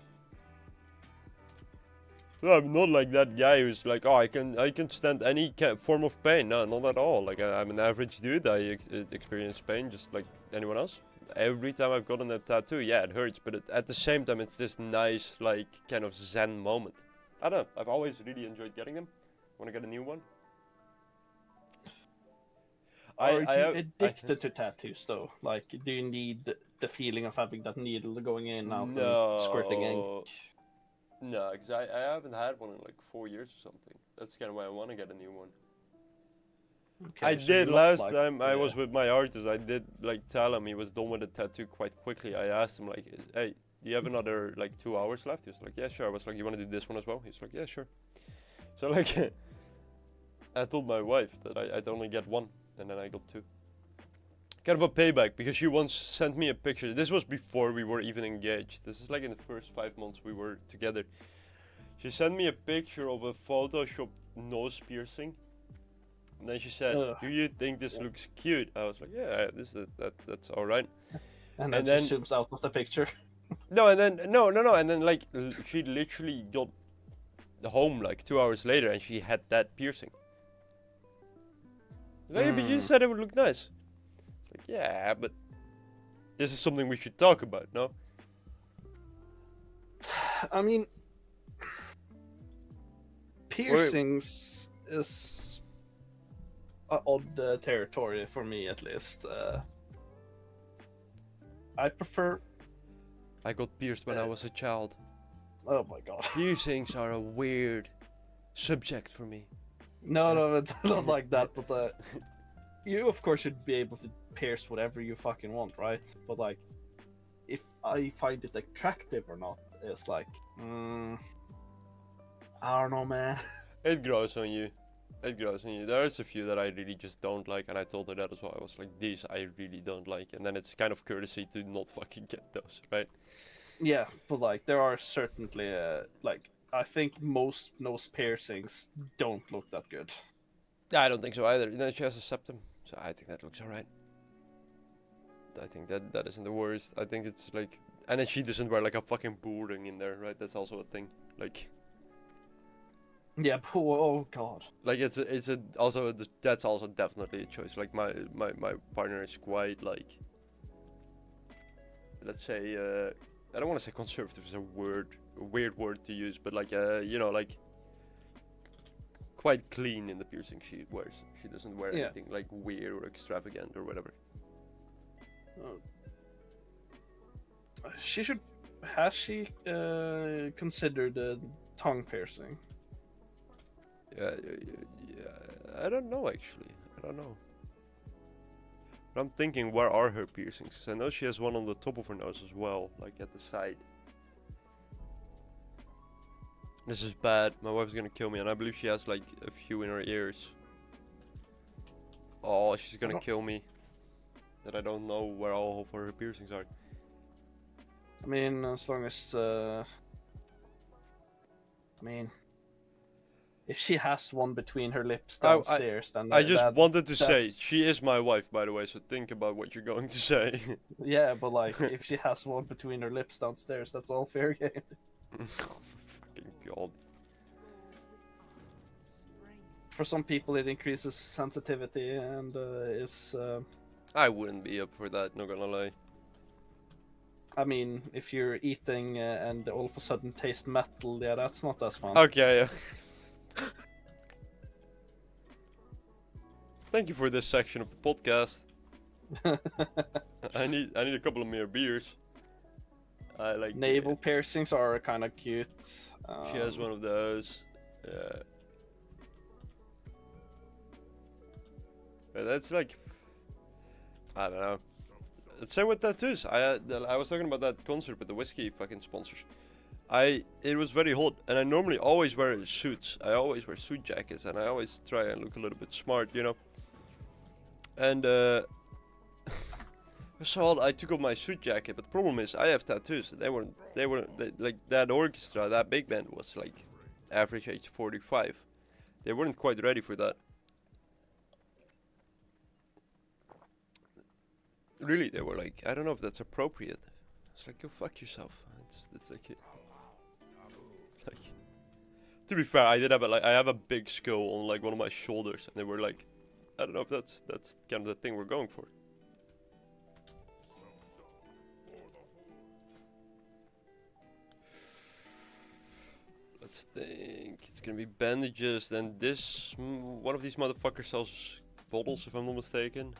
No, I'm not like that guy who's like, oh, I can stand any form of pain. No, not at all. Like I'm an average dude. I experience pain just like anyone else. Every time I've gotten a tattoo, yeah, it hurts, but at the same time, it's this nice, like, kind of zen moment. I don't know. I've always really enjoyed getting them. Want to get a new one? Are you addicted to tattoos though? Like, do you need the feeling of having that needle going in out and squirting ink? No, because I haven't had one in like 4 years or something. That's kind of why I want to get a new one. Okay, I so did not last like- time I yeah. was with my artist. I did like tell him he was done with the tattoo quite quickly. I asked him like, "Hey, do you have another like 2 hours left?" He was like, "Yeah, sure." I was like, "You want to do this one as well?" He's like, "Yeah, sure." So like, I told my wife that I'd only get one, and then I got 2. Kind of a payback because she once sent me a picture. This was before we were even engaged. This is like in the first 5 months we were together. She sent me a picture of a Photoshop nose piercing. And then she said, Ugh. "Do you think this looks cute?" I was like, "Yeah, that's all right." And and then she then- zooms out of the picture. No, and then no, and then like she literally got home like 2 hours later, and she had that piercing. Like, but you said it would look nice. Like, yeah, but this is something we should talk about, no? I mean, piercings is a odd territory for me, at least. I prefer. I got pierced when I was a child. Oh my god. Piercings are a weird subject for me. No, it's not like that. But you, of course, should be able to pierce whatever you fucking want, right? But like, if I find it attractive or not, it's like, I don't know, man. It grows on you. It grows on you. There's a few that I really just don't like, and I told her that as well. I was like, these I really don't like. And then it's kind of courtesy to not fucking get those, right? Yeah, but like, there are certainly like, I think most nose piercings don't look that good. I don't think so either. Then she has a septum, so I think that looks alright. I think that isn't the worst. I think it's like, and then she doesn't wear like a fucking bull ring in there, right? That's also a thing. Like Yeah, but, oh god. Like it's also that's also definitely a choice. Like my partner is quite like, let's say I don't want to say conservative is a weird word to use, but like you know, like quite clean in the piercing she wears. She doesn't wear Yeah. anything like weird or extravagant or whatever. Has she considered tongue piercing? Yeah, I don't know actually. I don't know. But I'm thinking, where are her piercings? 'Cause I know she has one on the top of her nose as well, like at the side. This is bad. My wife's gonna kill me, and I believe she has like a few in her ears. Oh, she's gonna kill me. That I don't know where all of her piercings are. I mean, as long as I mean, if she has one between her lips downstairs, then I just wanted to say that's- she is my wife, by the way. So think about what you're going to say. Yeah, but like, if she has one between her lips downstairs, that's all fair game. Fucking god. For some people, it increases sensitivity and is. I wouldn't be up for that. Not gonna lie. I mean, if you're eating and all of a sudden taste metal, yeah, that's not as fun. Okay. Yeah. Thank you for this section of the podcast. I need a couple of more beers. I like Navel piercings are kind of cute. She has one of those. Yeah. But that's like, I don't know. Same with tattoos. I was talking about that concert with the whiskey fucking sponsors. It was very hot, and I normally always wear suits. I always wear suit jackets, and I always try and look a little bit smart, you know. And so I took off my suit jacket, but the problem is I have tattoos. They like that orchestra, that big band was like average age 45. They weren't quite ready for that. Really, they were like, I don't know if that's appropriate. It's like, go fuck yourself. It's like, like, to be fair, I did have I have a big skull on like one of my shoulders, and they were like, I don't know if that's kind of the thing we're going for. Let's think. It's gonna be bandages. Then this one of these motherfuckers sells bottles, if I'm not mistaken.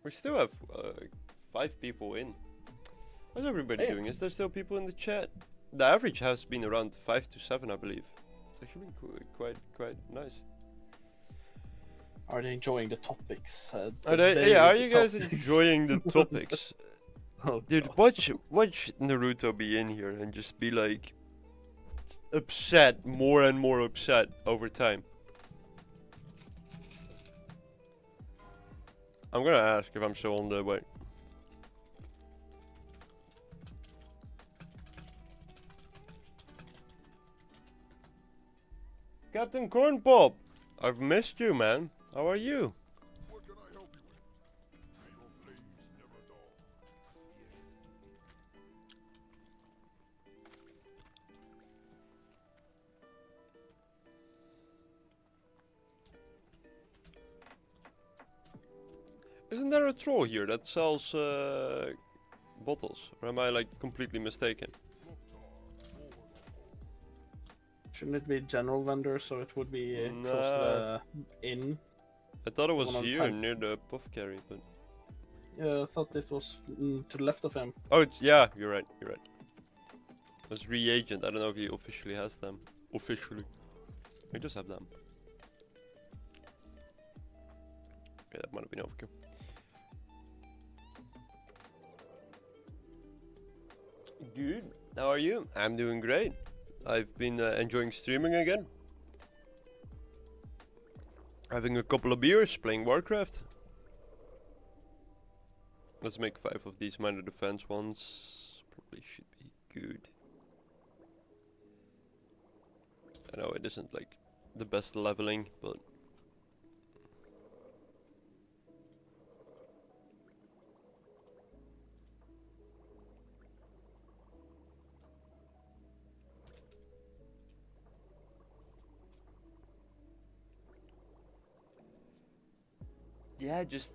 We still have 5 people in. How's everybody doing? Is there still people in the chat? The average has been around 5 to 7, I believe. It's actually been quite nice. Are they enjoying the topics? Are you guys enjoying the topics? Oh, dude, God. watch Naruto be in here and just be like upset, more and more upset over time. I'm gonna ask if I'm still on the way. Captain Corn Pop, I've missed you, man. How are you? What can I help you with? May your flames never dull. Isn't there a troll here that sells bottles? Or am I like completely mistaken? Shouldn't it be general vendor, so it would be close to the inn? I thought it was One on here time. near the apothecary, but Yeah, I thought it was to the left of him. oh, yeah, you're right. It was reagent. I don't know if he officially has them. Officially, I just have them. Okay, that might have been overkill. Good. How are you? I'm doing great. I've been enjoying streaming again. Having a couple of beers, playing Warcraft. Let's make 5 of these minor defense ones. Probably should be good. I know it isn't like the best leveling, but yeah, just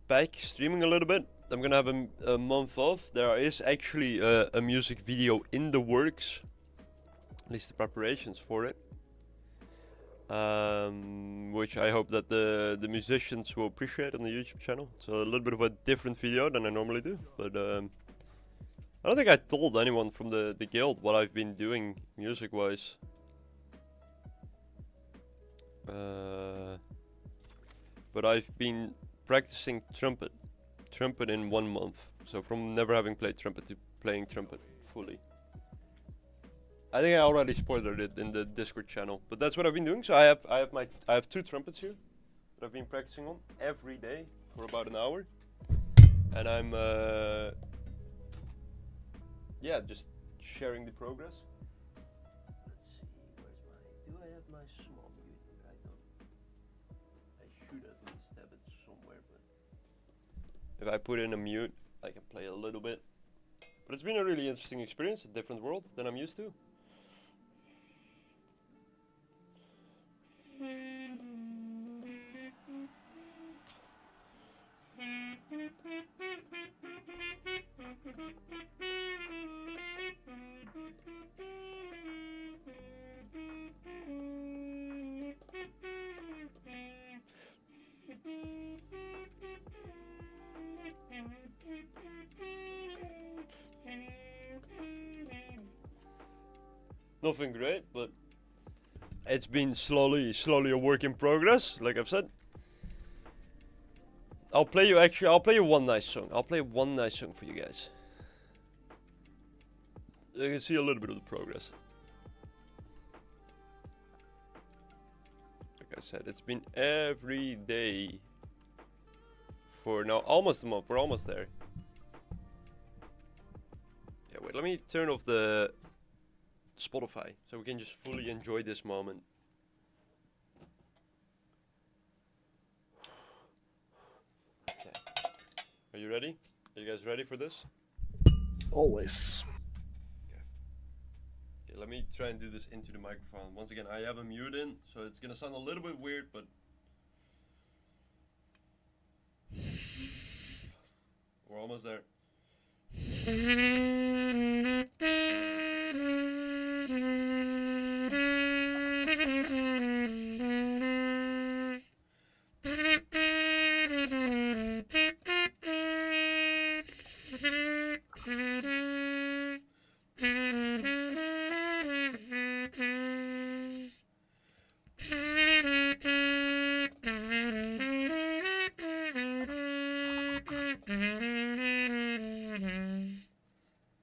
back streaming a little bit. I'm gonna have a month off. There is actually a music video in the works, at least the preparations for it, which I hope that the musicians will appreciate on the YouTube channel. It's a little bit of a different video than I normally do, but I don't think I told anyone from the guild what I've been doing music wise. But I've been practicing trumpet in 1 month. So from never having played trumpet to playing trumpet fully. I think I already spoiled it in the Discord channel, but that's what I've been doing. So I have 2 trumpets here that I've been practicing on every day for about an hour, and I'm yeah, just sharing the progress. Let's see, where's my? Do I have my small mute? I don't. I should at least have it somewhere, but if I put in a mute, I can play a little bit. But it's been a really interesting experience, a different world than I'm used to. Nothing great, but it's been slowly a work in progress, like I've said. I'll play you one nice song. I'll play one nice song for you guys. You can see a little bit of the progress. Like I said, it's been every day for now almost a month. We're almost there. Yeah, wait, let me turn off the Spotify so we can just fully enjoy this moment. Okay. Are you ready? Are you guys ready for this? Always. Okay, let me try and do this into the microphone. Once again, I have a mute in, so it's gonna sound a little bit weird, but we're almost there.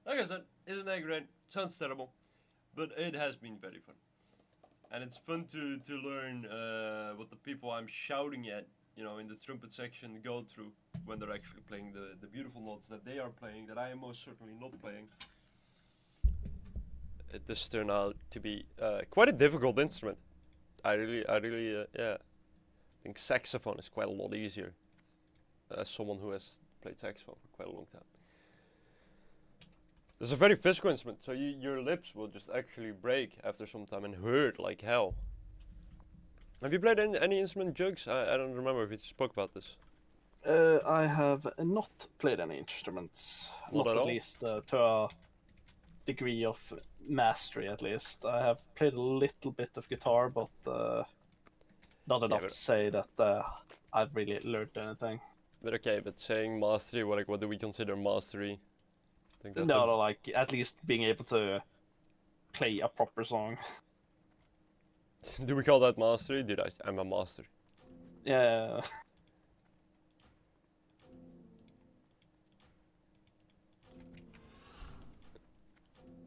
Like I said, isn't that great? Sounds terrible, but it has been very fun. And it's fun to learn what the people I'm shouting at, you know, in the trumpet section go through when they're actually playing the beautiful notes that they are playing, that I am most certainly not playing. This turned out to be quite a difficult instrument. I really, yeah, I think saxophone is quite a lot easier. As someone who has played saxophone for quite a long time. It's a very physical instrument, so your lips will just actually break after some time and hurt like hell. Have you played any instrument, Jugs? I don't remember if you spoke about this. I have not played any instruments. Not at all? Least to a degree of mastery, at least. I have played a little bit of guitar, but not enough but to say that I've really learned anything. But okay, but saying mastery, what do we consider mastery? I think that's No, like at least being able to play a proper song. Do we call that mastery? Dude, I'm a master. Yeah.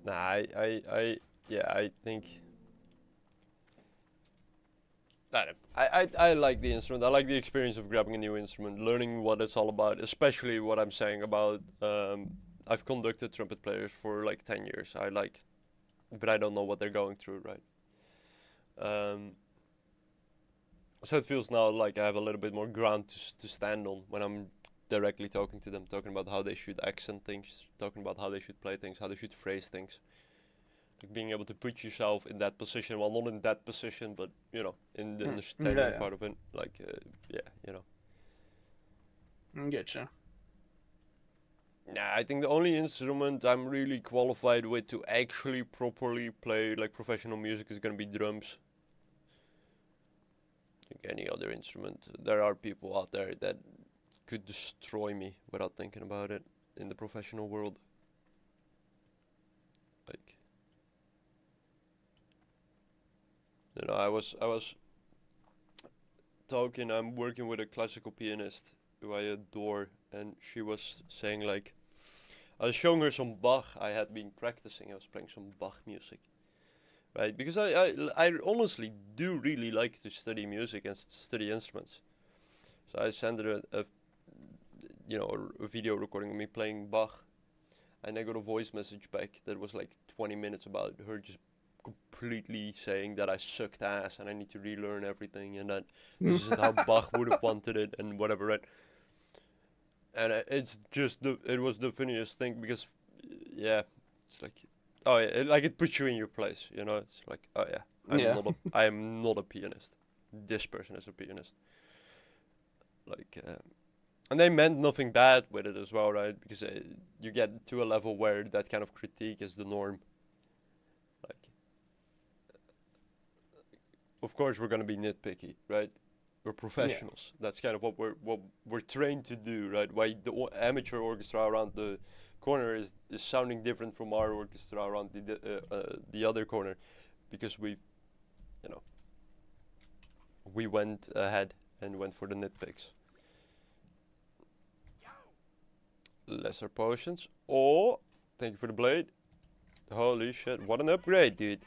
Nah, I think I like the instrument. I like the experience of grabbing a new instrument, learning what it's all about, especially what I'm saying about I've conducted trumpet players for like 10 years. But I don't know what they're going through, right? So it feels now like I have a little bit more ground to stand on when I'm directly talking to them, talking about how they should accent things, talking about how they should play things, how they should phrase things. Like being able to put yourself in that position, well, not in that position, but you know, in the understanding part of it, like, yeah, you know. Getcha. Nah, I think the only instrument I'm really qualified with to actually properly play like professional music is gonna be drums. Like any other instrument, there are people out there that could destroy me without thinking about it in the professional world. Like, you know, I was talking. I'm working with a classical pianist who I adore, and she was saying like, I was showing her some Bach. I had been practicing. I was playing some Bach music, right? Because I honestly do really like to study music and study instruments. So I sent her a video recording of me playing Bach, and I got a voice message back that was like 20 minutes about her just completely saying that I sucked ass and I need to relearn everything and that this is how Bach would have wanted it and whatever, right? And it was the funniest thing because, yeah, it's like, oh yeah, it puts you in your place, you know? It's like, oh yeah, I am not a pianist. This person is a pianist. Like, and they meant nothing bad with it as well, right? Because you get to a level where that kind of critique is the norm. Like, of course we're gonna be nitpicky, right? We're professionals. Yeah. That's kind of what we're trained to do, right? Why the amateur orchestra around the corner is sounding different from our orchestra around the other corner, because we went ahead and went for the nitpicks. Lesser potions. Oh, thank you for the blade. Holy shit, what an upgrade, dude.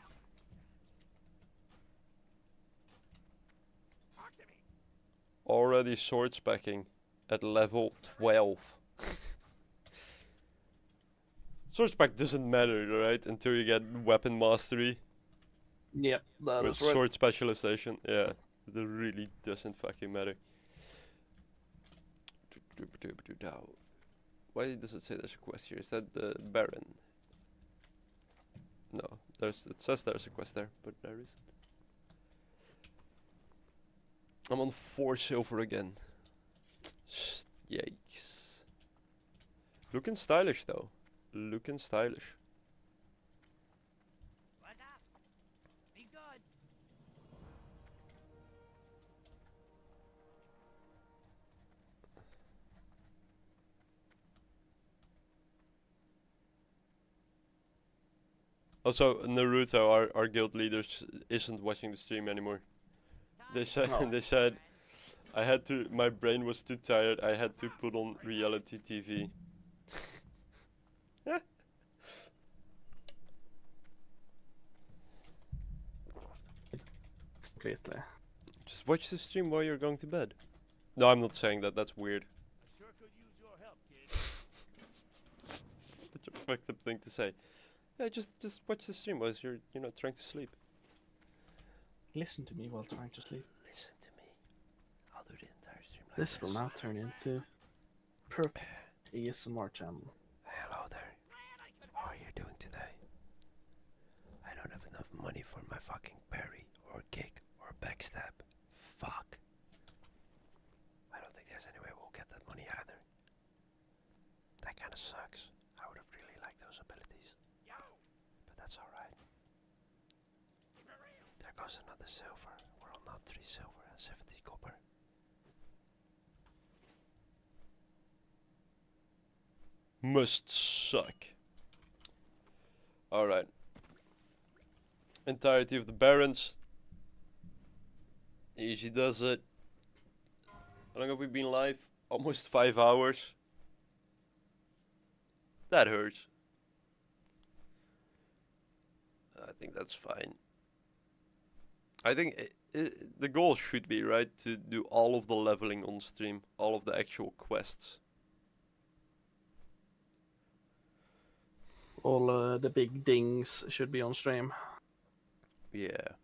Already sword specking at level 12. Sword spec doesn't matter, right? Until you get weapon mastery. Yep, that with is right. sword specialization. Yeah, it really doesn't fucking matter. Why does it say there's a quest here? Is that the Baron? No, it says there's a quest there, but there isn't. I'm on 4 silver again. Yikes. Looking stylish though. Looking stylish. What's up? Be good. Also, Naruto, our guild leader, isn't watching the stream anymore. They said they said I had to. My brain was too tired. I had to put on reality TV. Completely. Just watch the stream while you're going to bed. No, I'm not saying that. That's weird. I sure could use your help, kid. Such a fucked up thing to say. Yeah, just watch the stream while you're trying to sleep. Listen to me while trying to sleep. Listen to me. I'll do the entire stream like This will now turn into perfect ASMR channel. Hello there. How are you doing today? I don't have enough money for my fucking parry or kick or backstab. Fuck. I don't think there's any way we'll get that money either. That kinda sucks. I would have really liked those abilities. But that's alright. There goes another silver. We're on now 3 silver and 70 copper. Must suck. Alright. Entirety of the Barons. Easy does it. How long have we been live? Almost 5 hours. That hurts. I think that's fine. I think the goal should be, right, to do all of the leveling on stream. All of the actual quests. All the big dings should be on stream. Yeah.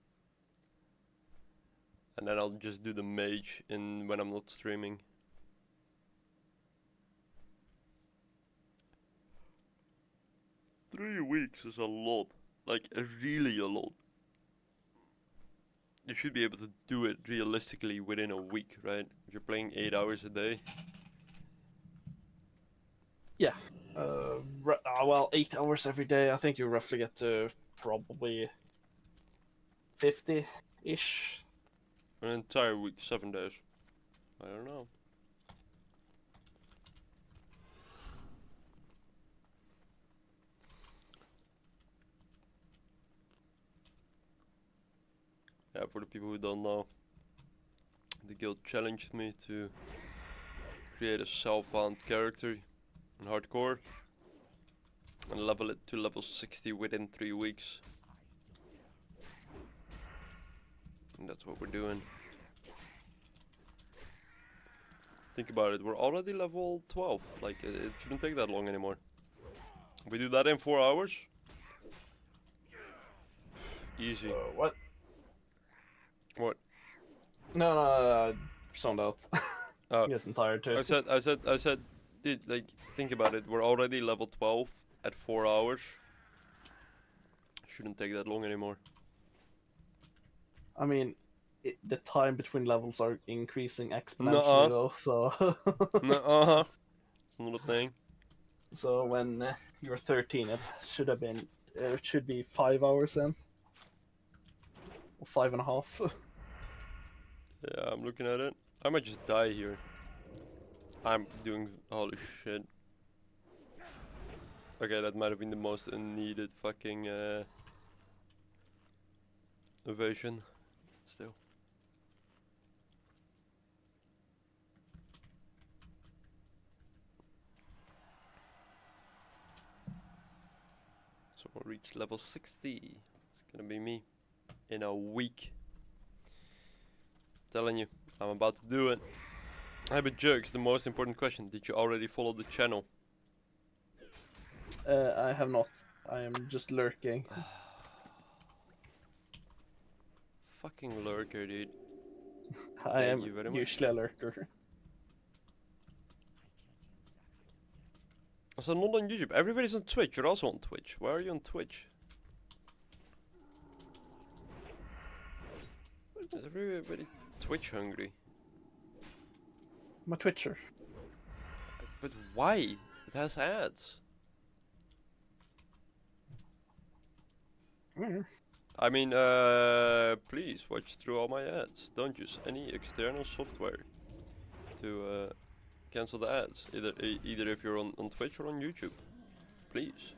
And then I'll just do the mage when I'm not streaming. Three weeks is a lot. Like, really a lot. You should be able to do it realistically within a week, right? If you're playing 8 hours a day. Yeah. Well, 8 hours every day. I think you roughly get to probably 50-ish. An entire week, 7 days. I don't know. Yeah, for the people who don't know, the guild challenged me to create a self-found character in hardcore. and level it to level 60 within 3 weeks. And that's what we're doing. Think about it, we're already level 12. Like, it shouldn't take that long anymore. We do that in 4 hours. Easy. What? What? No, zoned out. Oh. I'm getting tired too. I said, dude, like, think about it. We're already level 12 at 4 hours. Shouldn't take that long anymore. I mean, the time between levels are increasing exponentially Nuh-uh. though, so... Nuh-uh. It's not a thing. So when you're 13, it should have been... It should be 5 hours then. Or 5.5. Yeah, I'm looking at it. I might just die here. I'm doing... Holy shit. Okay, that might have been the most unneeded fucking evasion. Still. So we'll reach level 60. It's gonna be me in a week. Telling you, I'm about to do it. Hey, but Jerks, the most important question: did you already follow the channel? I have not. I am just lurking. Fucking lurker, dude. I Thank am you very much. usually a lurker. Also, not on YouTube. Everybody's on Twitch. You're also on Twitch. Why are you on Twitch? Is everybody Twitch hungry? I'm a Twitcher. But why? It has ads. Mm. I mean, please watch through all my ads. Don't use any external software to cancel the ads. Either if you're on Twitch or on YouTube. Please.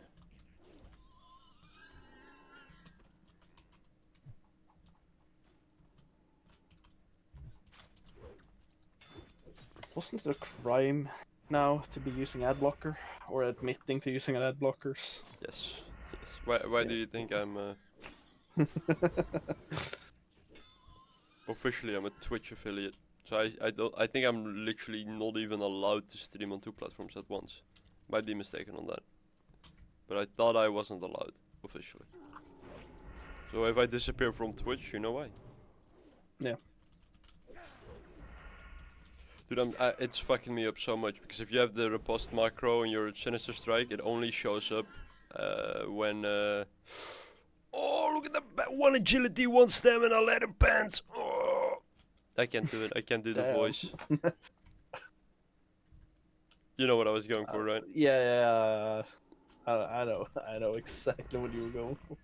Wasn't it a crime now to be using ad blocker or admitting to using ad blockers? Yes. Yes. Why do you think I'm officially I'm a Twitch affiliate? So I think I'm literally not even allowed to stream on 2 platforms at once. Might be mistaken on that. But I thought I wasn't allowed officially. So if I disappear from Twitch, you know why. Yeah. Dude, it's fucking me up so much because if you have the riposte macro and your Sinister Strike, it only shows up when. Oh, look at that! 1 agility, 1 stamina, leather pants. Oh, I can't do it. I can't do the Damn. voice. You know what I was going for, right? Yeah. I know exactly what you were going for.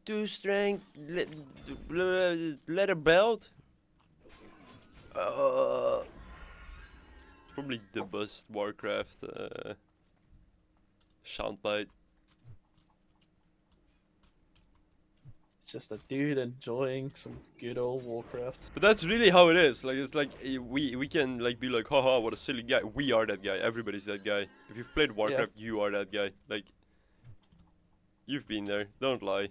2 strength, leather belt. Probably the best Warcraft soundbite. It's just a dude enjoying some good old Warcraft. But that's really how it is. Like it's like we can like be like, haha, what a silly guy. We are that guy. Everybody's that guy. If you've played Warcraft, you are that guy. Like you've been there. Don't lie.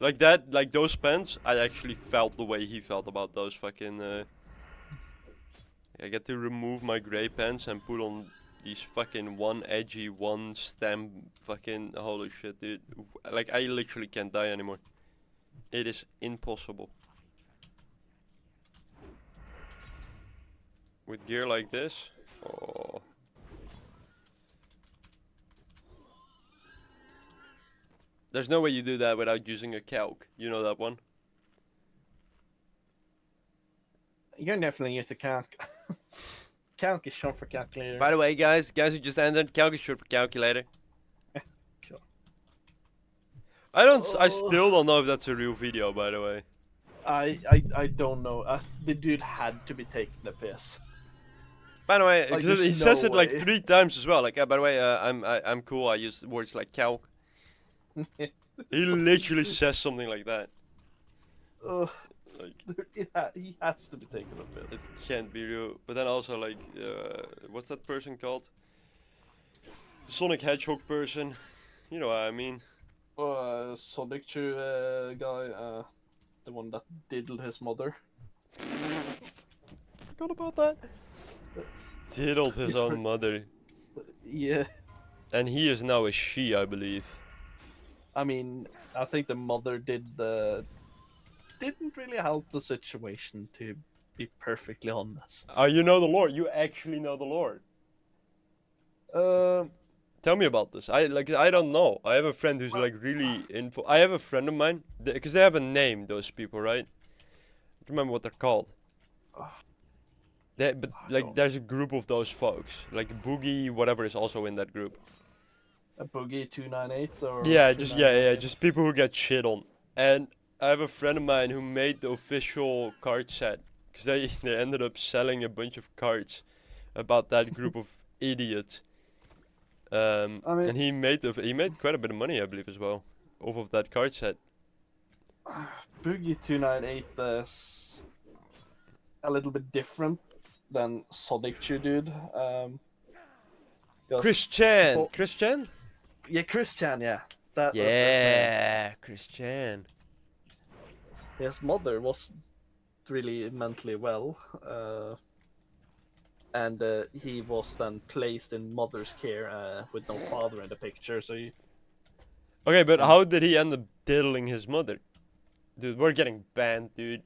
Like that, like those pants, I actually felt the way he felt about those fucking. I get to remove my grey pants and put on these fucking 1 edgy, 1 stem fucking. Holy shit, dude! Like I literally can't die anymore. It is impossible. With gear like this, oh. There's no way you do that without using a calc. You know that one? You definitely use the calc. Calc is short for calculator. By the way, guys who just entered, calc is short for calculator. Cool. I still don't know if that's a real video, by the way. I don't know. The dude had to be taking the piss. By the way, Like, 'cause he there's says no it like way. 3 times as well. Like, by the way, I'm cool. I use words like calc. He literally says something like that. Like, He has to be taking the it piss. can't be real. But then also like, what's that person called? The Sonic Hedgehog person. You know what I mean. Sonic Chew guy, the one that diddled his mother. Forgot about that. Diddled his own mother. Yeah, And he is now a she, I believe. I mean, I think the mother didn't really help the situation, to be perfectly honest. You know the lore. You actually know the lore. Tell me about this. I don't know. I have a friend who's like really info. I have a friend of mine because they have a name. Those people, right? I don't remember what they're called. But like, there's a group of those folks. Like Boogie, whatever, is also in that group. A Boogie 298 or Yeah, 298? just people who get shit on. And I have a friend of mine who made the official card set because they ended up selling a bunch of cards about that group of idiots. I mean, and he made quite a bit of money, I believe, as well, off of that card set. Boogie 298 is a little bit different than Sonic Chew dude. Christian! Oh, Christian? yeah, Christian, yeah. That's his name. Yeah, Christian. His mother was really mentally well, and he was then placed in mother's care with no father in the picture. So he... Okay, but how did he end up diddling his mother? Dude, we're getting banned, dude.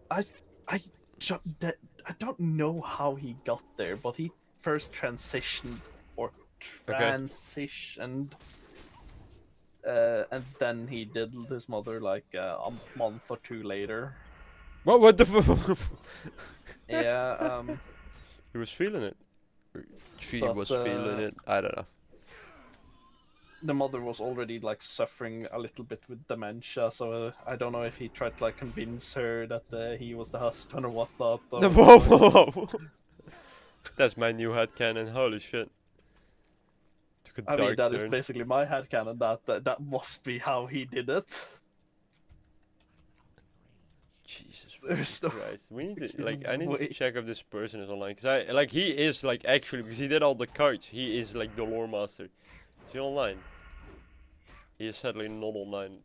I don't know how he got there, but he first transitioned, and then he diddled his mother like a month or two later. What the fuck? Yeah, He was feeling it. She But, was feeling it. I don't know. the mother was already like suffering a little bit with dementia, so I don't know if he tried to like convince her that he was the husband or whatnot. Or, Whoa, whoa, whoa. That's my new headcanon. Holy shit. Took a I mean, dark that is turn. basically my headcanon. That must be how he did it. Jesus There's no Christ. We need to, fucking like, I need to way. check if this person is online. Because he is, like, actually, because he did all the cards, he is, like, the lore master. Is he online? He is sadly not online.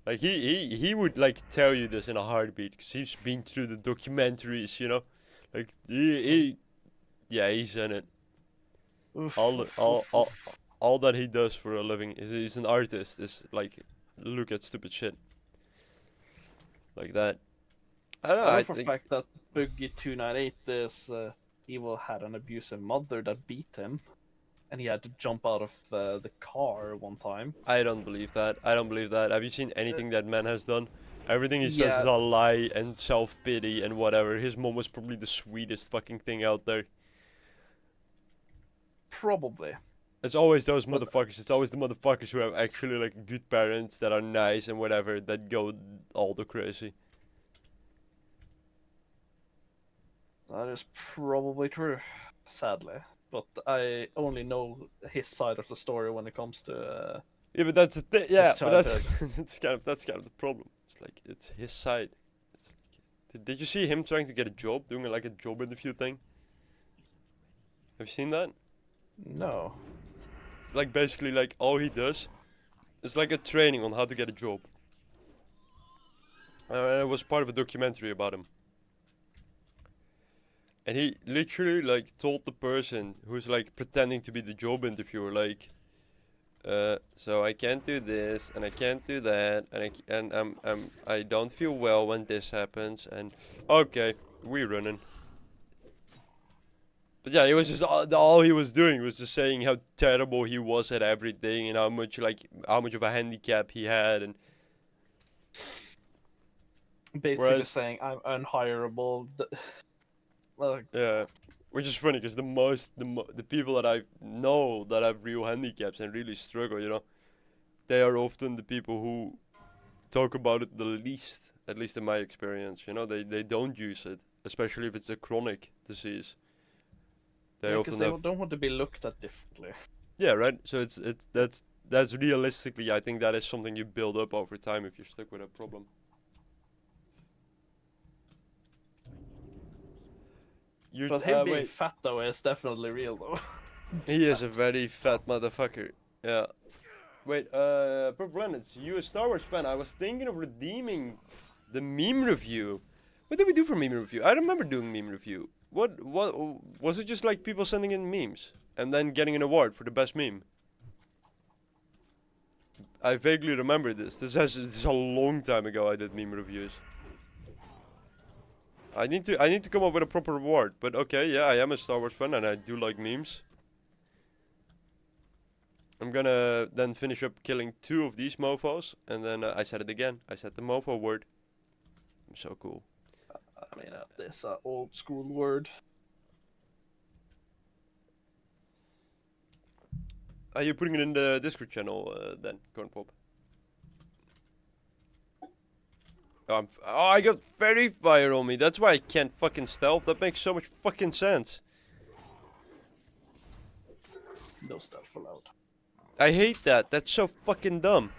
Like, he would, like, tell you this in a heartbeat, because he's been through the documentaries, you know? Like, yeah, he's in it. All that he does for a living is he's an artist, is, like, look at stupid shit. Like that. I don't know, I I know for a think... fact that Boogie 298 is evil had an abusive mother that beat him, and he had to jump out of the car one time. I don't believe that. I don't believe that. Have you seen anything that man has done? Everything he says Yeah. is a lie and self-pity and whatever. His mom was probably the sweetest fucking thing out there. Probably. It's always those motherfuckers. It's always the motherfuckers who have actually like good parents that are nice and whatever that go all the crazy. That is probably true, sadly. But I only know his side of the story when it comes to. Yeah, but that's the thing. Yeah, His but that's childhood. that's kind of the problem. It's like it's his side. It's like, did you see him trying to get a job, doing like a job interview thing? Have you seen that? No. It's like basically like all he does is like a training on how to get a job. It was part of a documentary about him. And he literally like told the person who's like pretending to be the job interviewer like, so I can't do this and I can't do that and I don't feel well when this happens and okay, we're running. But yeah, it was just all he was doing was just saying how terrible he was at everything and how much of a handicap he had and Basically saying I'm unhireable. Like, yeah, which is funny because the people that I know that have real handicaps and really struggle, you know, they are often the people who talk about it the least, at least in my experience. You know, they don't use it, especially if it's a chronic disease. They because often they have, don't want to be looked at differently. yeah, right. So that's realistically, I think that is something you build up over time if you're stuck with a problem. You're But him being wait. fat though is definitely real though. He is a very fat motherfucker. Yeah. Wait, Purple Planets, you a Star Wars fan? I was thinking of redeeming the meme review. What did we do for meme review? I remember doing meme review. What was it? Just like people sending in memes and then getting an award for the best meme? I vaguely remember this. This is a long time ago. I did meme reviews. I need to come up with a proper award. But okay, yeah, I am a Star Wars fan and I do like memes. I'm gonna then finish up killing 2 of these mofos, and then I said it again. I said the mofo word. I'm so cool. I mean, this old school word. Are you putting it in the Discord channel then, Cornpop? Oh, I got fairy fire on me. That's why I can't fucking stealth. That makes so much fucking sense. No stuff allowed. I hate that. That's so fucking dumb.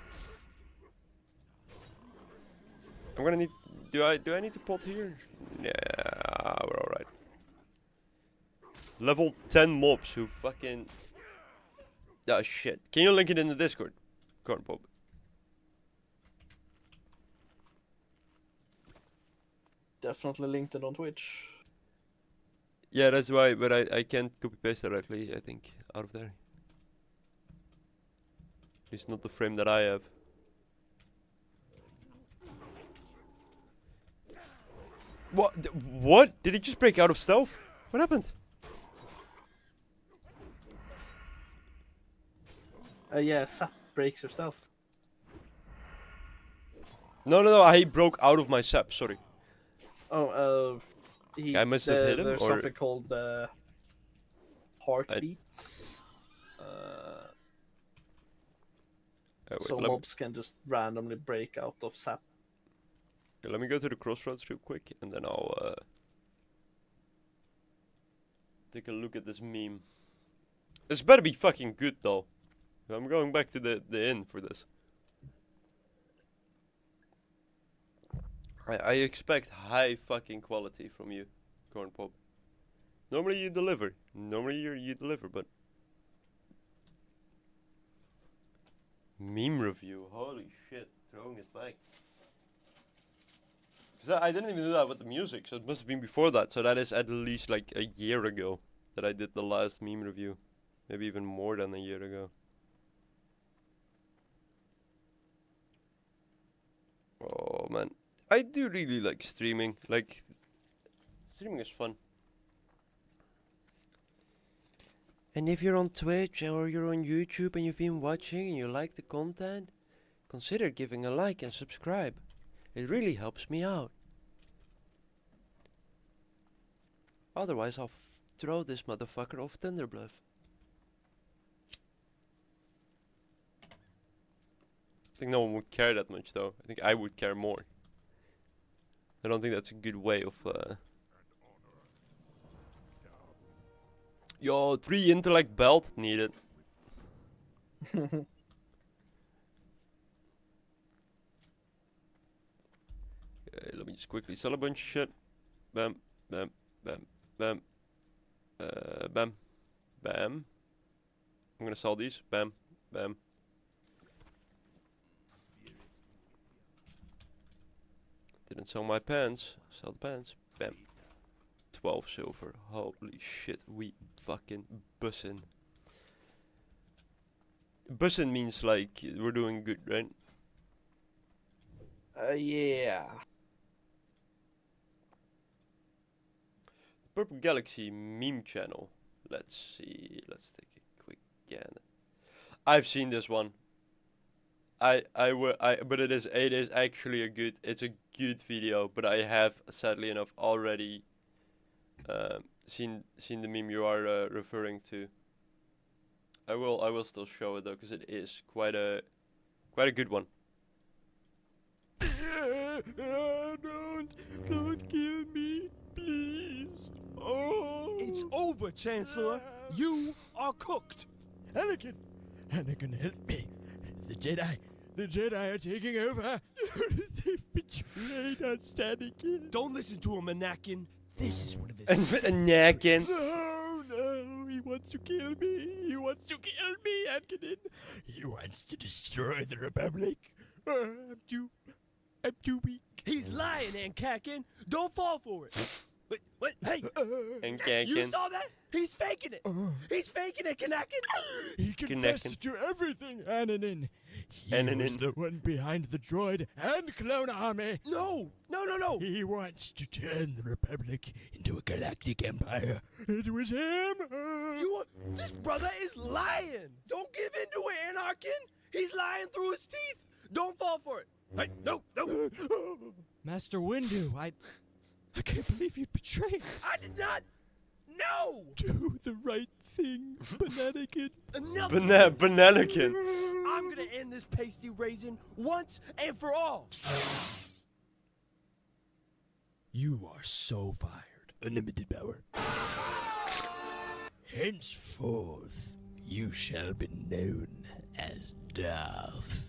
I'm gonna need. Do I need to pot here? Yeah, we're alright. Level 10 mobs who fucking. Oh shit. Can you link it in the Discord? Cornpop. Definitely linked it on Twitch. Yeah, that's why, but I can't copy paste directly, I think, out of there. It's not the frame that I have. What? What? Did he just break out of stealth? What happened? Yeah, sap breaks your stealth. No, I broke out of my sap, sorry. Oh, I must have hit him, there's or- something called heartbeats. Wait, So let, mobs can just randomly break out of sap. let me go to the crossroads real quick, and then I'll take a look at this meme. This better be fucking good, though. I'm going back to the inn for this. I expect high fucking quality from you, Cornpop. Normally you deliver. Normally you deliver, but meme review. Holy shit, throwing it back. Cause I didn't even do that with the music, so it must have been before that. So that is at least like a year ago that I did the last meme review. Maybe even more than a year ago. Oh man. I do really like streaming. Like, streaming is fun. And if you're on Twitch or you're on YouTube and you've been watching and you like the content, consider giving a like and subscribe. It really helps me out. Otherwise, I'll throw this motherfucker off Thunderbluff. I think no one would care that much though. I think I would care more. I don't think that's a good way of Yo, 3 intellect belt needed. Okay, let me just quickly sell a bunch of shit. Bam, bam, bam, bam. Bam, bam. I'm gonna sell these. Bam, bam. Didn't sell my pants. Sell the pants. Bam. 12 silver. Holy shit. We fucking bussin'. Bussin' means like we're doing good, right? Yeah. Purple Galaxy meme channel. Let's see. Let's take a quick gander. I've seen this one. But it is actually it's a good video, but I have sadly enough already seen the meme you are referring to. I will still show it though, because it is quite a good one. Don't kill me, please. Oh. It's over, Chancellor. You are cooked. Anakin, help me. The Jedi are taking over. They've betrayed us, Anakin. Don't listen to him, Anakin. This is one of his. Anakin. No, no, he wants to kill me. He wants to kill me, Anakin. He wants to destroy the Republic. I'm too weak. He's lying, Ankakin. Don't fall for it. What? Hey, Ankakin. you saw that? He's faking it. He's faking it, Kanakin. He confessed to everything, Ananin. He was the one behind the droid and clone army. No. He wants to turn the Republic into a galactic empire. It was him. This brother is lying. Don't give in to it, Anarkin. He's lying through his teeth. Don't fall for it. Hey, no. Master Windu, I can't believe you betrayed me. I did not. No. Do the right thing, Bananakin. Enough. Bananakin. I'm gonna end this pasty raisin once and for all. You are so fired. Unlimited power. Henceforth, you shall be known as Darth.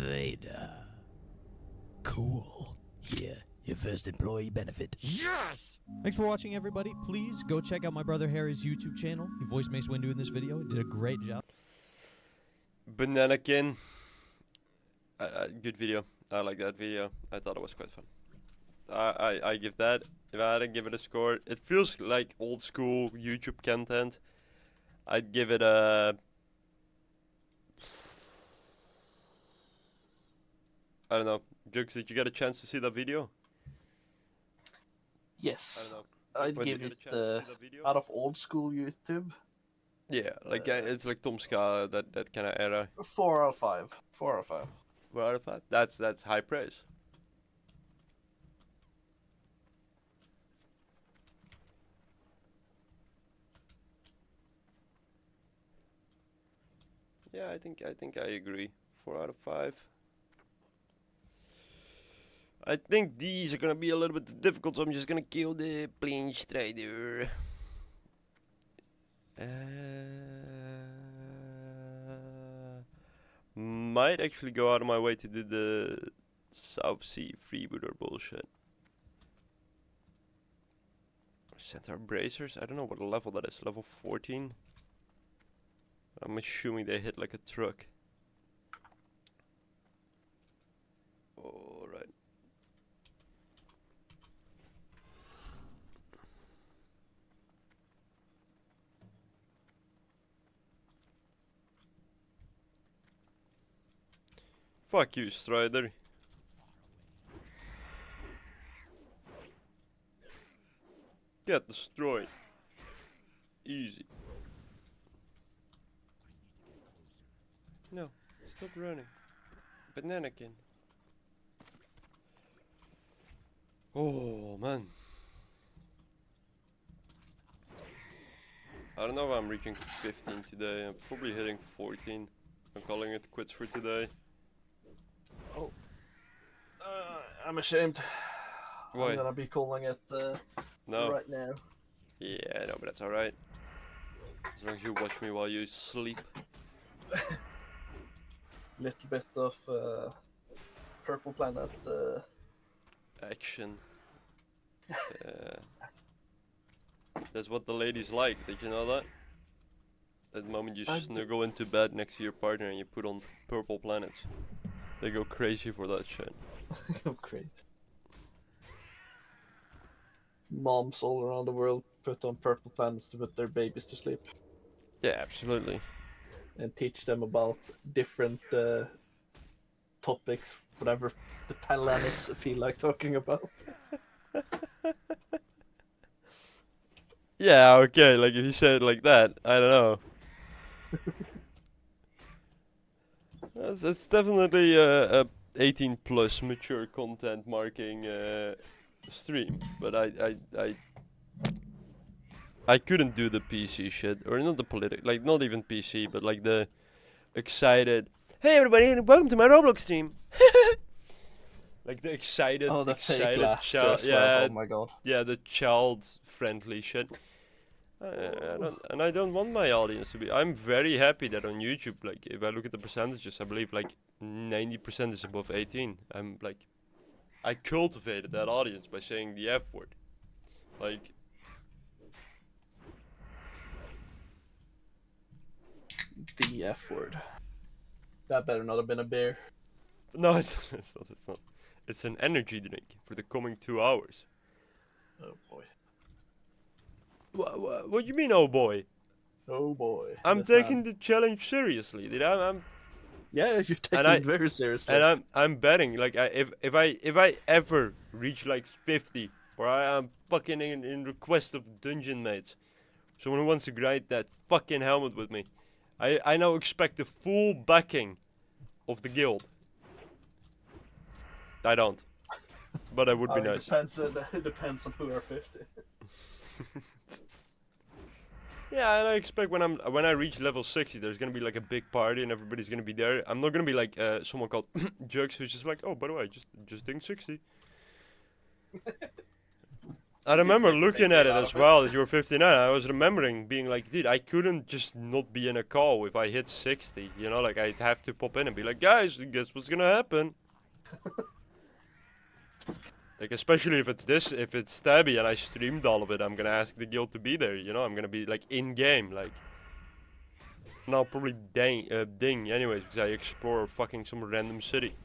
Vader. Cool. Here, your first employee benefit. Yes! Thanks for watching, everybody. Please go check out my brother Harry's YouTube channel. He voiced Mace Windu in this video. He did a great job. Bananakin. Good video. I like that video. I thought it was quite fun. I give that. If I had to give it a score, it feels like old school YouTube content. I'd give it a. I don't know. Jukes, did you get a chance to see that video? Yes. I don't know. I'd When you give get a it chance to see that video? out of old school YouTube. Yeah, like it's like Tom Ska, that kind of era. 4 out of 5. 4 out of 5. 4 out of 5. That's high praise. Yeah, I think I agree. 4 out of 5. I think these are gonna be a little bit difficult, so I'm just gonna kill the plane strider. Might actually go out of my way to do the South Sea freebooter bullshit. Centaur bracers? I don't know what level that is. Level 14? I'm assuming they hit like a truck. Alright. Fuck you, Strider. Get destroyed. Easy. No, stop running. Bananakin. Oh, man. I don't know if I'm reaching 15 today. I'm probably hitting 14. I'm calling it quits for today. I'm ashamed. Why? I'm gonna be calling it No. right now. Yeah, no, but that's alright. As long as you watch me while you sleep. Little bit of Purple Planet. Action. That's what the ladies like, did you know that? At the moment you snuggle into bed next to your partner and you put on Purple Planets. They go crazy for that shit. Go crazy. Moms all around the world put on Purple Planets to put their babies to sleep. Yeah, absolutely. And teach them about different topics, whatever the planets feel like talking about. Yeah, okay, like if you say it like that, I don't know. It's definitely a 18 plus mature content marking stream, but I couldn't do the PC shit, or not the like not even PC, but like the excited, hey everybody and welcome to my Roblox stream. Like the excited, the fake excited laughter as well. yeah, Oh my god. yeah, the child friendly shit. I don't want my audience to be. I'm very happy that on YouTube, like, if I look at the percentages, I believe like 90% is above 18. I'm like, I cultivated that audience by saying the F word. Like, The F word. That better not have been a bear. no, it's not. It's not. It's an energy drink for the coming 2 hours. Oh boy. What do you mean, oh boy? Oh boy. I'm Yes, taking man. the challenge seriously, dude. I'm Yeah, you're taking I- it very seriously. and I'm betting, like, if I ever reach like 50, or I am fucking in request of dungeon mates, someone who wants to grind that fucking helmet with me, I now expect the full backing of the guild. I don't, but that would be nice. It depends on who are 50. Yeah, and I expect when I reach level 60, there's gonna be like a big party and everybody's gonna be there. I'm not gonna be like someone called Jugs who's just like, oh, by the way, just think 60. I remember looking at it as well that you were 59. I was remembering being like, dude, I couldn't just not be in a call if I hit 60. You know, like I'd have to pop in and be like, guys, guess what's gonna happen? Like, especially if it's Stabby and I streamed all of it, I'm gonna ask the guild to be there, you know? I'm gonna be, like, in-game, like... And I'll probably ding anyways, because I explore fucking some random city.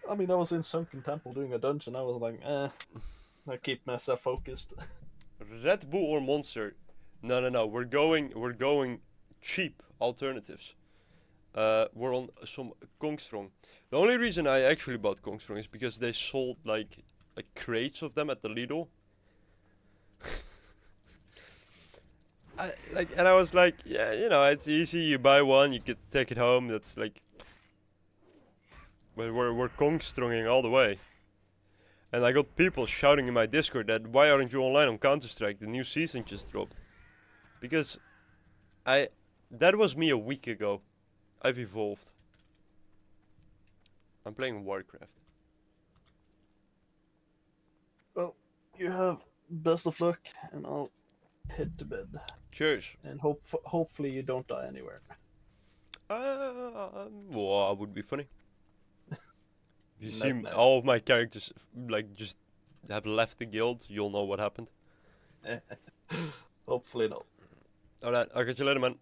I mean, I was in Sunken Temple doing a dungeon. I was like, I keep myself focused. Red Bull or Monster? No, we're going cheap alternatives. We're on some Kongstrong. The only reason I actually bought Kongstrong is because they sold like crates of them at the Lidl. And I was like, yeah, you know, it's easy. You buy one, you get to take it home. That's like, but we're Kongstronging all the way. And I got people shouting in my Discord that why aren't you online on Counter-Strike? The new season just dropped. Because that was me a week ago. I've evolved. I'm playing Warcraft. Well, you have best of luck, and I'll head to bed. Cheers. And hopefully you don't die anywhere. Well, that would be funny. If you see No. all of my characters like just have left the guild, you'll know what happened. Hopefully not. Alright, I'll catch you later, man.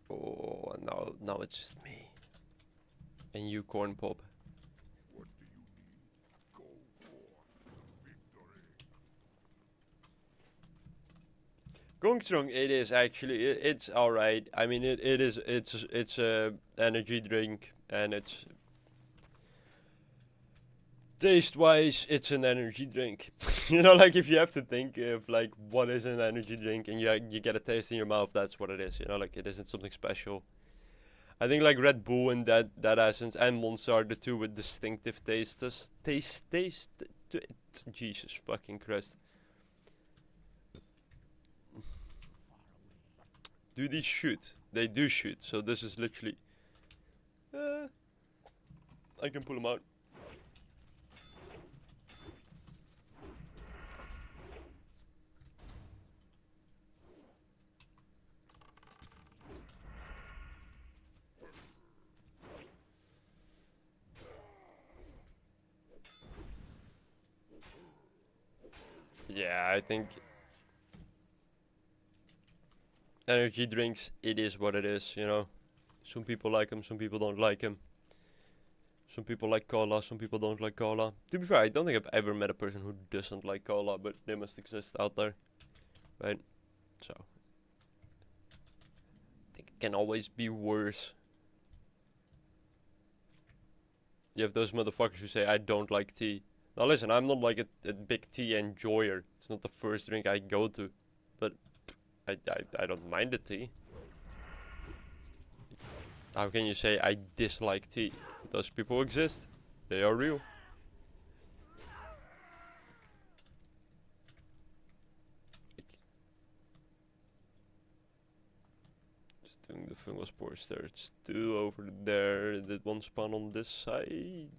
Oh, now it's just me. And you, Corn Pop. What do you need? Go for victory. Going strong, it is actually. It's all right. I mean, it's a energy drink, and it's taste-wise, it's an energy drink. You know, like if you have to think of like what is an energy drink, and you get a taste in your mouth, that's what it is. You know, like it isn't something special. I think like Red Bull and that essence and Monster are the two with distinctive tastes. Jesus fucking Christ. Do these shoot? They do shoot. So this is literally. I can pull them out. Yeah, I think energy drinks, it is what it is, you know. Some people like them, some people don't like them. Some people like cola, some people don't like cola. To be fair, I don't think I've ever met a person who doesn't like cola, but they must exist out there, right? So, I think it can always be worse. You have those motherfuckers who say, I don't like tea. Now listen, I'm not like a big tea enjoyer. It's not the first drink I go to, but I don't mind the tea. How can you say I dislike tea? Those people exist. They are real. Just doing the fungal spores. There's two over there. Did one spawn on this side?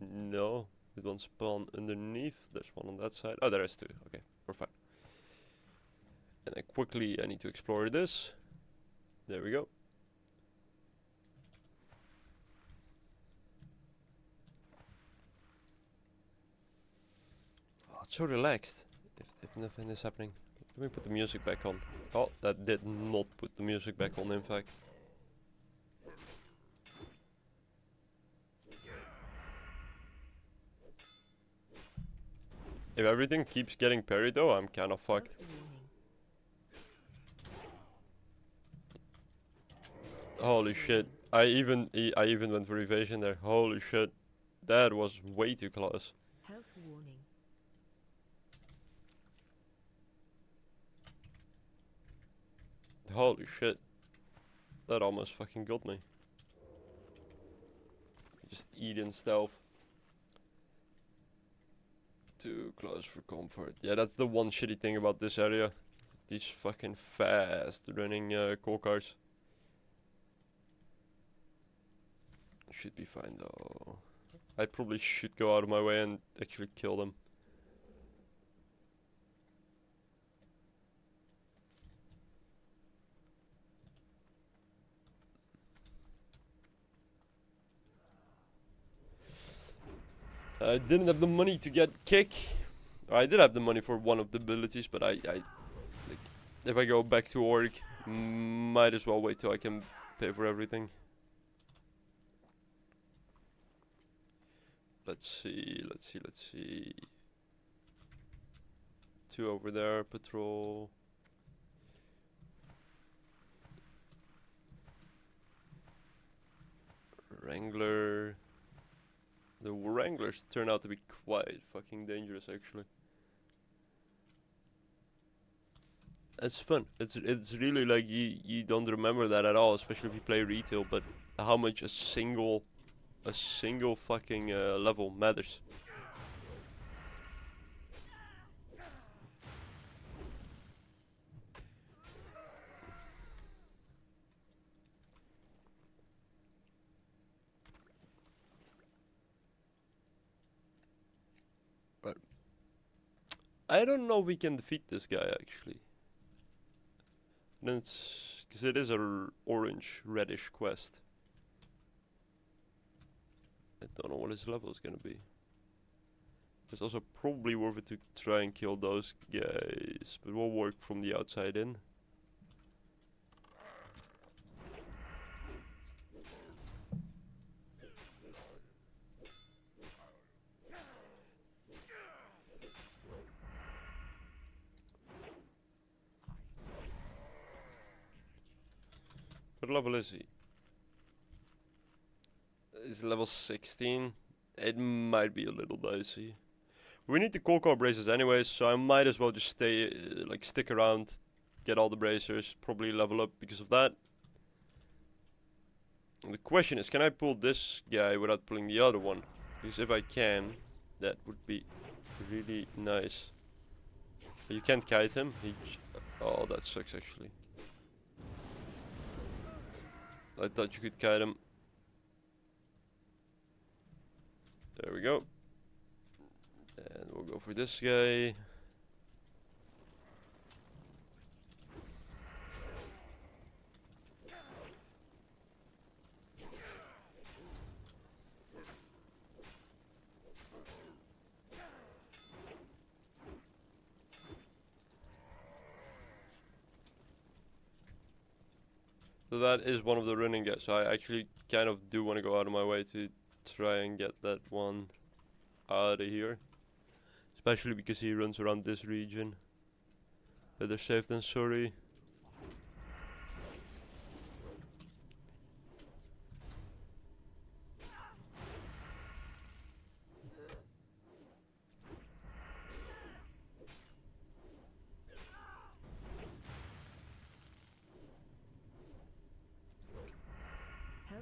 No. Did one spawn underneath? There's one on that side. Oh, there is two. Okay, we're we're fine. And then quickly I need to explore this. There we go. Oh, it's so relaxed. If nothing is happening. Let me put the music back on. Oh, that did not put the music back on, in fact. If everything keeps getting parried though, I'm kind of fucked. Holy shit. I even went for evasion there. Holy shit. That was way too close. Health warning. Holy shit. That almost fucking got me. Just eat in stealth. Too close for comfort. Yeah, that's the one shitty thing about this area. These fucking fast running core cars. Should be fine though. I probably should go out of my way and actually kill them. I didn't have the money to get kick. I did have the money for one of the abilities, but like, if I go back to org, might as well wait till I can pay for everything. Let's see. 2 over there, patrol. Wrangler. The Wranglers turn out to be quite fucking dangerous, actually. It's fun. It's really like you don't remember that at all, especially if you play retail. But how much a single fucking level matters. But I don't know if we can defeat this guy actually. It's because it is a orange reddish quest. I don't know what his level is gonna be. It's also probably worth it to try and kill those guys, but we'll work from the outside in. What level is he? He's level 16. It might be a little dicey. We need the core core bracers anyways, so I might as well just stay, like stick around, get all the bracers, probably level up because of that. And the question is, can I pull this guy without pulling the other one? Because if I can, that would be really nice. But you can't kite him. Oh, that sucks actually. I thought you could kite him. There we go. And we'll go for this guy. So that is one of the running guys. So I actually kind of do want to go out of my way to try and get that one out of here. Especially because he runs around this region. Better safe than sorry.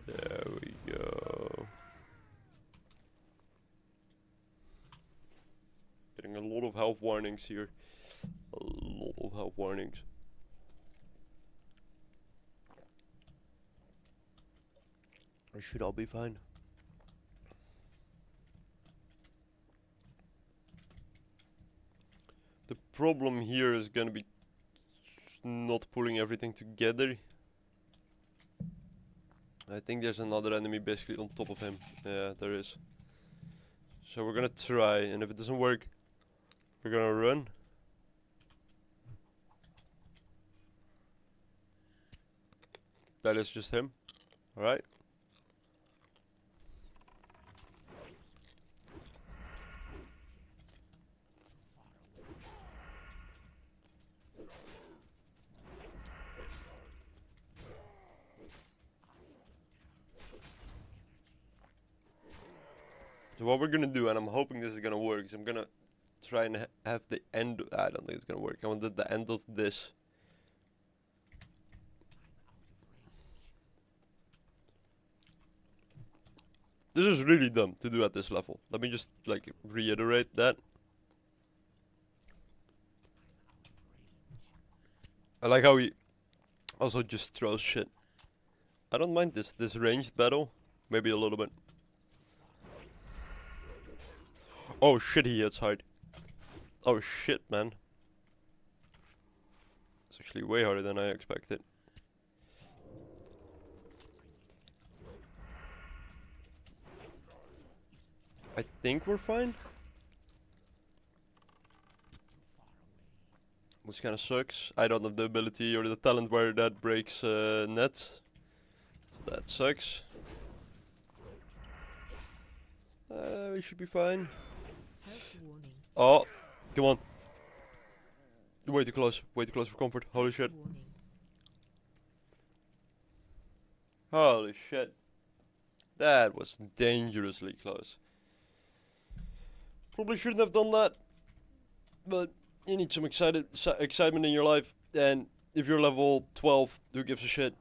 There we go. Getting a lot of health warnings here. A lot of health warnings. I should all be fine. The problem here is gonna be not pulling everything together. I think there's another enemy basically on top of him. Yeah, there is. So we're gonna try, and if it doesn't work, we're gonna run. That is just him. Alright. So what we're gonna do, and I'm hoping this is gonna work, is I'm gonna try and have the end. I don't think it's gonna work. I wanted the end of this. This is really dumb to do at this level. Let me just like reiterate that. I like how he also just throws shit. I don't mind this ranged battle, maybe a little bit. Oh shit, he hits hard. Oh shit, man. It's actually way harder than I expected. I think we're fine. This kind of sucks. I don't have the ability or the talent where that breaks nets. So that sucks. We should be fine. Oh, come on. Way too close. Way too close for comfort. Holy shit. Holy shit. That was dangerously close. Probably shouldn't have done that. But you need some excitement in your life. And if you're level 12, who gives a shit?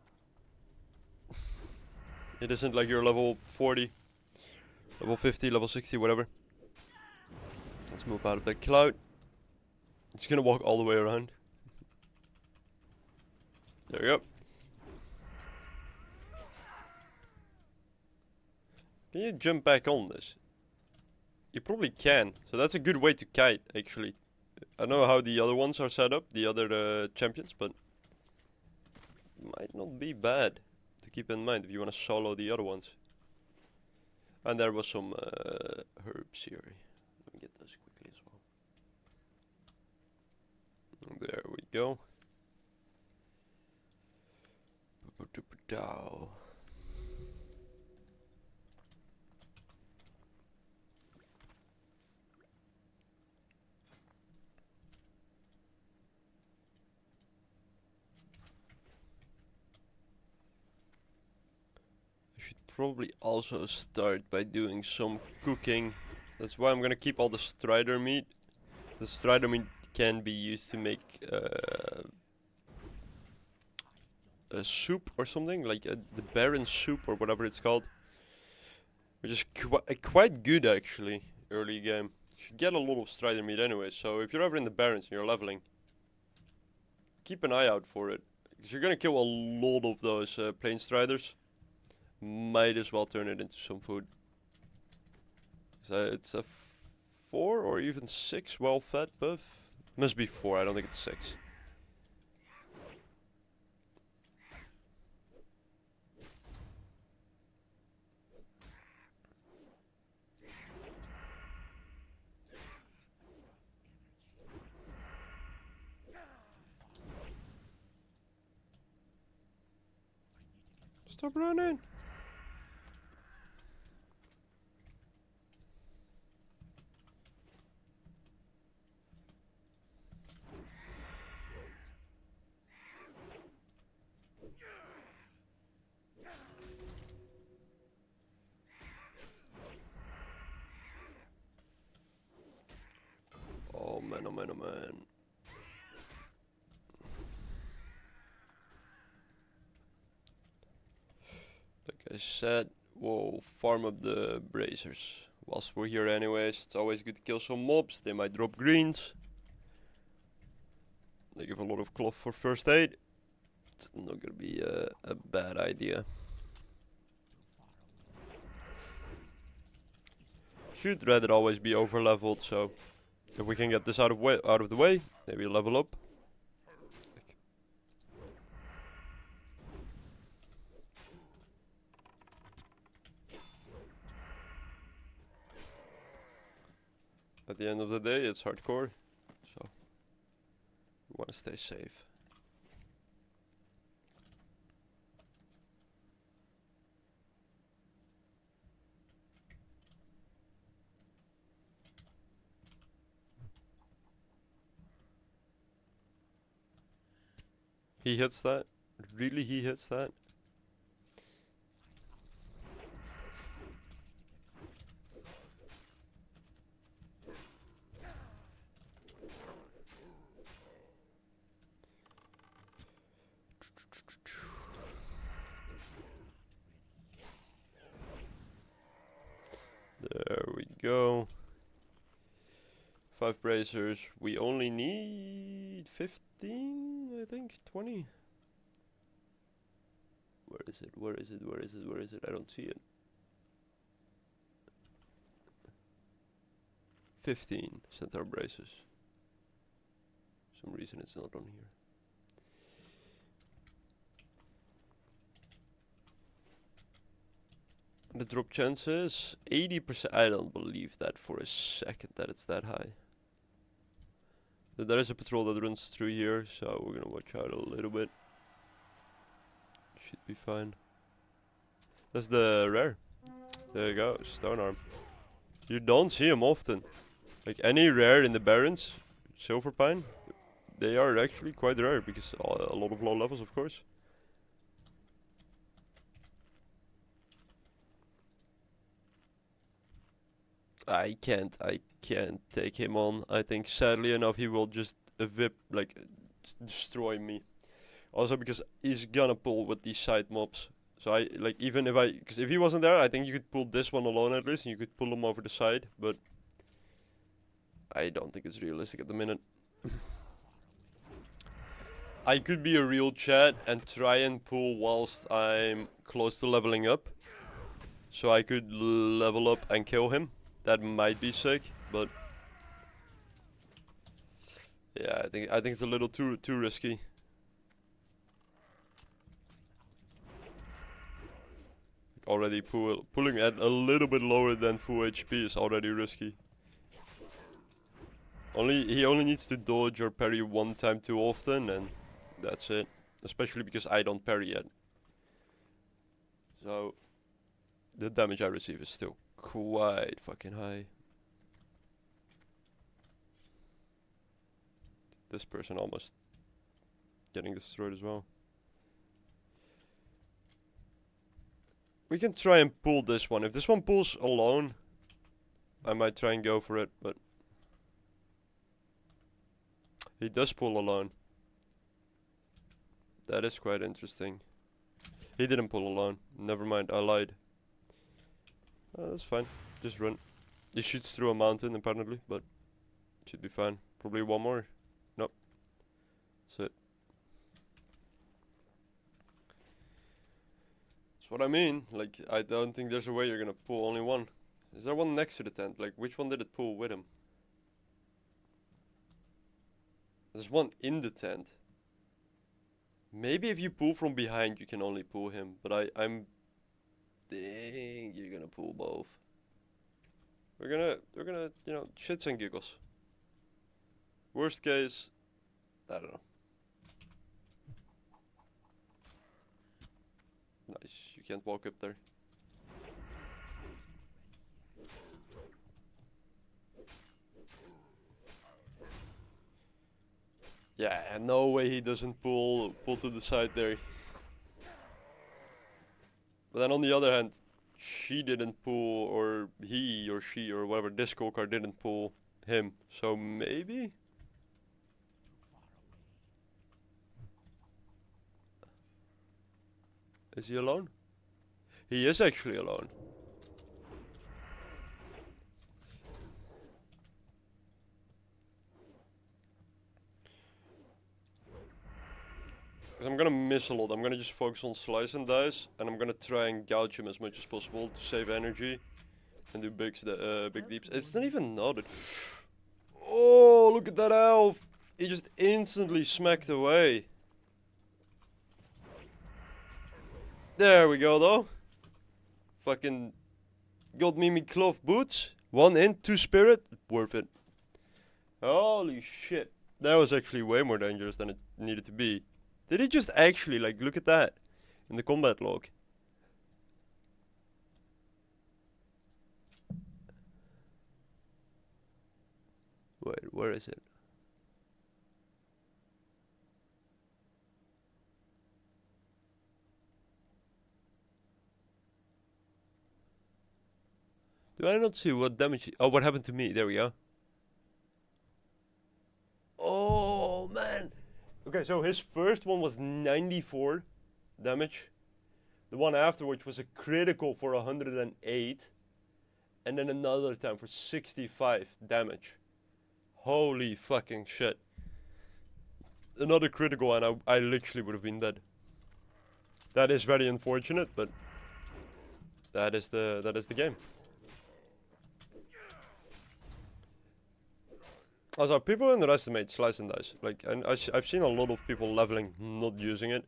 It isn't like you're level 40, level 50, level 60, whatever. Let's move out of that cloud. It's gonna walk all the way around. There we go. Can you jump back on this? You probably can. So that's a good way to kite, actually. I don't know how the other ones are set up, the other champions, but might not be bad to keep in mind if you want to solo the other ones. And there was some herbs here. Let me get those quickly as well. There we go. Probably also start by doing some cooking. That's why I'm gonna keep all the strider meat. The strider meat can be used to make a soup or something, like the Baron soup or whatever it's called, which is quite good actually. Early game, you should get a lot of strider meat anyway. So if you're ever in the Barons and you're leveling, keep an eye out for it, because you're gonna kill a lot of those plain striders. Might as well turn it into some food. So it's a 4 or even 6 well-fed buff. Must be 4, I don't think it's 6. Stop running! Oh man, oh man, oh man. Like I said, we'll farm up the bracers. Whilst we're here anyways, it's always good to kill some mobs. They might drop greens. They give a lot of cloth for first aid. It's not gonna be a bad idea. Should rather always be over leveled, so If we can get this out of the way, maybe level up. At the end of the day, it's hardcore, so we want to stay safe. He hits that? Really, he hits that? There we go. 5 bracers. We only need 15, I think, 20. Where is it? Where is it? Where is it? Where is it? I don't see it. 15 centaur braces. For some reason it's not on here. The drop chances 80%. I don't believe that for a second that it's that high. There is a patrol that runs through here, so we're gonna watch out a little bit. Should be fine. That's the rare. There you go, stone arm. You don't see them often. Like any rare in the barrens, silver pine, they are actually quite rare because a lot of low levels, of course. I can't take him on. I think sadly enough he will just destroy me. Also because he's gonna pull with these side mobs. So even if because if he wasn't there, I think you could pull this one alone at least, and you could pull him over the side, but I don't think it's realistic at the minute. I could be a real Chad and try and pull whilst I'm close to leveling up. So I could level up and kill him. That might be sick, but yeah, I think it's a little too risky. Already pulling at a little bit lower than full HP is already risky. He only needs to dodge or parry one time too often, and that's it. Especially because I don't parry yet. So the damage I receive is still quite fucking high. This person almost getting destroyed as well. We can try and pull this one. If this one pulls alone, I might try and go for it, but he does pull alone. That is quite interesting. He didn't pull alone. Never mind, I lied. That's fine. Just run. He shoots through a mountain apparently, but should be fine. Probably one more. Nope. That's it. That's what I mean. Like, I don't think there's a way you're gonna pull only one. Is there one next to the tent? Like, which one did it pull with him? There's one in the tent. Maybe if you pull from behind, you can only pull him. But I'm think you're gonna pull both. We're gonna, you know, shits and giggles. Worst case, I don't know. Nice, you can't walk up there. Yeah, no way he doesn't pull to the side there. But then on the other hand, she didn't pull, or he or she or whatever, this card didn't pull him. So maybe? Is he alone? He is actually alone. I'm gonna miss a lot. I'm gonna just focus on slice and dice, and I'm gonna try and gouge him as much as possible to save energy and do big deeps. It's not even nodded. Oh! at that elf! He just instantly smacked away. There we go though. Fucking got me cloth boots. 1 int, 2 spirit. Worth it. Holy shit. That was actually way more dangerous than it needed to be. Did he just actually, like, look at that in the combat log? Wait, where is it? Do I not see what damage? Oh, what happened to me? There we go. Oh, man. Okay, so his first one was 94 damage. The one afterwards was a critical for 108. And then another time for 65 damage. Holy fucking shit. Another critical and I literally would have been dead. That is very unfortunate, but that is the game. Also, people underestimate slice and dice. Like, and I've seen a lot of people leveling not using it.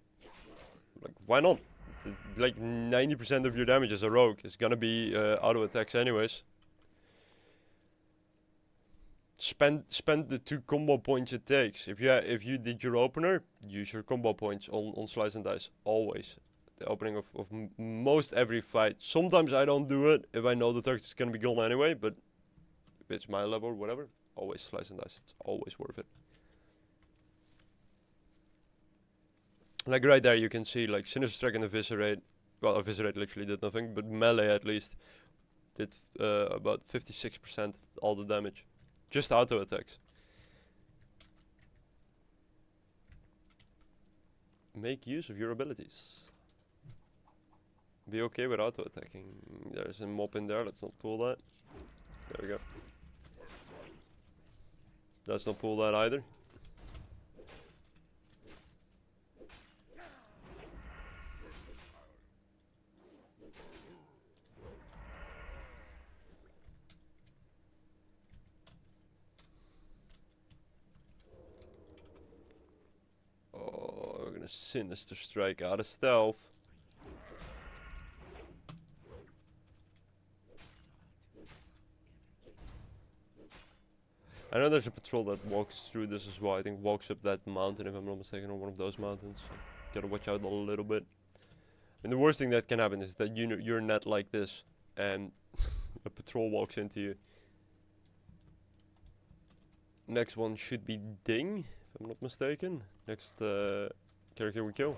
Like, why not? Like 90% of your damage as a rogue is gonna be auto attacks anyways. Spend the 2 combo points it takes. If you did your opener, use your combo points on slice and dice always. The opening of most every fight. Sometimes I don't do it if I know the target is gonna be gone anyway, but if it's my level or whatever, always slice and dice. It's always worth it. Like right there, you can see like Sinister Strike and Eviscerate. Well, Eviscerate literally did nothing, but melee at least did about 56% of all the damage. Just auto attacks. Make use of your abilities. Be okay with auto attacking. There's a mob in there. Let's not pull that. There we go. Let's not pull that either. A Sinister Strike out of stealth. I know there's a patrol that walks through this as well. I think walks up that mountain if I'm not mistaken, or one of those mountains. So gotta watch out a little bit. And the worst thing that can happen is that you're not like this and a patrol walks into you. Next one should be Ding, if I'm not mistaken. Next character we kill.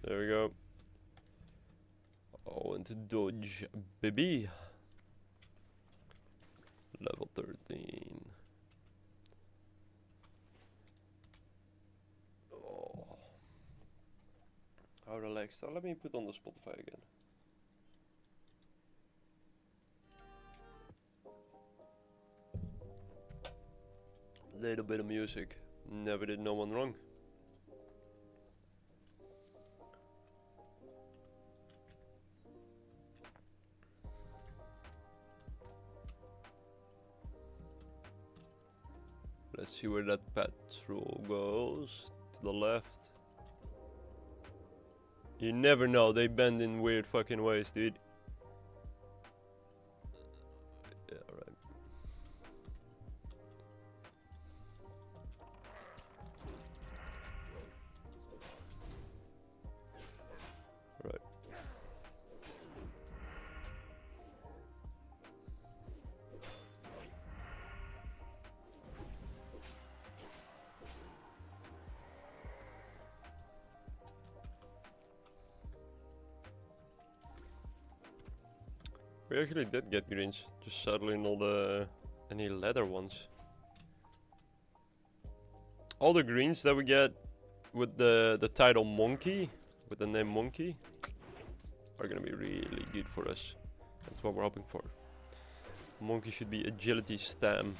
There we go. Oh, and to dodge, baby. Level 13. Oh. How relaxed. Oh, let me put on the Spotify again. Little bit of music. Never did no one wrong. Let's see where that patrol goes. To the left. You never know, they bend in weird fucking ways, dude. Yeah, right. Right. We actually did get greens, just sadly not any leather ones. All the greens that we get with the title Monkey, with the name Monkey, are gonna be really good for us. That's what we're hoping for. Monkey should be agility stam.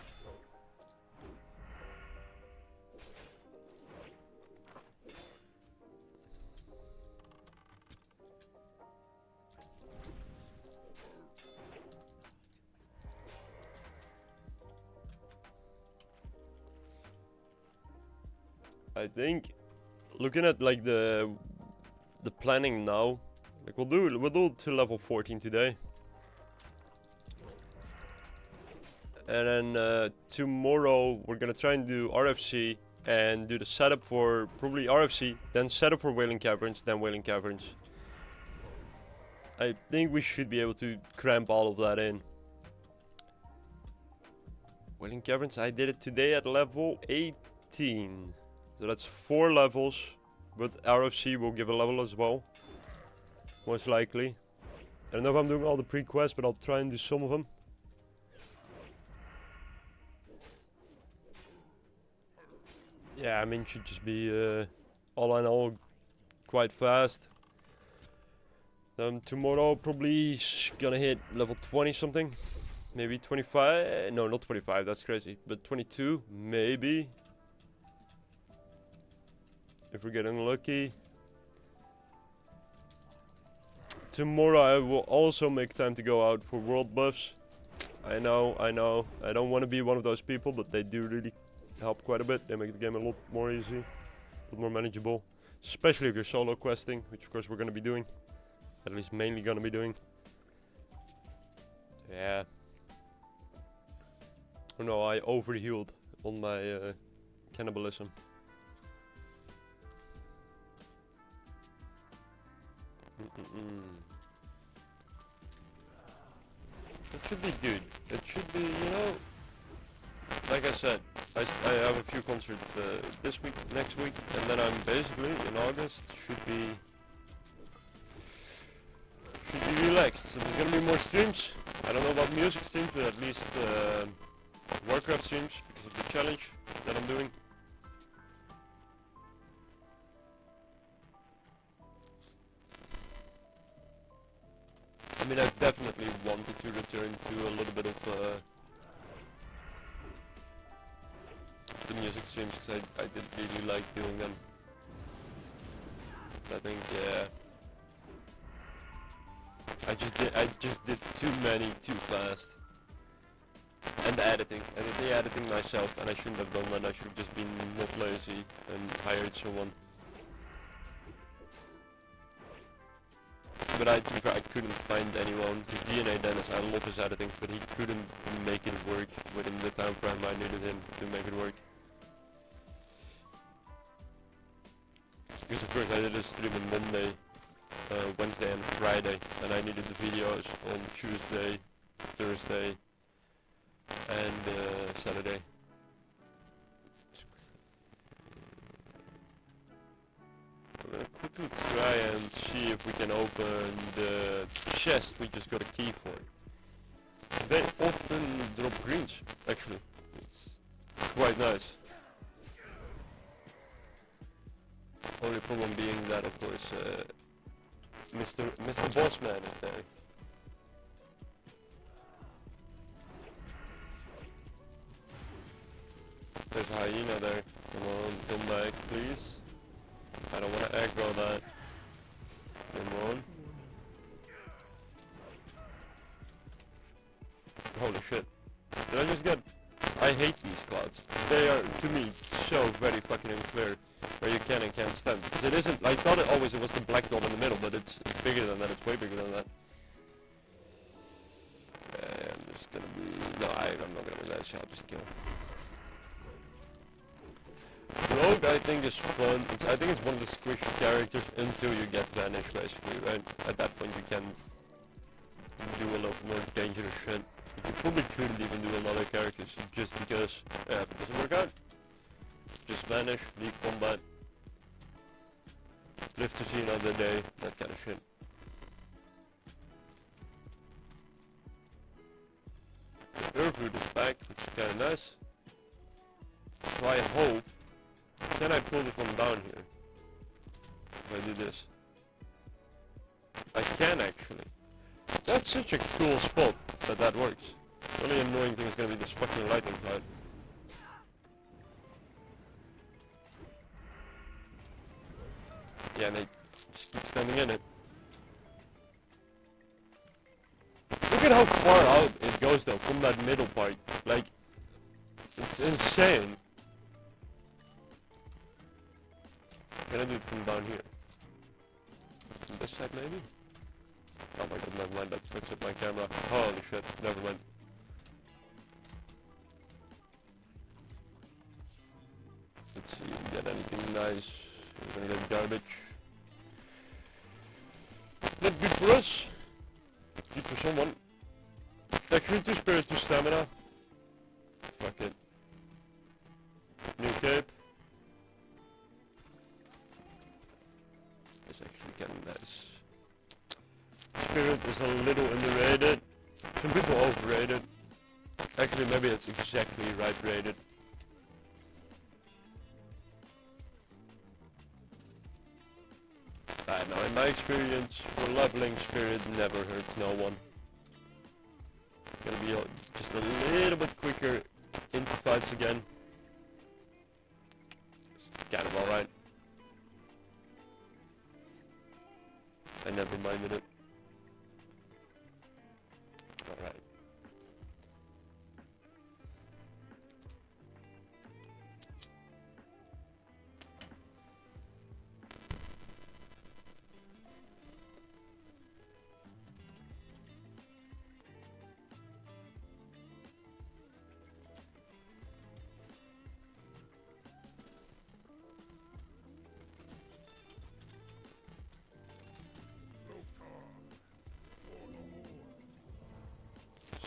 I think looking at like the planning now, like we'll do to level 14 today. And then tomorrow we're gonna try and do RFC and do the setup for probably RFC, then setup for Wailing Caverns, then Wailing Caverns. I think we should be able to cramp all of that in. Wailing Caverns, I did it today at level 18. So that's 4 levels, but RFC will give a level as well. Most likely. I don't know if I'm doing all the pre-quests, but I'll try and do some of them. Yeah, I mean, it should just be all in all quite fast. Tomorrow probably gonna hit level 20 something. Maybe 25. No, not 25, that's crazy. But 22, maybe. If we're getting lucky. Tomorrow I will also make time to go out for world buffs. I know. I don't want to be one of those people, but they do really help quite a bit. They make the game a lot more easy, a lot more manageable. Especially if you're solo questing, which of course we're going to be doing. At least mainly going to be doing. Yeah. Oh no, I overhealed on my cannibalism. It should be good. It should be, you know, like I said, I have a few concerts this week, next week, and then I'm basically in August should be relaxed. So there's gonna be more streams. I don't know about music streams, but at least Warcraft streams because of the challenge that I'm doing. I mean, I've definitely wanted to return to a little bit of the music streams because I did really like doing them. I think, yeah, I just did too many too fast. And the editing. I did the editing myself, and I shouldn't have done that. I should have just been not lazy and hired someone. But to be fair, I couldn't find anyone. His DNA Dennis, I love his editing, but he couldn't make it work within the time frame I needed him to make it work. Because of course I did a stream on Monday, Wednesday and Friday, and I needed the videos on Tuesday, Thursday, and Saturday. We're gonna quickly try and see if we can open the chest we just got a key for. Because they often drop greens, actually. It's quite nice. Only problem being that, of course, Mr. Bossman is there. There's a hyena there. Come on, come back, please. I don't want to aggro that. Come on. Holy shit. Did I just get... I hate these clouds. They are, to me, so very fucking unclear where you can and can't stand. Because it isn't... I thought it always was the black dot in the middle, but it's bigger than that. It's way bigger than that. I'm just gonna be... No, I'm not gonna do that shit. I'll just kill. Rogue, I think, is fun. I think it's one of the squishy characters until you get Vanish, basically, right? At that point you can do a lot more dangerous shit. But you probably couldn't even do a lot of characters just because it doesn't work out. Just Vanish, leave combat, live to see another day, that kind of shit. The Earthroot is back, which is kinda nice. So I hope... Can I pull this one down here? If I do this. I can actually. That's such a cool spot that works. The only annoying thing is gonna be this fucking lightning cloud. Yeah, and they just keep standing in it. Look at how far out it goes though, from that middle part. Like, it's insane. Can I do it from down here? On this side maybe? Oh my god, never mind, that fucks up my camera. Holy shit, never mind. Let's see if we get anything nice. We're gonna get garbage. That's good for us. Good for someone. Actually, 2 spirit, 2 stamina. Fuck it. New cape. It's actually getting nice. Spirit is a little underrated. Some people overrate it. Actually, maybe it's exactly right rated. I know, in my experience, for leveling spirit never hurts no one. Gonna be just a little bit quicker into fights again. It's kind of alright. I never minded it. Alright.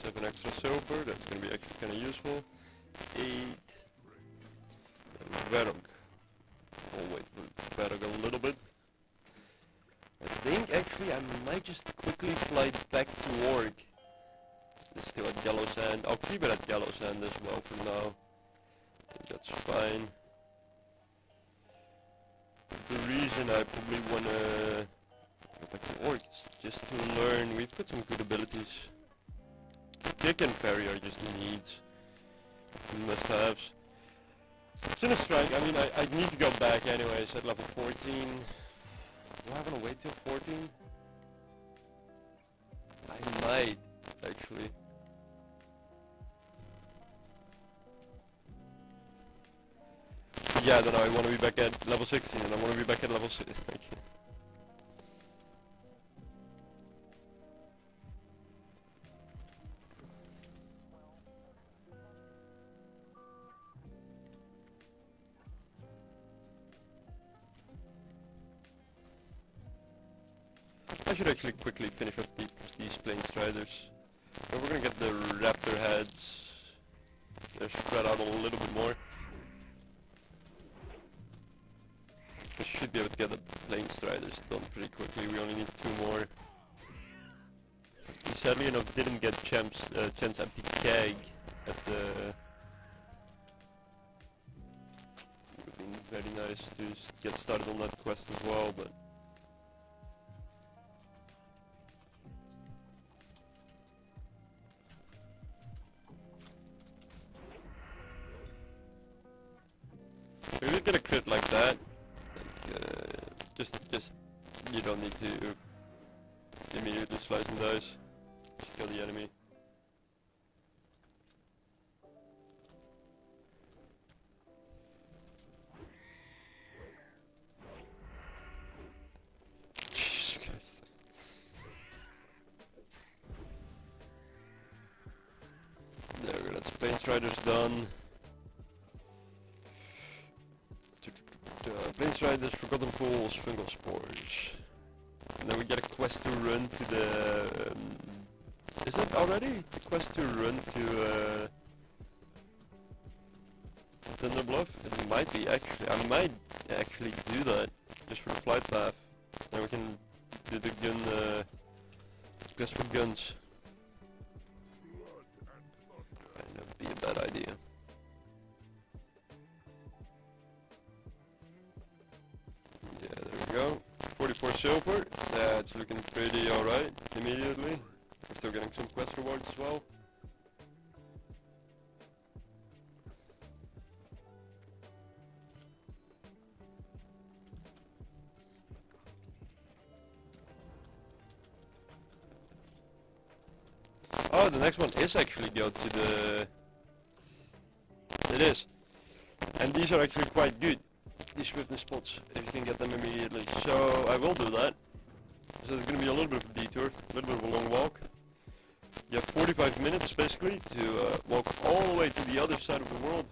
Seven extra silver, that's gonna be actually kinda useful. 8. And Verog. I'll wait for Verog a little bit. I think actually I might just quickly fly back to Org. It's still at Yellow Sand. I'll keep it at Yellow Sand as well for now. I think that's fine. The reason I probably wanna go back to Org is just to learn. We've got some good abilities. Kick and parry are just needs. Must-haves. Sinner Strike, I mean, I need to go back anyways at level 14. Do I want to wait till 14? I might, actually. Yeah, I don't know, I want to be back at level 16 and I want to be back at level 6. I should actually quickly finish off these plane striders. And we're gonna get the raptor heads. They're spread out a little bit more. We should be able to get the plane striders done pretty quickly. We only need 2 more. We sadly enough didn't get Chance Empty Keg at the... Would have been very nice to get started on that quest as well, but... If you get a crit like that, like, just you don't need to immediately slice and dice. Just kill the enemy. Jesus Christ. There we go, that's Plane Strider's done. Plane Strider's Forgotten Falls, Fungal Spores. And then we get a quest to run to the... is it already? The quest to run to Thunder Bluff? It might be actually. I might actually do that just for the flight path. Then we can do the gun quest for guns. Might not be a bad idea. Yeah, there we go. 44 silver. That's looking pretty alright immediately. We're still getting some quest rewards as well. Oh, the next one is actually go to the... It is. And these are actually quite good. these swiftness spots if you can get them immediately. So I will do that. So there's going to be a little bit of a detour, a little bit of a long walk. You have 45 minutes basically to walk all the way to the other side of the world.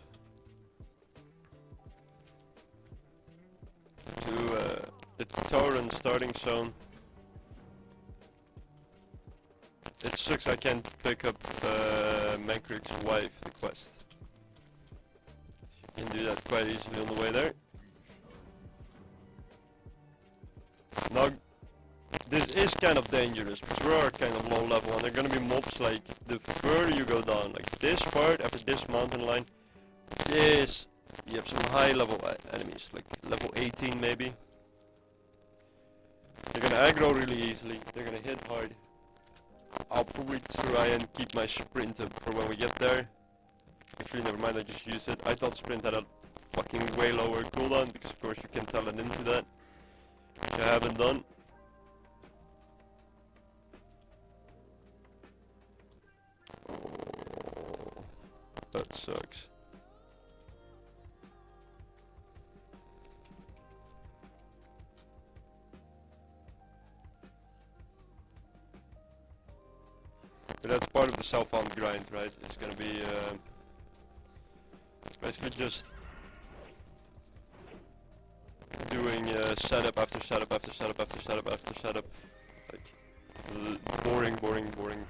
To the Tauren starting zone. It sucks I can't pick up Mankrik's wife, the quest. You can do that quite easily on the way there. Now, this is kind of dangerous because we are kind of low level and there are gonna be mobs like the further you go down, like this part after this mountain line, this, you have some high level enemies, like level 18 maybe. They're gonna aggro really easily, they're gonna hit hard. I'll probably try and keep my sprint up for when we get there. Actually, never mind, I just used it. I thought sprint had a fucking way lower cooldown, because of course you can talent into that. Which I haven't done. Oh, that sucks. But that's part of the self-found grind, right? It's gonna be basically just doing setup after setup after setup after setup after setup. Like boring, boring, boring.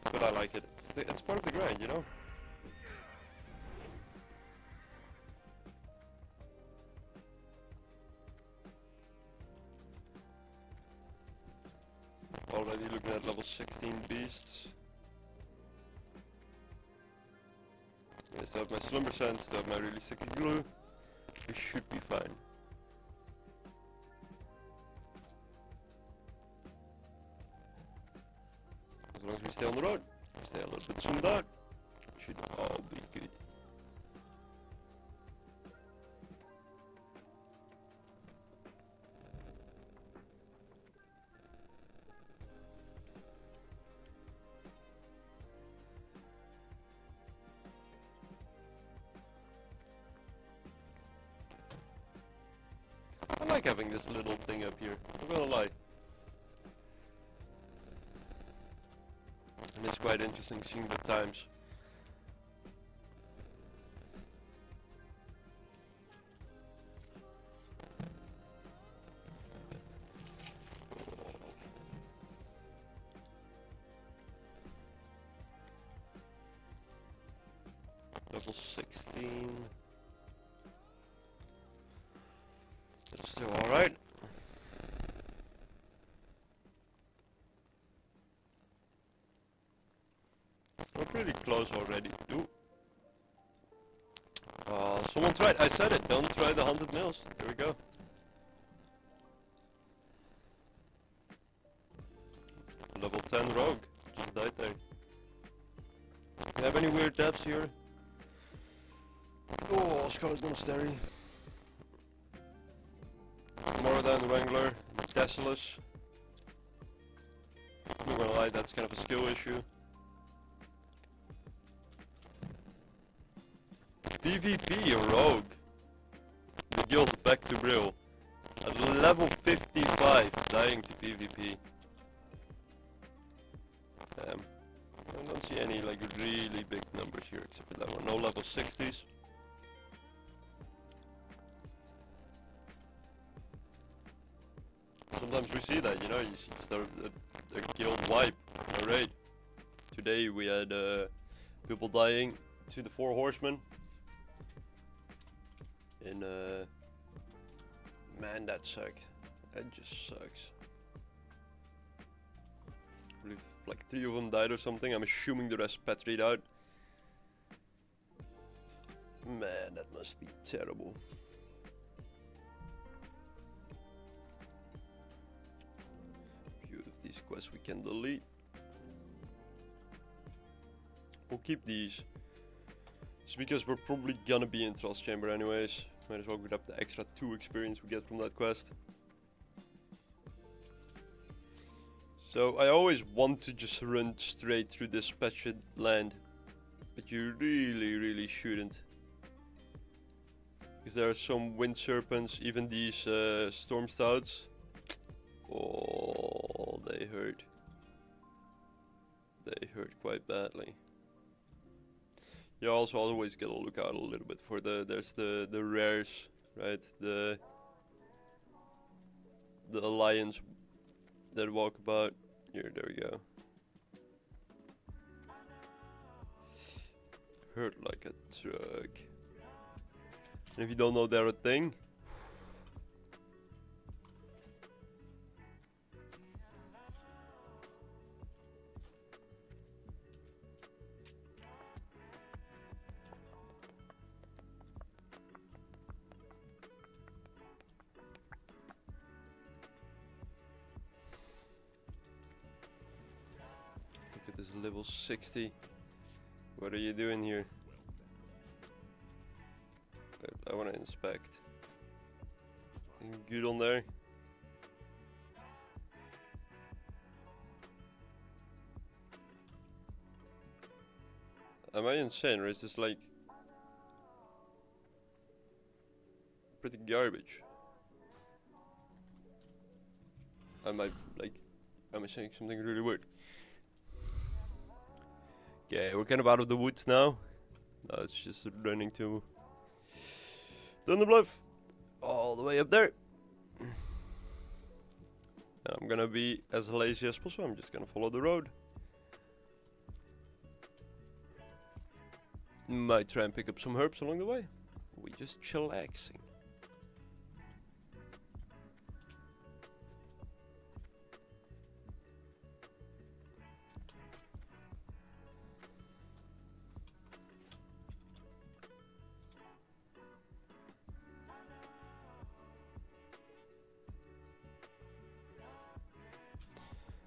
But I like it. It's part of the grind, you know? Already looking at level 16 beasts. I still have my slumber sand, still have my really sticky glue. We should be fine. As long as we stay on the road, stay a little bit zoomed out, should all be good. I like having this little thing up here, I'm not gonna lie. And it's quite interesting seeing the times. Level 16. That's still alright. We're pretty close already. Ooh. Someone tried, I said it, don't try the 100 mils. There we go. Level 10 rogue, just died there. Do you have any weird depths here? Oh, Scarlet's Monastery. Moradin Wrangler, Decimus. I'm not gonna lie, that's kind of a skill issue. PvP Rogue. The guild back to Brill. At level 55, dying to PvP. I don't see any like really big numbers here except for that one. No level 60s. Sometimes we see that, you know, you see a guild wipe in a raid. Today we had people dying to the 4 horsemen. And man, that sucked. That just sucks. I believe like 3 of them died or something. I'm assuming the rest petried out. Man, that must be terrible. Few of these quests we can delete. We'll keep these. It's because we're probably gonna be in Trust Chamber anyways. Might as well grab the extra 2 experience we get from that quest. So I always want to just run straight through this patched land. But you really shouldn't. Because there are some wind serpents, even these storm stouts. Oh, they hurt. They hurt quite badly. You also always gotta look out a little bit for there's the rares, right? The lions that walk about. Here, there we go. Hurt like a truck. And if you don't know they're a thing, look at this level 60. What are you doing here? I want to inspect. Anything good on there? Am I insane, or is this like pretty garbage? Am I saying something really weird? Okay, we're kind of out of the woods now. No, it's just running to Thunderbluff, all the way up there. I'm gonna be as lazy as possible. I'm just gonna follow the road. Might try and pick up some herbs along the way. We're just chillaxing.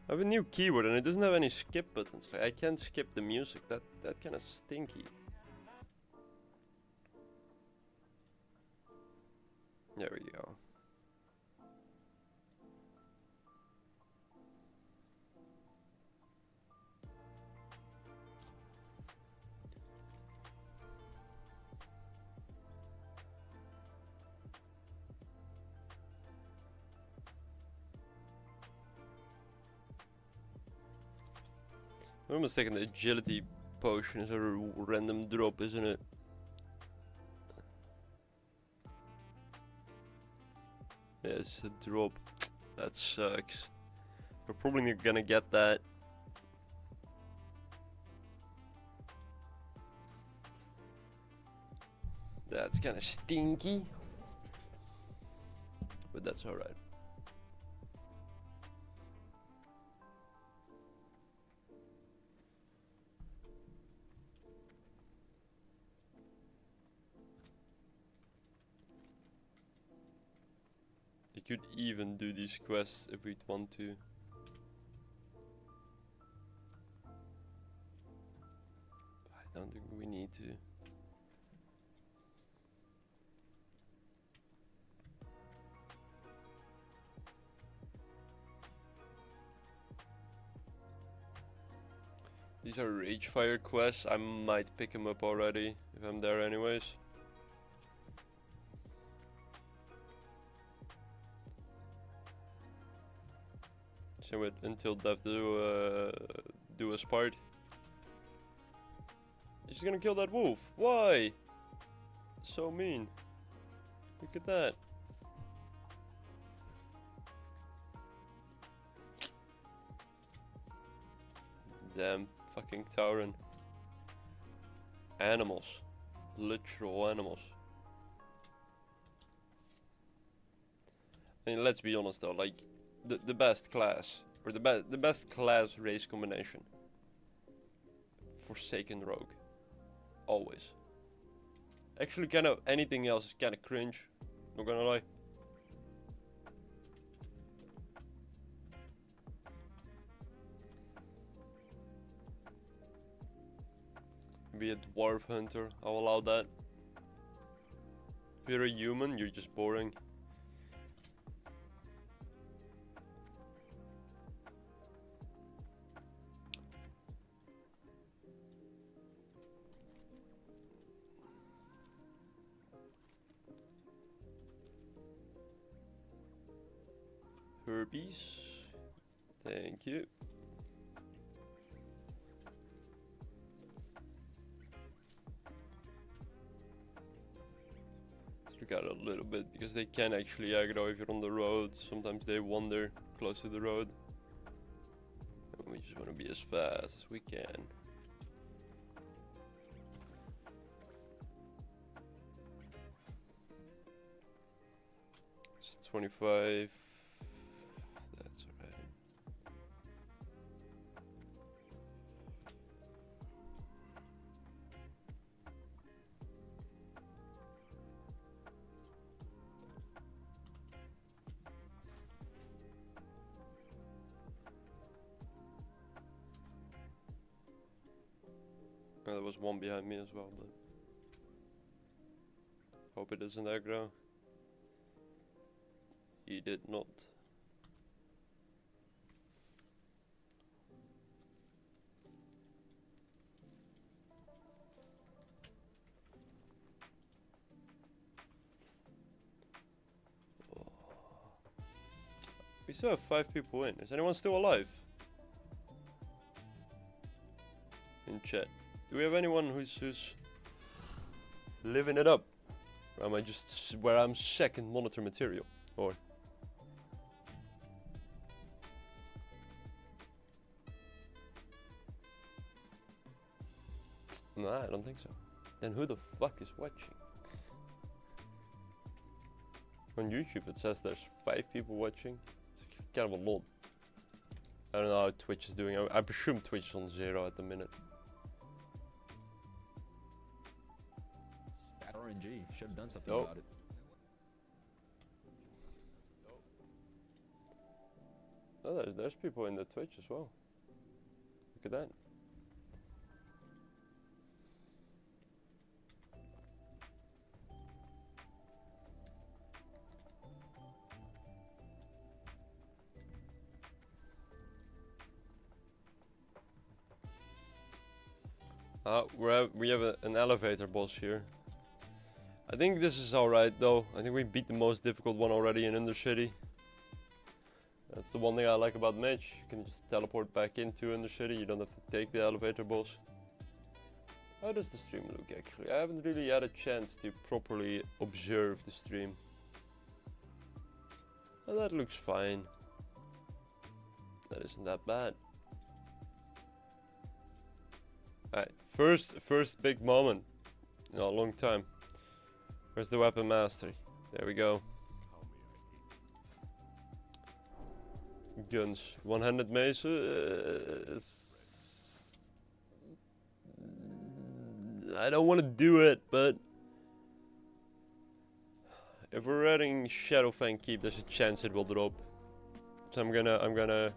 I have a new keyboard and it doesn't have any skip buttons. Like, I can't skip the music. That kind of stinky. There we go. I'm almost taking the agility potion as a random drop, isn't it? Yeah, it's a drop. That sucks. We're probably not gonna get that. That's kind of stinky. But that's alright. You could even do these quests if we'd want to. I don't think we need to. These are Ragefire quests. I might pick them up already if I'm there anyways. So wait until Dev do his part. He's gonna kill that wolf. Why? So mean. Look at that. Damn fucking Tauren. Animals. Literal animals. I mean, let's be honest though, like the best class or the best class race combination. Forsaken Rogue. Always. Actually, kind of anything else is kind of cringe. Not gonna lie. Be a dwarf hunter. I'll allow that. If you're a human, you're just boring. Herbies. Thank you. Let's look out a little bit because they can actually aggro if you're on the road. Sometimes they wander close to the road. And we just want to be as fast as we can. It's 25. That's alright. There was one behind me as well, but hope it isn't aggro. He did not. Oh. We still have 5 people in. Is anyone still alive? In chat. Do we have anyone who's living it up? Or am I just where I'm second monitor material? Or nah, I don't think so. Then who the fuck is watching? On YouTube it says there's 5 people watching. It's kind of a lot. I don't know how Twitch is doing. I presume Twitch is on 0 at the minute. Bad RNG. Should have done something Nope. about it. Oh, there's people in the Twitch as well. Look at that. We have an elevator boss here. I think this is alright though. I think we beat the most difficult one already in Undercity. That's the one thing I like about Mage. You can just teleport back into Undercity. You don't have to take the elevator boss. How does the stream look actually? I haven't really had a chance to properly observe the stream. Well, that looks fine. That isn't that bad. Alright, first big moment in a long time. Where's the weapon mastery? There we go. Guns. One-handed mace. I don't want to do it, but if we're adding Shadowfang Keep, there's a chance it will drop. So I'm gonna,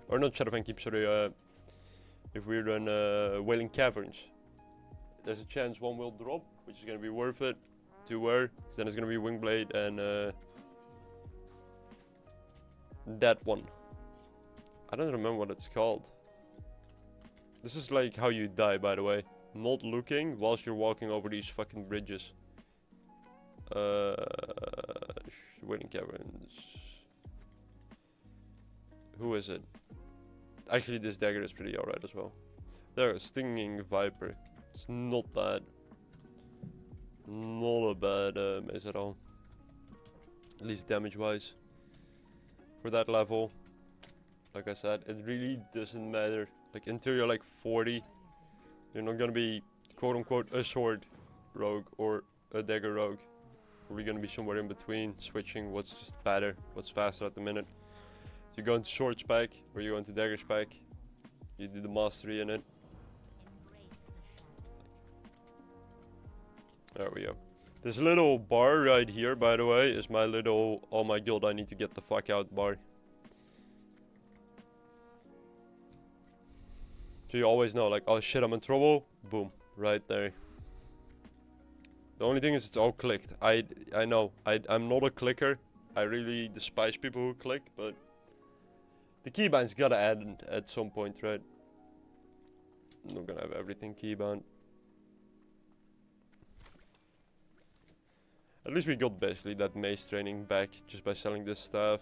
or not Shadowfang Keep, sorry. If we run Wailing Caverns, there's a chance one will drop, which is gonna be worth it to wear. Then it's gonna be Wingblade and that one. I don't remember what it's called. This is like how you die, by the way. Not looking whilst you're walking over these fucking bridges. Wailing Caverns. Who is it? Actually, this dagger is pretty alright as well. There, Stinging Viper. It's not bad. Not a bad mace at all. At least damage-wise. For that level. Like I said, it really doesn't matter. Like, until you're like 40, you're not gonna be quote-unquote a sword rogue or a dagger rogue. We're gonna be somewhere in between, switching what's just better, what's faster at the minute. So you go into sword spec, or you go into dagger spec. You do the mastery in it. There we go. This little bar right here, by the way, is my little, oh my god, I need to get the fuck out bar. So you always know, like, oh shit, I'm in trouble. Boom, right there. The only thing is it's all clicked. I know, I'm not a clicker. I really despise people who click, but the keybind's gotta add at some point, right? I'm not gonna have everything keybound. At least we got basically that mace training back just by selling this stuff.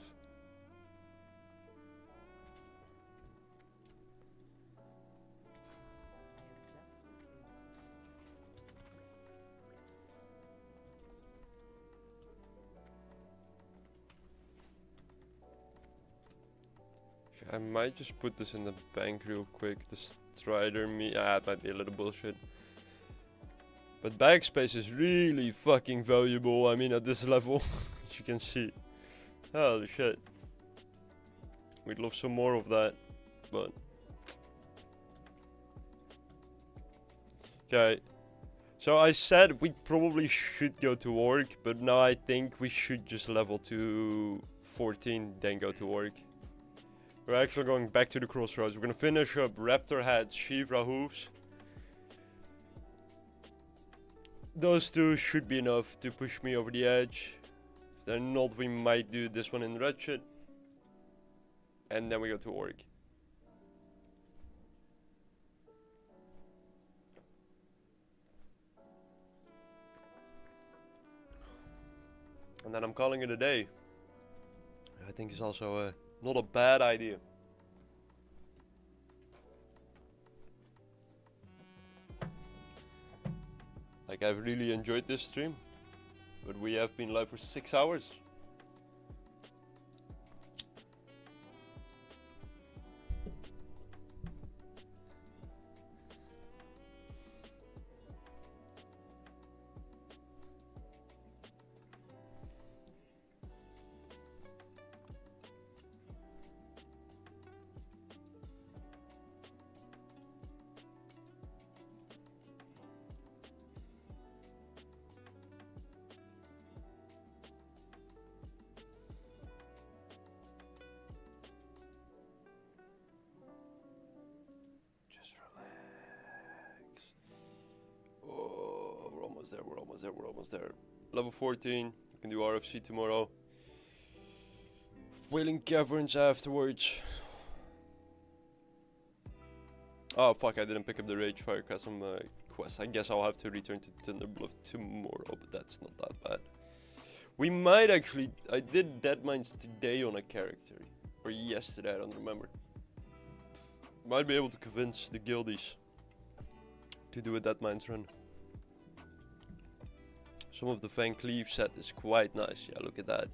I might just put this in the bank real quick. The Strider it might be a little bullshit. But bag space is really fucking valuable. I mean, at this level, as you can see. Holy shit. We'd love some more of that, but... Okay. So I said we probably should go to orc, but now I think we should just level to 14, then go to orc. We're actually going back to the crossroads. We're gonna finish up Raptor Heads, Shivra Hooves. Those two should be enough to push me over the edge. If they're not, we might do this one in Wretched. And then we go to orc. And then I'm calling it a day. I think it's also not a bad idea. Like, I've really enjoyed this stream, but we have been live for 6 hours. We're almost there. Level 14, we can do RFC tomorrow. Wailing Caverns afterwards. Oh fuck, I didn't pick up the Ragefire Chasm quest. I guess I'll have to return to Thunderbluff tomorrow, but that's not that bad. We might actually... I did Dead Mines today on a character. Or yesterday, I don't remember. Might be able to convince the guildies to do a Dead Mines run. Some of the Van Cleave set is quite nice. Yeah, look at that.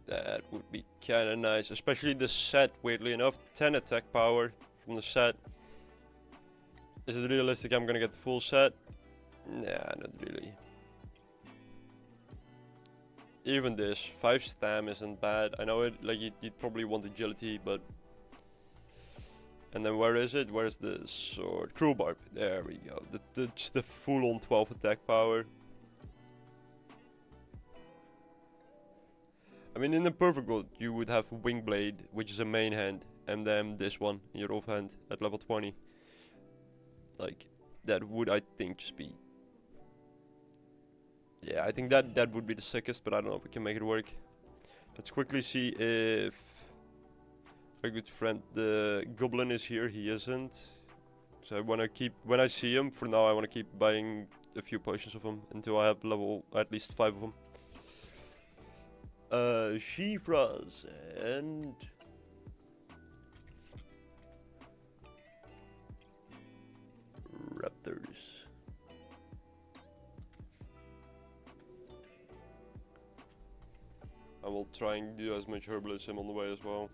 That would be kinda nice. Especially the set, weirdly enough. 10 attack power from the set. Is it realistic I'm gonna get the full set? Nah, not really. Even this, 5 stam isn't bad. I know it, like you'd probably want agility, but... And then where is it? Where's the sword? Cruel Barb. There we go. Just the full on 12 attack power. I mean, in the perfect world, you would have Wingblade, which is a main hand, and then this one in your offhand at level 20. Like, that would, I think, just be... Yeah, I think that would be the sickest, but I don't know if we can make it work. Let's quickly see if our good friend the Goblin is here. He isn't. So I want to keep, when I see him, for now I want to keep buying a few potions of him until I have level at least 5 of them. Shifras and Raptors. I will try and do as much herbalism on the way as well.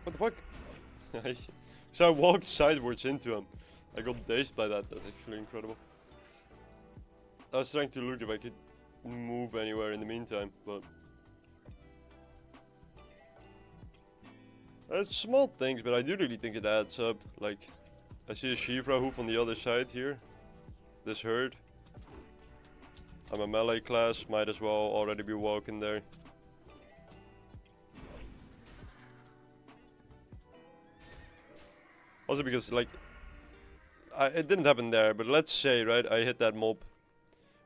What the fuck? So I walked sideways into him. I got dazed by that. That's actually incredible. I was trying to look if I could move anywhere in the meantime, but it's small things, but I do really think it adds up. Like, I see a Shivra hoof on the other side here. This herd. I'm a melee class, might as well already be walking there. Also because, like, it didn't happen there, but let's say, right, I hit that mob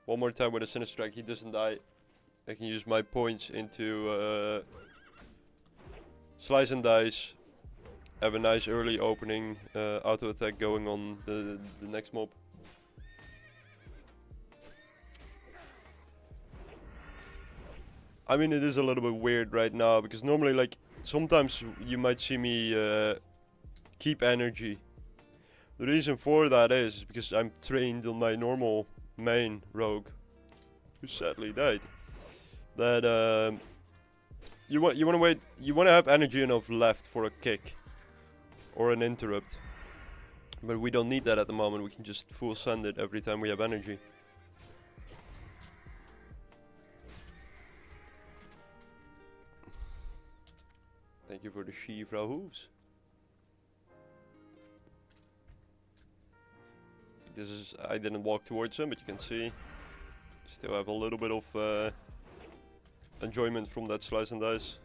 one more time with a Sinister Strike, he doesn't die. I can use my points into Slice and Dice. Have a nice early opening auto attack going on the next mob. I mean, it is a little bit weird right now, because normally, like, sometimes you might see me keep energy. The reason for that is because I'm trained on my normal main rogue, who sadly died. That You want to wait. You want to have energy enough left for a kick or an interrupt. But we don't need that at the moment. We can just full send it every time we have energy. Thank you for the Shivra hooves. This is, I didn't walk towards him, but you can see still have a little bit of enjoyment from that slice and dice.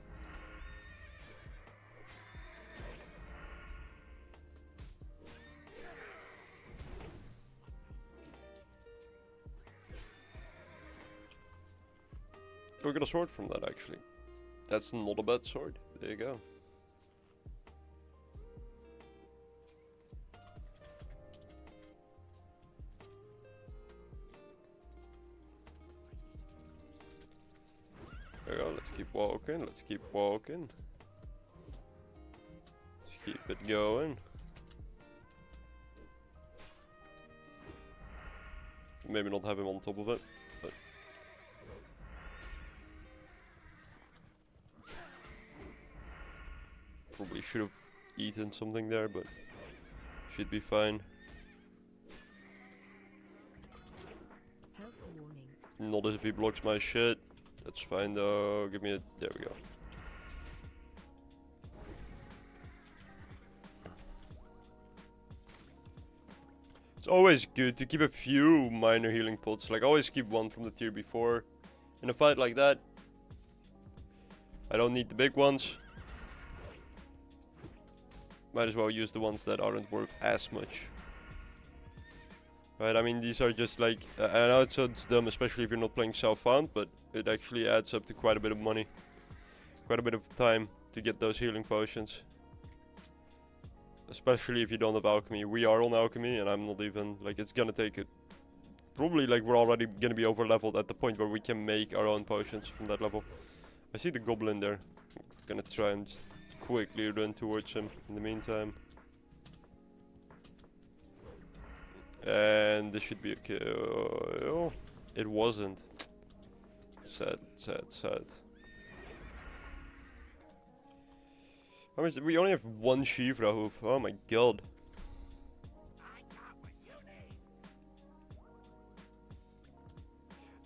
Oh, we got a sword from that actually. That's not a bad sword. There you go. There we go. Let's keep walking. Let's keep walking. Let's keep it going. Maybe not have him on top of it, but probably should have eaten something there, but should be fine. Health warning. Not as if he blocks my shit. That's fine though. Give me a. There we go. It's always good to keep a few minor healing pots. Like always keep one from the tier before. In a fight like that, I don't need the big ones. Might as well use the ones that aren't worth as much. Right, I mean these are just like, I know it sounds dumb, especially if you're not playing self-found, but it actually adds up to quite a bit of money. Quite a bit of time to get those healing potions. Especially if you don't have alchemy. We are on alchemy and I'm not even, like it's gonna take it. Probably like we're already gonna be over leveled at the point where we can make our own potions from that level. I see the goblin there. I'm gonna try and just quickly run towards him in the meantime. And this should be a kill. It wasn't. Sad, sad, sad. How much? We only have one Shivra hoof. Oh my god.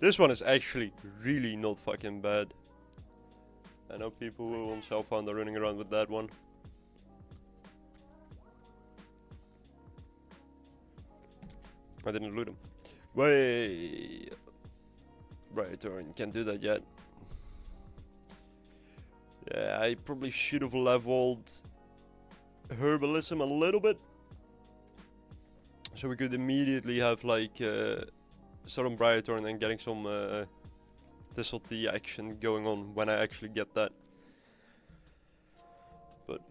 This one is actually really not fucking bad. I know people who on self-found are running around with that one. I didn't loot him. Wait. Right turn. Can't do that yet. Yeah, I probably should have leveled herbalism a little bit. So we could immediately have like Southern Briarthorn and getting some Thistle Tea action going on when I actually get that. But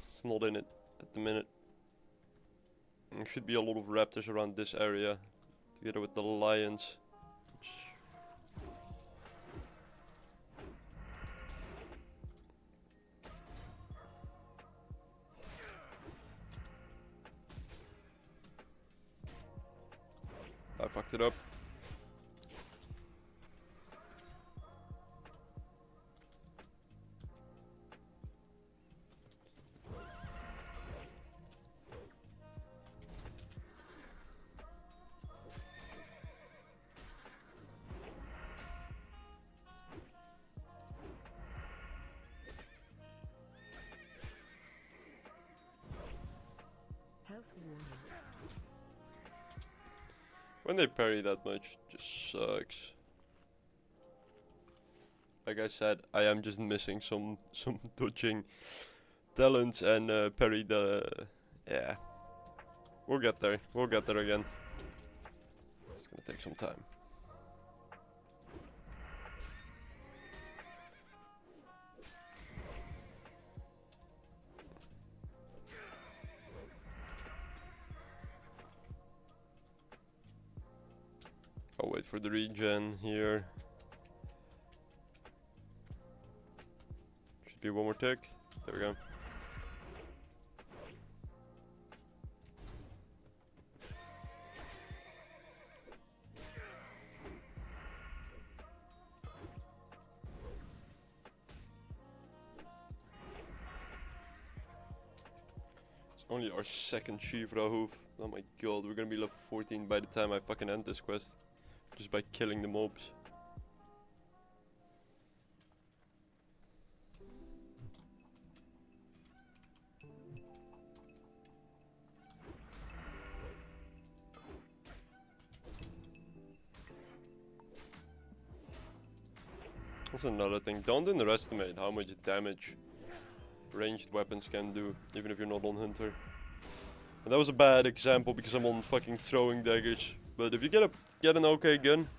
it's not in it at the minute. There should be a lot of raptors around this area, together with the lions. I fucked it up. Health warning. When they parry that much, it just sucks. Like I said, I am just missing some dodging talents and parry the. Yeah, we'll get there. We'll get there again. It's gonna take some time. I'll wait for the regen here. Should be one more tick. There we go. Only our second Shivra hoof. Oh my god, we're gonna be level 14 by the time I fucking end this quest. Just by killing the mobs. That's another thing. Don't underestimate how much damage ranged weapons can do, even if you're not on Hunter. And that was a bad example because I'm on fucking throwing daggers. But if you get an okay gun,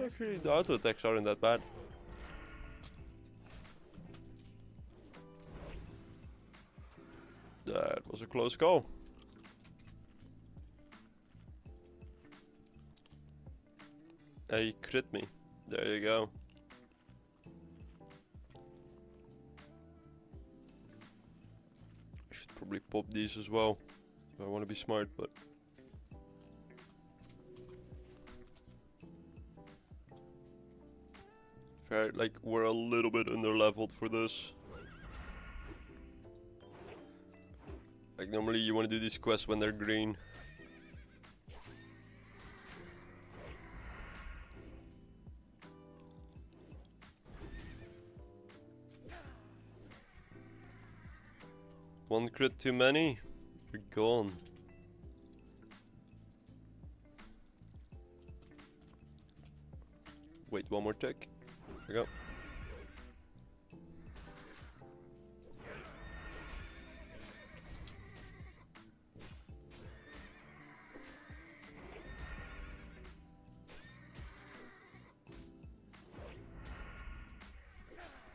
actually the auto attacks aren't that bad. That was a close call. He crit me. There you go. Should probably pop these as well. I want to be smart, but fair, like we're a little bit under leveled for this. Like normally you want to do these quests when they're green. One crit too many, you're gone. Wait, one more tick. There we go.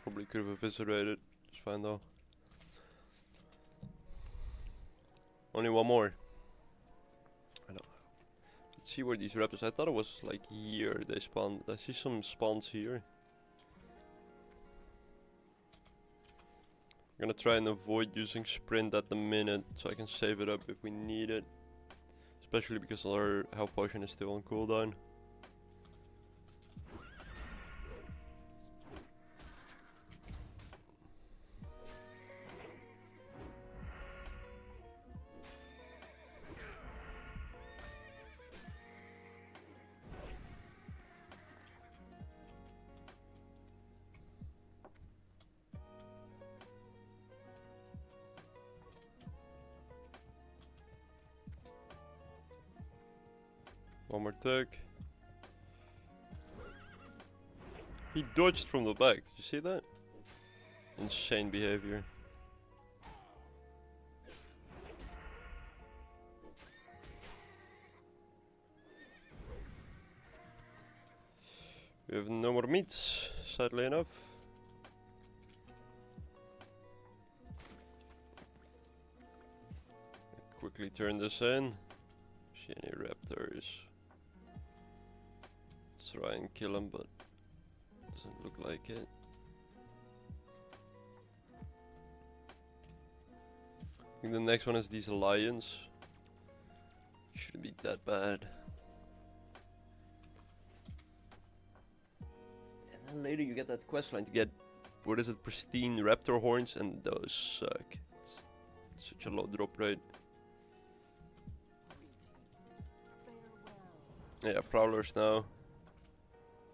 Probably could have eviscerated. It's fine though. Only one more. I don't know. Let's see where these raptors. I thought it was like here they spawned. I see some spawns here. I'm gonna try and avoid using sprint at the minute so I can save it up if we need it. Especially because our health potion is still on cooldown. One more tick. He dodged from the back. Did you see that? Insane behavior. We have no more meats, sadly enough. Quickly turn this in. See any raptors? Try and kill him, but doesn't look like it. I think the next one is these lions. Shouldn't be that bad. And then later you get that quest line to get, what is it, pristine raptor horns, and those suck. It's such a low drop rate. Yeah, prowlers now.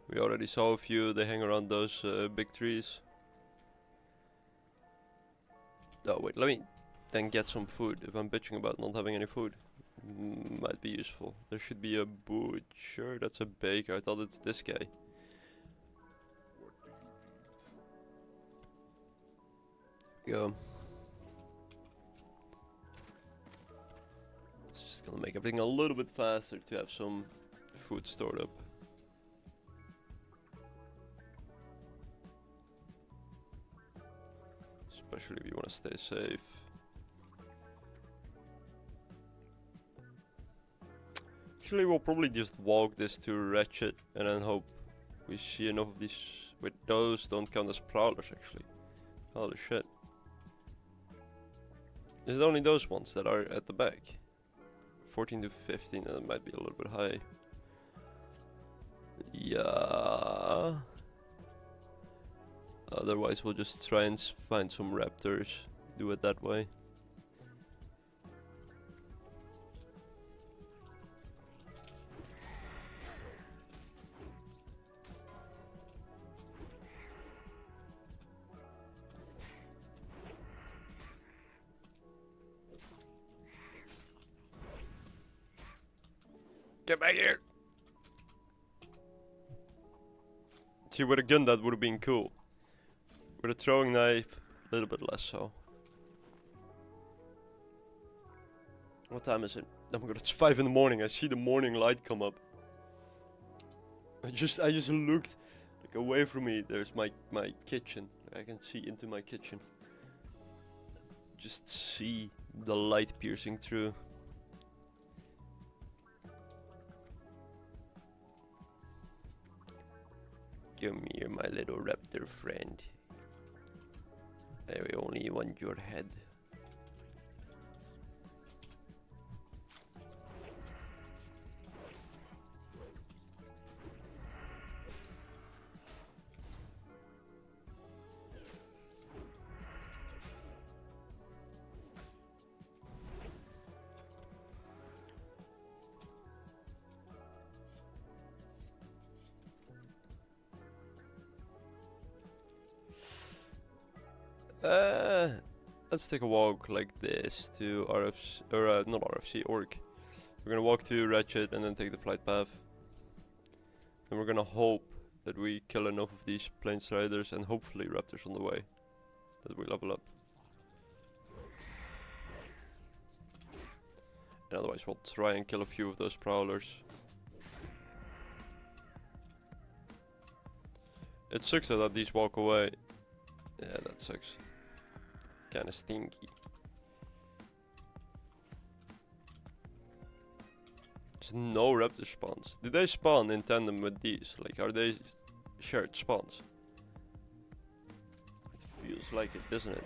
We already saw a few, they hang around those big trees. Oh wait, let me then get some food. If I'm bitching about not having any food, might be useful. There should be a butcher, that's a baker, I thought it's this guy. Go. It's just gonna make everything a little bit faster to have some food stored up. Especially if you want to stay safe. Actually, we'll probably just walk this to Ratchet and then hope we see enough of these. Wait, those don't count as prowlers actually. Holy shit. Is it only those ones that are at the back? 14 to 15, that might be a little bit high. Yeah. Otherwise we'll just try and find some raptors. Do it that way. Get back here! See, with a gun that would have been cool. With a throwing knife, a little bit less so. What time is it? Oh my god, it's 5 in the morning. I see the morning light come up. I just looked like away from me. There's my kitchen. I can see into my kitchen. Just see the light piercing through. Come here, my little raptor friend. I only want your head. Let's take a walk like this to RFC, or not RFC, Orc. We're gonna walk to Ratchet and then take the flight path. And we're gonna hope that we kill enough of these plains riders and hopefully raptors on the way. That we level up. And otherwise we'll try and kill a few of those prowlers. It sucks that these walk away. Yeah, that sucks. Kinda stinky. There's no raptor spawns. Do they spawn in tandem with these? Like, are they shared spawns? It feels like it, doesn't it?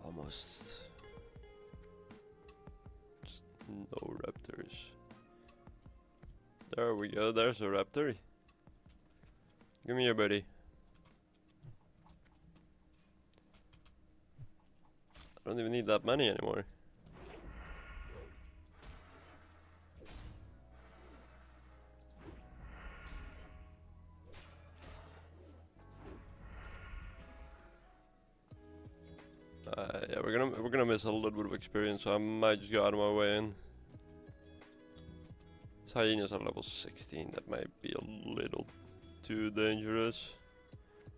Almost. Just no raptors. There we go, there's a raptor. Give me your buddy. I don't even need that many anymore. Yeah, we're gonna miss a little bit of experience, so I might just go out of my way in. This hyenas are level 16, that might be a little too dangerous.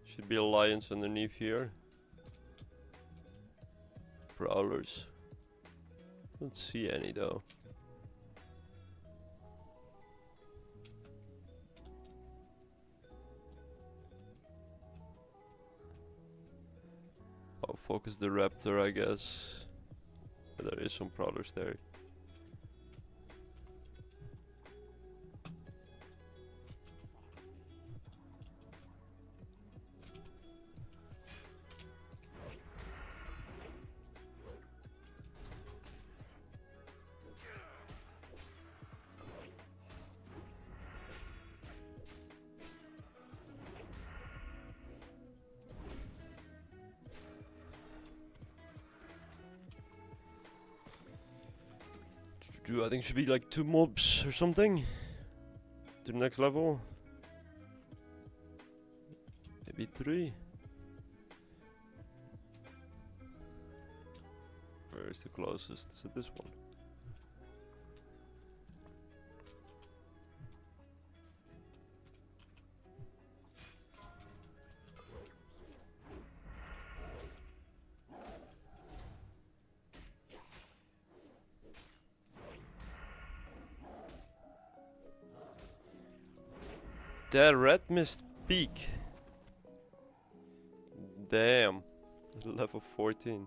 Should be lions underneath here. Prowlers. Don't see any though. I'll focus the raptor, I guess. But there is some prowlers there. I think should be like 2 mobs or something to the next level. Maybe 3. Where is the closest? Is it this one? That red mist peak. Damn. Level 14.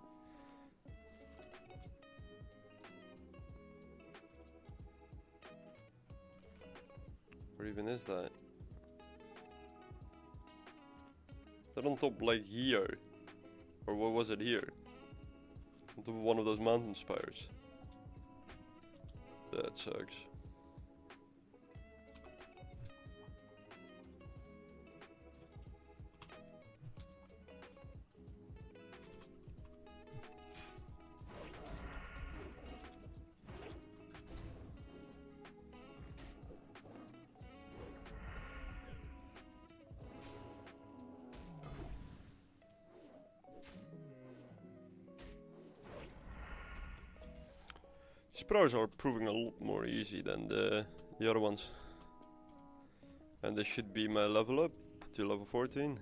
Where even is that? Is that on top like here? Or what was it here? On top of one of those mountain spires. That sucks. These pros are proving a lot more easy than the other ones. And this should be my level up to level 14.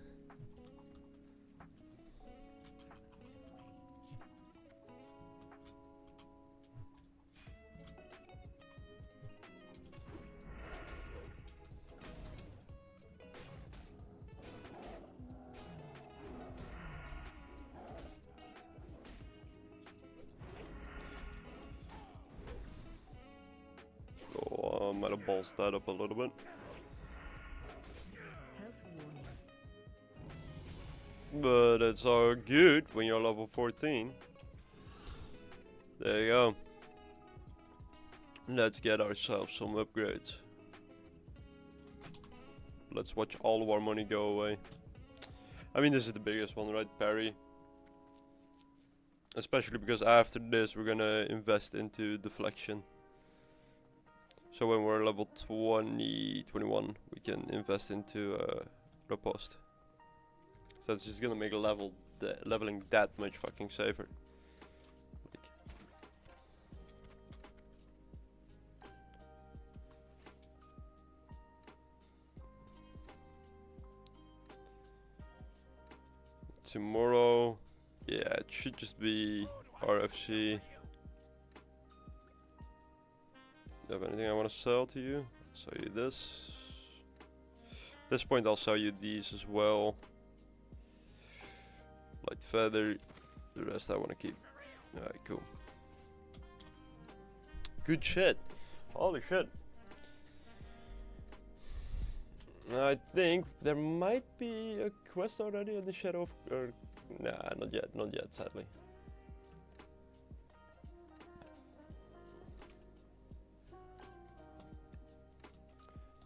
Oh, I might have ballsed that up a little bit. Health warning. But it's all good when you're level 14. There you go. Let's get ourselves some upgrades. Let's watch all of our money go away. I mean, this is the biggest one, right? Parry. Especially because after this we're gonna invest into deflection. So when we're level 20, 21, we can invest into riposte. So that's just gonna make leveling that much fucking safer. Like. Tomorrow, yeah, it should just be RFC. Do you have anything I want to sell to you? I'll sell you this. At this point I'll sell you these as well. Light feather. The rest I want to keep. Alright, cool. Good shit. Holy shit. I think there might be a quest already in the shadow of... Nah, not yet, sadly.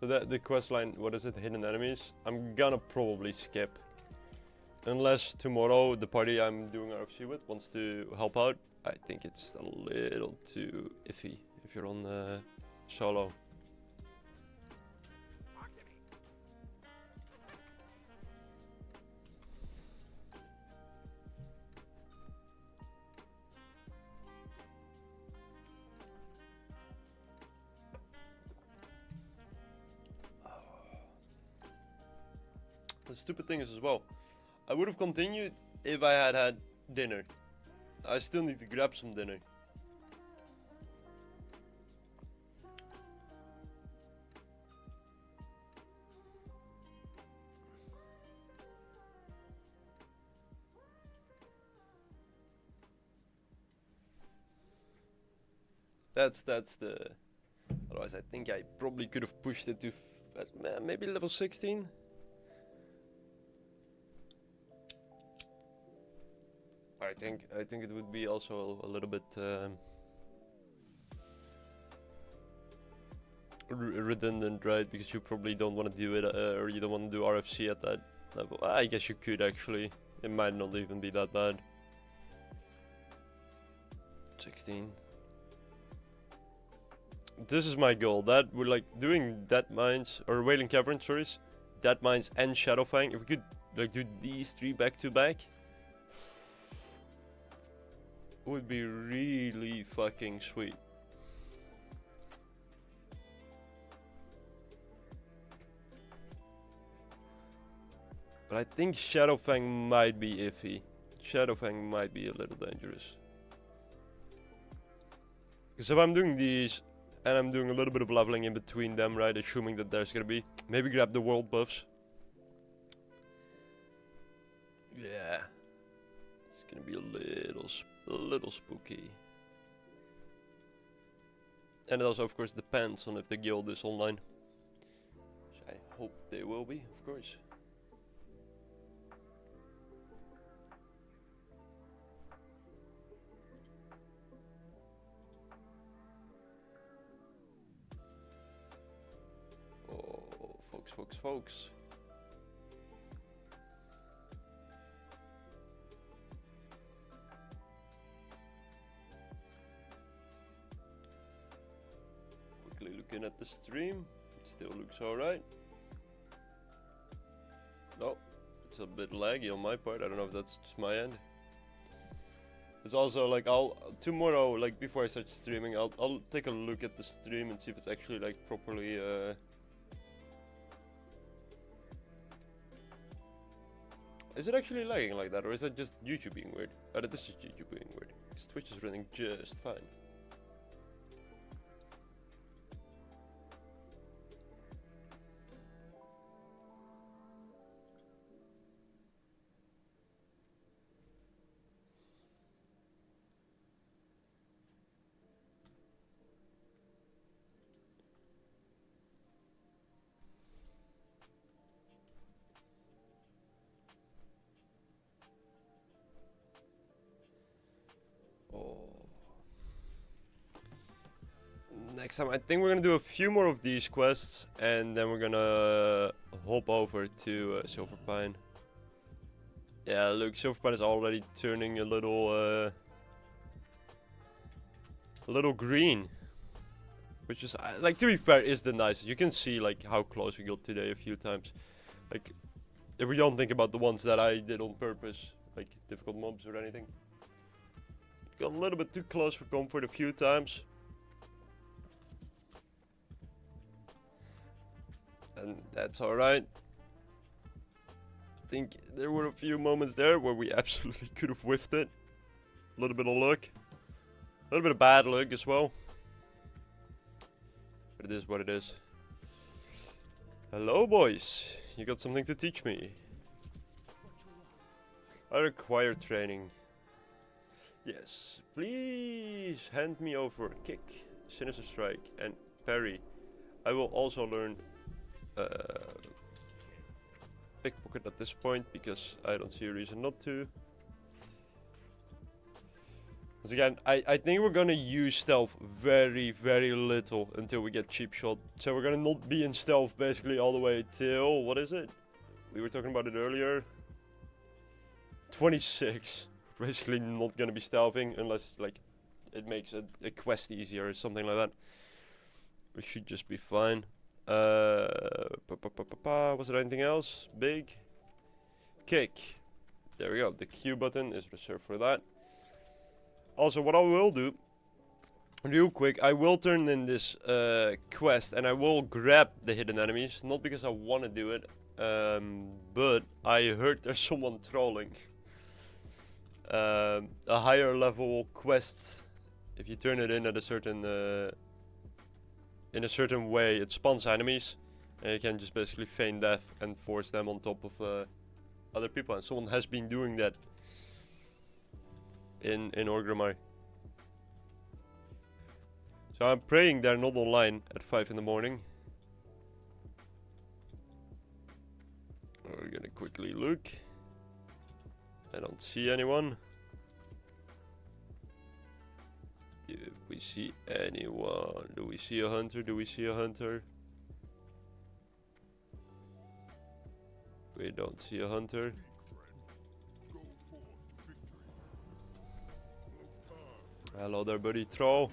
So the quest line, what is it, hidden enemies? I'm gonna probably skip. Unless tomorrow the party I'm doing RFC with wants to help out. I think it's a little too iffy if you're on solo. The stupid thing is as well, I would have continued if I had had dinner. I still need to grab some dinner. That's the... Otherwise I think I probably could have pushed it to maybe level 16. I think it would be also a little bit redundant, right? Because you probably don't want to do it, or you don't want to do RFC at that level. I guess you could actually. It might not even be that bad. 16. This is my goal. That we're like doing that mines or Wailing Cavern, sorry, that mines and Shadowfang. If we could like do these three back to back. Would be really fucking sweet. But I think Shadowfang might be iffy. Shadowfang might be a little dangerous. Because if I'm doing these, and I'm doing a little bit of leveling in between them, right, assuming that there's gonna be, maybe grab the world buffs. Yeah. It's gonna be a little spooky. And it also, of course, depends on if the guild is online. Which I hope they will be, of course. Oh, folks. Quickly looking at the stream, it still looks alright. No, it's a bit laggy on my part. I don't know if that's just my end. It's also like tomorrow, like before I start streaming, I'll take a look at the stream and see if it's actually like properly is it actually lagging like that, or is that just YouTube being weird? Oh, that is just YouTube being weird. Because Twitch is running just fine. Next time, I think we're gonna do a few more of these quests, and then we're gonna hop over to Silverpine. Yeah, look, Silverpine is already turning a little green, which is like, to be fair, is the nicest. You can see like how close we got today a few times. Like, if we don't think about the ones that I did on purpose, like difficult mobs or anything, got a little bit too close for comfort a few times. And that's alright. I think there were a few moments there where we absolutely could have whiffed it. A little bit of luck. A little bit of bad luck as well. But it is what it is. Hello boys. You got something to teach me. I require training. Yes. Please hand me over kick, sinister strike and parry. I will also learn pickpocket at this point because I don't see a reason not to. Once again, I think we're gonna use stealth very little until we get cheap shot. So we're gonna not be in stealth basically all the way till, what is it? We were talking about it earlier. 26. Basically not gonna be stealthing unless like it makes a quest easier or something like that. We should just be fine. Was there anything else big? Kick. There we go. The Q button is reserved for that. Also, what I will do, real quick, I will turn in this quest and I will grab the hidden enemies. Not because I want to do it, but I heard there's someone trolling. A higher level quest, if you turn it in at a certain in a certain way, it spawns enemies, and you can just basically feign death and force them on top of other people. And someone has been doing that in Orgrimmar. So I'm praying they're not online at 5 in the morning. We're gonna quickly look. I don't see anyone. Do we see anyone? Do we see a hunter? Do we see a hunter? We don't see a hunter. Hello there, buddy troll.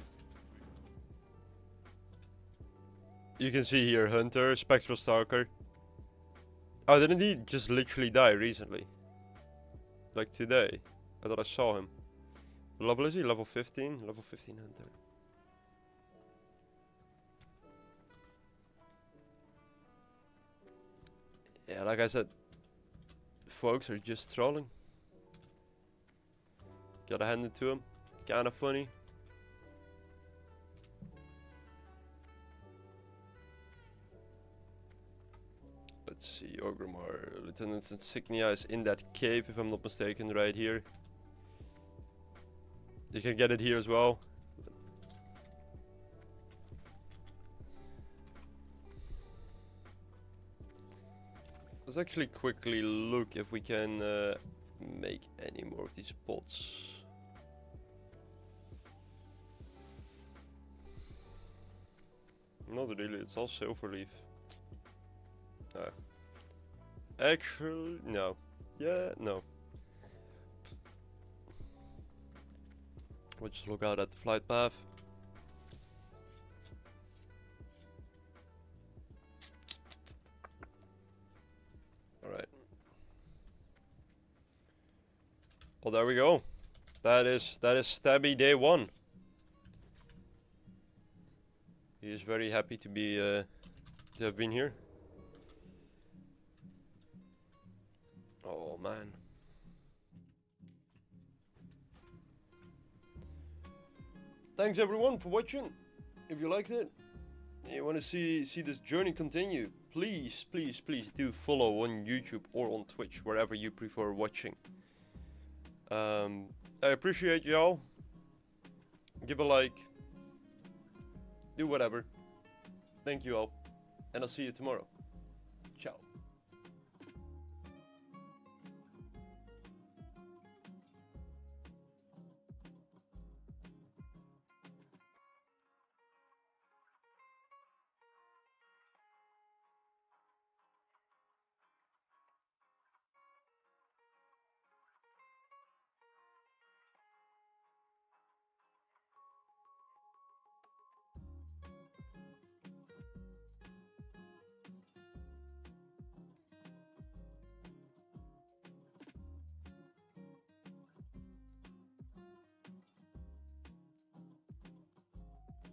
You can see here hunter, spectral stalker. Oh, didn't he just literally die recently? Like today? I thought I saw him. What level is he? Level 15? Level 15 hunter. Yeah, like I said, folks are just trolling. Gotta hand it to him. Kinda funny. Let's see, Orgrimmar. Lieutenant Insignia is in that cave, if I'm not mistaken, right here. You can get it here as well. Let's actually quickly look if we can make any more of these pots. Not really, it's all silver leaf. Actually, no. Yeah, no. We'll just look out at the flight path. Alright. Well, there we go. That is Stabby day 1. He is very happy to be to have been here. Oh man. Thanks everyone for watching. If you liked it, and you want to see this journey continue, please do follow on YouTube or on Twitch, wherever you prefer watching. I appreciate y'all. Give a like. Do whatever. Thank you all. And I'll see you tomorrow.